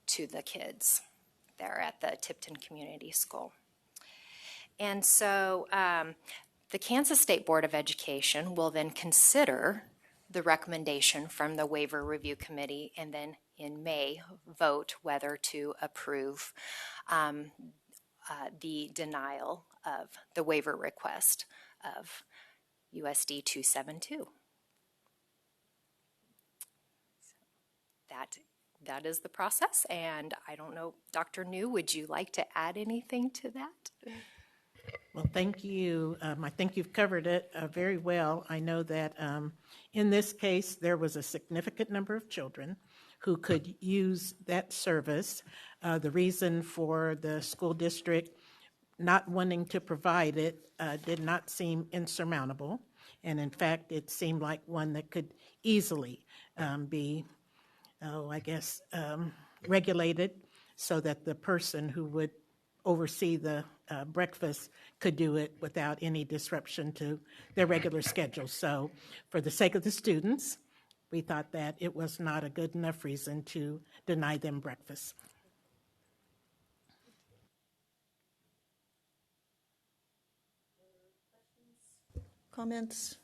Speaker 16: to the kids there at the Tipton Community School. And so the Kansas State Board of Education will then consider the recommendation from the Waiver Review Committee, and then in May vote whether to approve the denial of the waiver request of USD 272. That is the process, and I don't know, Dr. New, would you like to add anything to that?
Speaker 14: Well, thank you. I think you've covered it very well. I know that in this case, there was a significant number of children who could use that service. The reason for the school district not wanting to provide it did not seem insurmountable. And in fact, it seemed like one that could easily be, regulated so that the person who would oversee the breakfast could do it without any disruption to their regular schedule. So for the sake of the students, we thought that it was not a good enough reason to deny them breakfast.
Speaker 1: Comments?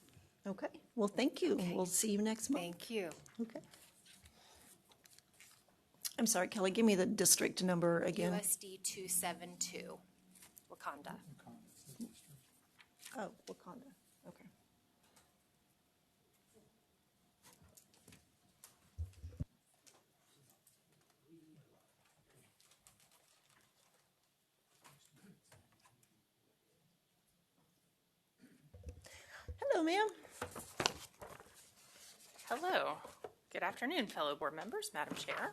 Speaker 1: Okay, well, thank you. We'll see you next month.
Speaker 16: Thank you.
Speaker 1: Okay. I'm sorry, Kelly, give me the district number again.
Speaker 16: USD 272, Wakanda.
Speaker 1: Oh, Wakanda, okay. Hello, ma'am.
Speaker 2: Hello. Good afternoon, fellow board members, Madam Chair.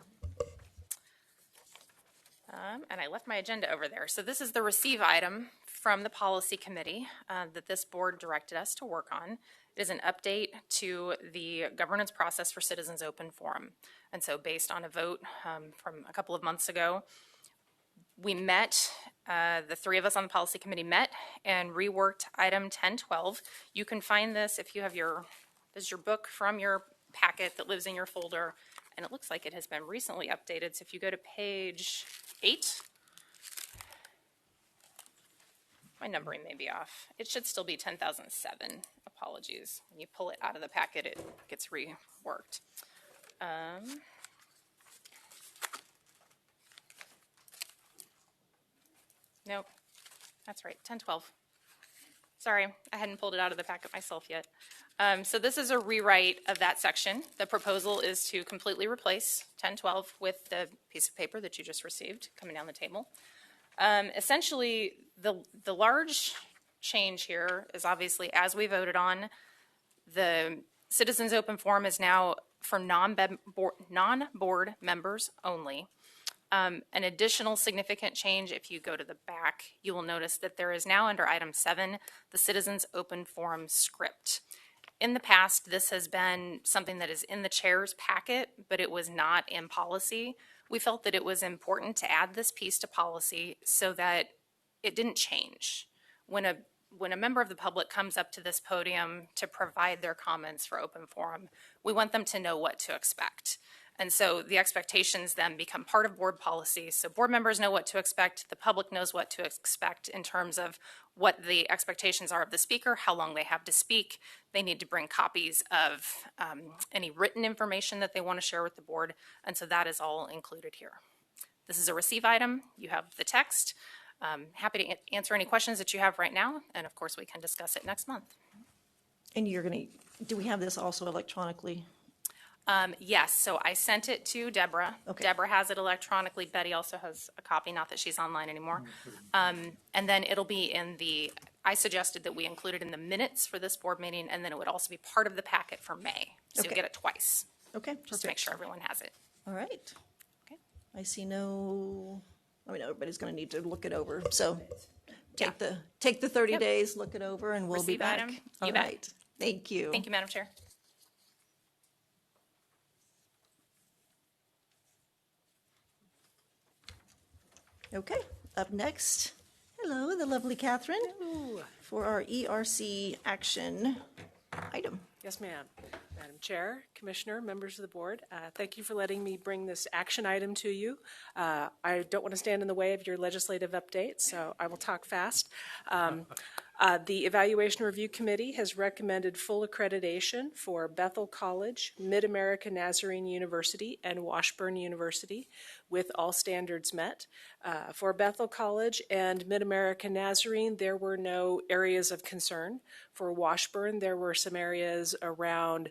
Speaker 2: And I left my agenda over there. So this is the receive item from the policy committee that this board directed us to work on. It is an update to the governance process for Citizens Open Forum. And so based on a vote from a couple of months ago, we met, the three of us on the policy committee met and reworked item 1012. You can find this if you have this is your book from your packet that lives in your folder, and it looks like it has been recently updated. So if you go to page 8, my numbering may be off. It should still be 10,007. Apologies. When you pull it out of the packet, it gets reworked. Nope, that's right, 1012. Sorry, I hadn't pulled it out of the packet myself yet. So this is a rewrite of that section. The proposal is to completely replace 1012 with the piece of paper that you just received coming down the table. Essentially, the large change here is obviously, as we voted on, the Citizens Open Forum is now for non-board members only. An additional significant change, if you go to the back, you will notice that there is now under item 7, the Citizens Open Forum script. In the past, this has been something that is in the chair's packet, but it was not in policy. We felt that it was important to add this piece to policy so that it didn't change. When a member of the public comes up to this podium to provide their comments for open forum, we want them to know what to expect. And so the expectations then become part of board policy. So board members know what to expect. The public knows what to expect in terms of what the expectations are of the speaker, how long they have to speak. They need to bring copies of any written information that they want to share with the board. And so that is all included here. This is a receive item. You have the text. Happy to answer any questions that you have right now. And of course, we can discuss it next month.
Speaker 1: And do we have this also electronically?
Speaker 2: Yes, so I sent it to Deborah.
Speaker 1: Okay.
Speaker 2: Deborah has it electronically. Betty also has a copy, not that she's online anymore. And then it'll be I suggested that we include it in the minutes for this board meeting, and then it would also be part of the packet for May. So
Speaker 1: Okay.
Speaker 2: you'll get it twice.
Speaker 1: Okay,
Speaker 2: Just to make sure everyone has it.
Speaker 1: All right.
Speaker 2: Okay.
Speaker 1: I see everybody's going to need to look it over. So take the 30 days, look it over, and we'll be
Speaker 2: Receive
Speaker 1: back.
Speaker 2: item.
Speaker 1: All
Speaker 2: You bet.
Speaker 1: right. Thank you.
Speaker 2: Thank you, Madam Chair.
Speaker 1: Okay, up next, hello, the lovely Catherine, for our ERC action item.
Speaker 7: Yes, ma'am. Madam Chair, Commissioner, members of the board, thank you for letting me bring this action item to you. I don't want to stand in the way of your legislative update, so I will talk fast. The Evaluation Review Committee has recommended full accreditation for Bethel College, Mid-America Nazarene University, and Washburn University with all standards met. For Bethel College and Mid-America Nazarene, there were no areas of concern. For Washburn, there were some areas around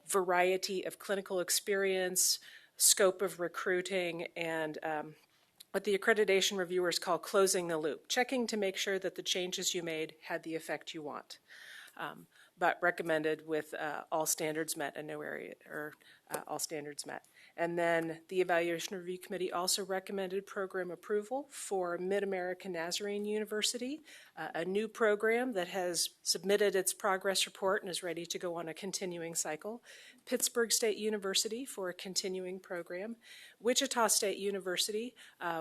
Speaker 7: variety of clinical experience, scope of recruiting, and what the accreditation reviewers call closing the loop, checking to make sure that the changes you made had the effect you want, but recommended with all standards met and no area, or all standards met. And then the Evaluation Review Committee also recommended program approval for Mid-America Nazarene University, a new program that has submitted its progress report and is ready to go on a continuing cycle. Pittsburgh State University for a continuing program. Wichita State University,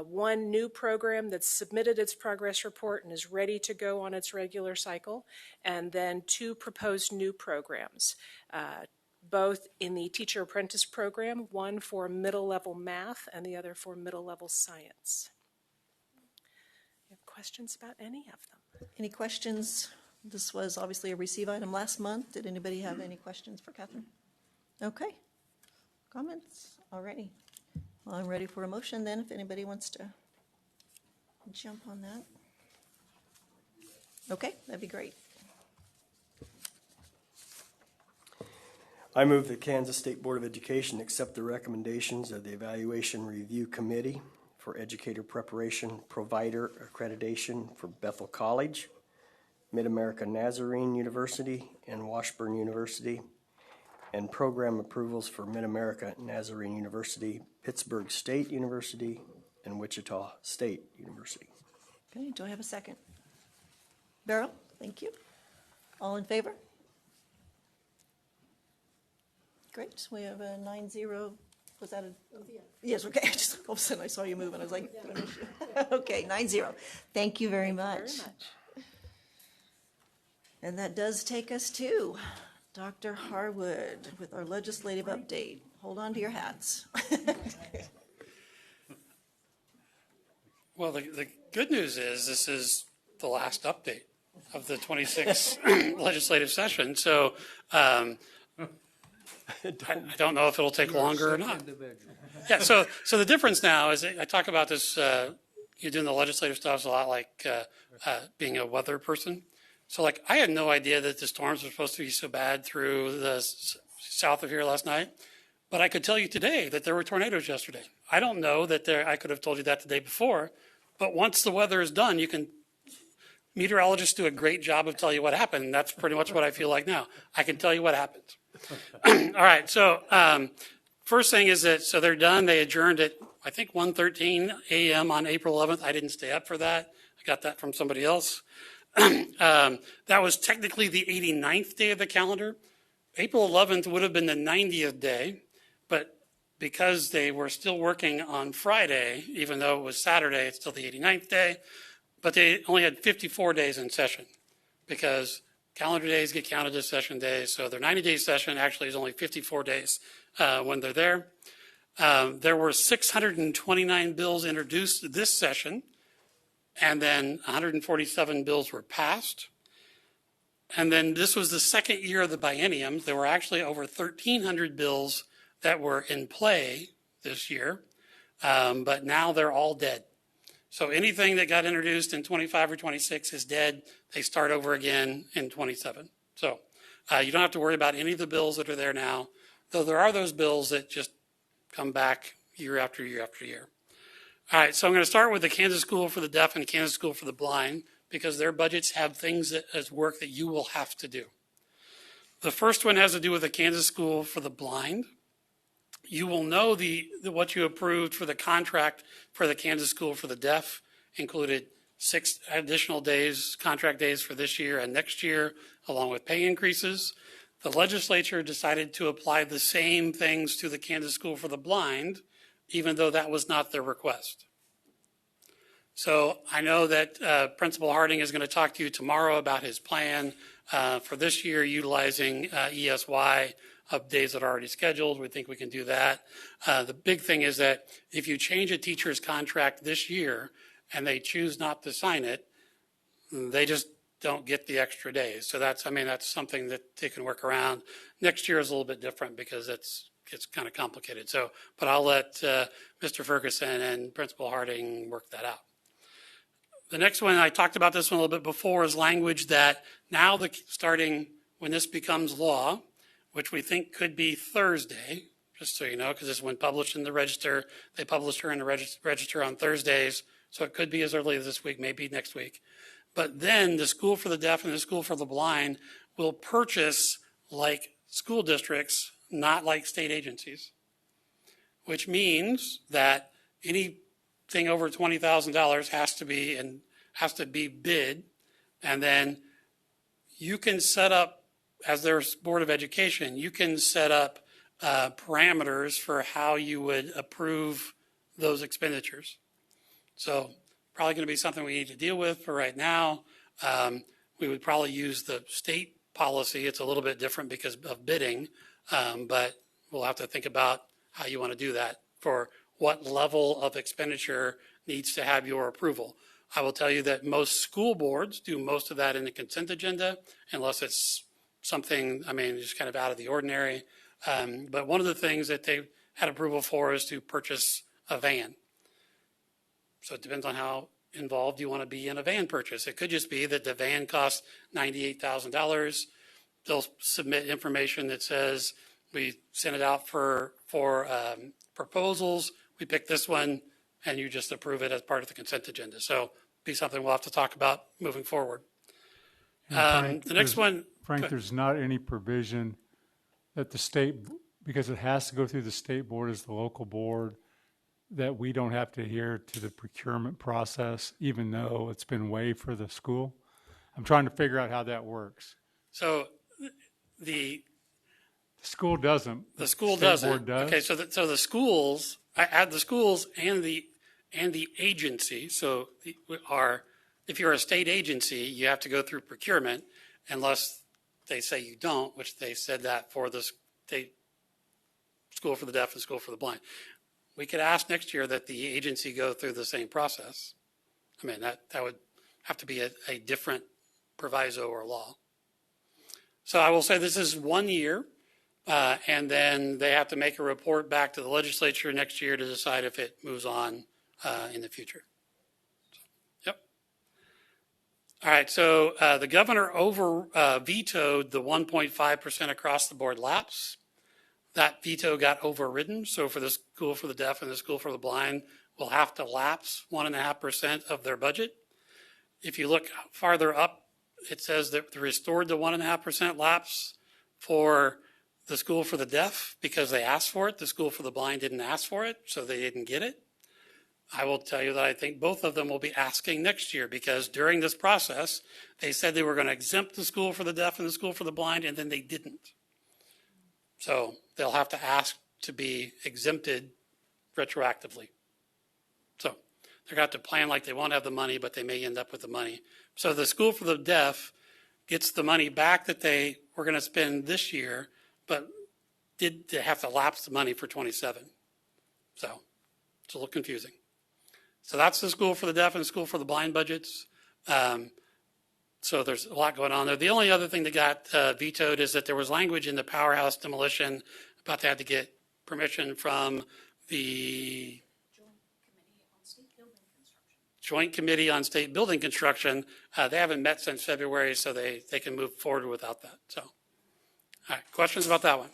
Speaker 7: one new program that's submitted its progress report and is ready to go on its regular cycle. And then 2 proposed new programs. Both in the teacher apprentice program, one for middle level math and the other for middle level science. You have questions about any of them?
Speaker 1: Any questions? This was obviously a receive item last month. Did anybody have any questions for Catherine? Okay. Comments? Alrighty. Well, I'm ready for a motion then, if anybody wants to jump on that. Okay, that'd be great.
Speaker 13: I move that Kansas State Board of Education accept the recommendations of the Evaluation Review Committee for Educator Preparation Provider Accreditation for Bethel College, Mid-America Nazarene University, and Washburn University, and program approvals for Mid-America Nazarene University, Pittsburgh State University, and Wichita State University.
Speaker 1: Okay, do I have a second? Beryl, thank you. All in favor? Great, we have a 9-0, was that a? Yes, okay, just all of a sudden I saw you move and I was like, okay, 9-0. Thank you very much. And that does take us to Dr. Harwood with our legislative update. Hold on to your hats.
Speaker 5: Well, the good news is this is the last update of the 26 legislative session. So I don't know if it'll take longer or not. Yeah. So the difference now is I talk about this. You're doing the legislative stuff is a lot like being a weather person. So like I had no idea that the storms were supposed to be so bad through the south of here last night. But I could tell you today that there were tornadoes yesterday. I don't know that I could have told you that the day before. But once the weather is done, meteorologists do a great job of telling you what happened. And that's pretty much what I feel like now. I can tell you what happened. All right. So first thing is that, so they're done. They adjourned at, I think, 1:13 a.m. on April 11th. I didn't stay up for that. I got that from somebody else. That was technically the 89th day of the calendar. April 11th would have been the 90th day, but because they were still working on Friday, even though it was Saturday, it's still the 89th day, but they only had 54 days in session because calendar days get counted as session days. So their 90-day session actually is only 54 days when they're there. There were 629 bills introduced this session, and then 147 bills were passed. And then this was the second year of the biennium. There were actually over 1,300 bills that were in play this year, but now they're all dead. So anything that got introduced in 25 or 26 is dead. They start over again in 27. So you don't have to worry about any of the bills that are there now, though there are those bills that just come back year after year after year. All right, so I'm going to start with the Kansas School for the Deaf and Kansas School for the Blind because their budgets have things as work that you will have to do. The first one has to do with the Kansas School for the Blind. You will know what you approved for the contract for the Kansas School for the Deaf included 6 additional days, contract days for this year and next year, along with pay increases. The legislature decided to apply the same things to the Kansas School for the Blind, even though that was not their request. So I know that Principal Harding is going to talk to you tomorrow about his plan for this year utilizing ESY of days that are already scheduled. We think we can do that. The big thing is that if you change a teacher's contract this year and they choose not to sign it, they just don't get the extra days. So that's something that they can work around. Next year is a little bit different because it's kind of complicated. So, but I'll let Mr. Ferguson and Principal Harding work that out. The next one, I talked about this one a little bit before, is language that now starting when this becomes law, which we think could be Thursday, just so you know, because it's when published in the Register. They published her in the Register on Thursdays, so it could be as early as this week, maybe next week. But then the School for the Deaf and the School for the Blind will purchase like school districts, not like state agencies. which means that anything over $20,000 has to be bid, and then you can set up, as their Board of Education, you can set up parameters for how you would approve those expenditures. So probably going to be something we need to deal with for right now. We would probably use the state policy. It's a little bit different because of bidding, but we'll have to think about how you want to do that for what level of expenditure needs to have your approval. I will tell you that most school boards do most of that in the consent agenda, unless it's something, just kind of out of the ordinary. But one of the things that they had approval for is to purchase a van. So it depends on how involved you want to be in a van purchase. It could just be that the van costs $98,000. They'll submit information that says, we sent it out for proposals. We picked this one, and you just approve it as part of the consent agenda. So be something we'll have to talk about moving forward.
Speaker 12: Frank,
Speaker 5: The next one.
Speaker 12: Frank, there's not any provision that the state, because it has to go through the state board as the local board, that we don't have to adhere to the procurement process, even though it's been waived for the school. I'm trying to figure out how that works.
Speaker 5: So the
Speaker 12: school doesn't.
Speaker 5: The school
Speaker 12: state
Speaker 5: doesn't.
Speaker 12: board does?
Speaker 5: Okay, so the schools, I add the schools and the agency. So if you're a state agency, you have to go through procurement unless they say you don't, which they said that for the state school for the deaf and school for the blind. We could ask next year that the agency go through the same process. That would have to be a different proviso or law. So I will say this is 1 year, and then they have to make a report back to the legislature next year to decide if it moves on in the future. Yep. All right, so the governor vetoed the 1.5% across the board lapse. That veto got overridden. So for the school for the deaf and the school for the blind, will have to lapse 1.5% of their budget. If you look farther up, it says that they restored the 1.5% lapse for the school for the deaf because they asked for it. The school for the blind didn't ask for it, so they didn't get it. I will tell you that I think both of them will be asking next year, because during this process, they said they were going to exempt the school for the deaf and the school for the blind, and then they didn't. So they'll have to ask to be exempted retroactively. So they're going to have to plan like they won't have the money, but they may end up with the money. So the school for the deaf gets the money back that they were going to spend this year, but did have to lapse the money for 27. So it's a little confusing. So that's the school for the deaf and the school for the blind budgets. So there's a lot going on there. The only other thing that got vetoed is that there was language in the powerhouse demolition about they had to get permission from the Joint Committee on State Building Construction. They haven't met since February, so they can move forward without that. So, all right, questions about that one?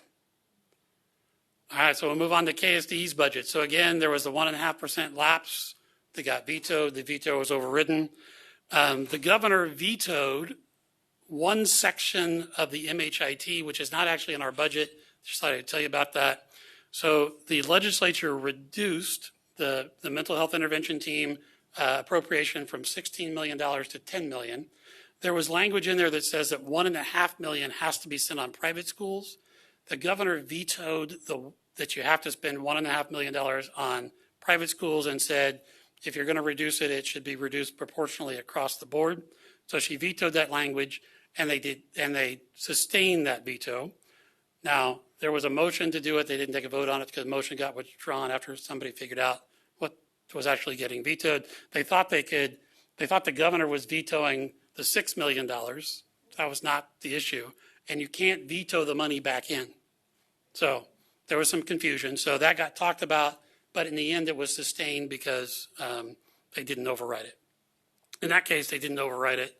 Speaker 5: All right, so we'll move on to KSDE's budget. So again, there was the 1.5% lapse that got vetoed. The veto was overridden. The governor vetoed one section of the MHIT, which is not actually in our budget. Just thought I'd tell you about that. So the legislature reduced the mental health intervention team appropriation from $16 million to $10 million. There was language in there that says that $1.5 million has to be spent on private schools. The governor vetoed that you have to spend $1.5 million on private schools and said, if you're going to reduce it, it should be reduced proportionally across the board. So she vetoed that language, and they sustained that veto. Now, there was a motion to do it. They didn't take a vote on it because the motion got withdrawn after somebody figured out what was actually getting vetoed. They thought the governor was vetoing the $6 million. That was not the issue. And you can't veto the money back in. So there was some confusion. So that got talked about, but in the end it was sustained because they didn't override it. In that case, they didn't override it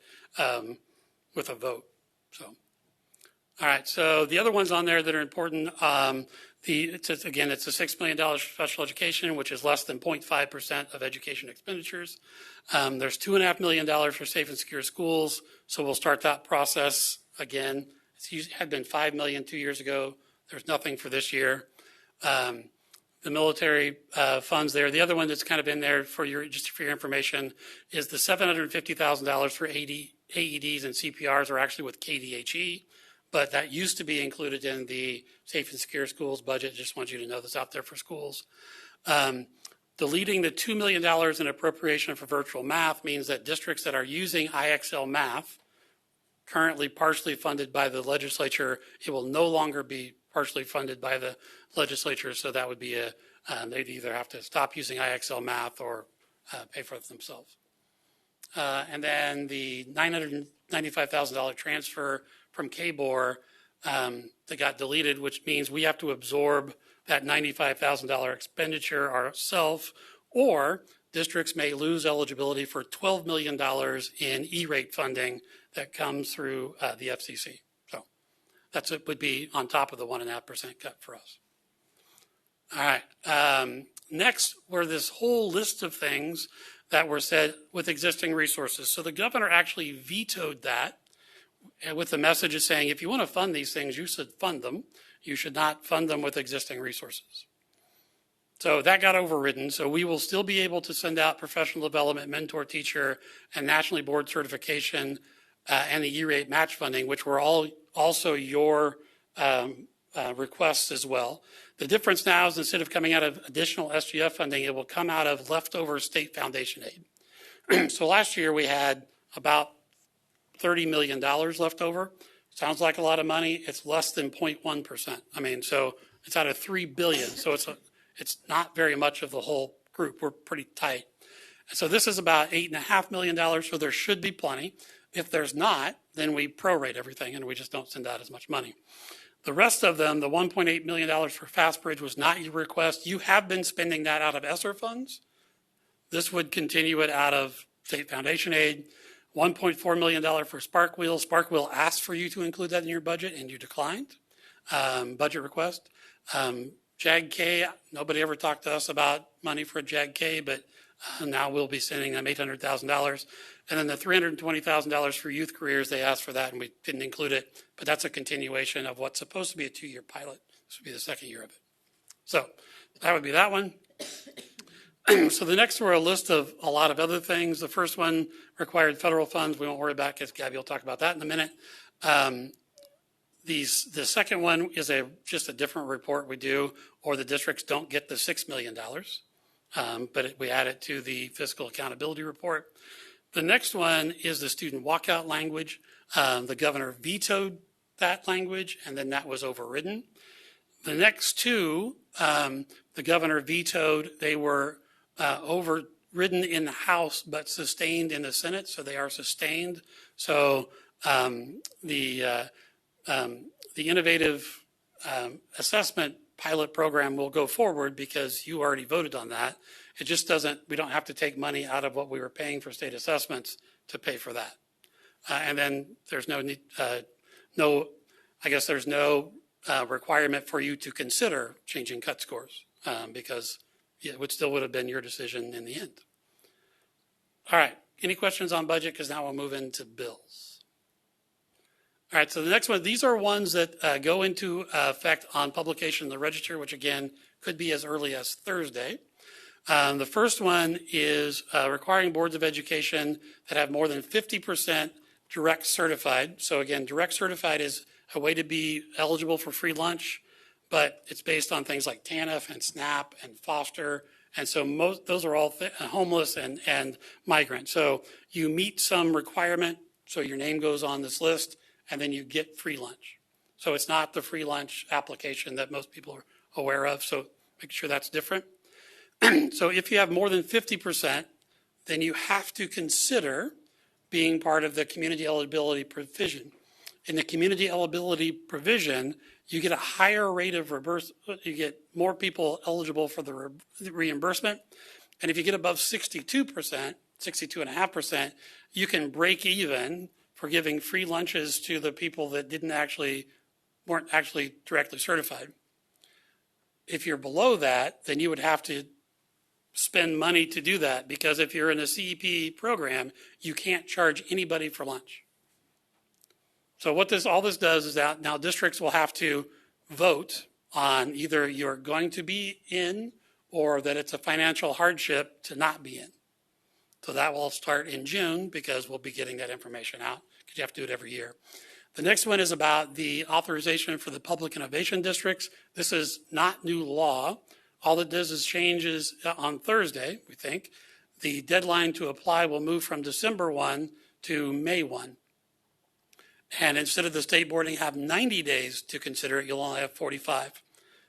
Speaker 5: with a vote. So, all right. So the other ones on there that are important, it's a $6 million special education, which is less than 0.5% of education expenditures. There's $2.5 million for safe and secure schools. So we'll start that process again. It had been $5 million 2 years ago. There's nothing for this year. the military funds there. The other one that's kind of in there for your, just for your information, is the $750,000 for AEDs and CPRs are actually with KDHE, but that used to be included in the Safe and Secure Schools budget. Just want you to know that's out there for schools. Deleting the $2 million in appropriation for virtual math means that districts that are using IXL math, currently partially funded by the legislature, it will no longer be partially funded by the legislature. So that would be they'd either have to stop using IXL math or pay for it themselves. And then the $995,000 transfer from KBOR that got deleted, which means we have to absorb that $95,000 expenditure ourselves, or districts may lose eligibility for $12 million in E-rate funding that comes through the FCC. So that's it, would be on top of the 1.5% cut for us. All right. Next were this whole list of things that were said with existing resources. So the governor actually vetoed that with the message of saying, if you want to fund these things, you should fund them. You should not fund them with existing resources. So that got overridden. So we will still be able to send out professional development, mentor teacher, and nationally board certification and the E-rate match funding, which were all also your requests as well. The difference now is instead of coming out of additional SGF funding, it will come out of leftover state foundation aid. So last year we had about $30 million left over. Sounds like a lot of money. It's less than 0.1%. I mean, so it's out of $3 billion. So it's not very much of the whole group. We're pretty tight. So this is about $8.5 million. So there should be plenty. If there's not, then we prorate everything and we just don't send out as much money. The rest of them, the $1.8 million for Fast Bridge was not your request. You have been spending that out of ESSER funds. This would continue it out of state foundation aid. $1.4 million for Spark Wheel. Spark Wheel asked for you to include that in your budget and you declined. Budget request. JAG-K, nobody ever talked to us about money for JAG-K, but now we'll be sending them $800,000. And then the $320,000 for youth careers, they asked for that and we didn't include it, but that's a continuation of what's supposed to be a 2-year pilot. This would be the second year of it. So that would be that one. So the next were a list of a lot of other things. The first one required federal funds. We won't worry about because Gabby will talk about that in a minute. The second one is just a different report we do, or the districts don't get the $6 million, but we add it to the fiscal accountability report. The next one is the student walkout language. The governor vetoed that language, and then that was overridden. The next two, the governor vetoed. They were overridden in the House, but sustained in the Senate, so they are sustained. So the innovative assessment pilot program will go forward because you already voted on that. It just doesn't, we don't have to take money out of what we were paying for state assessments to pay for that. And then there's no need, there's no requirement for you to consider changing cut scores because it still would have been your decision in the end. All right, any questions on budget? Because now we'll move into bills. All right, so the next one, these are ones that go into effect on publication in the Register, which again could be as early as Thursday. The first one is requiring boards of education that have more than 50% direct certified. So again, direct certified is a way to be eligible for free lunch, but it's based on things like TANF and SNAP and foster. And so those are all homeless and migrant. So you meet some requirement, so your name goes on this list, and then you get free lunch. So it's not the free lunch application that most people are aware of. So make sure that's different. So if you have more than 50%, then you have to consider being part of the community eligibility provision. In the community eligibility provision, you get a higher rate of reimbursement. You get more people eligible for the reimbursement. And if you get above 62%, 62.5%, you can break even for giving free lunches to the people that weren't actually directly certified. If you're below that, then you would have to spend money to do that, because if you're in a CEP program, you can't charge anybody for lunch. So what all this does is that now districts will have to vote on either you're going to be in or that it's a financial hardship to not be in. So that will start in June because we'll be getting that information out because you have to do it every year. The next one is about the authorization for the public innovation districts. This is not new law. All it does is changes on Thursday, we think. The deadline to apply will move from December 1 to May 1. And instead of the state boarding have 90 days to consider it, you'll only have 45.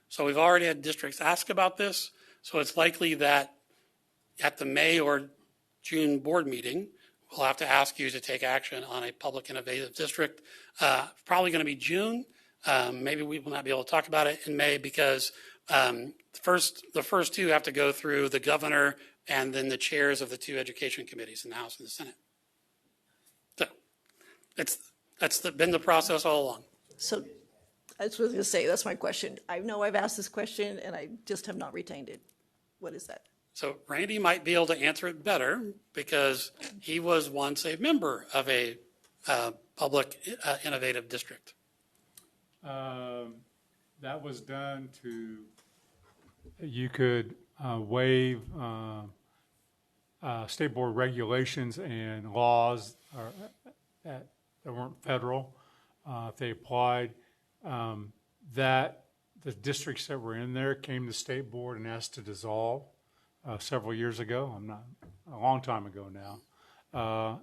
Speaker 5: So we've already had districts ask about this. So it's likely that at the May or June board meeting, we'll have to ask you to take action on a public innovative district. Probably going to be June. Maybe we will not be able to talk about it in May because the first two have to go through the governor and then the chairs of the two education committees in the House and the Senate. So that's been the process all along.
Speaker 1: So I was going to say, that's my question. I know I've asked this question and I just have not retained it. What is that?
Speaker 5: So Randy might be able to answer it better because he was once a member of a public innovative district.
Speaker 12: That was done to, you could waive state board regulations and laws that weren't federal. If they applied, that the districts that were in there came to state board and asked to dissolve several years ago. A long time ago now.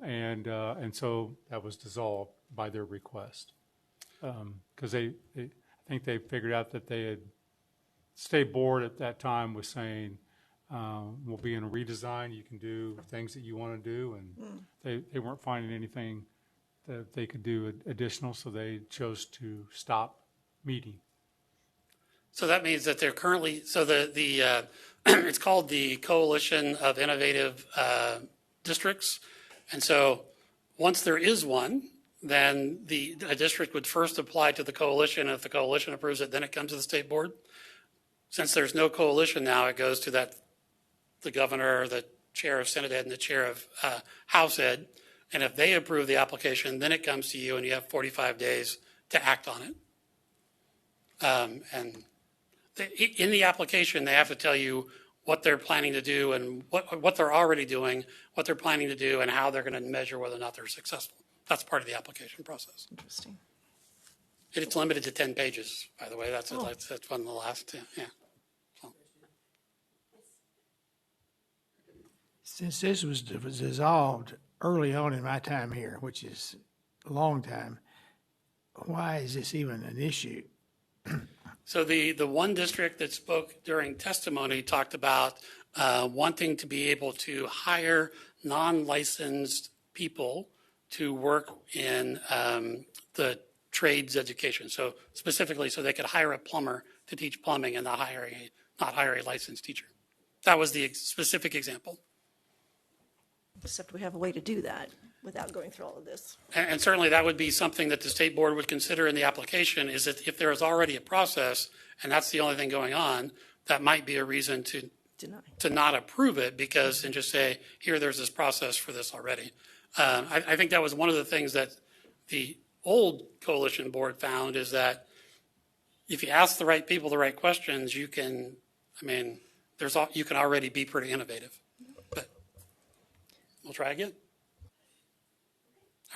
Speaker 12: And so that was dissolved by their request. Because I think they figured out that state board at that time was saying, we'll be in a redesign, you can do things that you want to do, and they weren't finding anything that they could do additional, so they chose to stop meeting.
Speaker 5: So that means that they're currently, so the it's called the Coalition of Innovative Districts. And so once there is one, then a district would first apply to the coalition. If the coalition approves it, then it comes to the state board. Since there's no coalition now, it goes to the governor, the chair of Senate Ed, and the chair of House Ed. And if they approve the application, then it comes to you and you have 45 days to act on it. In the application, they have to tell you what they're planning to do and what they're already doing, what they're planning to do, and how they're going to measure whether or not they're successful. That's part of the application process.
Speaker 1: Interesting.
Speaker 5: It's limited to 10 pages, by the way. That's one of the last, yeah. So.
Speaker 3: Since this was dissolved early on in my time here, which is a long time, why is this even an issue?
Speaker 5: So the one district that spoke during testimony talked about wanting to be able to hire non-licensed people to work in the trades education. So specifically, so they could hire a plumber to teach plumbing and not hire a licensed teacher. That was the specific example.
Speaker 1: Except we have a way to do that without going through all of this.
Speaker 5: And certainly that would be something that the state board would consider in the application, is that if there is already a process and that's the only thing going on, that might be a reason to not approve it and just say, here, there's this process for this already. I think that was one of the things that the old coalition board found, is that if you ask the right people the right questions, you can already be pretty innovative. But we'll try again.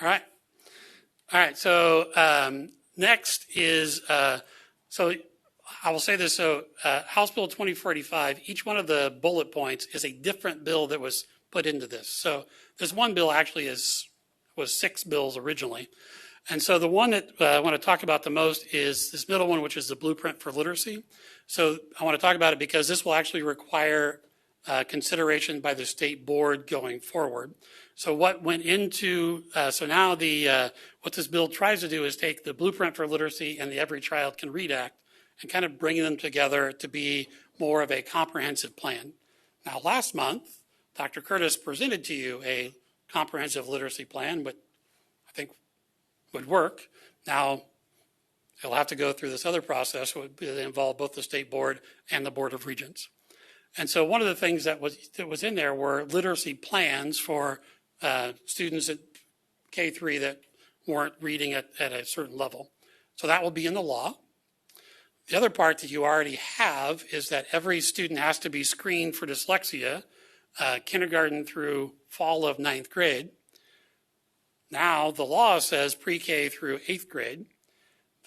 Speaker 5: All right. So next is, so I will say this. So House Bill 2485, each one of the bullet points is a different bill that was put into this. So this one bill actually was 6 bills originally. And so the one that I want to talk about the most is this middle one, which is the blueprint for literacy. So I want to talk about it because this will actually require consideration by the state board going forward. So what went into, so now what this bill tries to do is take the blueprint for literacy and the Every Child Can Read Act and kind of bring them together to be more of a comprehensive plan. Now, last month, Dr. Curtis presented to you a comprehensive literacy plan, which I think would work. Now, it'll have to go through this other process, which would involve both the state board and the Board of Regents. And so one of the things that was in there were literacy plans for students at K-3 that weren't reading at a certain level. So that will be in the law. The other part that you already have is that every student has to be screened for dyslexia, kindergarten through fall of ninth grade. Now, the law says pre-K through eighth grade.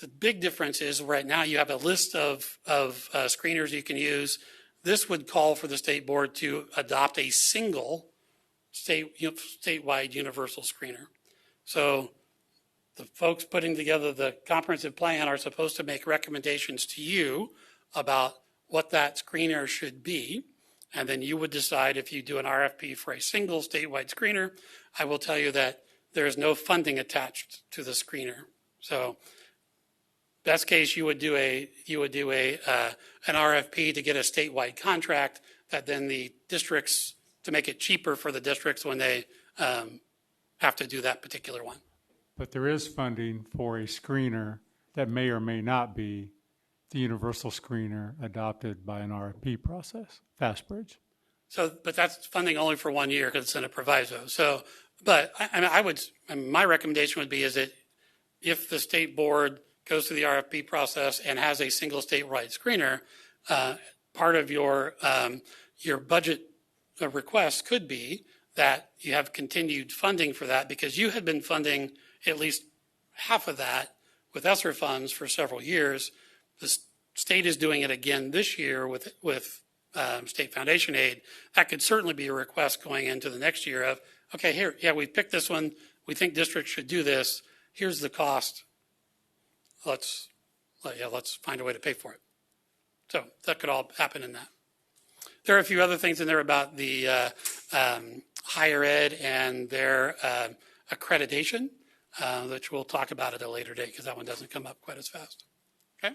Speaker 5: The big difference is right now you have a list of screeners you can use. This would call for the state board to adopt a single statewide universal screener. So the folks putting together the comprehensive plan are supposed to make recommendations to you about what that screener should be. And then you would decide if you do an RFP for a single statewide screener. I will tell you that there is no funding attached to the screener. So best case, you would do an RFP to get a statewide contract that then the districts, to make it cheaper for the districts when they have to do that particular one.
Speaker 12: But there is funding for a screener that may or may not be the universal screener adopted by an RFP process, FastBridge.
Speaker 5: So, but that's funding only for 1 year because it's in a proviso. So, but my recommendation would be is that if the state board goes through the RFP process and has a single statewide screener, part of your budget request could be that you have continued funding for that because you had been funding at least half of that with ESSER funds for several years. The state is doing it again this year with state foundation aid. That could certainly be a request going into the next year of, okay, here, yeah, we picked this one. We think districts should do this. Here's the cost. Let's find a way to pay for it. So that could all happen in that. There are a few other things in there about the higher ed and their accreditation, which we'll talk about at a later date because that one doesn't come up quite as fast. Okay?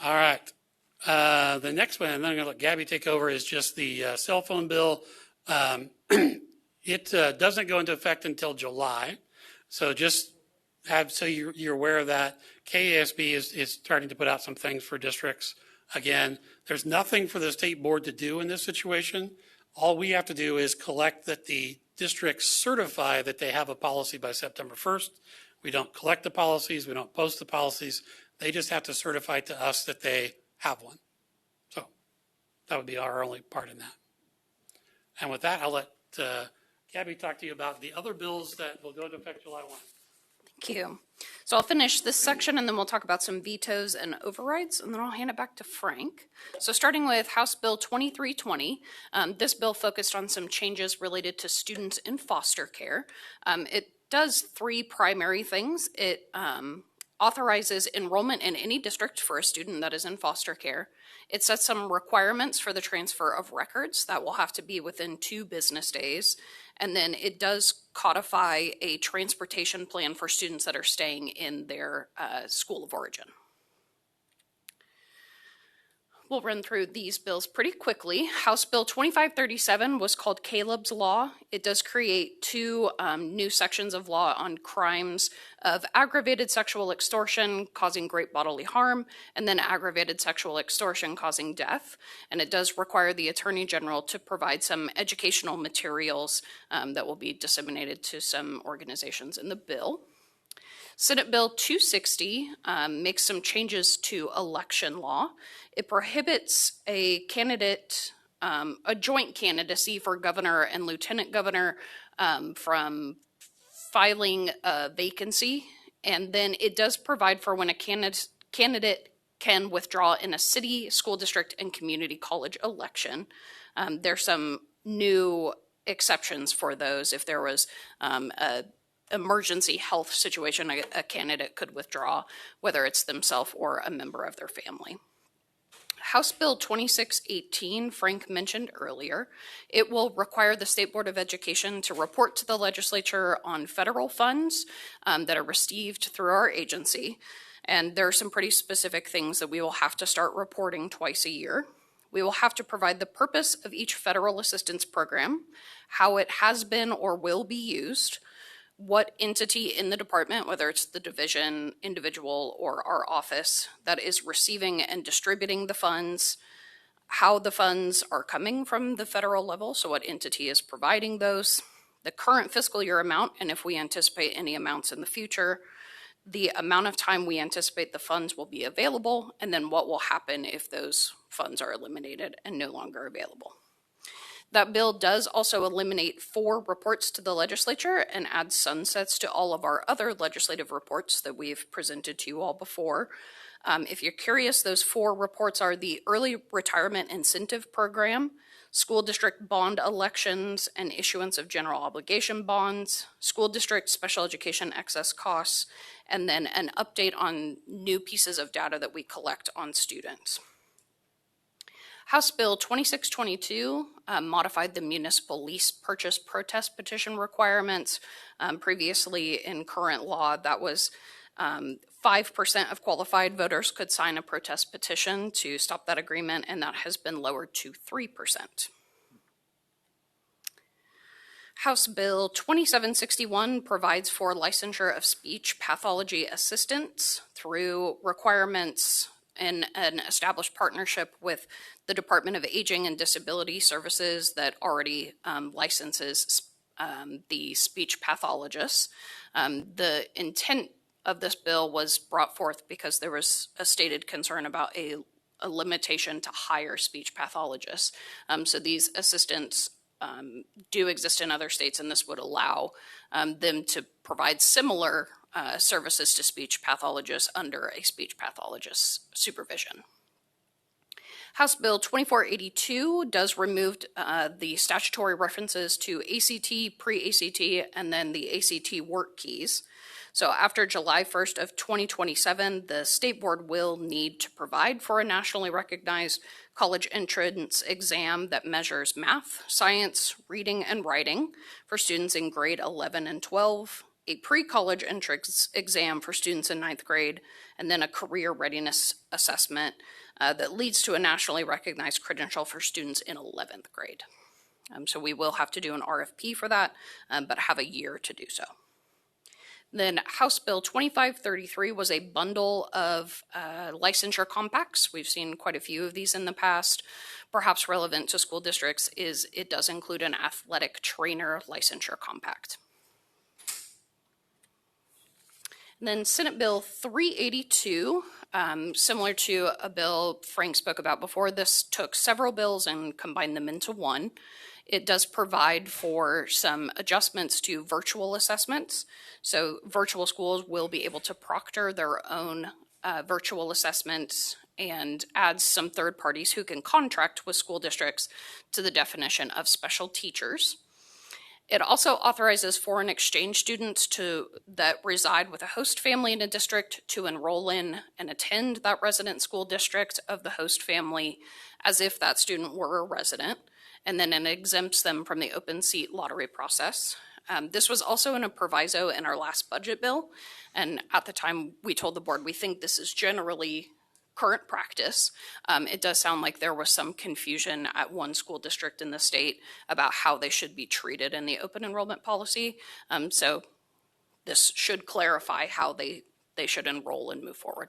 Speaker 5: All right. The next one, and then I'm going to let Gabby take over, is just the cell phone bill. It doesn't go into effect until July. So just you're aware of that. KSDE is starting to put out some things for districts. Again, there's nothing for the state board to do in this situation. All we have to do is collect that the districts certify that they have a policy by September 1st. We don't collect the policies. We don't post the policies. They just have to certify to us that they have one. So that would be our only part in that. And with that, I'll let Gabby talk to you about the other bills that will go into effect July 1.
Speaker 2: Thank you. So I'll finish this section and then we'll talk about some vetoes and overrides and then I'll hand it back to Frank. So starting with House Bill 2320, this bill focused on some changes related to students in foster care. It does three primary things. It authorizes enrollment in any district for a student that is in foster care. It sets some requirements for the transfer of records that will have to be within 2 business days. And then it does codify a transportation plan for students that are staying in their school of origin. We'll run through these bills pretty quickly. House Bill 2537 was called Caleb's Law. It does create 2 new sections of law on crimes of aggravated sexual extortion causing great bodily harm, and then aggravated sexual extortion causing death. And it does require the Attorney General to provide some educational materials that will be disseminated to some organizations in the bill. Senate Bill 260 makes some changes to election law. It prohibits a candidate, a joint candidacy for governor and lieutenant governor from filing a vacancy. And then it does provide for when a candidate can withdraw in a city, school district, and community college election. There's some new exceptions for those. If there was a emergency health situation, a candidate could withdraw, whether it's themselves or a member of their family. House Bill 2618, Frank mentioned earlier, it will require the State Board of Education to report to the legislature on federal funds that are received through our agency. And there are some pretty specific things that we will have to start reporting twice a year. We will have to provide the purpose of each federal assistance program, how it has been or will be used, what entity in the department, whether it's the division, individual, or our office, that is receiving and distributing the funds, how the funds are coming from the federal level, so what entity is providing those, the current fiscal year amount, and if we anticipate any amounts in the future,
Speaker 8: the amount of time we anticipate the funds will be available, and then what will happen if those funds are eliminated and no longer available. That bill does also eliminate 4 reports to the legislature and add sunsets to all of our other legislative reports that we've presented to you all before. If you're curious, those 4 reports are the Early Retirement Incentive Program, School District Bond Elections and Issuance of General Obligation Bonds, School District Special Education Excess Costs, and then an update on new pieces of data that we collect on students. House Bill 2622 modified the municipal lease purchase protest petition requirements. Previously in current law, that was 5% of qualified voters could sign a protest petition to stop that agreement, and that has been lowered to 3%. House Bill 2761 provides for licensure of speech pathology assistants through requirements in an established partnership with the Department of Aging and Disability Services that already licenses the speech pathologists. The intent of this bill was brought forth because there was a stated concern about a limitation to hire speech pathologists. So these assistants do exist in other states, and this would allow them to provide similar services to speech pathologists under a speech pathologist's supervision. House Bill 2482 does remove the statutory references to ACT, pre-ACT, and then the ACT work keys. So after July 1st of 2027, the state board will need to provide for a nationally recognized college entrance exam that measures math, science, reading, and writing for students in grade 11 and 12, a pre-college entrance exam for students in 9th grade, and then a career readiness assessment that leads to a nationally recognized credential for students in 11th grade. So we will have to do an RFP for that, but have a year to do so. Then House Bill 2533 was a bundle of licensure compacts. We've seen quite a few of these in the past. Perhaps relevant to school districts is it does include an athletic trainer licensure compact. And then Senate Bill 382, similar to a bill Frank spoke about before, this took several bills and combined them into one. It does provide for some adjustments to virtual assessments. So virtual schools will be able to proctor their own virtual assessments and adds some third parties who can contract with school districts to the definition of special teachers. It also authorizes foreign exchange students that reside with a host family in a district to enroll in and attend that resident school district of the host family as if that student were a resident, and then it exempts them from the open seat lottery process. This was also in a proviso in our last budget bill, and at the time we told the board we think this is generally current practice. It does sound like there was some confusion at one school district in the state about how they should be treated in the open enrollment policy. So this should clarify how they should enroll and move forward.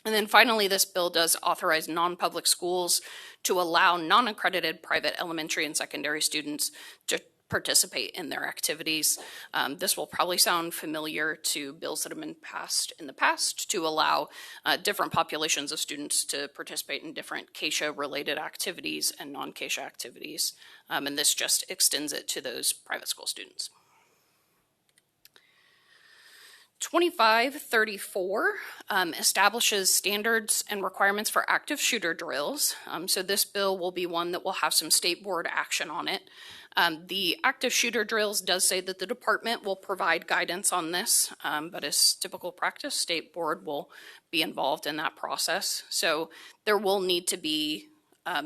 Speaker 8: And then finally, this bill does authorize non-public schools to allow non-accredited private elementary and secondary students to participate in their activities. This will probably sound familiar to bills that have been passed in the past to allow different populations of students to participate in different CASHA-related activities and non-CASHA activities. And this just extends it to those private school students. 2534 establishes standards and requirements for active shooter drills. So this bill will be one that will have some state board action on it. The active shooter drills does say that the department will provide guidance on this, but as typical practice, state board will be involved in that process. So there will need to be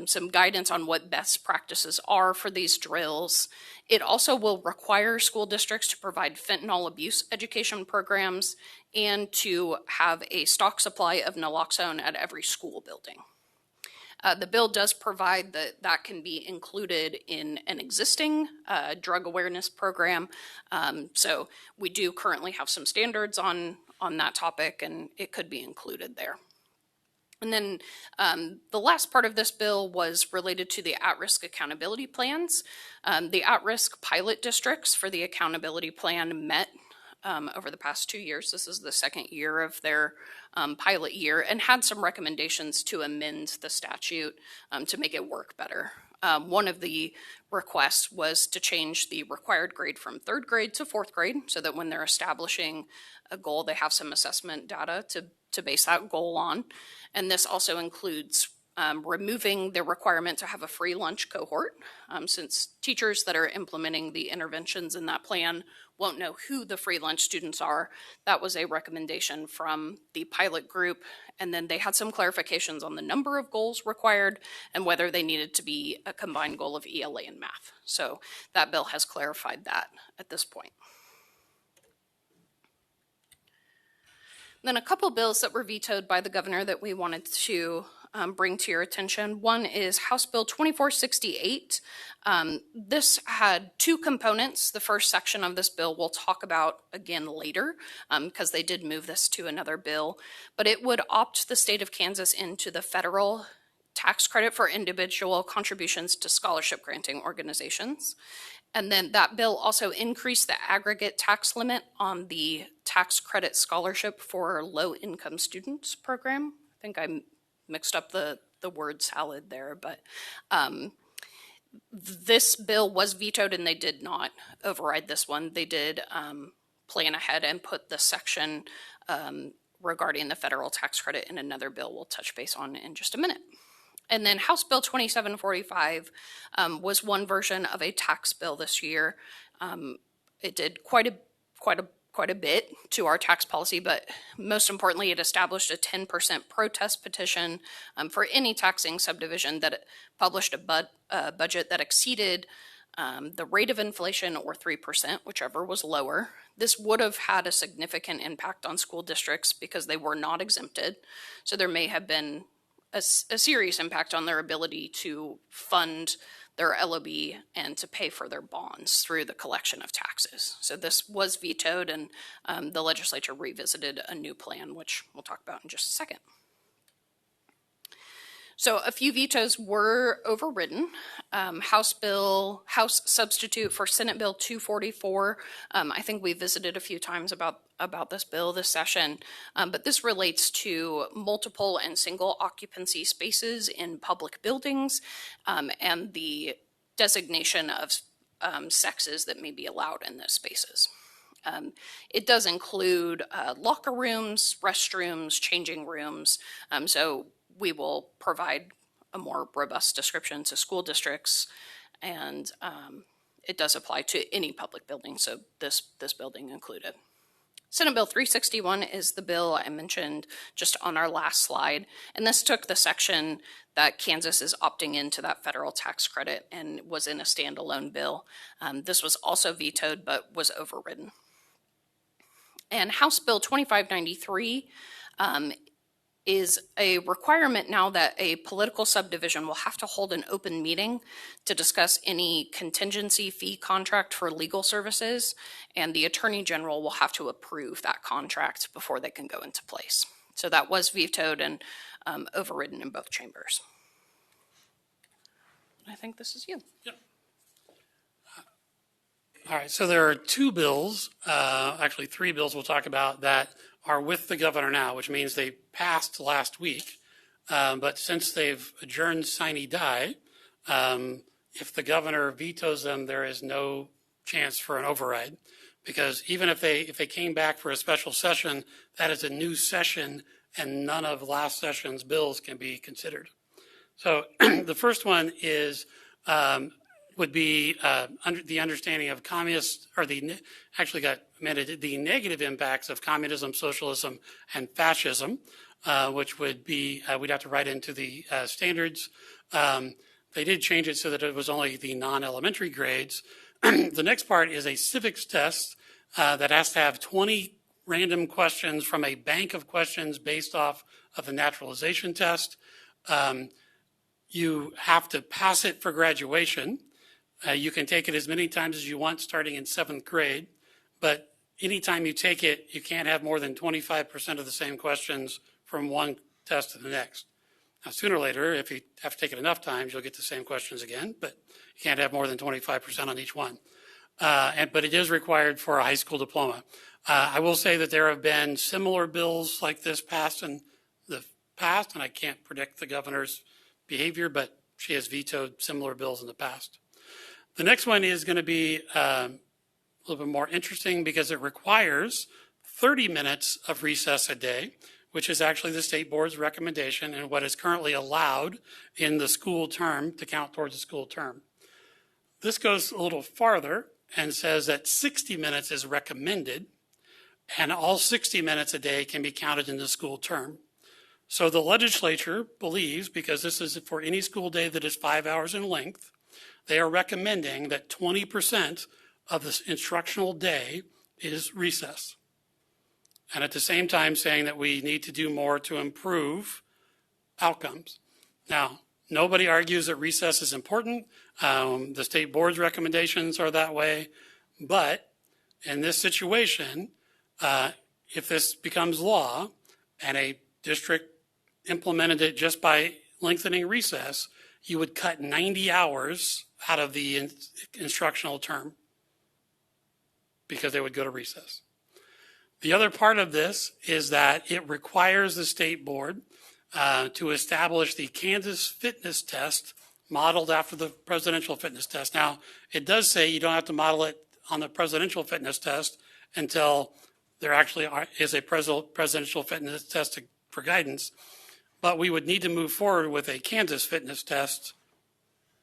Speaker 8: some guidance on what best practices are for these drills. It also will require school districts to provide fentanyl abuse education programs and to have a stock supply of naloxone at every school building. The bill does provide that can be included in an existing drug awareness program. So we do currently have some standards on that topic, and it could be included there. And then the last part of this bill was related to the at-risk accountability plans. The at-risk pilot districts for the accountability plan met over the past 2 years. This is the second year of their pilot year, and had some recommendations to amend the statute to make it work better. One of the requests was to change the required grade from 3rd grade to 4th grade, so that when they're establishing a goal, they have some assessment data to base that goal on. And this also includes removing the requirement to have a free lunch cohort, since teachers that are implementing the interventions in that plan won't know who the free lunch students are. That was a recommendation from the pilot group. And then they had some clarifications on the number of goals required and whether they needed to be a combined goal of ELA and math. So that bill has clarified that at this point. Then a couple bills that were vetoed by the governor that we wanted to bring to your attention. One is House Bill 2468. This had 2 components. The first section of this bill we'll talk about again later, because they did move this to another bill, but it would opt the state of Kansas into the federal tax credit for individual contributions to scholarship granting organizations. And then that bill also increased the aggregate tax limit on the tax credit scholarship for low-income students program. I think I mixed up the word salad there, but this bill was vetoed and they did not override this one. They did plan ahead and put the section regarding the federal tax credit in another bill we'll touch base on in just a minute. And then House Bill 2745 was one version of a tax bill this year. It did quite a bit to our tax policy, but most importantly, it established a 10% protest petition for any taxing subdivision that published a budget that exceeded the rate of inflation or 3%, whichever was lower. This would have had a significant impact on school districts because they were not exempted. So there may have been a serious impact on their ability to fund their LOB and to pay for their bonds through the collection of taxes. So this was vetoed, and the legislature revisited a new plan, which we'll talk about in just a second. So a few vetoes were overridden. House substitute for Senate Bill 244. I think we visited a few times about this bill this session, but this relates to multiple and single occupancy spaces in public buildings and the designation of sexes that may be allowed in those spaces. It does include locker rooms, restrooms, changing rooms, so we will provide a more robust description to school districts, and it does apply to any public building, so this building included. Senate Bill 361 is the bill I mentioned just on our last slide, and this took the section that Kansas is opting into that federal tax credit and was in a standalone bill. This was also vetoed but was overridden. And House Bill 2593 is a requirement now that a political subdivision will have to hold an open meeting to discuss any contingency fee contract for legal services, and the Attorney General will have to approve that contract before they can go into place. So that was vetoed and overridden in both chambers. I think this is you.
Speaker 5: Yep. All right, so there are 2 bills, actually 3 bills we'll talk about that are with the governor now, which means they passed last week. But since they've adjourned sine die, if the governor vetoes them, there is no chance for an override. Because even if they came back for a special session, that is a new session and none of last session's bills can be considered. So the first one is would be under the understanding of communist, or actually got amended, the negative impacts of communism, socialism, and fascism, which would be, we'd have to write into the standards. They did change it so that it was only the non-elementary grades. The next part is a civics test that has to have 20 random questions from a bank of questions based off of the naturalization test. You have to pass it for graduation. You can take it as many times as you want starting in 7th grade, but anytime you take it, you can't have more than 25% of the same questions from one test to the next. Now, sooner or later, if you have to take it enough times, you'll get the same questions again, but you can't have more than 25% on each one. But it is required for a high school diploma. I will say that there have been similar bills like this passed in the past, and I can't predict the governor's behavior, but she has vetoed similar bills in the past. The next one is going to be a little bit more interesting because it requires 30 minutes of recess a day, which is actually the state board's recommendation and what is currently allowed in the school term to count towards the school term. This goes a little farther and says that 60 minutes is recommended, and all 60 minutes a day can be counted in the school term. So the legislature believes, because this is for any school day that is 5 hours in length, they are recommending that 20% of the instructional day is recess. And at the same time saying that we need to do more to improve outcomes. Now, nobody argues that recess is important. The state board's recommendations are that way. But in this situation, if this becomes law and a district implemented it just by lengthening recess, you would cut 90 hours out of the instructional term because they would go to recess. The other part of this is that it requires the state board to establish the Kansas fitness test modeled after the presidential fitness test. Now, it does say you don't have to model it on the presidential fitness test until there actually is a presidential fitness test for guidance, but we would need to move forward with a Kansas fitness test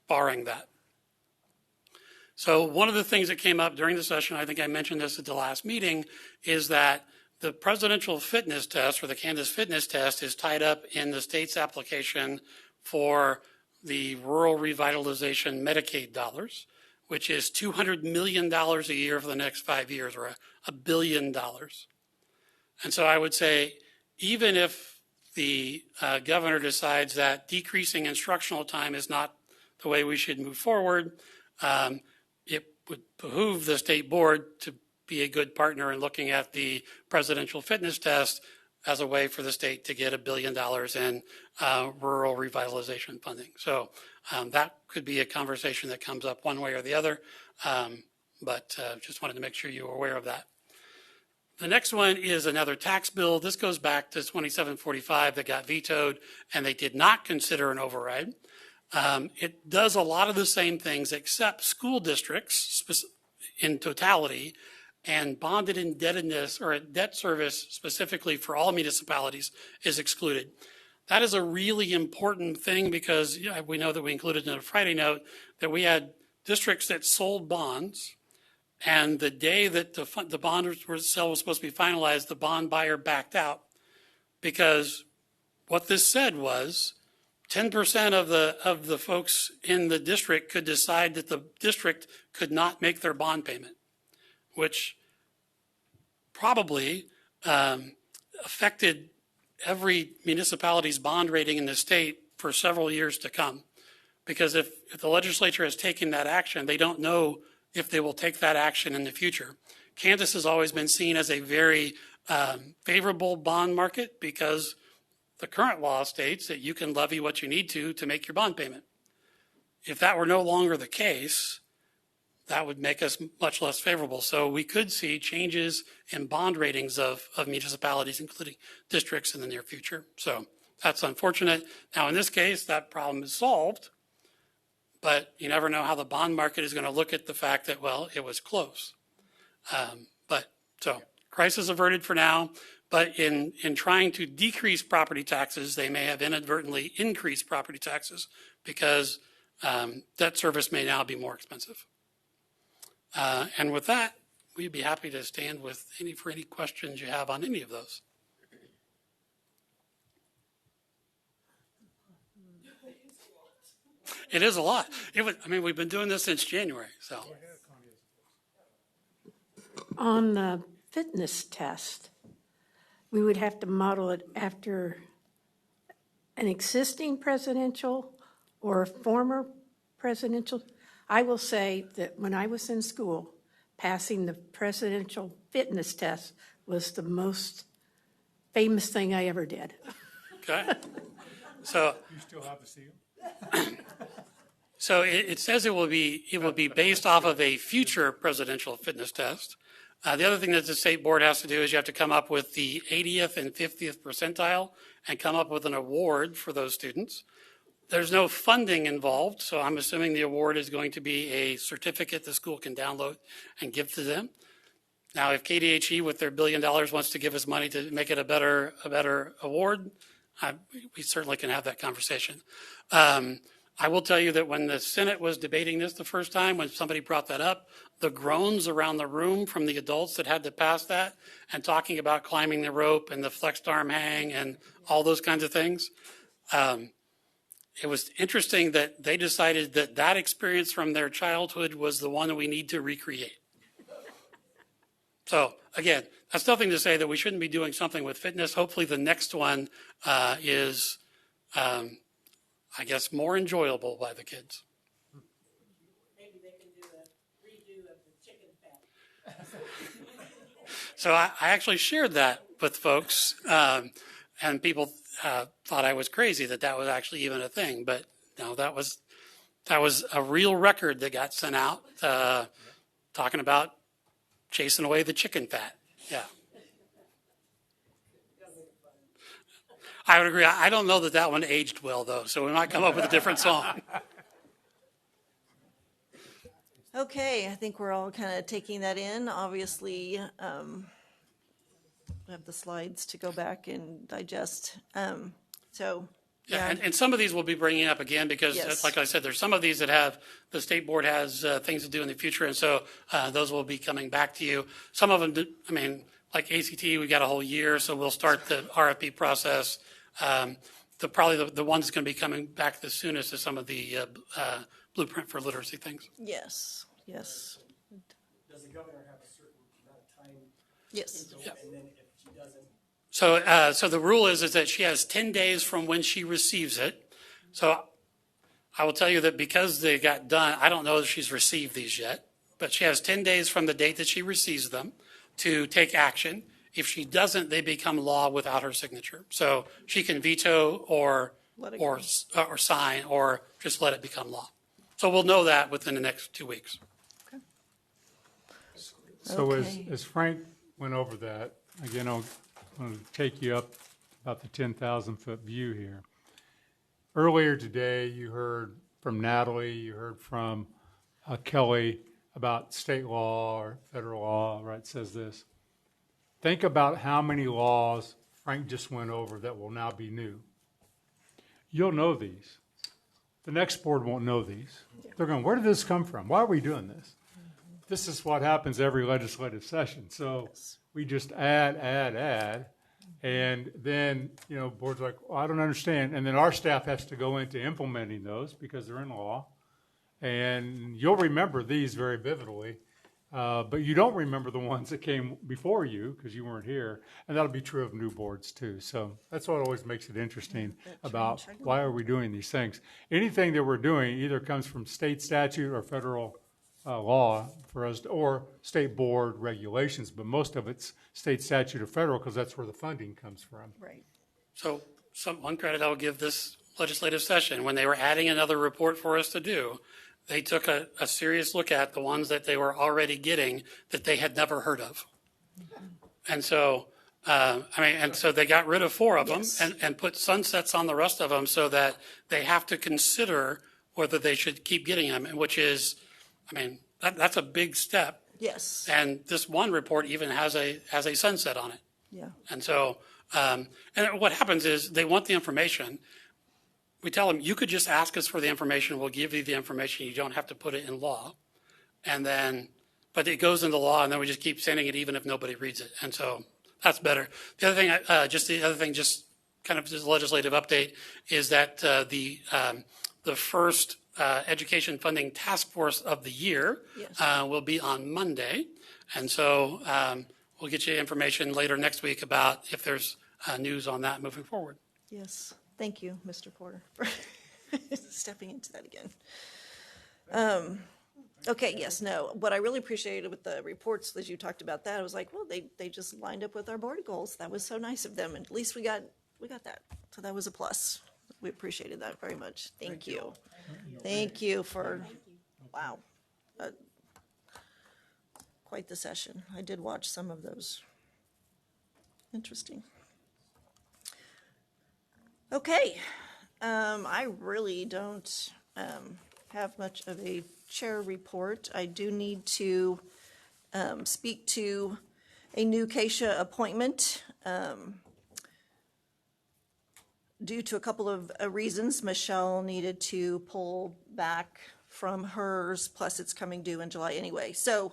Speaker 5: barring that. So one of the things that came up during the session, I think I mentioned this at the last meeting, is that the presidential fitness test or the Kansas fitness test is tied up in the state's application for the rural revitalization Medicaid dollars, which is $200 million a year for the next 5 years, or $1 billion. And so I would say, even if the governor decides that decreasing instructional time is not the way we should move forward, it would behoove the state board to be a good partner in looking at the presidential fitness test as a way for the state to get $1 billion in rural revitalization funding. So that could be a conversation that comes up one way or the other, but just wanted to make sure you were aware of that. The next one is another tax bill. This goes back to 2745 that got vetoed, and they did not consider an override. It does a lot of the same things except school districts in totality and bonded indebtedness or debt service specifically for all municipalities is excluded. That is a really important thing because we know that we included in a Friday note that we had districts that sold bonds, and the day that the bond sale was supposed to be finalized, the bond buyer backed out because what this said was 10% of the folks in the district could decide that the district could not make their bond payment, which probably affected every municipality's bond rating in the state for several years to come. Because if the legislature has taken that action, they don't know if they will take that action in the future. Kansas has always been seen as a very favorable bond market because the current law states that you can levy what you need to make your bond payment. If that were no longer the case, that would make us much less favorable. So we could see changes in bond ratings of municipalities, including districts, in the near future. So that's unfortunate. Now, in this case, that problem is solved, but you never know how the bond market is going to look at the fact that, well, it was close. So crisis averted for now. But in trying to decrease property taxes, they may have inadvertently increased property taxes because debt service may now be more expensive. And with that, we'd be happy to stand for any questions you have on any of those. It is a lot. We've been doing this since January, so.
Speaker 10: On the fitness test, we would have to model it after an existing presidential or a former presidential. I will say that when I was in school, passing the presidential fitness test was the most famous thing I ever did.
Speaker 5: Okay. So
Speaker 22: You still have to see them?
Speaker 5: So it says it will be based off of a future presidential fitness test. The other thing that the state board has to do is you have to come up with the 80th and 50th percentile and come up with an award for those students. There's no funding involved, so I'm assuming the award is going to be a certificate the school can download and give to them. Now, if KDHE with their $1 billion wants to give us money to make it a better award, we certainly can have that conversation. I will tell you that when the Senate was debating this the first time, when somebody brought that up, the groans around the room from the adults that had to pass that and talking about climbing the rope and the flexed arm hang and all those kinds of things. It was interesting that they decided that that experience from their childhood was the one that we need to recreate. So again, that's nothing to say that we shouldn't be doing something with fitness. Hopefully the next one is, I guess, more enjoyable by the kids.
Speaker 10: Maybe they can do a redo of the chicken fat.
Speaker 5: So I actually shared that with folks, and people thought I was crazy that was actually even a thing. But no, that was a real record that got sent out talking about chasing away the chicken fat. Yeah. I would agree. I don't know that one aged well, though, so we might come up with a different song.
Speaker 1: Okay, I think we're all kind of taking that in. Obviously, we have the slides to go back and digest.
Speaker 5: Yeah, and some of these we'll be bringing up again because,
Speaker 1: Yes.
Speaker 5: like I said, there's some of these that the state board has things to do in the future, and so those will be coming back to you. Some of them, like ACT, we got a whole year, so we'll start the RFP process. Probably the ones that's going to be coming back the soonest is some of the blueprint for literacy things.
Speaker 1: Yes.
Speaker 13: Does the governor have a certain amount of time?
Speaker 1: Yes.
Speaker 13: And then if she doesn't?
Speaker 5: So the rule is that she has 10 days from when she receives it. So I will tell you that because they got done, I don't know if she's received these yet, but she has 10 days from the date that she receives them to take action. If she doesn't, they become law without her signature. So she can veto or sign or just let it become law. So we'll know that within the next 2 weeks.
Speaker 22: So
Speaker 1: Okay.
Speaker 22: as Frank went over that, again, I'm going to take you up about the 10,000-foot view here. Earlier today, you heard from Natalie, you heard from Kelly about state law or federal law, right, says this. Think about how many laws Frank just went over that will now be new. You'll know these. The next board won't know these. They're going, where did this come from? Why are we doing this? This is what happens every legislative session. So we just add, and then, boards are like, well, I don't understand. And then our staff has to go into implementing those because they're in law. And you'll remember these very vividly, but you don't remember the ones that came before you because you weren't here. And that'll be true of new boards too. So that's what always makes it interesting about why are we doing these things. Anything that we're doing either comes from state statute or federal law for us, or state board regulations, but most of it's state statute or federal because that's where the funding comes from.
Speaker 1: Right.
Speaker 5: So one credit I'll give this legislative session, when they were adding another report for us to do, they took a serious look at the ones that they were already getting that they had never heard of. And so, so they got rid of 4 of them and put sunsets on the rest of them so that they have to consider whether they should keep getting them, which is, that's a big step.
Speaker 1: Yes.
Speaker 5: And this one report even has a sunset on it.
Speaker 1: Yeah.
Speaker 5: And so, and what happens is they want the information. We tell them, you could just ask us for the information. We'll give you the information. You don't have to put it in law. And then, but it goes into law, and then we just keep sending it even if nobody reads it. And so that's better. The other thing, just kind of just a legislative update, is that the first Education Funding Task Force of the year will be on Monday. And so we'll get you information later next week about if there's news on that moving forward.
Speaker 1: Yes. Thank you, Mr. Porter, for stepping into that again. Okay, yes, no. What I really appreciated with the reports as you talked about that, I was like, well, they just lined up with our board goals. That was so nice of them. And at least we got that. So that was a plus. We appreciated that very much. Thank you. Thank you for, wow. quite the session. I did watch some of those. Interesting. Okay, I really don't have much of a chair report. I do need to speak to a new KSDE appointment. Due to a couple of reasons, Michelle needed to pull back from hers, plus it's coming due in July anyway. So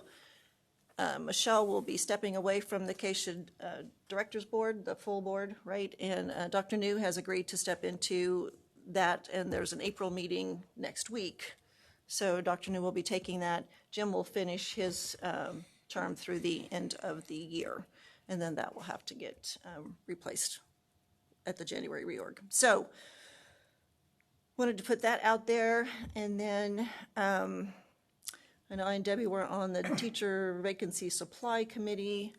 Speaker 1: Michelle will be stepping away from the KSDE Directors Board, the full board, right? And Dr. New has agreed to step into that, and there's an April meeting next week. So Dr. New will be taking that. Jim will finish his term through the end of the year, and then that will have to get replaced at the January reorg. So wanted to put that out there. And then and I and Debbie were on the teacher vacancy supply committee,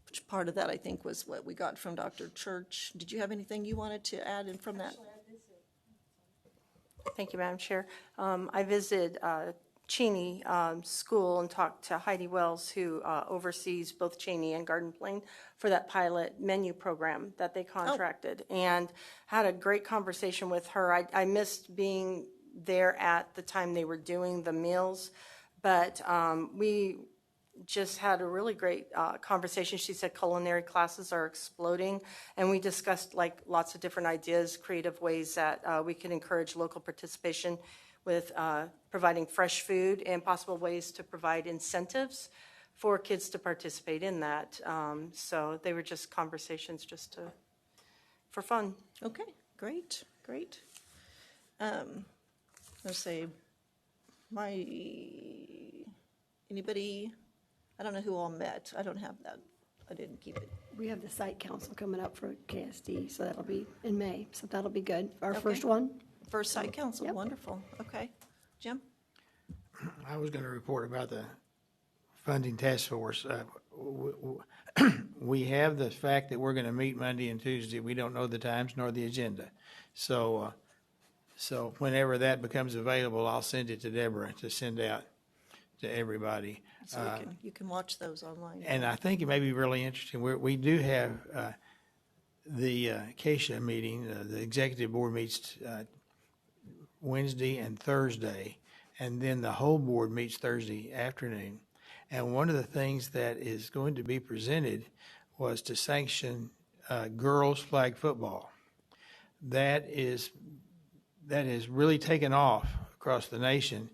Speaker 1: which part of that I think was what we got from Dr. Church. Did you have anything you wanted to add in from that?
Speaker 9: Thank you, Madam Chair. I visited Cheney School and talked to Heidi Wells, who oversees both Cheney and Garden Plain for that pilot menu program that they contracted, and had a great conversation with her. I missed being there at the time they were doing the meals, but we just had a really great conversation. She said culinary classes are exploding, and we discussed like lots of different ideas, creative ways that we can encourage local participation with providing fresh food and possible ways to provide incentives for kids to participate in that. So they were just conversations just for fun.
Speaker 1: Okay, great, great. Let's say, anybody, I don't know who all met. I don't have that. I didn't keep it.
Speaker 4: We have the site council coming up for KSDE, so that'll be in May. So that'll be good. Our first one.
Speaker 1: First site council,
Speaker 4: Yep.
Speaker 1: wonderful. Okay. Jim?
Speaker 3: I was going to report about the funding task force. We have the fact that we're going to meet Monday and Tuesday. We don't know the times nor the agenda. So whenever that becomes available, I'll send it to Deborah to send out to everybody.
Speaker 1: So you can watch those online.
Speaker 3: And I think it may be really interesting. We do have the KSDE meeting. The executive board meets Wednesday and Thursday, and then the whole board meets Thursday afternoon. And one of the things that is going to be presented was to sanction girls flag football. That has really taken off across the nation.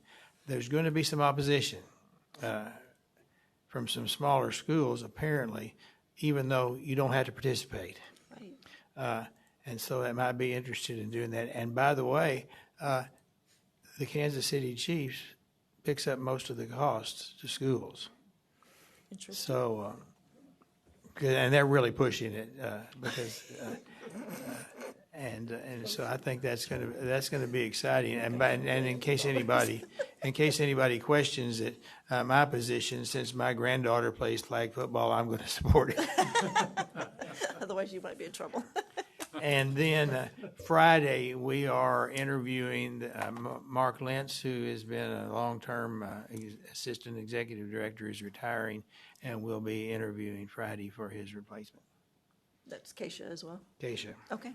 Speaker 3: There's going to be some opposition from some smaller schools, apparently, even though you don't have to participate.
Speaker 1: Right.
Speaker 3: And so that might be interested in doing that. And by the way, the Kansas City Chiefs picks up most of the costs to schools.
Speaker 1: Interesting.
Speaker 3: So, and they're really pushing it because, and so I think that's going to be exciting. And in case anybody questions it, my position, since my granddaughter plays flag football, I'm going to support it.
Speaker 1: Otherwise, you might be in trouble.
Speaker 3: And then Friday, we are interviewing Mark Lentz, who has been a long-term assistant executive director, is retiring, and we'll be interviewing Friday for his replacement.
Speaker 1: That's KSDE as well?
Speaker 3: KSDE.
Speaker 1: Okay.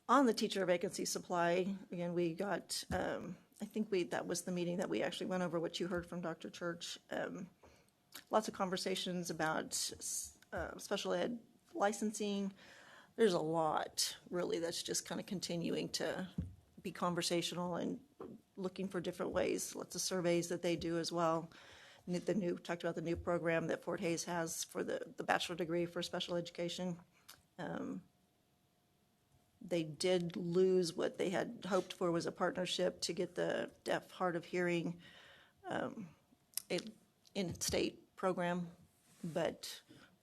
Speaker 1: On the teacher vacancy supply, again, we got, I think that was the meeting that we actually went over what you heard from Dr. Church. Lots of conversations about special ed licensing. There's a lot, really, that's just kind of continuing to be conversational and looking for different ways. Lots of surveys that they do as well. Talked about the new program that Fort Hays has for the bachelor degree for special education. They did lose what they had hoped for was a partnership to get the deaf hard of hearing in-state program, but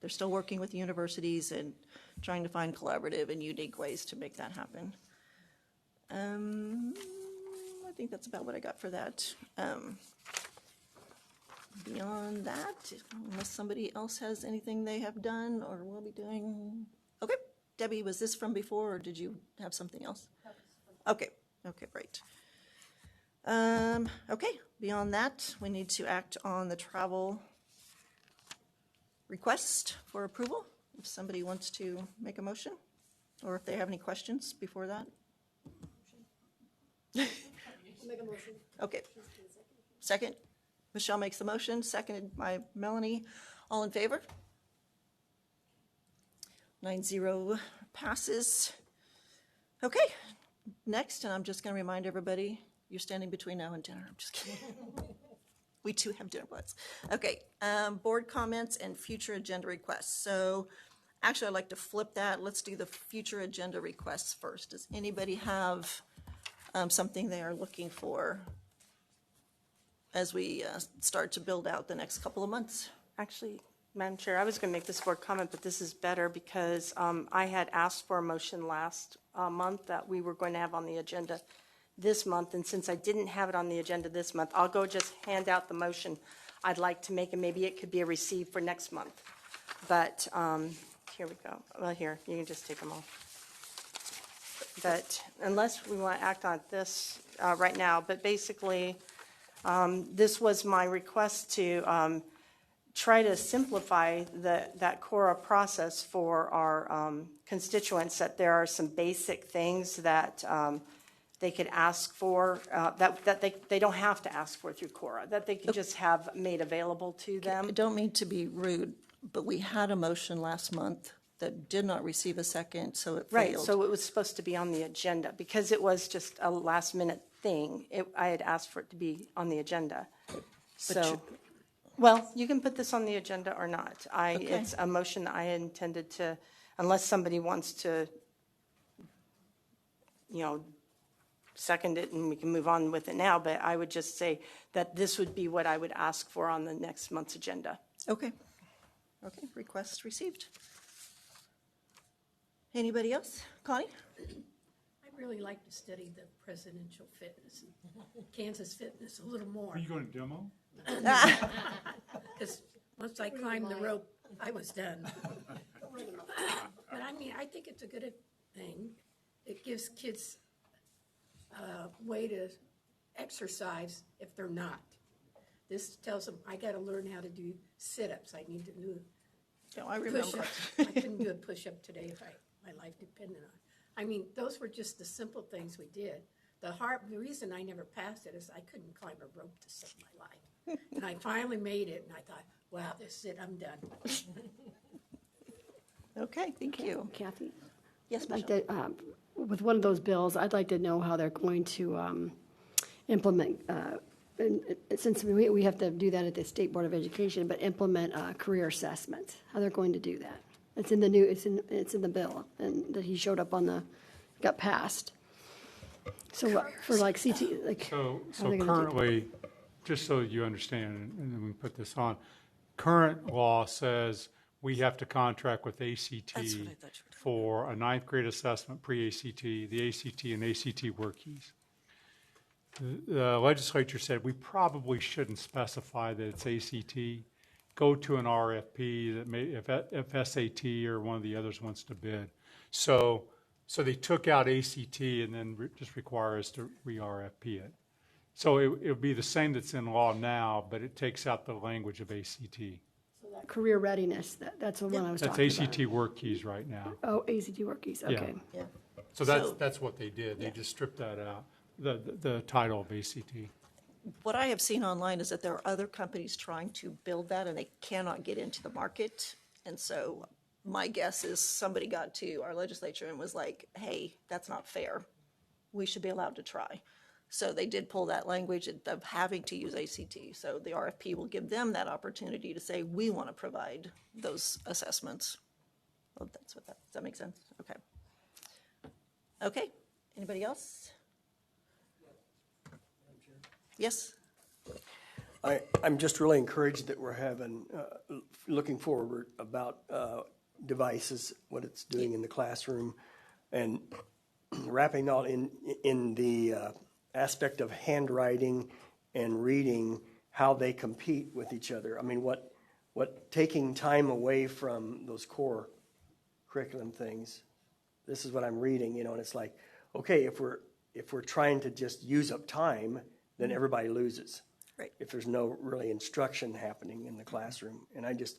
Speaker 1: they're still working with the universities and trying to find collaborative and unique ways to make that happen. I think that's about what I got for that. Beyond that, unless somebody else has anything they have done or will be doing. Okay, Debbie, was this from before or did you have something else? Okay, great. Okay, Beyond that, we need to act on the travel request for approval. If somebody wants to make a motion, or if they have any questions before that.
Speaker 4: Make a motion.
Speaker 1: Okay. Second, Michelle makes the motion, seconded by Melanie. All in favor? 9-0 passes. Okay, next, and I'm just going to remind everybody, you're standing between now and dinner. I'm just kidding. We too have dinner plans. Okay, board comments and future agenda requests. So actually, I'd like to flip that. Let's do the future agenda requests first. Does anybody have something they are looking for as we start to build out the next couple of months?
Speaker 9: Actually, Madam Chair, I was going to make this board comment, but this is better because I had asked for a motion last month that we were going to have on the agenda this month, and since I didn't have it on the agenda this month, I'll go just hand out the motion I'd like to make, and maybe it could be a receive for next month. But here we go. Well, here, you can just take them all. But unless we want to act on this right now, but basically, this was my request to try to simplify that CORA process for our constituents, that there are some basic things that they could ask for, that they don't have to ask for through CORA, that they could just have made available to them.
Speaker 1: I don't mean to be rude, but we had a motion last month that did not receive a second, so it failed.
Speaker 9: Right, so it was supposed to be on the agenda. Because it was just a last-minute thing, I had asked for it to be on the agenda. So, well, you can put this on the agenda or not.
Speaker 1: Okay.
Speaker 9: It's a motion that I intended to, unless somebody wants to, second it and we can move on with it now, but I would just say that this would be what I would ask for on the next month's agenda.
Speaker 1: Okay. Okay, request received. Anybody else? Connie?
Speaker 10: I'd really like to study the presidential fitness, Kansas fitness a little more.
Speaker 22: Are you going to demo?
Speaker 10: Because once I climbed the rope, I was done. But I mean, I think it's a good thing. It gives kids a way to exercise if they're not. This tells them, I got to learn how to do sit-ups. I need to do
Speaker 1: I remember.
Speaker 10: push-ups. I couldn't do a push-up today if my life depended on it. I mean, those were just the simple things we did. The reason I never passed it is I couldn't climb a rope to save my life. And I finally made it, and I thought, wow, this is it, I'm done.
Speaker 1: Okay, thank you.
Speaker 4: Kathy?
Speaker 1: Yes,
Speaker 4: Like
Speaker 1: Michelle.
Speaker 4: with one of those bills, I'd like to know how they're going to implement, and since we have to do that at the State Board of Education, but implement career assessments, how they're going to do that. It's in the bill, and that he showed up got passed. So for like CT, like.
Speaker 22: So
Speaker 4: how are they gonna do that?
Speaker 22: currently, just so you understand, and then we can put this on, current law says we have to contract with ACT for a ninth grade assessment, pre-ACT, the ACT and ACT work keys. The legislature said we probably shouldn't specify that it's ACT. Go to an RFP that may, if SAT or one of the others wants to bid. So they took out ACT and then just require us to re-RFP it. So it would be the same that's in law now, but it takes out the language of ACT.
Speaker 4: So that career readiness, that's the one I was talking about.
Speaker 22: That's ACT work keys right now.
Speaker 4: Oh, ACT work keys, okay.
Speaker 1: Yeah.
Speaker 22: So that's what they did. They just stripped that out, the title of ACT.
Speaker 1: What I have seen online is that there are other companies trying to build that and they cannot get into the market. And so my guess is somebody got to our legislature and was like, hey, that's not fair. We should be allowed to try. So they did pull that language of having to use ACT. So the RFP will give them that opportunity to say, we want to provide those assessments. Well, does that make sense? Okay. Okay, anybody else? Yes?
Speaker 13: I'm just really encouraged that we're having, looking forward about devices, what it's doing in the classroom, and wrapping all in the aspect of handwriting and reading, how they compete with each other. I mean, what taking time away from those core curriculum things, this is what I'm reading, and it's like, okay, if we're trying to just use up time, then everybody loses.
Speaker 1: Right.
Speaker 13: if there's no really instruction happening in the classroom. And I just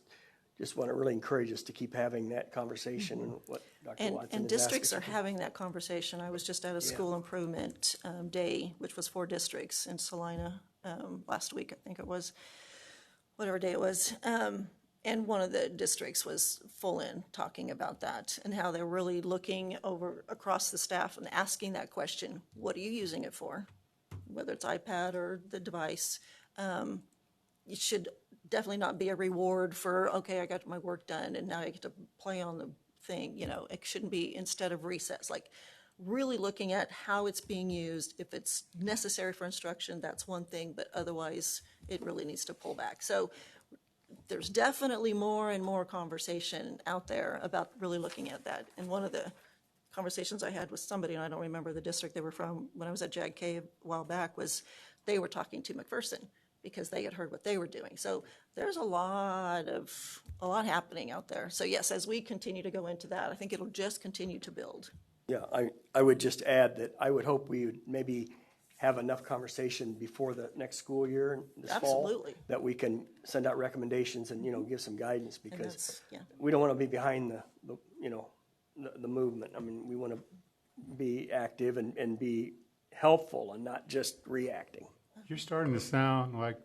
Speaker 13: want to really encourage us to keep having that conversation and what Dr. Watson
Speaker 1: And
Speaker 13: has
Speaker 1: districts
Speaker 13: asked
Speaker 1: are
Speaker 13: us to do.
Speaker 1: having that conversation. I was just at a school improvement day, which was 4 districts in Salina last week, I think it was, whatever day it was. And one of the districts was full in talking about that and how they're really looking over across the staff and asking that question, what are you using it for? Whether it's iPad or the device. It should definitely not be a reward for, okay, I got my work done and now I get to play on the thing. You know, it shouldn't be instead of recess. Like really looking at how it's being used. If it's necessary for instruction, that's one thing, but otherwise it really needs to pull back. So there's definitely more and more conversation out there about really looking at that. And one of the conversations I had with somebody, and I don't remember the district they were from, when I was at JAG-K a while back, was they were talking to McPherson because they had heard what they were doing. So there's a lot happening out there. So yes, as we continue to go into that, I think it'll just continue to build.
Speaker 13: Yeah, I would just add that I would hope we would maybe have enough conversation before the next school year this
Speaker 1: Absolutely.
Speaker 13: fall that we can send out recommendations and, give some guidance because
Speaker 1: yeah.
Speaker 13: we don't want to be behind the movement. I mean, we want to be active and be helpful and not just reacting.
Speaker 22: You're starting to sound like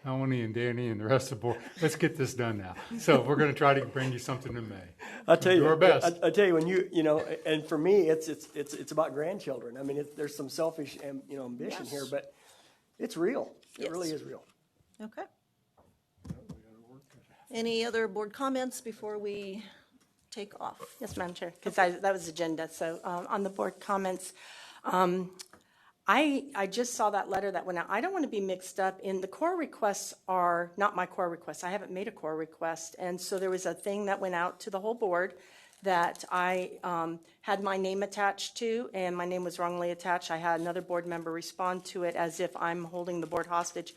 Speaker 22: Melanie and Danny and the rest of the board. Let's get this done now. So we're going to try to bring you something in May.
Speaker 13: I'll tell you,
Speaker 22: do our best.
Speaker 13: I tell you, when and for me, it's about grandchildren. I mean, there's some selfish, ambition here, but it's real. It really is real.
Speaker 1: Okay. Any other board comments before we take off?
Speaker 9: Yes, Madam Chair, because that was agenda. So on the board comments, I just saw that letter that went out. I don't want to be mixed up in the core requests are not my core requests. I haven't made a core request. And so there was a thing that went out to the whole board that I had my name attached to, and my name was wrongly attached. I had another board member respond to it as if I'm holding the board hostage.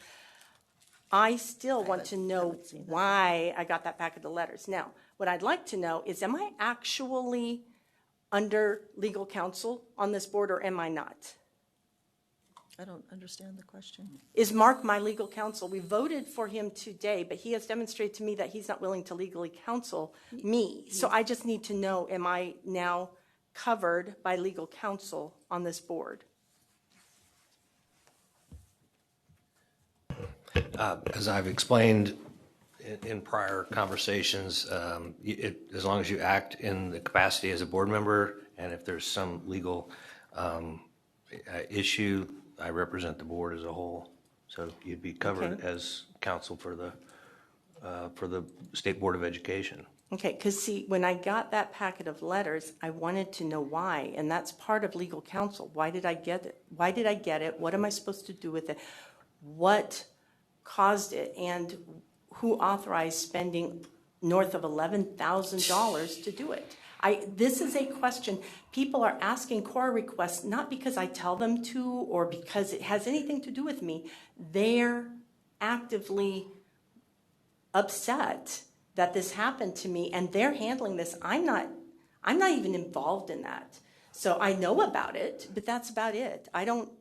Speaker 9: I still want to know why I got that packet of letters. Now, what I'd like to know is, am I actually under legal counsel on this board or am I not?
Speaker 1: I don't understand the question.
Speaker 9: Is Mark my legal counsel? We voted for him today, but he has demonstrated to me that he's not willing to legally counsel me. So I just need to know, am I now covered by legal counsel on this board?
Speaker 11: As I've explained in prior conversations, as long as you act in the capacity as a board member, and if there's some legal issue, I represent the board as a whole. So you'd be covered as counsel for the State Board of Education.
Speaker 9: Okay, because see, when I got that packet of letters, I wanted to know why, and that's part of legal counsel. Why did I get it? Why did I get it? What am I supposed to do with it? What caused it? And who authorized spending north of $11,000 to do it? This is a question. People are asking core requests not because I tell them to or because it has anything to do with me. They're actively upset that this happened to me, and they're handling this. I'm not even involved in that. So I know about it, but that's about it. I know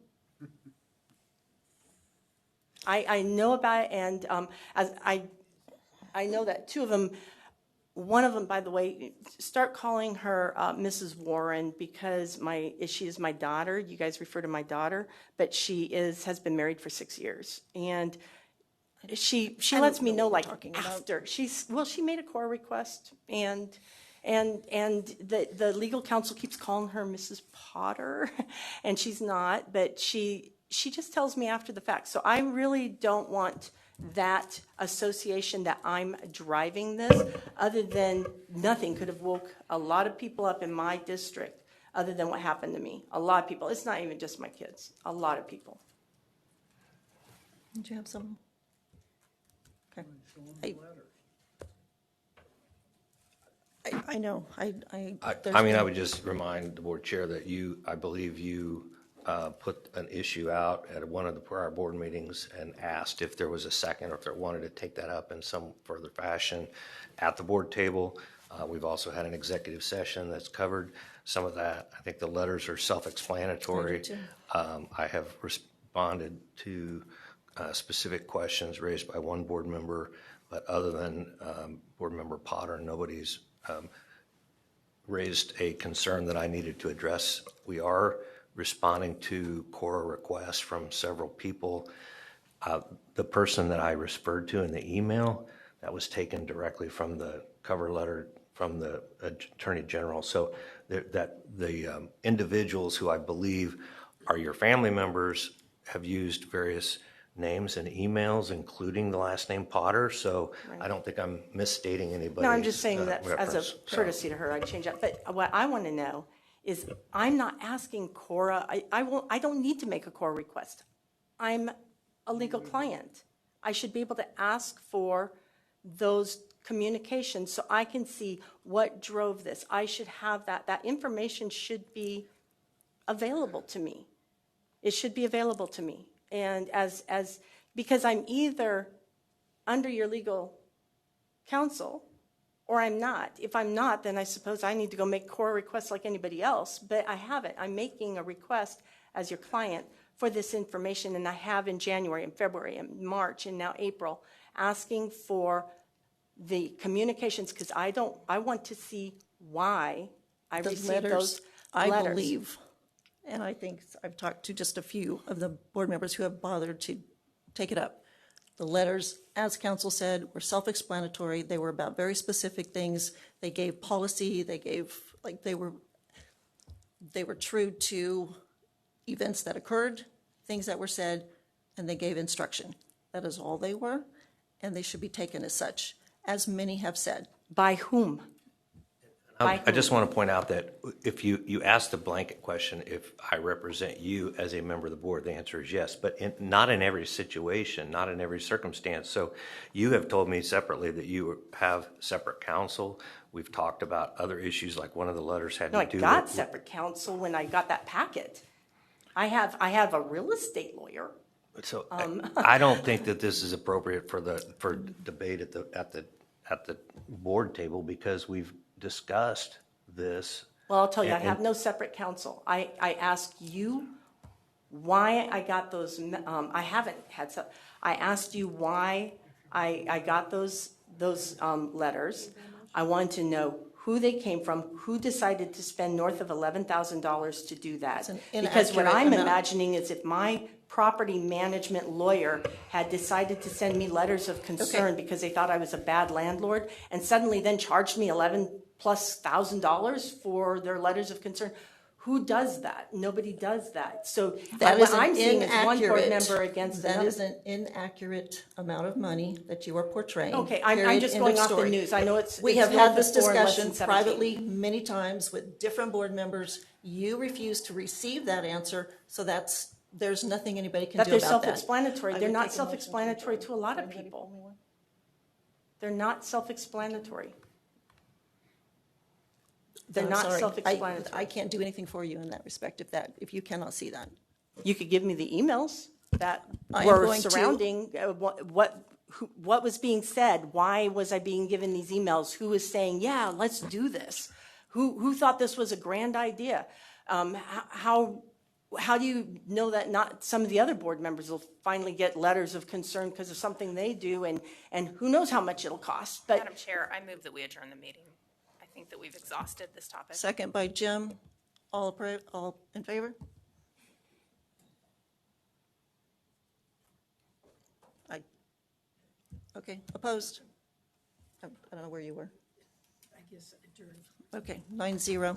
Speaker 9: about it, and as I know that two of them. One of them, by the way, start calling her Mrs. Warren because she is my daughter. You guys refer to my daughter, but she has been married for 6 years, and she lets me know like after she made a core request, and the legal counsel keeps calling her Mrs. Potter, and she's not, but she just tells me after the fact. So I really don't want that association that I'm driving this, other than nothing could have woke a lot of people up in my district other than what happened to me. A lot of people. It's not even just my kids. A lot of people.
Speaker 1: Did you have some? Okay. I know.
Speaker 11: I would just remind the board chair that I believe you put an issue out at one of the prior board meetings and asked if there was a second or if they wanted to take that up in some further fashion at the board table. We've also had an executive session that's covered some of that. I think the letters are self-explanatory. I have responded to specific questions raised by one board member, but other than Board Member Potter, nobody's raised a concern that I needed to address. We are responding to core requests from several people. The person that I referred to in the email, that was taken directly from the cover letter from the Attorney General. So that the individuals who I believe are your family members have used various names and emails, including the last name Potter. So I don't think I'm misstating anybody.
Speaker 9: No, I'm just saying that as a
Speaker 11: reference.
Speaker 9: courtesy to her, I'd change that. But what I want to know is I'm not asking Cora, I don't need to make a Cora request. I'm a legal client. I should be able to ask for those communications so I can see what drove this. I should have that. That information should be available to me. It should be available to me. And because I'm either under your legal counsel or I'm not. If I'm not, then I suppose I need to go make core requests like anybody else, but I haven't. I'm making a request as your client for this information, and I have in January and February and March and now April, asking for the communications because I want to see why I received those
Speaker 1: I
Speaker 9: letters.
Speaker 1: believe, and I think I've talked to just a few of the board members who have bothered to take it up. The letters, as counsel said, were self-explanatory. They were about very specific things. They gave policy. They gave, like, they were true to events that occurred, things that were said, and they gave instruction. That is all they were, and they should be taken as such, as many have said.
Speaker 9: By whom?
Speaker 11: I just want to point out that if you asked the blanket question, if I represent you as a member of the board, the answer is yes, but not in every situation, not in every circumstance. So you have told me separately that you have separate counsel. We've talked about other issues, like one of the letters had to do with...
Speaker 9: No, I got separate counsel when I got that packet. I have a real estate lawyer.
Speaker 11: So I don't think that this is appropriate for debate at the board table because we've discussed this.
Speaker 9: Well, I'll tell you, I have no separate counsel. I asked you why I got those. I haven't had. I asked you why I got those letters. I wanted to know who they came from, who decided to spend north of $11,000 to do that. Because what I'm imagining is if my property management lawyer had decided to send me letters of concern because they thought I was a bad landlord and suddenly then charged me $11,000+ for their letters of concern. Who does that? Nobody does that. So
Speaker 1: That
Speaker 9: what
Speaker 1: is
Speaker 9: I'm
Speaker 1: an
Speaker 9: seeing is one board
Speaker 1: inaccurate.
Speaker 9: member against
Speaker 1: That
Speaker 9: another.
Speaker 1: is an inaccurate amount of money that you are portraying.
Speaker 9: Okay, I'm
Speaker 1: Period.
Speaker 9: just
Speaker 1: End
Speaker 9: going
Speaker 1: of
Speaker 9: off the
Speaker 1: story.
Speaker 9: news. I know
Speaker 1: We
Speaker 9: it's
Speaker 1: have
Speaker 9: north
Speaker 1: had this
Speaker 9: of 4 and less than
Speaker 1: discussion
Speaker 9: 17.
Speaker 1: privately many times with different board members. You refuse to receive that answer, so there's nothing anybody can
Speaker 9: That
Speaker 1: do
Speaker 9: they're
Speaker 1: about that.
Speaker 9: self-explanatory.
Speaker 1: I
Speaker 9: They're
Speaker 1: would
Speaker 9: not
Speaker 1: take a motion
Speaker 9: self-explanatory to a lot of people. They're not self-explanatory. They're
Speaker 1: I'm
Speaker 9: not
Speaker 1: sorry.
Speaker 9: self-explanatory.
Speaker 1: I can't do anything for you in that respect if you cannot see that.
Speaker 9: You could give me the emails that
Speaker 1: I am
Speaker 9: were
Speaker 1: going to.
Speaker 9: surrounding what was being said. Why was I being given these emails? Who was saying, yeah, let's do this? Who thought this was a grand idea? How do you know that not some of the other board members will finally get letters of concern because of something they do, and who knows how much it'll cost? But
Speaker 2: Madam Chair, I move that we adjourn the meeting. I think that we've exhausted this topic.
Speaker 1: Second by Jim. All in favor? Okay, opposed? I don't know where you were.
Speaker 10: I guess adjourned.
Speaker 1: Okay, 9-0.